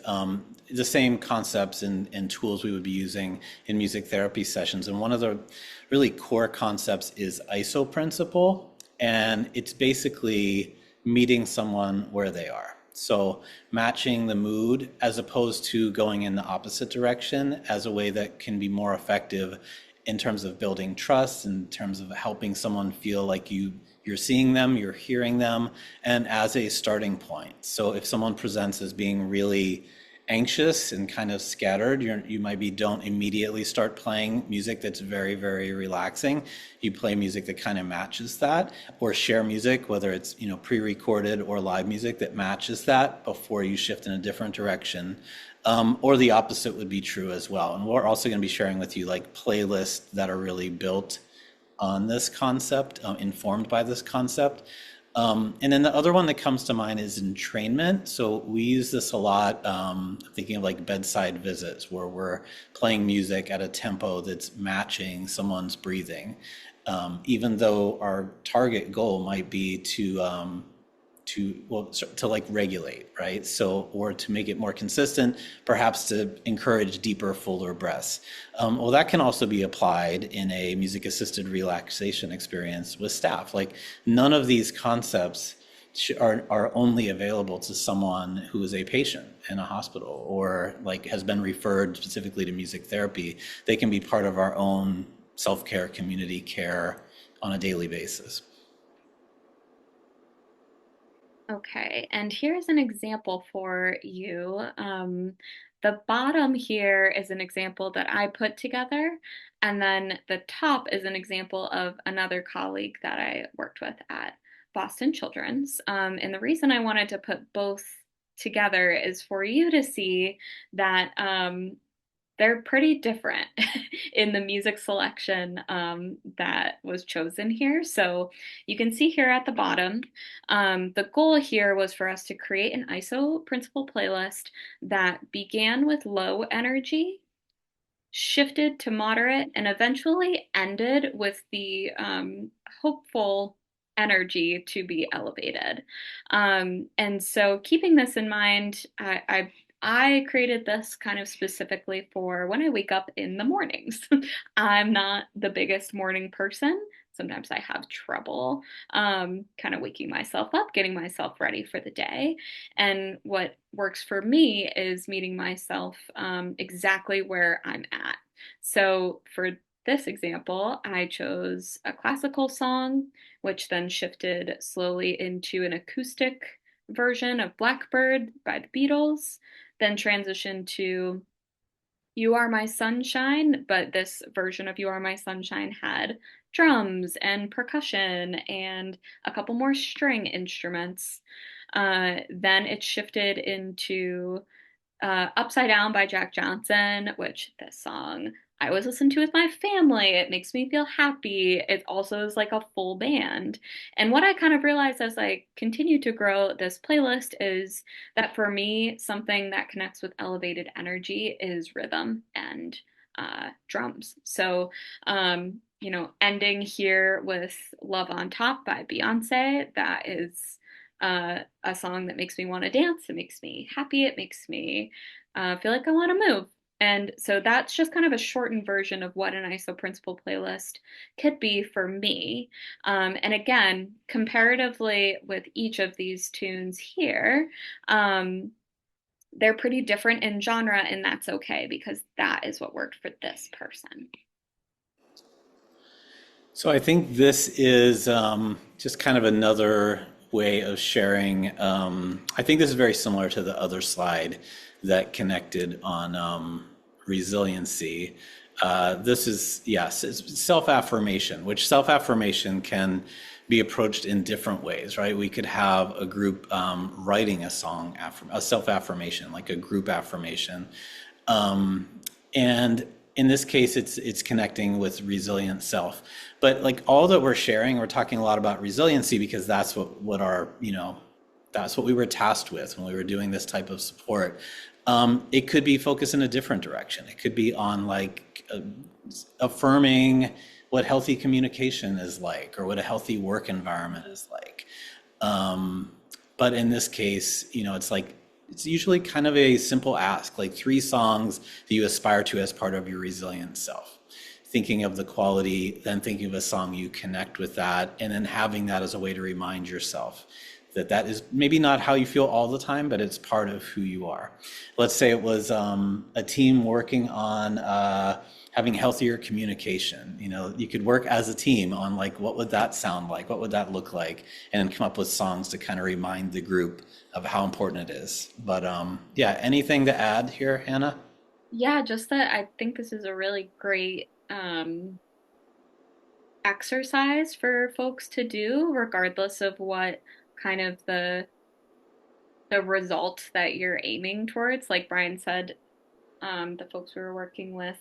The same concepts and tools we would be using in music therapy sessions. And one of the really core concepts is ISO principle. And it's basically meeting someone where they are. So matching the mood as opposed to going in the opposite direction as a way that can be more effective in terms of building trust, in terms of helping someone feel like you're seeing them, you're hearing them, and as a starting point. So if someone presents as being really anxious and kind of scattered, you might don't immediately start playing music that's very, very relaxing. You play music that kind of matches that, or share music, whether it's pre-recorded or live music that matches that before you shift in a different direction. Or the opposite would be true as well. And we're also going to be sharing with you like playlists that are really built on this concept, informed by this concept. And then the other one that comes to mind is entrainment. So we use this a lot, thinking of like bedside visits where we're playing music at a tempo that's matching someone's breathing. Even though our target goal might be to like regulate, right? So, or to make it more consistent, perhaps to encourage deeper, fuller breaths. Well, that can also be applied in a music-assisted relaxation experience with staff. Like none of these concepts are only available to someone who is a patient in a hospital or like has been referred specifically to music therapy. They can be part of our own self-care, community care on a daily basis. Okay, and here's an example for you. The bottom here is an example that I put together, and then the top is an example of another colleague that I worked with at Boston Children's. And the reason I wanted to put both together is for you to see that they're pretty different in the music selection that was chosen here. So you can see here at the bottom, the goal here was for us to create an ISO principle playlist that began with low energy, shifted to moderate, and eventually ended with the hopeful energy to be elevated. And so keeping this in mind, I I created this kind of specifically for when I wake up in the mornings. I'm not the biggest morning person. Sometimes I have trouble kind of waking myself up, getting myself ready for the day. And what works for me is meeting myself exactly where I'm at. So for this example, I chose a classical song, which then shifted slowly into an acoustic version of Blackbird by the Beatles, then transitioned to You Are My Sunshine, but this version of You Are My Sunshine had drums and percussion and a couple more string instruments. Then it shifted into Upside Down by Jack Johnson, which this song I always listen to with my family. It makes me feel happy. It also is like a full band. And what I kind of realized as I continue to grow this playlist is that for me, something that connects with elevated energy is rhythm and drums. So, ending here with Love on Top by Beyonce, that is a song that makes me want to dance. It makes me happy. It makes me feel like I want to move. And so that's just kind of a shortened version of what an ISO principle playlist could be for me. And again, comparatively with each of these tunes here, they're pretty different in genre, and that's okay because that is what worked for this person. So I think this is just kind of another way of sharing. I think this is very similar to the other slide that connected on resiliency. This is, yes, it's self-affirmation, which self-affirmation can be approached in different ways, right? We could have a group writing a song, a self-affirmation, like a group affirmation. And in this case, it's connecting with resilient self. But like all that we're sharing, we're talking a lot about resiliency because that's what our, that's what we were tasked with when we were doing this type of support. It could be focused in a different direction. It could be on like affirming what healthy communication is like or what a healthy work environment is like. But in this case, it's like, it's usually kind of a simple ask, like 3 songs that you aspire to as part of your resilient self. Thinking of the quality, then thinking of a song you connect with that, and then having that as a way to remind yourself that is maybe not how you feel all the time, but it's part of who you are. Let's say it was a team working on having healthier communication. You could work as a team on like, what would that sound like? What would that look like? And then come up with songs to kind of remind the group of how important it is. But yeah, anything to add here, Hannah? Yeah, just that I think this is a really great exercise for folks to do, regardless of what kind of the result that you're aiming towards. Like Brian said, the folks we were working with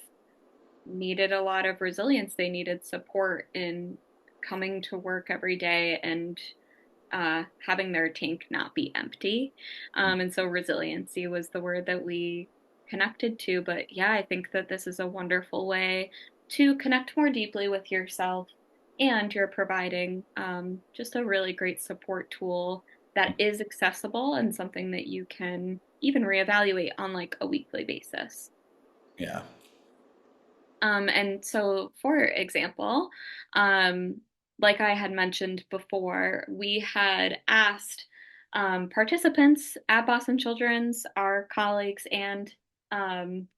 needed a lot of resilience. They needed support in coming to work every day and having their tank not be empty. And so resiliency was the word that we connected to. But yeah, I think that this is a wonderful way to connect more deeply with yourself, and you're providing just a really great support tool that is accessible and something that you can even reevaluate on like a weekly basis. Yeah. And so, for example, like I had mentioned before, we had asked participants at Boston Children's, our colleagues and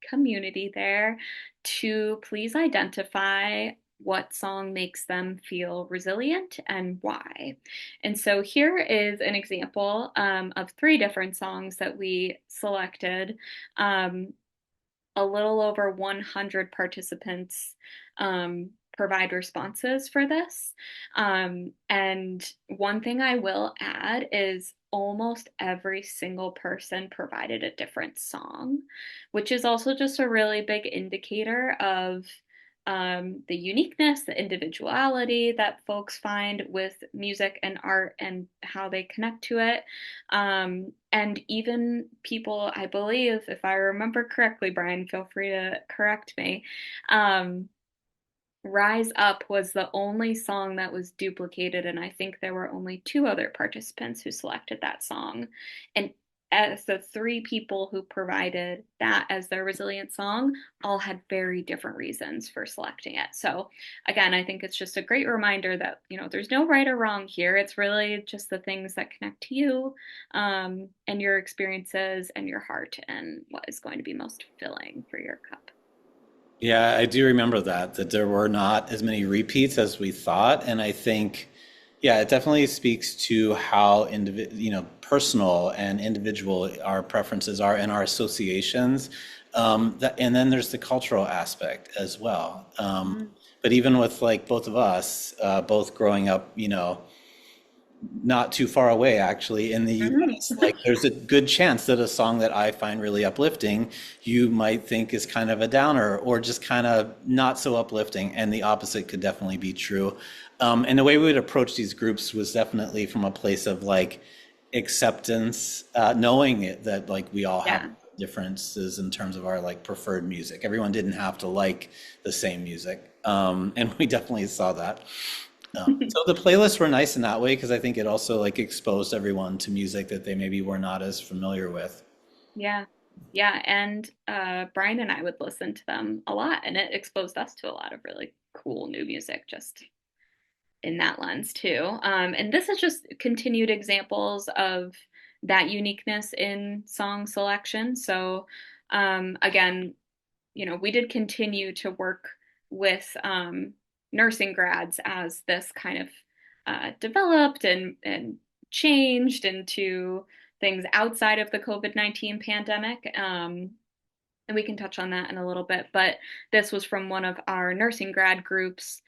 community there, to please identify what song makes them feel resilient and why. And so here is an example of 3 different songs that we selected. A little over 100 participants provide responses for this. And one thing I will add is almost every single person provided a different song, which is also just a really big indicator of the uniqueness, the individuality that folks find with music and art and how they connect to it. And even people, I believe, if I remember correctly, Brian, feel free to correct me. Rise Up was the only song that was duplicated, and I think there were only 2 other participants who selected that song. And as the three people who provided that as their resilient song all had very different reasons for selecting it. So again, I think it's just a great reminder that, there's no right or wrong here. It's really just the things that connect to you, and your experiences and your heart and what is going to be most filling for your cup. Yeah, I do remember that there were not as many repeats as we thought. And I think, yeah, it definitely speaks to how personal and individual our preferences are and our associations. And then there's the cultural aspect as well. But even with like both of us, both growing up, not too far away actually in the US, like there's a good chance that a song that I find really uplifting, you might think is kind of a downer or just kind of not so uplifting, and the opposite could definitely be true. And the way we would approach these groups was definitely from a place of like acceptance, knowing that like we all have differences in terms of our like preferred music. Everyone didn't have to like the same music, and we definitely saw that. So the playlists were nice in that way because I think it also like exposed everyone to music that they maybe were not as familiar with. Yeah. Yeah. And Brian and I would listen to them a lot, and it exposed us to a lot of really cool new music just in that lens too. And this is just continued examples of that uniqueness in song selection. So again, we did continue to work with nursing grads as this kind of developed and changed into things outside of the COVID-19 pandemic. And we can touch on that in a little bit. But this was from one of our nursing grad groups,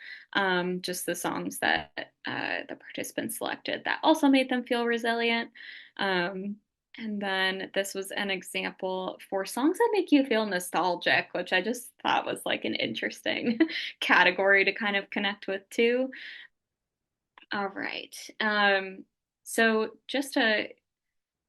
just the songs that the participants selected that also made them feel resilient. And then this was an example for songs that make you feel nostalgic, which I just thought was like an interesting category to kind of connect with too. All right. So just to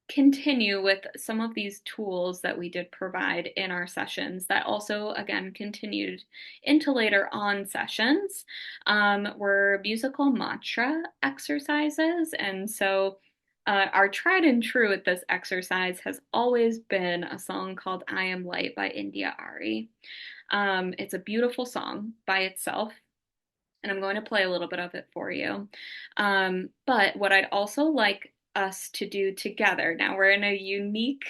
continue with some of these tools that we did provide in our sessions that also, again, continued into later on sessions, were musical mantra exercises. And so our tried and true at this exercise has always been a song called I Am Light by India Ari. It's a beautiful song by itself, and I'm going to play a little bit of it for you. But what I'd also like us to do together, now we're in a unique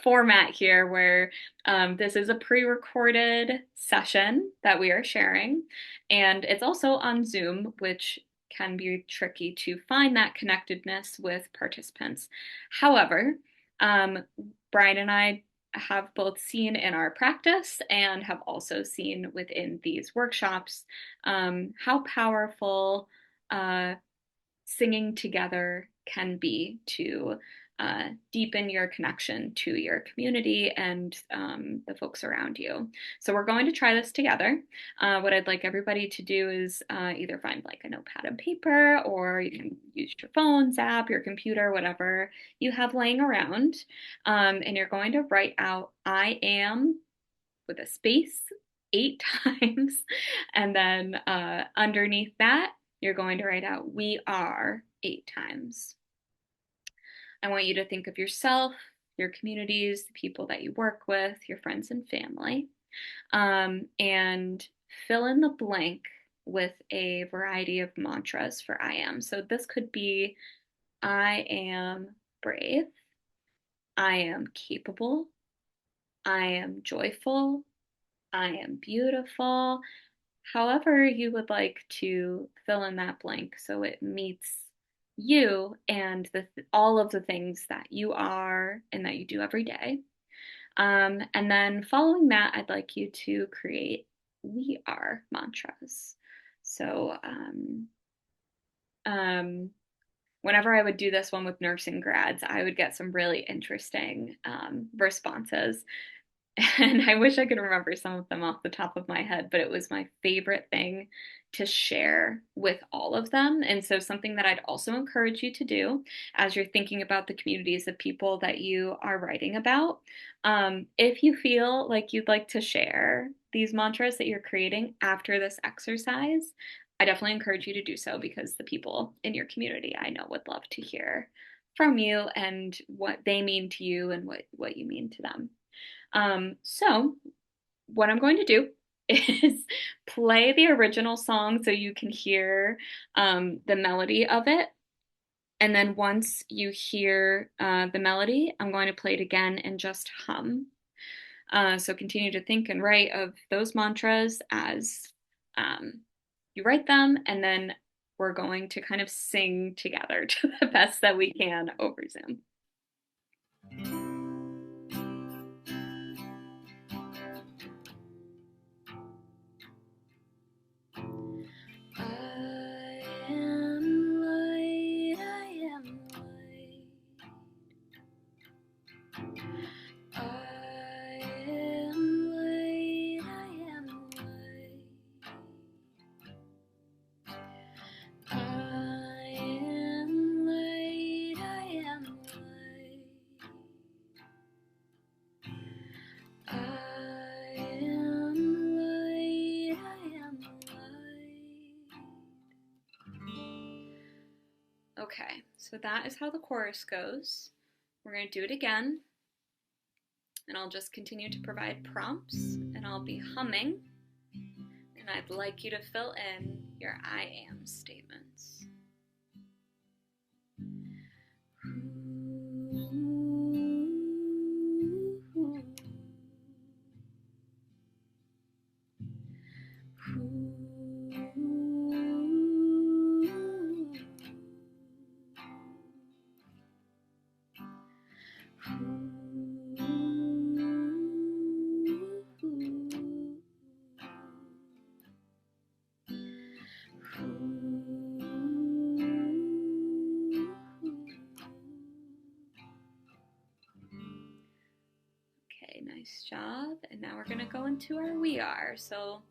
format here where this is a pre-recorded session that we are sharing, and it's also on Zoom, which can be tricky to find that connectedness with participants. However, Brian and I have both seen in our practice and have also seen within these workshops how powerful singing together can be to deepen your connection to your community and the folks around you. So we're going to try this together. What I'd like everybody to do is either find like a notepad and paper, or you can use your phone, app, your computer, whatever you have laying around. And you're going to write out I am with a space 8 times. And then underneath that, you're going to write out we are 8 times. I want you to think of yourself, your communities, the people that you work with, your friends and family, and fill in the blank with a variety of mantras for I am. So this could be I am brave, I am capable, I am joyful, I am beautiful. However you would like to fill in that blank so it meets you and all of the things that you are and that you do every day. And then following that, I'd like you to create we are mantras. So whenever I would do this one with nursing grads, I would get some really interesting responses. And I wish I could remember some of them off the top of my head, but it was my favorite thing to share with all of them. And so something that I'd also encourage you to do as you're thinking about the communities of people that you are writing about, if you feel like you'd like to share these mantras that you're creating after this exercise, I definitely encourage you to do so, because the people in your community I know would love to hear from you and what they mean to you and what you mean to them. So what I'm going to do is play the original song so you can hear the melody of it. And then once you hear the melody, I'm going to play it again and just hum. So continue to think and write of those mantras as you write them, and then we're going to kind of sing together to the best that we can over Zoom. Okay, so that is how the chorus goes. We're going to do it again, and I'll just continue to provide prompts, and I'll be humming, and I'd like you to fill in your I am statements. Okay, nice job. And now we're going to go into our we are. So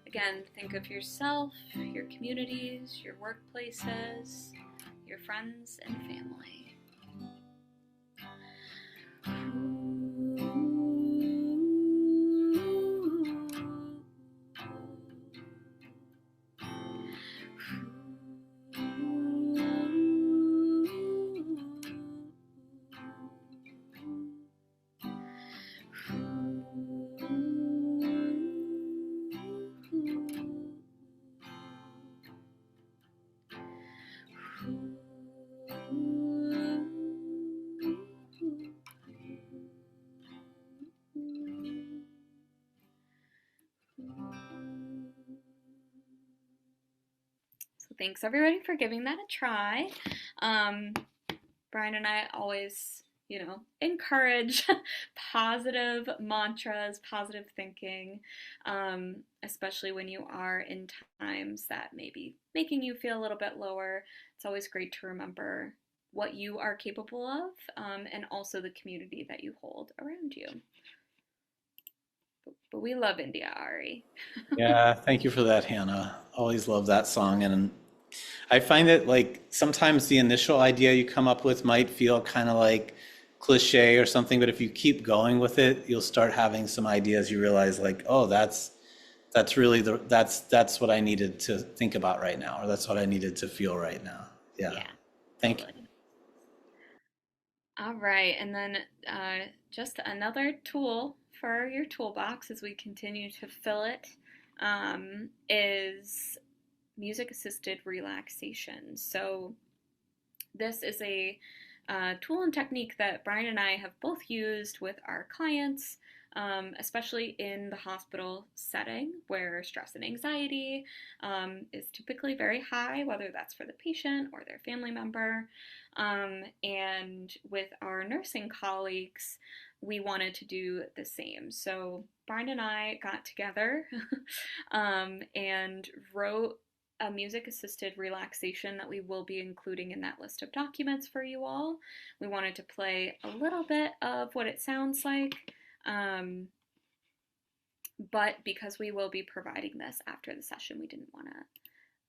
again, think of yourself, your communities, your workplaces, your friends and family. So thanks everybody for giving that a try. Brian and I always, encourage positive mantras, positive thinking, especially when you are in times that may be making you feel a little bit lower. It's always great to remember what you are capable of, and also the community that you hold around you. But we love India, Ari. Yeah, thank you for that, Hannah. Always love that song. And I find that like sometimes the initial idea you come up with might feel kind of like cliche or something, but if you keep going with it, you'll start having some ideas. You realize like, oh, that's really that's what I needed to think about right now, or that's what I needed to feel right now. Yeah. Thank you. All right, and then just another tool for your toolbox as we continue to fill it is music-assisted relaxation. So this is a tool and technique that Brian and I have both used with our clients, especially in the hospital setting where stress and anxiety is typically very high, whether that's for the patient or their family member. And with our nursing colleagues, we wanted to do the same. So Brian and I got together and wrote a music-assisted relaxation that we will be including in that list of documents for you all. We wanted to play a little bit of what it sounds like, but because we will be providing this after the session, we didn't want to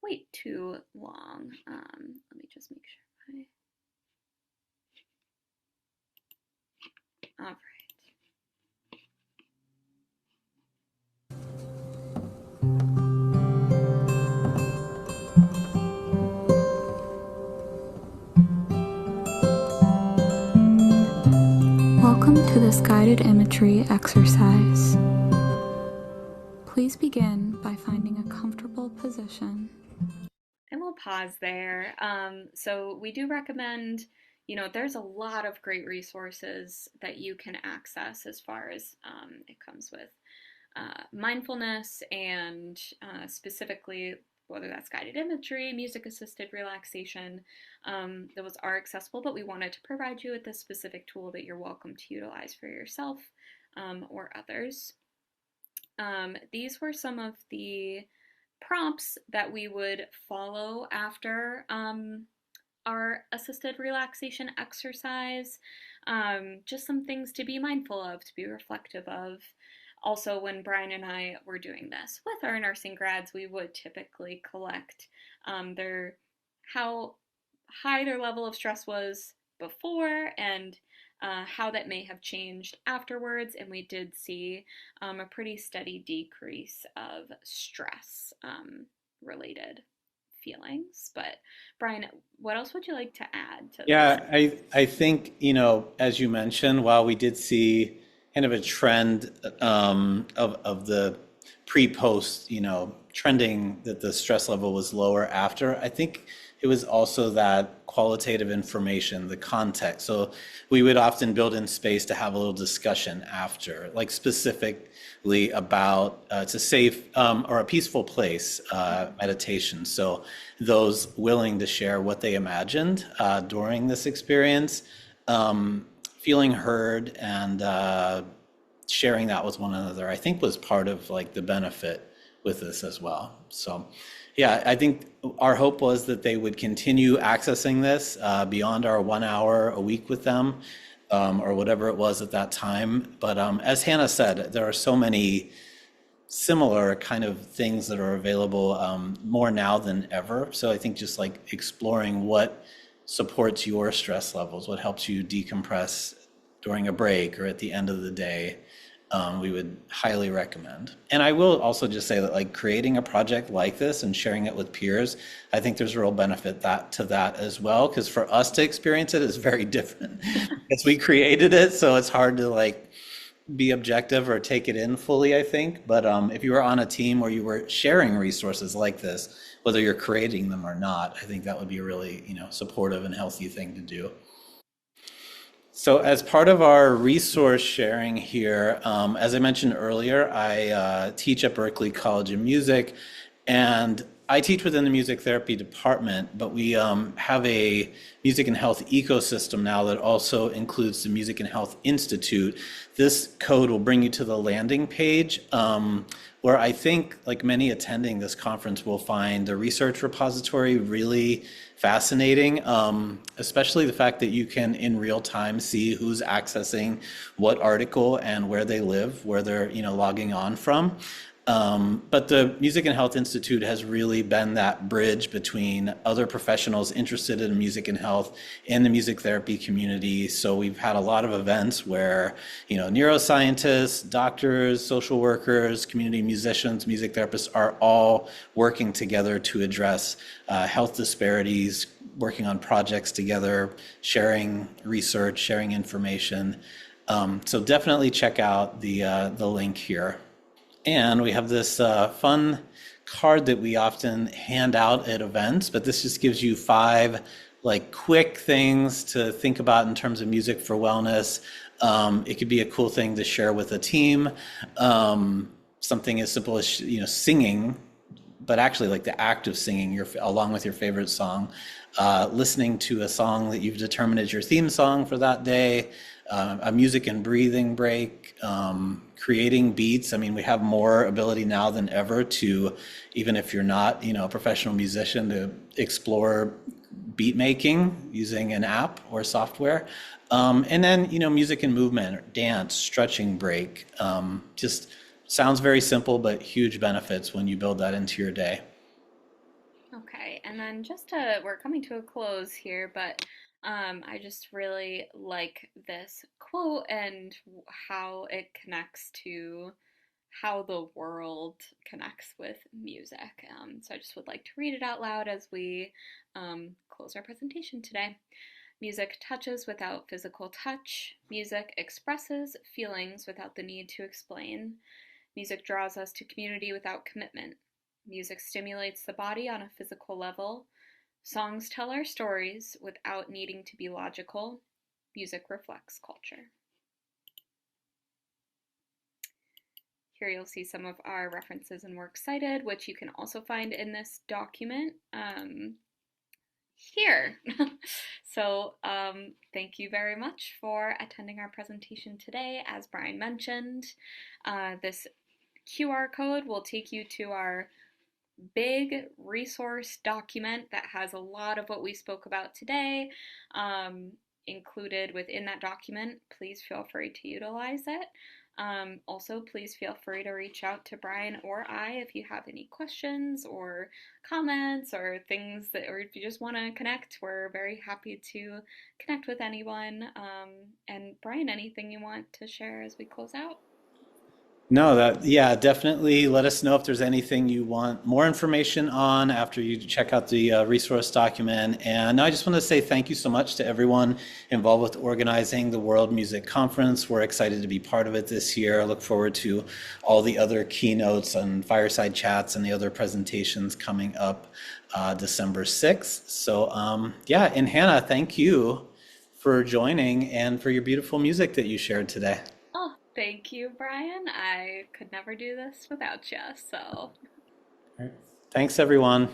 wait too long. Let me just make sure. All right. to this guided imagery exercise. Please begin by finding a comfortable position. And we'll pause there. So we do recommend, there's a lot of great resources that you can access as far as it comes with mindfulness and specifically whether that's guided imagery, music-assisted relaxation, those are accessible, but we wanted to provide you with a specific tool that you're welcome to utilize for yourself or others. These were some of the prompts that we would follow after our assisted relaxation exercise. Just some things to be mindful of, to be reflective of. Also, when Brian and I were doing this with our nursing grads, we would typically collect how high their level of stress was before and how that may have changed afterwards, and we did see a pretty steady decrease of stress related feelings. But Brian, what else would you like to add to this? I think, as you mentioned, while we did see kind of a trend of the pre-post, trending that the stress level was lower after, I think it was also that qualitative information, the context. So we would often build in space to have a little discussion after, like specifically about it's a safe or a peaceful place meditation. So those willing to share what they imagined during this experience, feeling heard and sharing that with one another, I think was part of like the benefit with this as well. So yeah, I think our hope was that they would continue accessing this beyond our 1 hour a week with them or whatever it was at that time. But as Hannah said, there are so many similar kind of things that are available more now than ever. So I think just like exploring what supports your stress levels, what helps you decompress during a break or at the end of the day, we would highly recommend. And I will also just say that like creating a project like this and sharing it with peers, I think there's a real benefit to that as well, because for us to experience it is very different because we created it, so it's hard to like be objective or take it in fully, I think. But if you were on a team where you were sharing resources like this, whether you're creating them or not, I think that would be a really, supportive and healthy thing to do. So as part of our resource sharing here, as I mentioned earlier, I teach at Berklee College of Music, and I teach within the music therapy department, but we have a music and health ecosystem now that also includes the Music and Health Institute. This code will bring you to the landing page where I think, like many attending this conference, will find the research repository really fascinating, especially the fact that you can in real time see who's accessing what article and where they live, where they're logging on from. But the Music and Health Institute has really been that bridge between other professionals interested in music and health and the music therapy community. So we've had a lot of events where, neuroscientists, doctors, social workers, community musicians, music therapists are all working together to address health disparities, working on projects together, sharing research, sharing information. So definitely check out the link here. And we have this fun card that we often hand out at events, but this just gives you 5 like quick things to think about in terms of music for wellness. It could be a cool thing to share with a team. Something as simple as singing, but actually like the act of singing along with your favorite song, listening to a song that you've determined is your theme song for that day, a music and breathing break, creating beats. I mean, we have more ability now than ever to, even if you're not, a professional musician, to explore beat making using an app or software. And then, music and movement, or dance, stretching break. Just sounds very simple, but huge benefits when you build that into your day. Okay, and then we're coming to a close here, but I just really like this quote and how it connects to how the world connects with music. So I just would like to read it out loud as we close our presentation today. Music touches without physical touch. Music expresses feelings without the need to explain. Music draws us to community without commitment. Music stimulates the body on a physical level. Songs tell our stories without needing to be logical. Music reflects culture. Here you'll see some of our references and works cited, which you can also find in this document here. So thank you very much for attending our presentation today. As Brian mentioned, this QR code will take you to our big resource document that has a lot of what we spoke about today included within that document. Please feel free to utilize it. Also, please feel free to reach out to Brian or I if you have any questions or comments or things that, or if you just want to connect. We're very happy to connect with anyone. And Brian, anything you want to share as we close out? No, yeah, definitely let us know if there's anything you want more information on after you check out the resource document. And I just want to say thank you so much to everyone involved with organizing the World Music Conference. We're excited to be part of it this year. I look forward to all the other keynotes and fireside chats and the other presentations coming up December 6th. So yeah, and Hannah, thank you for joining and for your beautiful music that you shared today. Oh, thank you, Brian. I could never do this without you, so. Thanks, everyone.